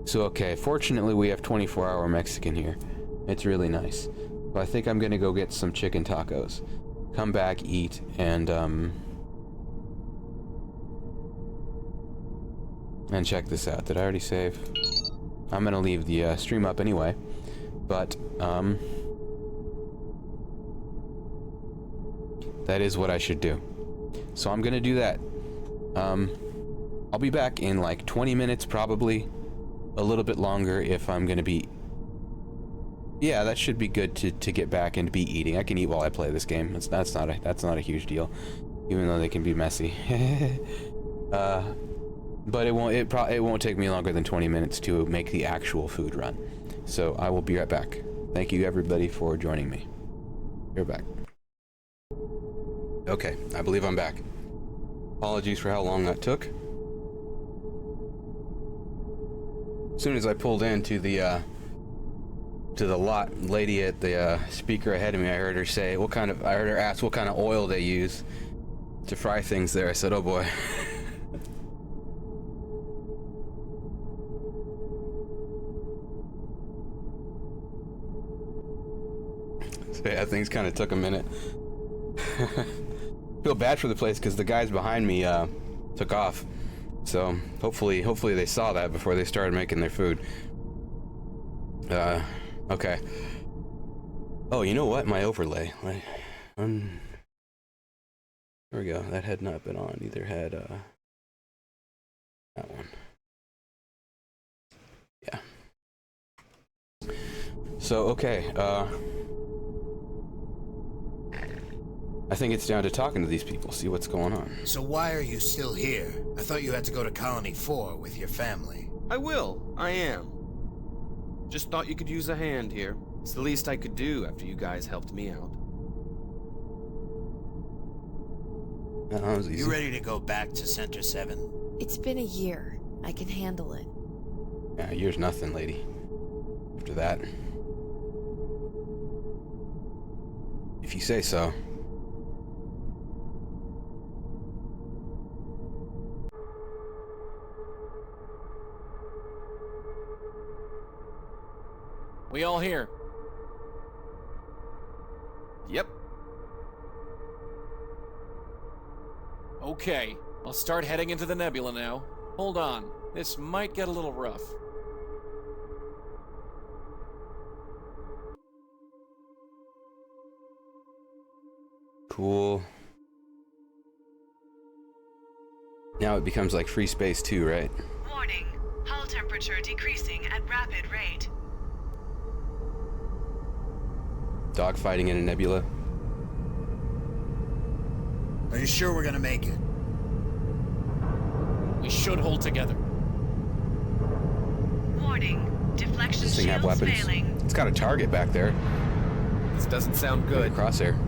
So okay, fortunately we have 24-hour Mexican here. It's really nice. So I think I'm gonna go get some chicken tacos, come back, eat, and check this out. Did I already save? I'm gonna leave the stream up anyway, but that is what I should do. So I'm gonna do that. I'll be back in like 20 minutes, probably a little bit longer if I'm gonna be. Yeah, that should be good to get back and be eating. I can eat while I play this game. That's not a huge deal, even though they can be messy. But it won't take me longer than 20 minutes to make the actual food run. So I will be right back. Thank you everybody for joining me. You're back. Okay, I believe I'm back. Apologies for how long that took. As soon as I pulled into the lot, lady at the speaker ahead of me, I heard her ask what kind of oil they use to fry things there. I said, oh boy. So yeah, things kind of took a minute. Feel bad for the place because the guys behind me took off. So hopefully they saw that before they started making their food. Okay. Oh, you know what? My overlay. There we go. That had not been on. Neither had that one. Yeah. So okay. I think it's down to talking to these people, see what's going on. So why are you still here? I thought you had to go to Colony 4 with your family. I will. I am. Just thought you could use a hand here. It's the least I could do after you guys helped me out. That was easy. You ready to go back to Center 7? It's been a year. I can handle it. Yeah, year's nothing, lady. After that. If you say so. We all here? Yep. Okay, I'll start heading into the nebula now. Hold on, this might get a little rough. Cool. Now it becomes like free space too, right? Warning. Hull temperature decreasing at rapid rate. Dogfighting in a nebula. Are you sure we're gonna make it? We should hold together. Warning. Deflection Does this thing have shields weapons? failing. It's got a target back there. This doesn't sound good. Crosshair.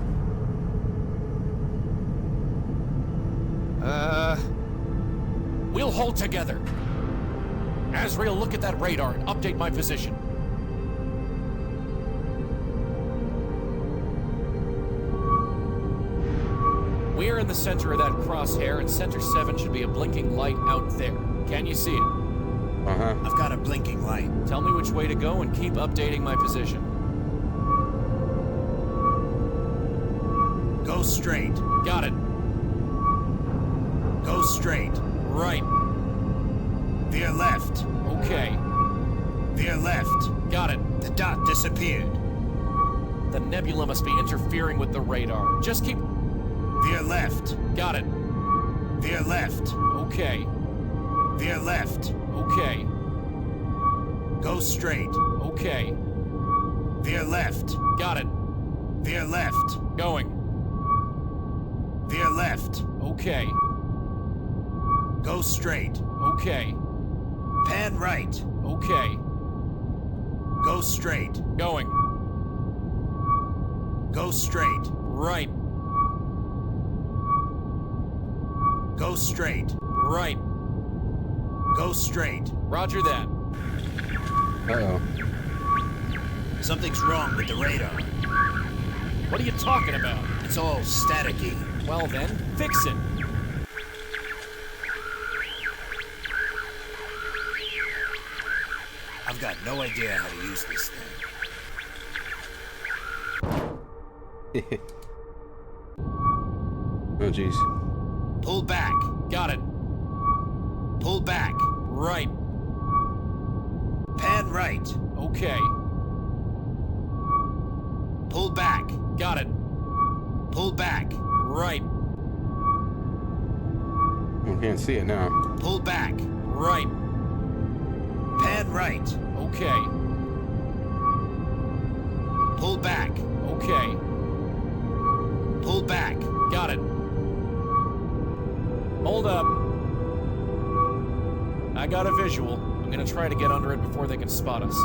We'll hold together. Azrael, look at that radar and update my position. We're in the center of that crosshair, and Center 7 should be a blinking light out there. Can you see it? Uh-huh. I've got a blinking light. Tell me which way to go and keep updating my position. Go straight. Got it. Go straight. Right. Veer left. Okay. Veer left. Got it. The dot disappeared. The nebula must be interfering with the radar. Just keep... Veer left. Got it. Veer left. Okay. Veer left. Okay. Go straight. Okay. Veer left. Got it. Veer left. Going. Veer left. Okay. Go straight. Okay. Pan right. Okay. Go straight. Going. Go straight. Right. Go straight. Right. Go straight. Roger that. Uh-oh. Something's wrong with the radar. What are you talking about? It's all staticky. Well then, fix it. I've got no idea how to use this thing. Oh, jeez. Pull back. Got it. Pull back. Right. Pan right. Okay. Pull back. Got it. Pull back. Right. I can't see it now. Pull back. Right. Pan right. Okay. Pull back. Okay. Pull back. Got it. Hold up. I got a visual. I'm gonna try to get under it before they can spot us.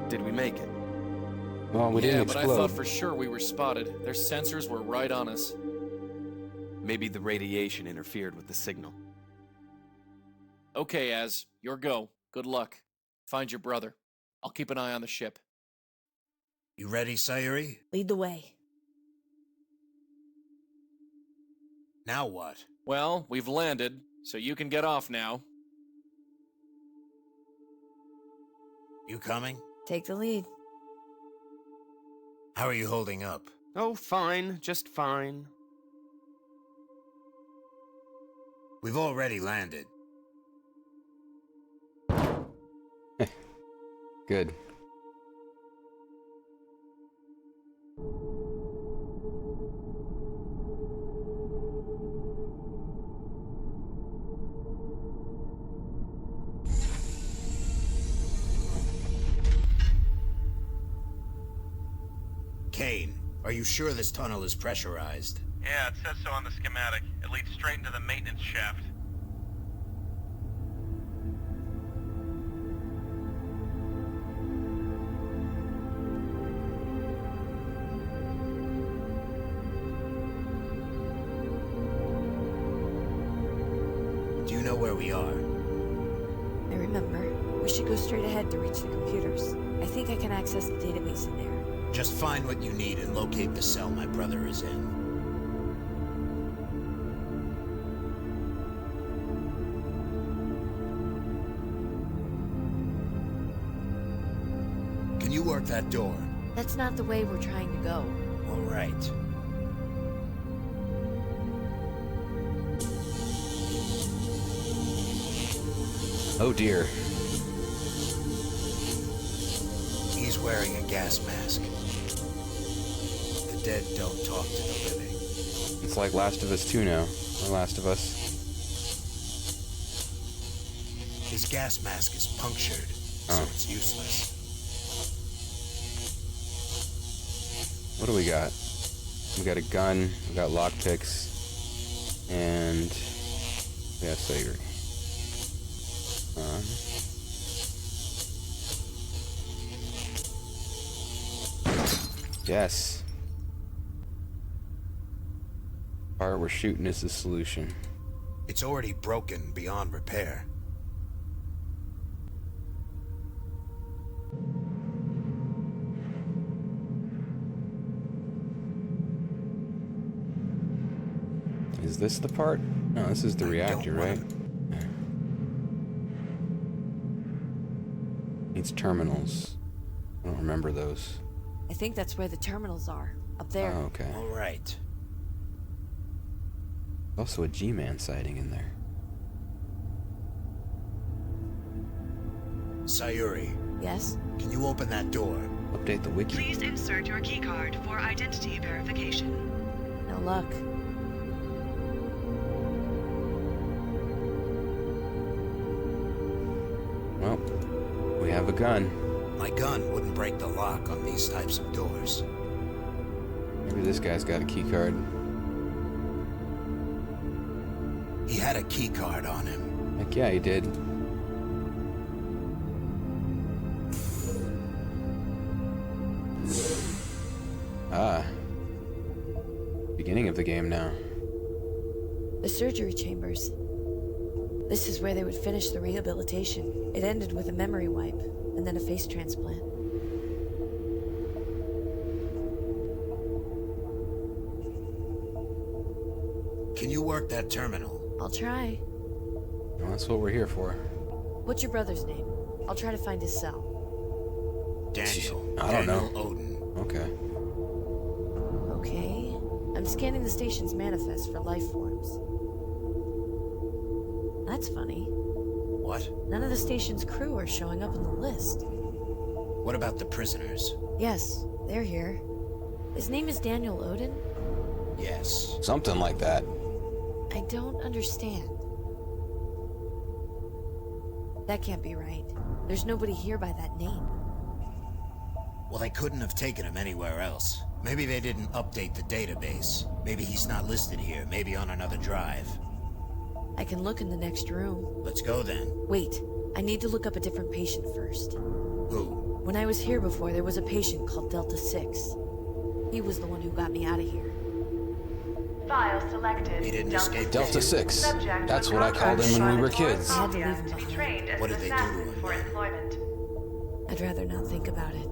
Did we make it? Well, we didn't but explode. I thought for sure we were spotted. Their sensors were right on us. Maybe the radiation interfered with the signal. Okay, Az, your go. Good luck. Find your brother. I'll keep an eye on the ship. You ready, Sayuri? Lead the way. Now what? Well, we've landed, so you can get off now. You coming? Take the lead. How are you holding up? Oh, fine. Just fine. We've already landed. Good. Kane, are you sure this tunnel is pressurized? Yeah, it says so on the schematic. It leads straight into the maintenance shaft. Do you know where we are? I remember. We should go straight ahead to reach the computers. I think I can access the database in there. Just find what you need and locate the cell my brother is in. you work that door? That's not the way we're trying to go. All right. Oh dear. He's wearing a gas mask. The dead don't talk to the living. It's like Last of Us 2 now. Or Last of Us. His gas mask is punctured, so it's useless. What do we got? We got a gun, we got lockpicks, and we got slavery. Yes. Part we're shooting is the solution. It's already broken beyond repair. Is this the part? No, this is the reactor, right? Needs terminals. I don't remember those. I think that's where the terminals are. Up there. Oh, okay. All right. Also a G-Man sighting in there. Sayuri. Yes? Can you open that door? Update the wiki. Please insert your keycard for identity verification. No luck. Well, we have a gun. My gun wouldn't break the lock on these types of doors. Maybe this guy's got a key card. He had a key card on him. Heck yeah, he did. Beginning of the game now. The surgery chambers. This is where they would finish the rehabilitation. It ended with a memory wipe, and then a face transplant. Can you work that terminal? I'll try. Well, that's what we're here for. What's your brother's name? I'll try to find his cell. Daniel. I don't know. Daniel Odin. Okay. Okay. I'm scanning the station's manifest for life forms. That's funny. What? None of the station's crew are showing up in the list. What about the prisoners? Yes, they're here. His name is Daniel Odin? Yes. Something like that. I don't understand. That can't be right. There's nobody here by that name. Well, they couldn't have taken him anywhere else. Maybe they didn't update the database. Maybe he's not listed here. Maybe on another drive. I can look in the next room. Let's go then. Wait, I need to look up a different patient first. Who? When I was here before, there was a patient called Delta 6. He was the one who got me out of here. File selected. He didn't escape. Delta 6. That's what I called him when we were kids. I had to leave him behind. Trained as What an did they do assassin to him? for employment. I'd rather not think about it.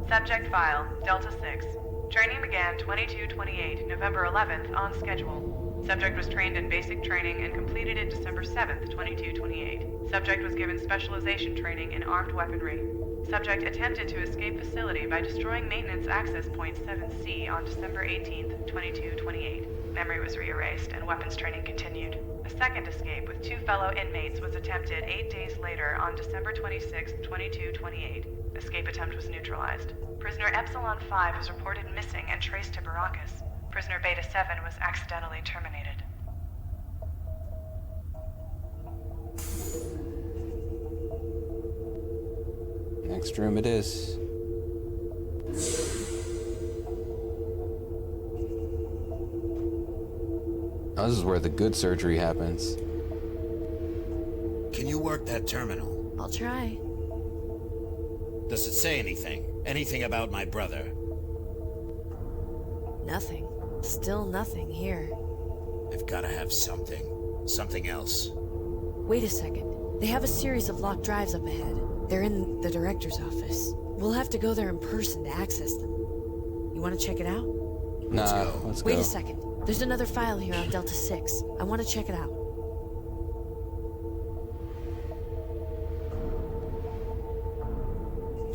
Subject file, Delta 6. Training began 22/28, November 11th, on schedule. Subject was trained in basic training and completed it December 7th, 22/28. Subject was given specialization training in armed weaponry. Subject attempted to escape facility by destroying maintenance access point 7C on December 18th, 22/28. Memory was re-erased and weapons training continued. A second escape with 2 fellow inmates was attempted 8 days later on December 26th, 22/28. Escape attempt was neutralized. Prisoner Epsilon 5 was reported missing and traced to Baracus. Prisoner Beta 7 was accidentally terminated. Next room it is. Oh, this is where the good surgery happens. Can you work that terminal? I'll try. Does it say anything? Anything about my brother? Nothing. Still nothing here. They've got to have something. Something else. Wait a second. They have a series of locked drives up ahead. They're in the director's office. We'll have to go there in person to access them. You want to check it out? Nah, let's go. Wait a second. There's another file here on Delta 6. I want to check it out.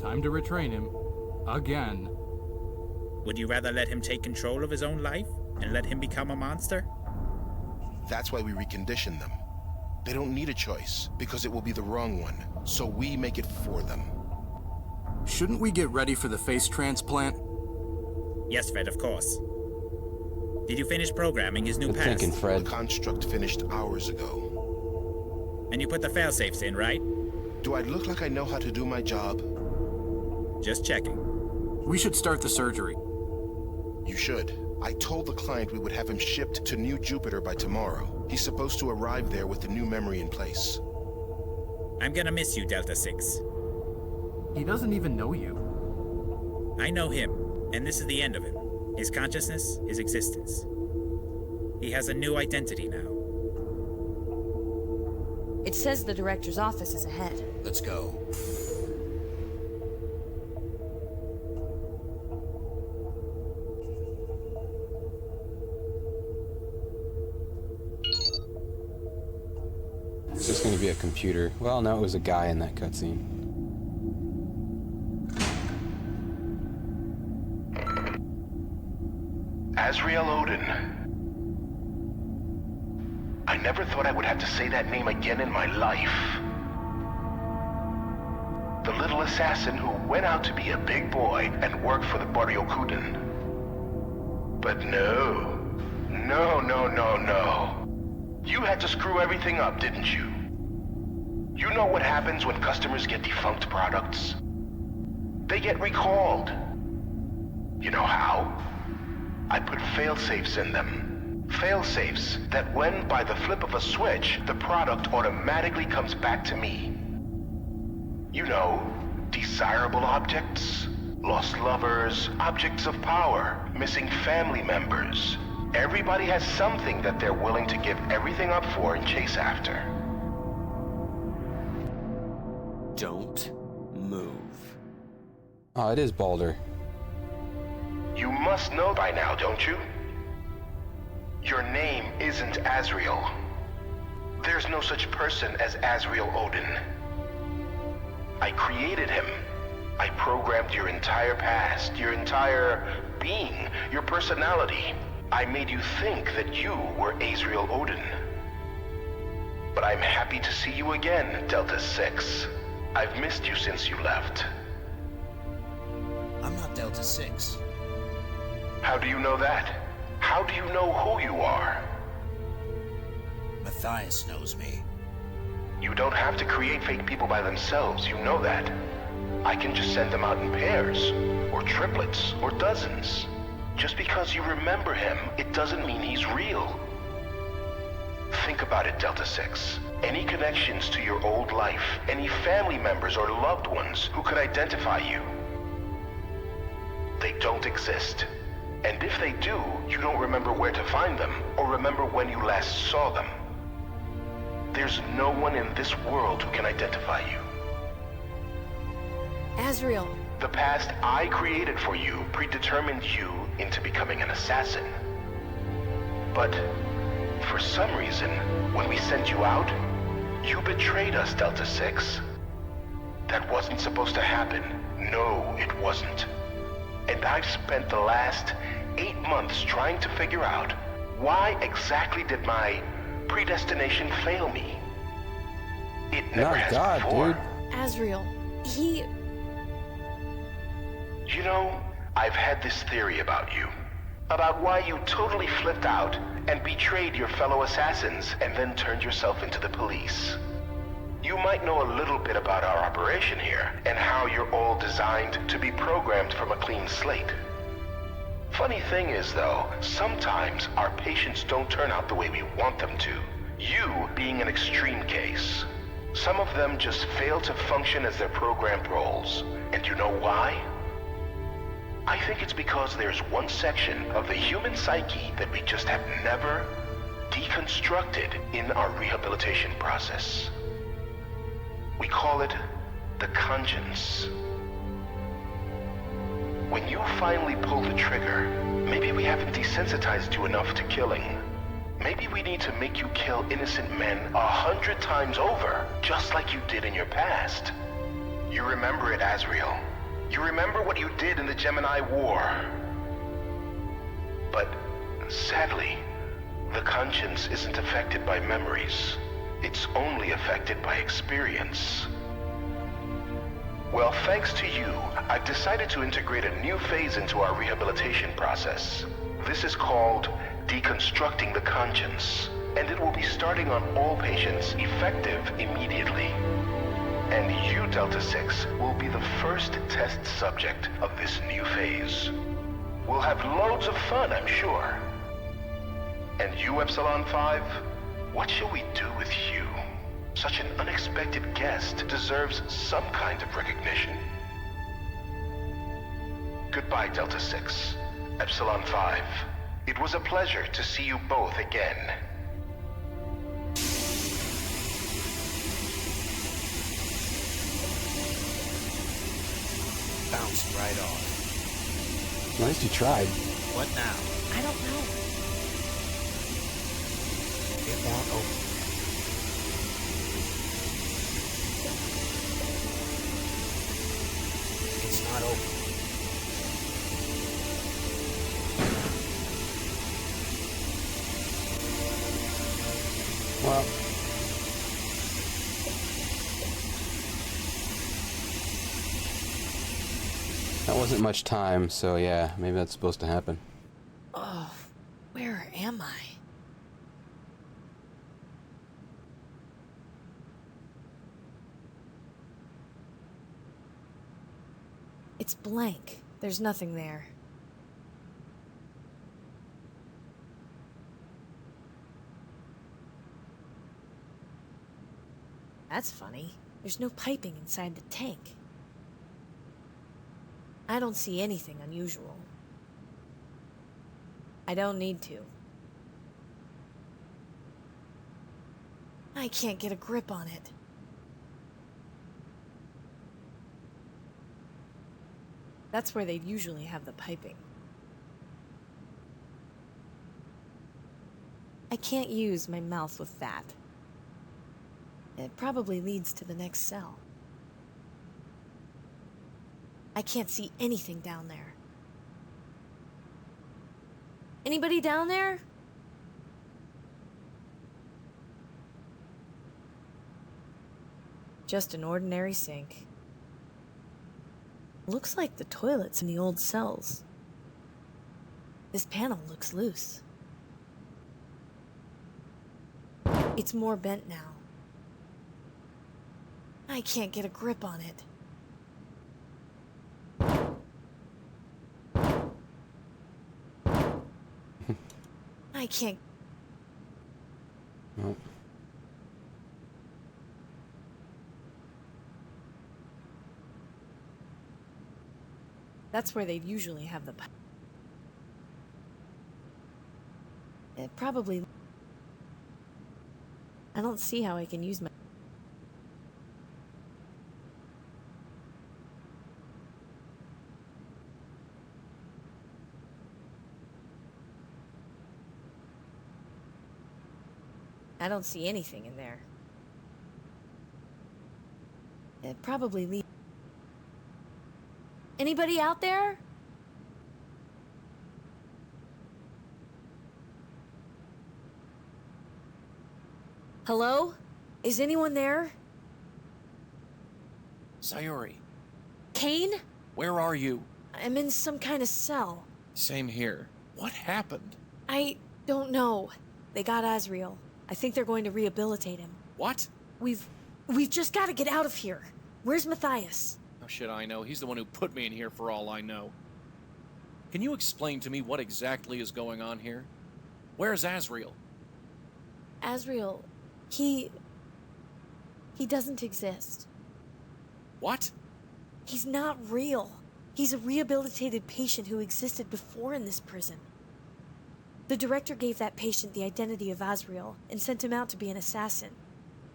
time to retrain him. Again. Would you rather let him take control of his own life and let him become a monster? That's why we recondition them. They don't need a choice, because it will be the wrong one, so we make it for them. Shouldn't we get ready for the face transplant? Yes, Fred, of course. Did you finish programming his new Good past? thinking, Fred. The construct finished hours ago. And you put the failsafes in, right? Do I look like I know how to do my job? Just checking. We should start the surgery. You should. I told the client we would have him shipped to New Jupiter by tomorrow. He's supposed to arrive there with the new memory in place. I'm gonna miss you, Delta 6. He doesn't even know you. I know him, and this is the end of him. His consciousness, his existence. He has a new identity now. It says the director's office is ahead. Let's go. It's just gonna be a computer. Well, no, it was a guy in that cutscene. Azrael Odin. I never thought I would have to say that name again in my life. The little assassin who went out to be a big boy and work for the Barrio Kuden. But no. No. You had to screw everything up, didn't you? You know what happens when customers get defunct products? They get recalled. You know how? I put fail-safes in them. Fail-safes that when, by the flip of a switch, the product automatically comes back to me. You know, desirable objects, lost lovers, objects of power, missing family members. Everybody has something that they're willing to give everything up for and chase after. Don't move. Oh, it is Balder. You must know by now, don't you? Your name isn't Azrael. There's no such person as Azrael Odin. I created him. I programmed your entire past, your entire being, your personality. I made you think that you were Azrael Odin. But I'm happy to see you again, Delta 6. I've missed you since you left. I'm not Delta 6. How do you know that? How do you know who you are? Matthias knows me. You don't have to create fake people by themselves, you know that. I can just send them out in pairs, or triplets, or dozens. Just because you remember him, it doesn't mean he's real. Think about it, Delta 6. Any connections to your old life, any family members or loved ones who could identify you, they don't exist. And if they do, you don't remember where to find them, or remember when you last saw them. There's no one in this world who can identify you. Azrael. The past I created for you predetermined you into becoming an assassin. But for some reason, when we sent you out, you betrayed us, Delta 6. That wasn't supposed to happen. No, it wasn't. And I've spent the last 8 months trying to figure out why exactly did my predestination fail me. It never has God, before. dude. Azrael, he... You know, I've had this theory about you. About why you totally flipped out and betrayed your fellow assassins and then turned yourself into the police. You might know a little bit about our operation here and how you're all designed to be programmed from a clean slate. Funny thing is, though, sometimes our patients don't turn out the way we want them to. You being an extreme case. Some of them just fail to function as their programmed roles. And you know why? I think it's because there's one section of the human psyche that we just have never deconstructed in our rehabilitation process. We call it the conscience. When you finally pull the trigger, maybe we haven't desensitized you enough to killing. Maybe we need to make you kill innocent men 100 times over, just like you did in your past. You remember it, Azrael. You remember what you did in the Gemini War. But sadly, the conscience isn't affected by memories. It's only affected by experience. Well, thanks to you, I've decided to integrate a new phase into our rehabilitation process. This is called deconstructing the conscience, and it will be starting on all patients, effective immediately. And you, Delta 6, will be the first test subject of this new phase. We'll have loads of fun, I'm sure. And you, Epsilon 5, what shall we do with you? Such an unexpected guest deserves some kind of recognition. Goodbye, Delta 6. Epsilon 5. It was a pleasure to see you both again. Bounced right off. At least you tried. What now? I don't know. It won't open. It's not open. Well, that wasn't much time, so yeah, maybe that's supposed to happen. Oh, where am I? It's blank. There's nothing there. That's funny. There's no piping inside the tank. I don't see anything unusual. I don't need to. I can't get a grip on it. That's where they'd usually have the piping. I can't use my mouth with that. It probably leads to the next cell. I can't see anything down there. Anybody down there? Just an ordinary sink. Looks like the toilets in the old cells. This panel looks loose. It's more bent now. I can't get a grip on it. I can't. Nope. That's where they'd usually have the pipe. It probably... I don't see how I can use my... I don't see anything in there. It probably leads... Anybody out there? Hello? Is anyone there? Sayuri, Kane? where are you? I'm in some kind of cell. Same here. What happened? I don't know. They got Azrael. I think they're going to rehabilitate him. What? We've just got to get out of here. Where's Matthias? Oh shit, I know. He's the one who put me in here for all I know. Can you explain to me what exactly is going on here? Where's Azrael? Azrael, he doesn't exist. What? He's not real. He's a rehabilitated patient who existed before in this prison. The director gave that patient the identity of Azrael and sent him out to be an assassin.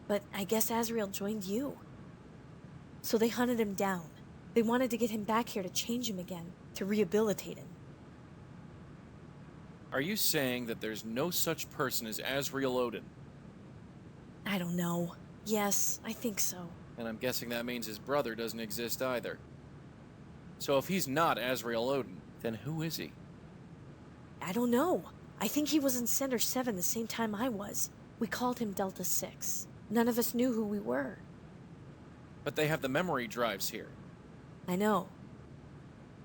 But I guess Azrael joined you. So they hunted him down. They wanted to get him back here to change him again, to rehabilitate him. Are you saying that there's no such person as Azrael Odin? I don't know. Yes, I think so. And I'm guessing that means his brother doesn't exist either. So if he's not Azrael Odin, then who is he? I don't know. I think he was in Center 7 the same time I was. We called him Delta 6. None of us knew who we were. But they have the memory drives here. I know.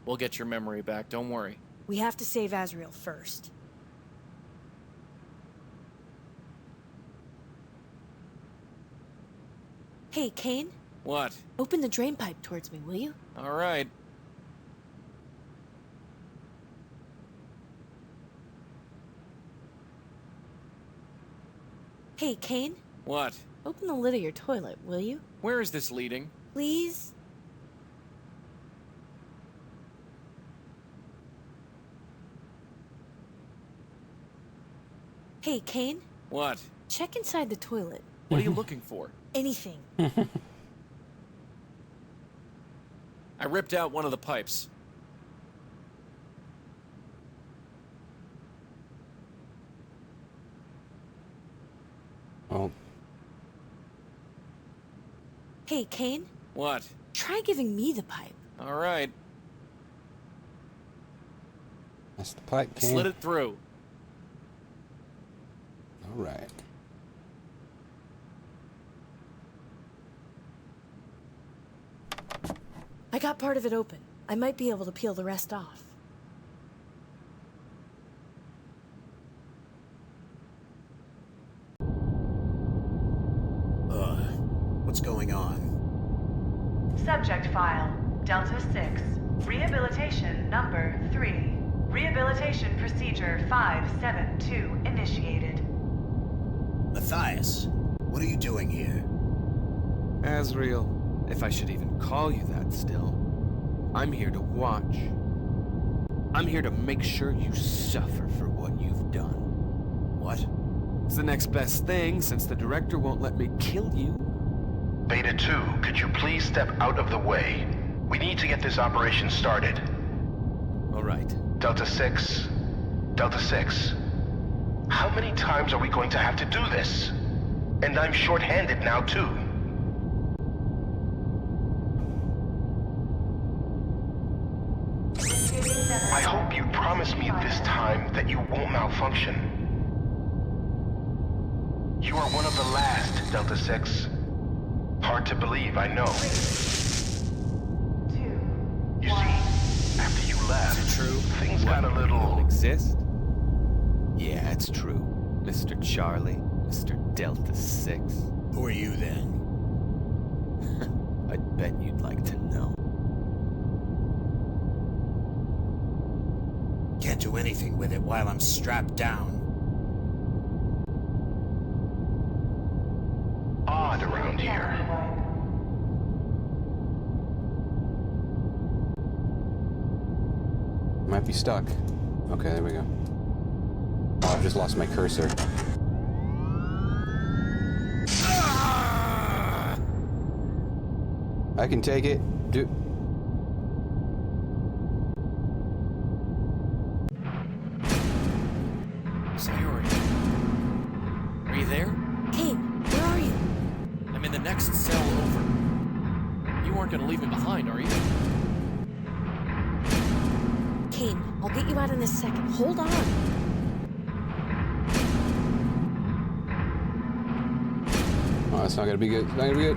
We'll get your memory back, don't worry. We have to save Azrael first. Hey, Kane? What? Open the drain pipe towards me, will you? All right. Hey, Kane? What? Open the lid of your toilet, will you? Where is this leading? Please? Hey, Kane? What? Check inside the toilet. What are you looking for? Anything. I ripped out one of the pipes. Oh. Hey, Kane? What? Try giving me the pipe. All right. That's the pipe, Kane. Slid it through. All right. I got part of it open. I might be able to peel the rest off. What's going on? Subject file, Delta 6. Rehabilitation number 3. Rehabilitation procedure 572 initiated. Matthias, what are you doing here? Azrael, if I should even call you that still. I'm here to watch. I'm here to make sure you suffer for what you've done. What? It's the next best thing, since the director won't let me kill you. Beta 2, could you please step out of the way? We need to get this operation started. All right. Delta 6. Delta 6. How many times are we going to have to do this? And I'm short-handed now, too. I hope you promise me this time that you won't malfunction. You are one of the last, Delta 6. Hard to believe, I know. You see, after you left, Is it true? things got a little... Don't exist? Yeah, it's true. Mr. Charlie, Mr. Delta 6. Who are you then? I'd bet you'd like to know. Can't do anything with it while I'm strapped down. Odd around here. Might be stuck. Okay, there we go. Oh, I've just lost my cursor. I can take it. Sayori. Are you there? Kane, where are you? I'm in the next cell over. You aren't gonna leave me behind, are you? Kane, I'll get you out in a second. Hold on. Oh, it's not gonna be good. It's not gonna be good.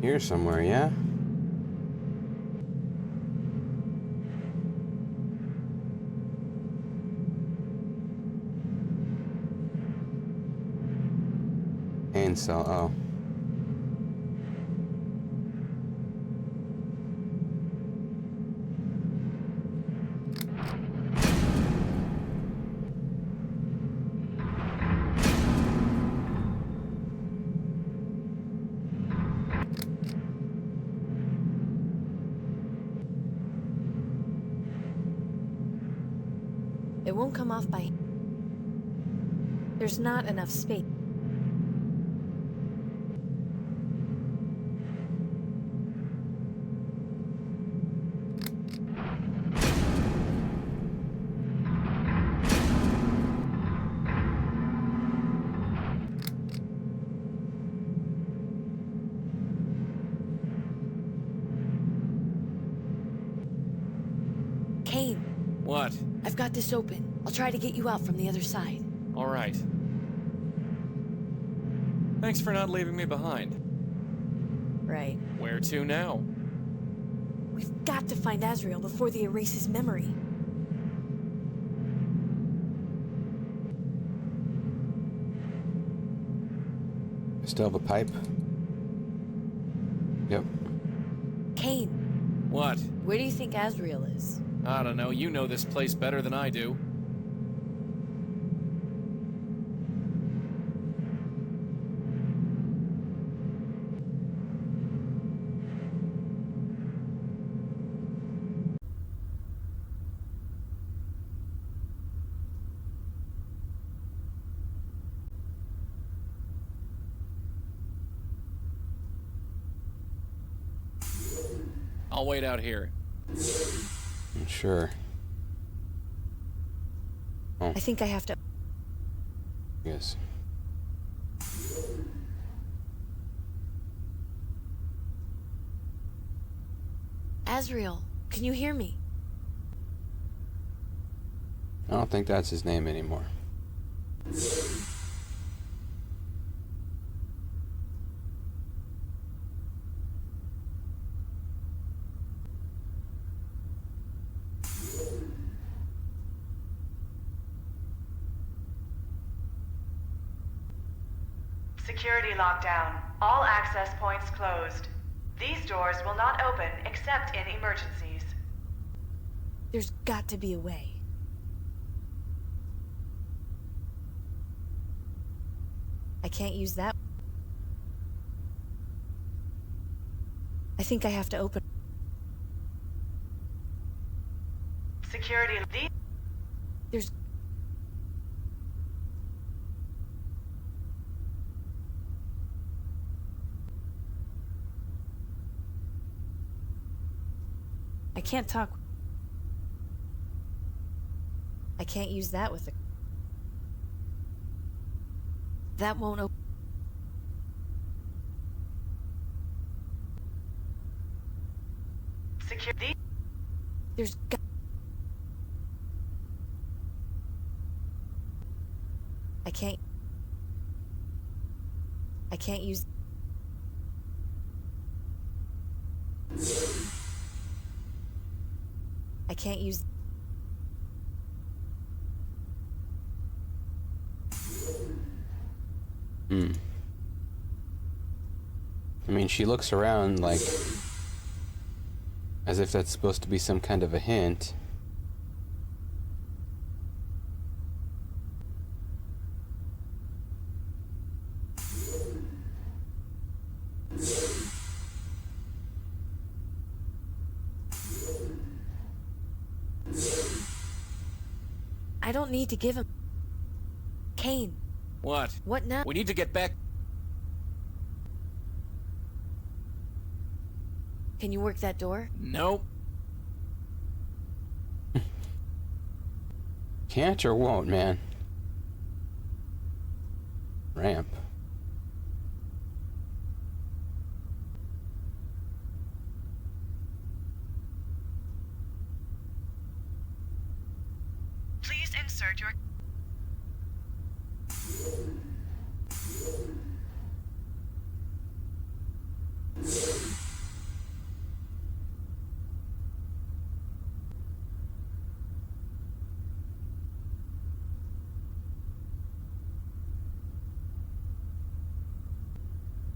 Here somewhere, yeah? Pain cell, oh. won't come off by... There's not enough space. Kane. What? I've got this open. I'll try to get you out from the other side. All right. Thanks for not leaving me behind. Right. Where to now? We've got to find Azrael before they erase his memory. Still have a pipe? Yep. Kane. What? Where do you think Azrael is? I don't know. You know this place better than I do. I'll wait out here. Sure. Oh. I think I have to... Yes. Azrael, can you hear me? I don't think that's his name anymore. Security lockdown. All access points closed. These doors will not open except in emergencies. There's got to be a way. I can't use that. I think I have to open... Security. There's... I can't talk. I can't use that with the... That won't open. Security. There's got... I can't use... I can't use... I mean, she looks around like... as if that's supposed to be some kind of a hint. I don't need to give him... Kane. What? What now? We need to get back... Can you work that door? Nope. Can't or won't, man. Ramp. Please insert your...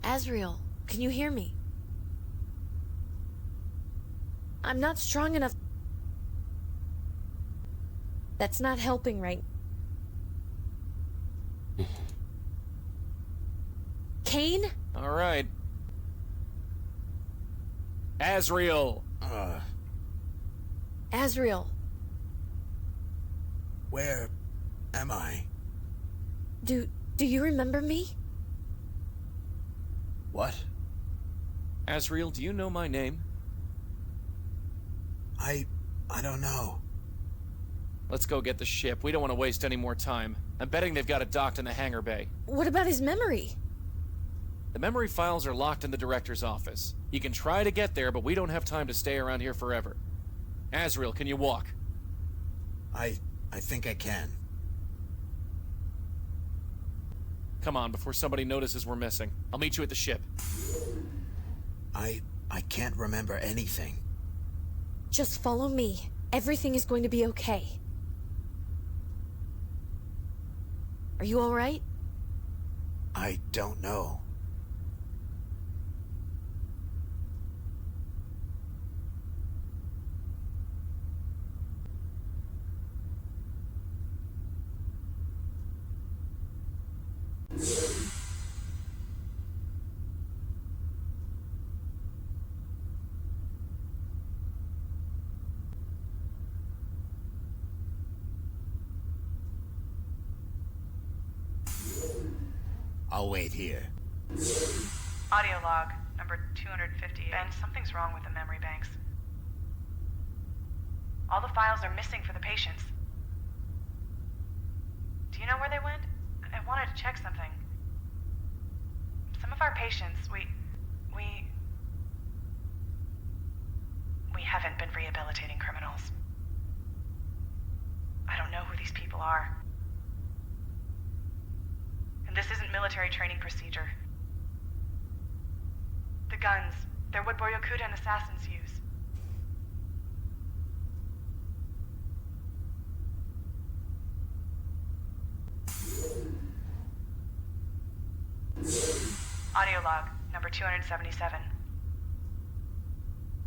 Azrael, can you hear me? I'm not strong enough. That's not helping right. Kane? All right. Azrael! Azrael. Where am I? Do you remember me? What? Azrael, do you know my name? I don't know. Let's go get the ship. We don't want to waste any more time. I'm betting they've got it docked in the hangar bay. What about his memory? The memory files are locked in the director's office. You can try to get there, but we don't have time to stay around here forever. Azrael, can you walk? I think I can. Come on, before somebody notices we're missing. I'll meet you at the ship. I can't remember anything. Just follow me. Everything is going to be okay. Are you all right? I don't know. I'll wait here. Audio log, number 250. Ben, something's wrong with the memory banks. All the files are missing for the patients. Do you know where they went? I wanted to check something. Some of our patients, we haven't been rehabilitating criminals. I don't know who these people are. And this isn't military training procedure. The guns, they're what Boryokudan assassins use. Audio log, number 277.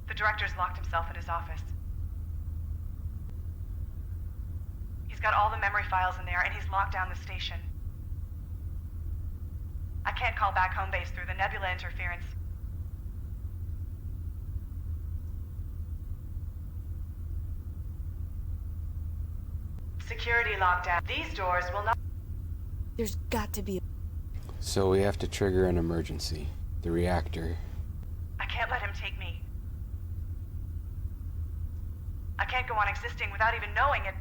The director's locked himself in his office. He's got all the memory files in there, and he's locked down the station. I can't call back home base through the nebula interference. Security lockdown. These doors will not... There's got to be... So we have to trigger an emergency. The reactor. I can't let him take me. I can't go on existing without even knowing it.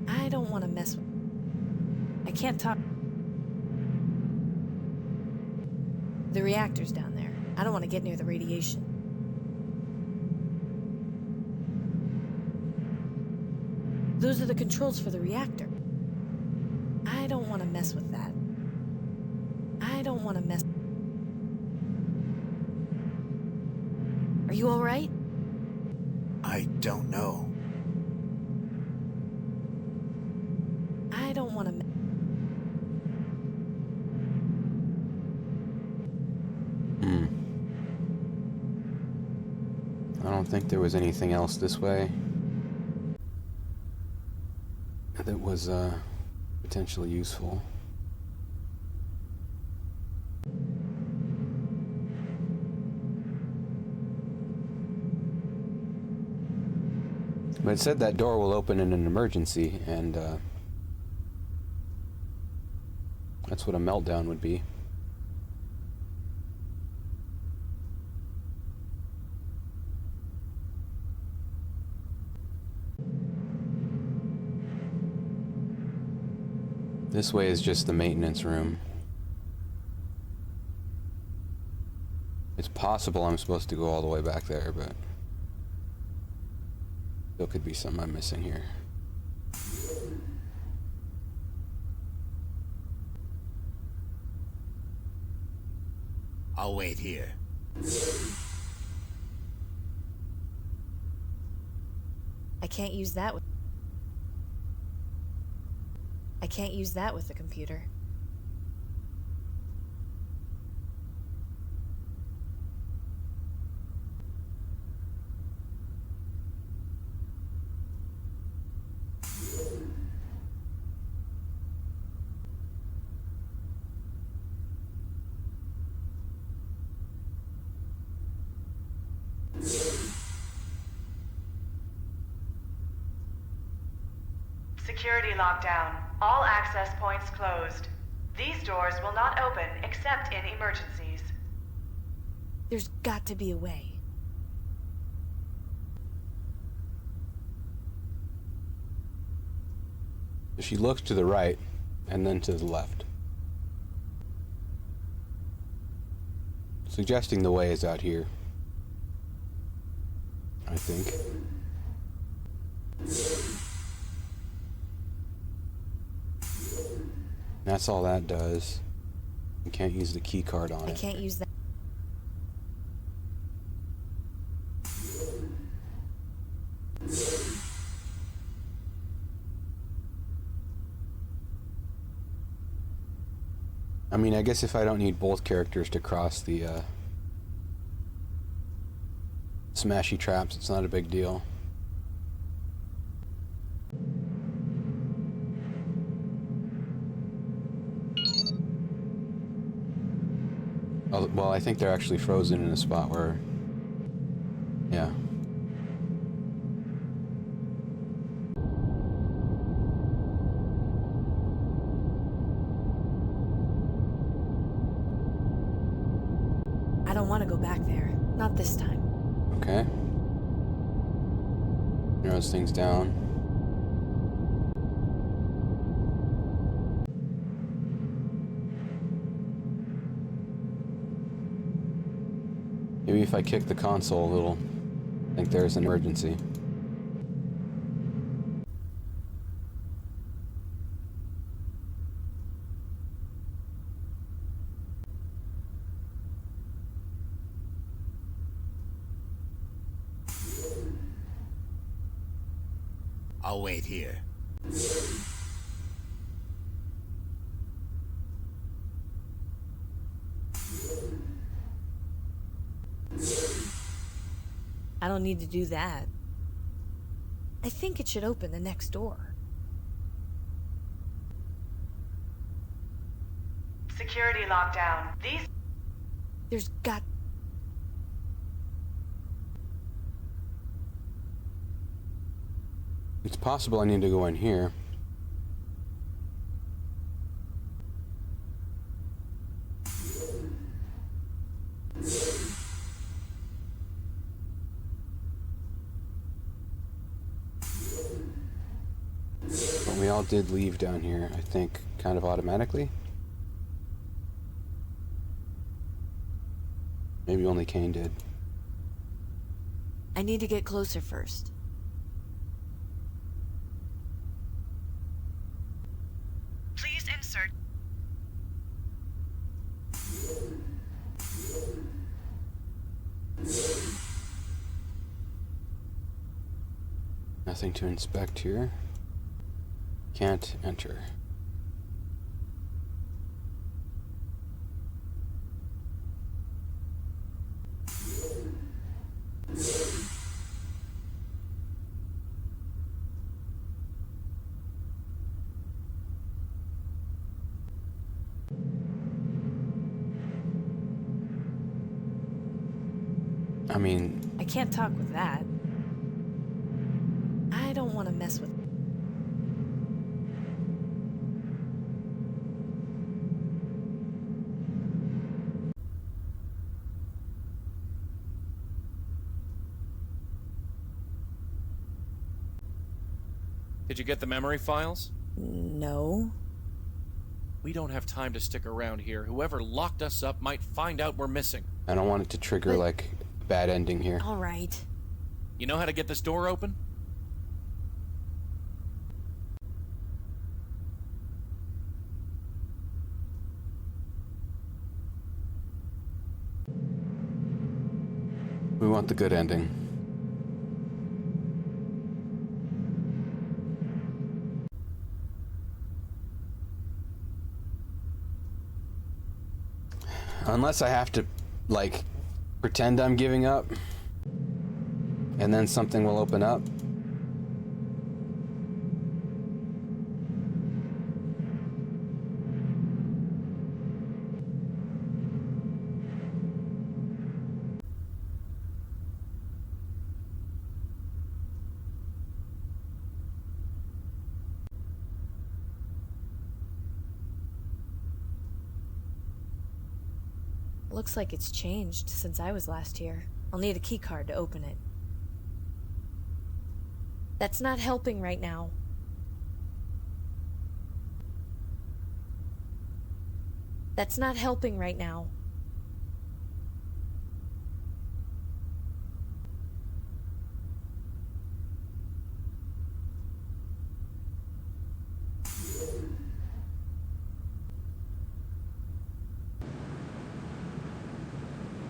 I don't want to mess with... I can't talk... The reactor's down there. I don't want to get near the radiation. Those are the controls for the reactor. I don't want to mess with that. I don't want to mess... Are you all right? I don't know. I don't want to... I don't think there was anything else this way that was potentially useful. But it said that door will open in an emergency, and that's what a meltdown would be. This way is just the maintenance room. It's possible I'm supposed to go all the way back there, but there could be something I'm missing here. I'll wait here. I can't use that with... I can't use that with the computer. Security lockdown. All access points closed. These doors will not open except in emergencies. There's got to be a way. She looks to the right and then to the left, suggesting the way is out here, I think. That's all that does. You can't use the key card on it. I can't use that. I mean, I guess if I don't need both characters to cross the smashy traps, it's not a big deal. Oh, well, I think they're actually frozen in a spot where... Yeah. I don't want to go back there. Not this time. Okay. Narrows things down. Maybe if I kick the console a little, I think there's an emergency. I'll wait here. I don't need to do that. I think it should open the next door. Security lockdown. These... There's got... It's possible I need to go in here. But we all did leave down here, I think, kind of automatically. Maybe only Kane did. I need to get closer first. Please insert... Nothing to inspect here. Can't enter. I mean... I can't talk with that. I don't want to mess with... Did you get the memory files? No. We don't have time to stick around here. Whoever locked us up might find out we're missing. I don't want it to trigger, like, a bad ending here. All right. You know how to get this door open? We want the good ending. Unless I have to, like, pretend I'm giving up, and then something will open up. looks like it's changed since I was last here. I'll need a keycard to open it. That's not helping right now. That's not helping right now.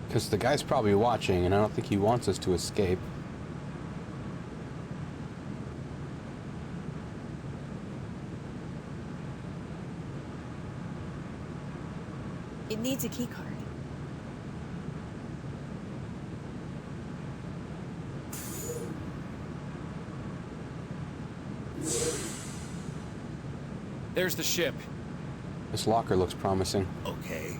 Because the guy's probably watching, and I don't think he wants us to escape. It needs a keycard. There's the ship. This locker looks promising. Okay.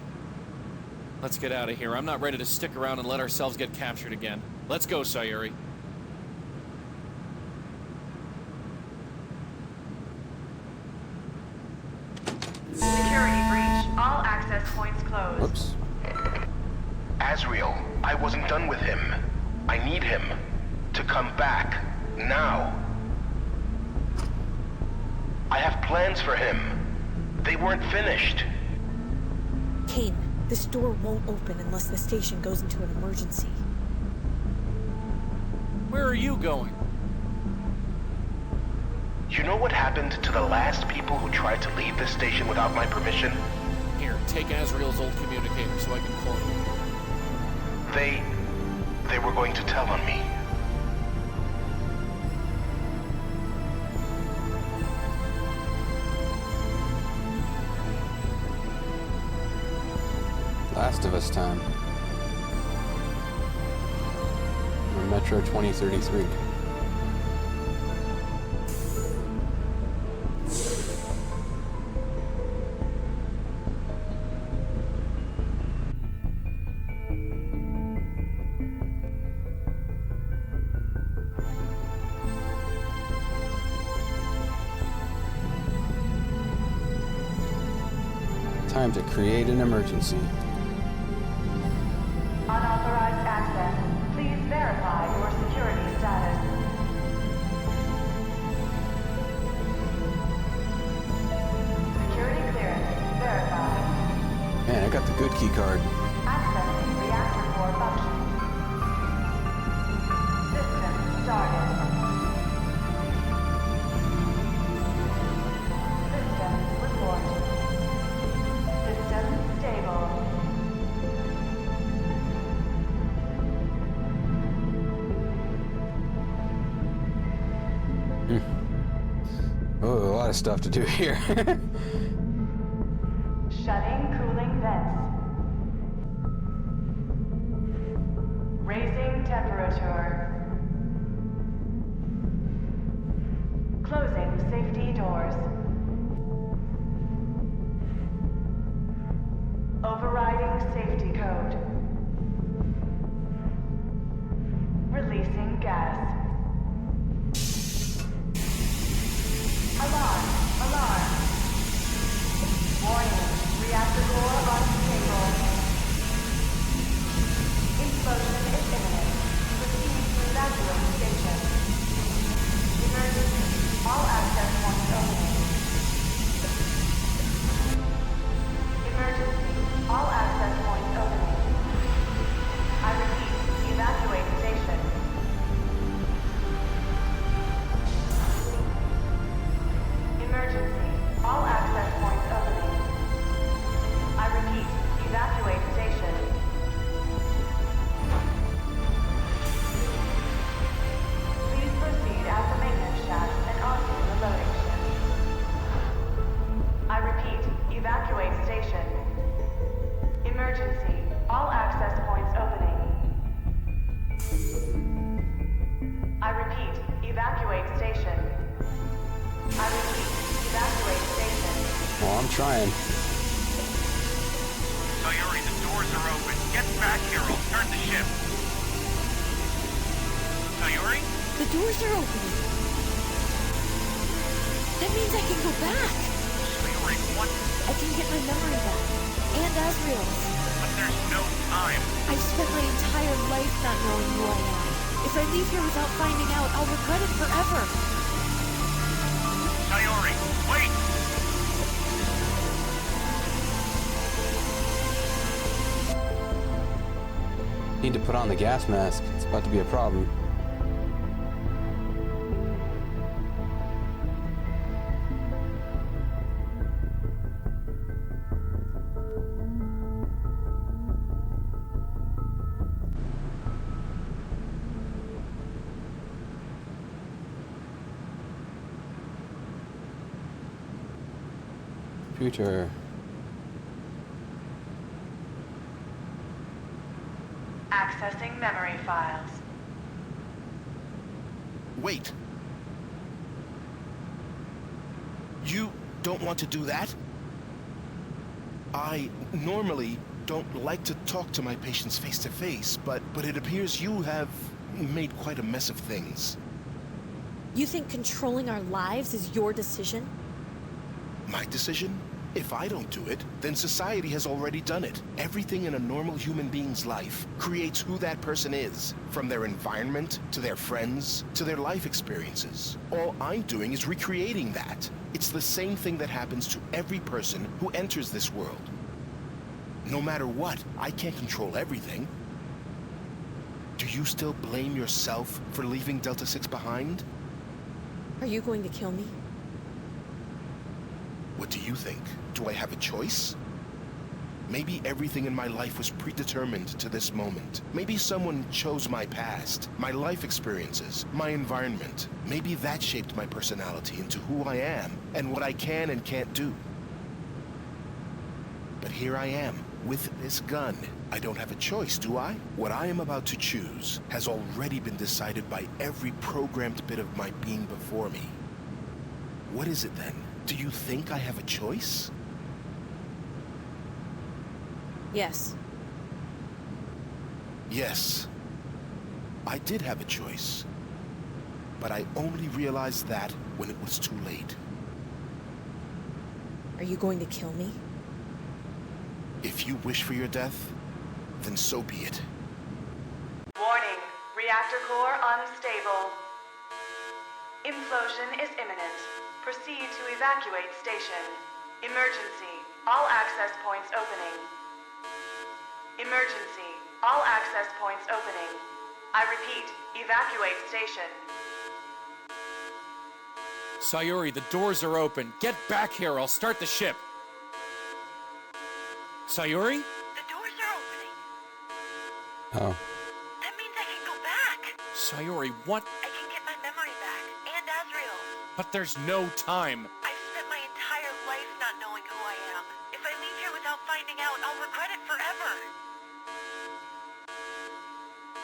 Let's get out of here. I'm not ready to stick around and let ourselves get captured again. Let's go, Sayuri. Security breach. All access points closed. Whoops. Azrael, I wasn't done with him. I need him to come back now. I have plans for him. They weren't finished. Kane, this door won't open unless the station goes into an emergency. Where are you going? You know what happened to the last people who tried to leave this station without my permission? Here, take Azrael's old communicator so I can call you. They were going to tell on me. Last of Us time. Or Metro 2033. Time to create an emergency. Unauthorized access. Please verify your security status. Security clearance verified. Man, I got the good key card. Accessing reactor core functions. System started. System report. System stable. Oh, a lot of stuff to do here. Shutting cooling vents. Raising temperature. Closing safety doors. Overriding safety code. Releasing gas. Alarm! Alarm! Warning! Reactor core unstable. Explosion is imminent. Proceed to evacuate station. Emergency. All access points opening. Emergency. All access points opening. I repeat, evacuate station. Emergency. All access points opening. I repeat, evacuate station. Please proceed out the maintenance shaft and onto the loading ship. I repeat, evacuate station. Emergency. All access points opening. I repeat, evacuate station. I repeat, evacuate station. Well, I'm trying. Sayuri, the doors are open. Get back here, I'll turn the ship. Sayuri? The doors are opening. That means I can go back. Sayuri, what? I can get my memory back. And Azrael's. But there's no time. I've spent my entire life not knowing who I am. If I leave here without finding out, I'll regret it forever. Sayori, wait! Need to put on the gas mask. It's about to be a problem. Future. Accessing memory files. Wait. You don't want to do that? I normally don't like to talk to my patients face to face, but it appears you have made quite a mess of things. You think controlling our lives is your decision? My decision? If I don't do it, then society has already done it. Everything in a normal human being's life creates who that person is, from their environment, to their friends, to their life experiences. All I'm doing is recreating that. It's the same thing that happens to every person who enters this world. No matter what, I can't control everything. Do you still blame yourself for leaving Delta 6 behind? Are you going to kill me? What do you think? Do I have a choice? Maybe everything in my life was predetermined to this moment. Maybe someone chose my past, my life experiences, my environment. Maybe that shaped my personality into who I am and what I can and can't do. But here I am, with this gun. I don't have a choice, do I? What I am about to choose has already been decided by every programmed bit of my being before me. What is it then? Do you think I have a choice? Yes. Yes. I did have a choice. But I only realized that when it was too late. Are you going to kill me? If you wish for your death, then so be it. Warning, reactor core unstable. Implosion is imminent. Proceed to evacuate station. Emergency. All access points opening. Emergency. All access points opening. I repeat, evacuate station. Sayori, the doors are open. Get back here, I'll start the ship. Sayori? The doors are opening. Oh. That means I can go back. Sayori, what? I can get my memory back, and Azrael's. But there's no time. I've spent my entire life not knowing who I am. If I leave here without finding out, I'll regret it forever.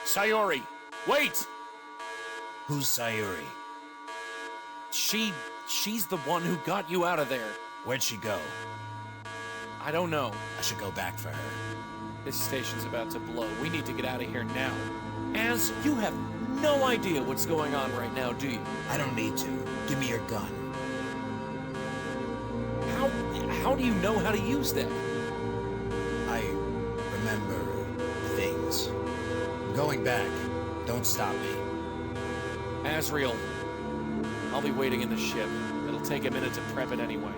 Sayori, wait! Who's Sayuri? She's the one who got you out of there. Where'd she go? I don't know. I should go back for her. This station's about to blow. We need to get out of here now. Az, you have no idea what's going on right now, do you? I don't need to. Give me your gun. How do you know how to use that? I remember things. I'm going back. Don't stop me. Azrael, I'll be waiting in the ship. It'll take a minute to prep it anyway.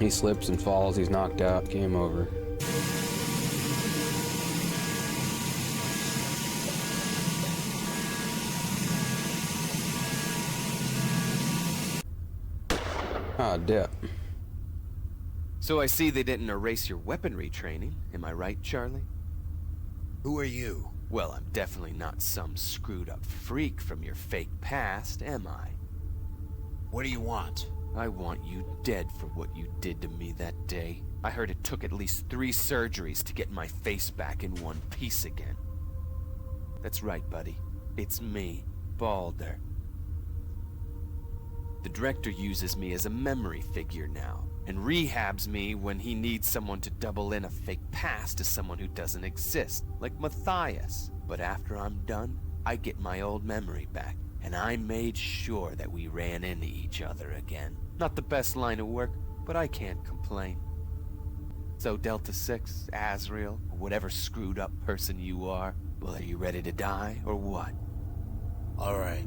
He slips and falls, he's knocked out, game over. Ah, dip. So I see they didn't erase your weaponry training. Am I right, Charlie? Who are you? Well, I'm definitely not some screwed up freak from your fake past, am I? What do you want? I want you dead for what you did to me that day. I heard it took at least 3 surgeries to get my face back in one piece again. That's right, buddy. It's me, Balder. The director uses me as a memory figure now, and rehabs me when he needs someone to double in a fake past to someone who doesn't exist, like Matthias. But after I'm done, I get my old memory back, and I made sure that we ran into each other again. Not the best line of work, but I can't complain. So Delta 6, Azrael, or whatever screwed up person you are, well, are you ready to die, or what? All right.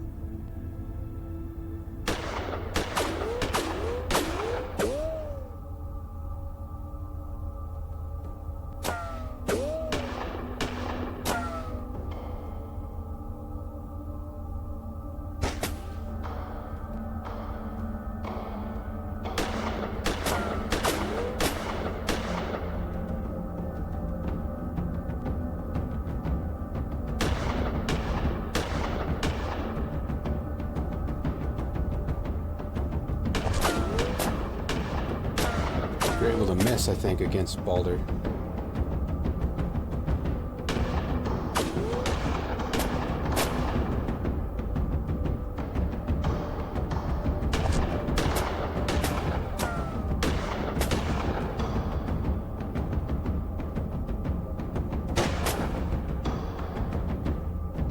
You're able to miss, I think, against Balder.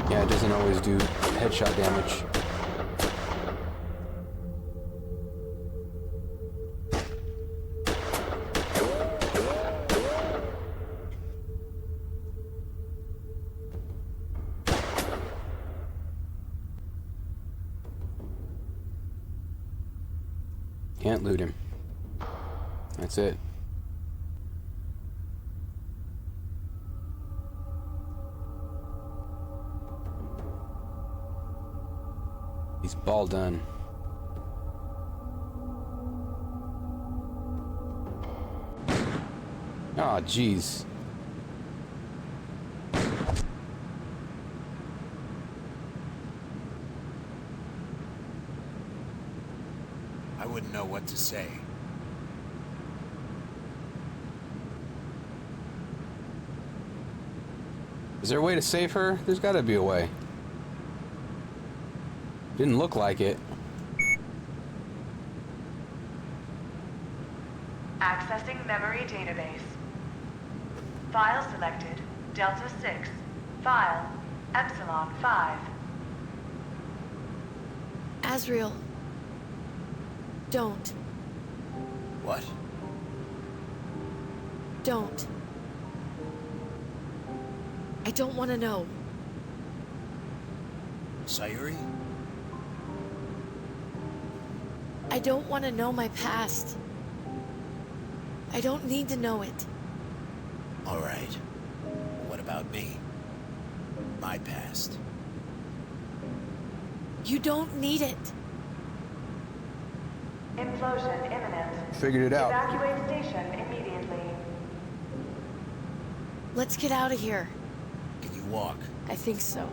Yeah, it doesn't always do headshot damage. Can't loot him. That's it. He's ball done. Oh, jeez. I wouldn't know what to say. Is there a way to save her? There's got to be a way. Didn't look like it. Accessing memory database. File selected, Delta 6. File, Epsilon 5. Azrael. Don't. What? Don't. I don't want to know. Sayuri? I don't want to know my past. I don't need to know it. All right. What about me? My past. You don't need it. Implosion imminent. Figured it out. Evacuate station immediately. Let's get out of here. Can you walk? I think so.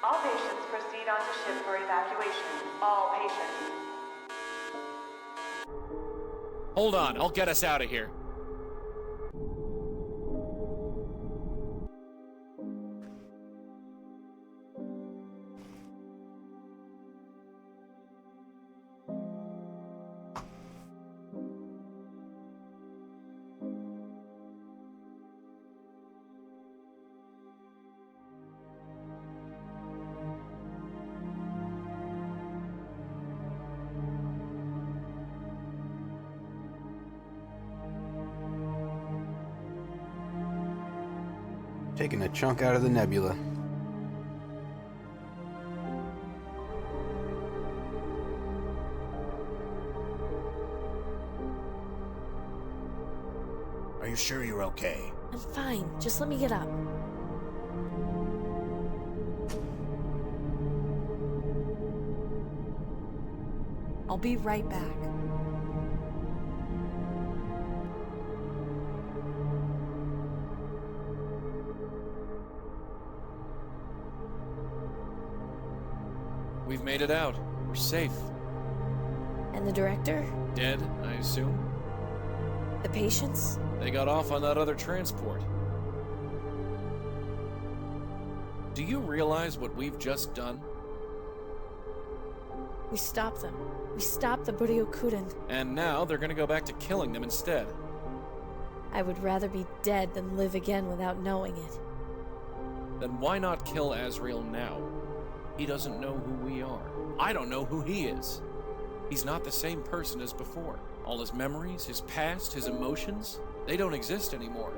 All patients proceed onto ship for evacuation. All patients. Hold on, I'll get us out of here. Taking a chunk out of the nebula. Are you sure you're okay? I'm fine. Just let me get up. I'll be right back. We've made it out. We're safe. And the director? Dead, I assume? The patients? They got off on that other transport. Do you realize what we've just done? We stopped them. We stopped the Buryokuden. And now they're gonna go back to killing them instead. I would rather be dead than live again without knowing it. Then why not kill Azrael now? He doesn't know who we are. I don't know who he is. He's not the same person as before. All his memories, his past, his emotions, they don't exist anymore.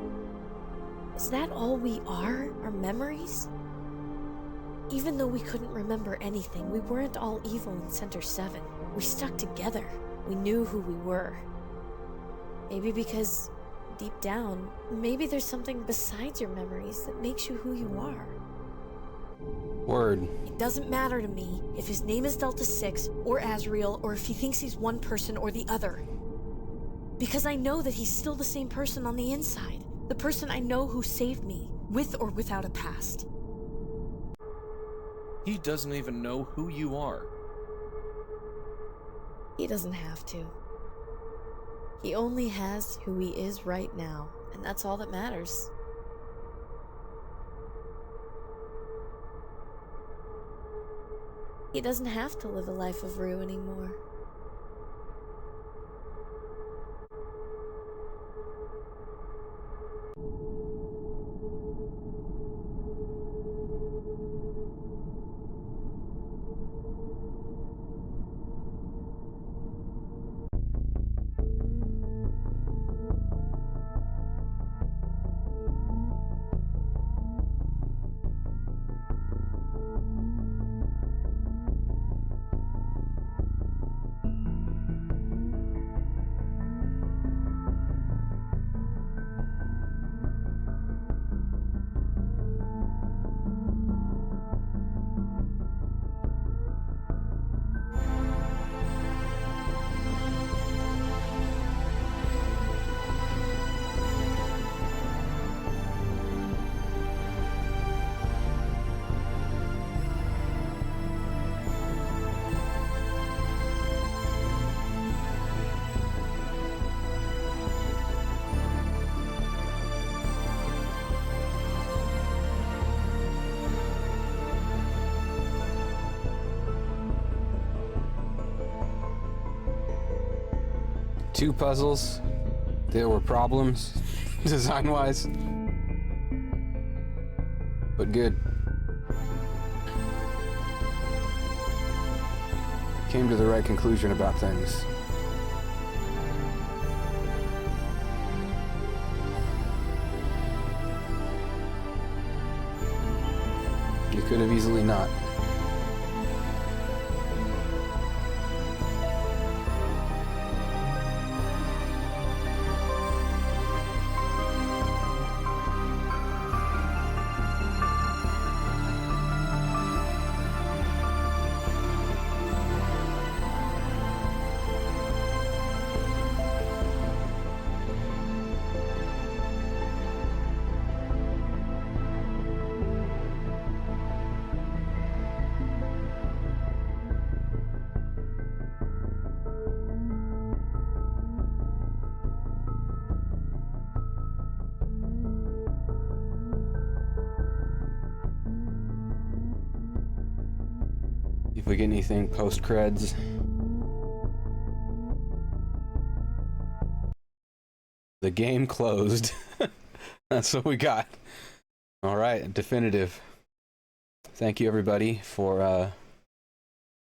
Is that all we are? Our memories? Even though we couldn't remember anything, we weren't all evil in Center 7. We stuck together. We knew who we were. Maybe because, deep down, maybe there's something besides your memories that makes you who you are. Word. It doesn't matter to me if his name is Delta 6 or Azrael or if he thinks he's one person or the other. Because I know that he's still the same person on the inside. The person I know who saved me, with or without a past. He doesn't even know who you are. He doesn't have to. He only has who he is right now, and that's all that matters. He doesn't have to live a life of Rue anymore. Two puzzles. There were problems, design-wise, but good. Came to the right conclusion about things. You could have easily not. If we get anything post-creds. The game closed. That's what we got. All right, definitive. Thank you everybody for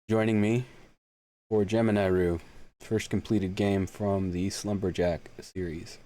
joining me for Gemini Rue, first completed game from the Slumberjack series.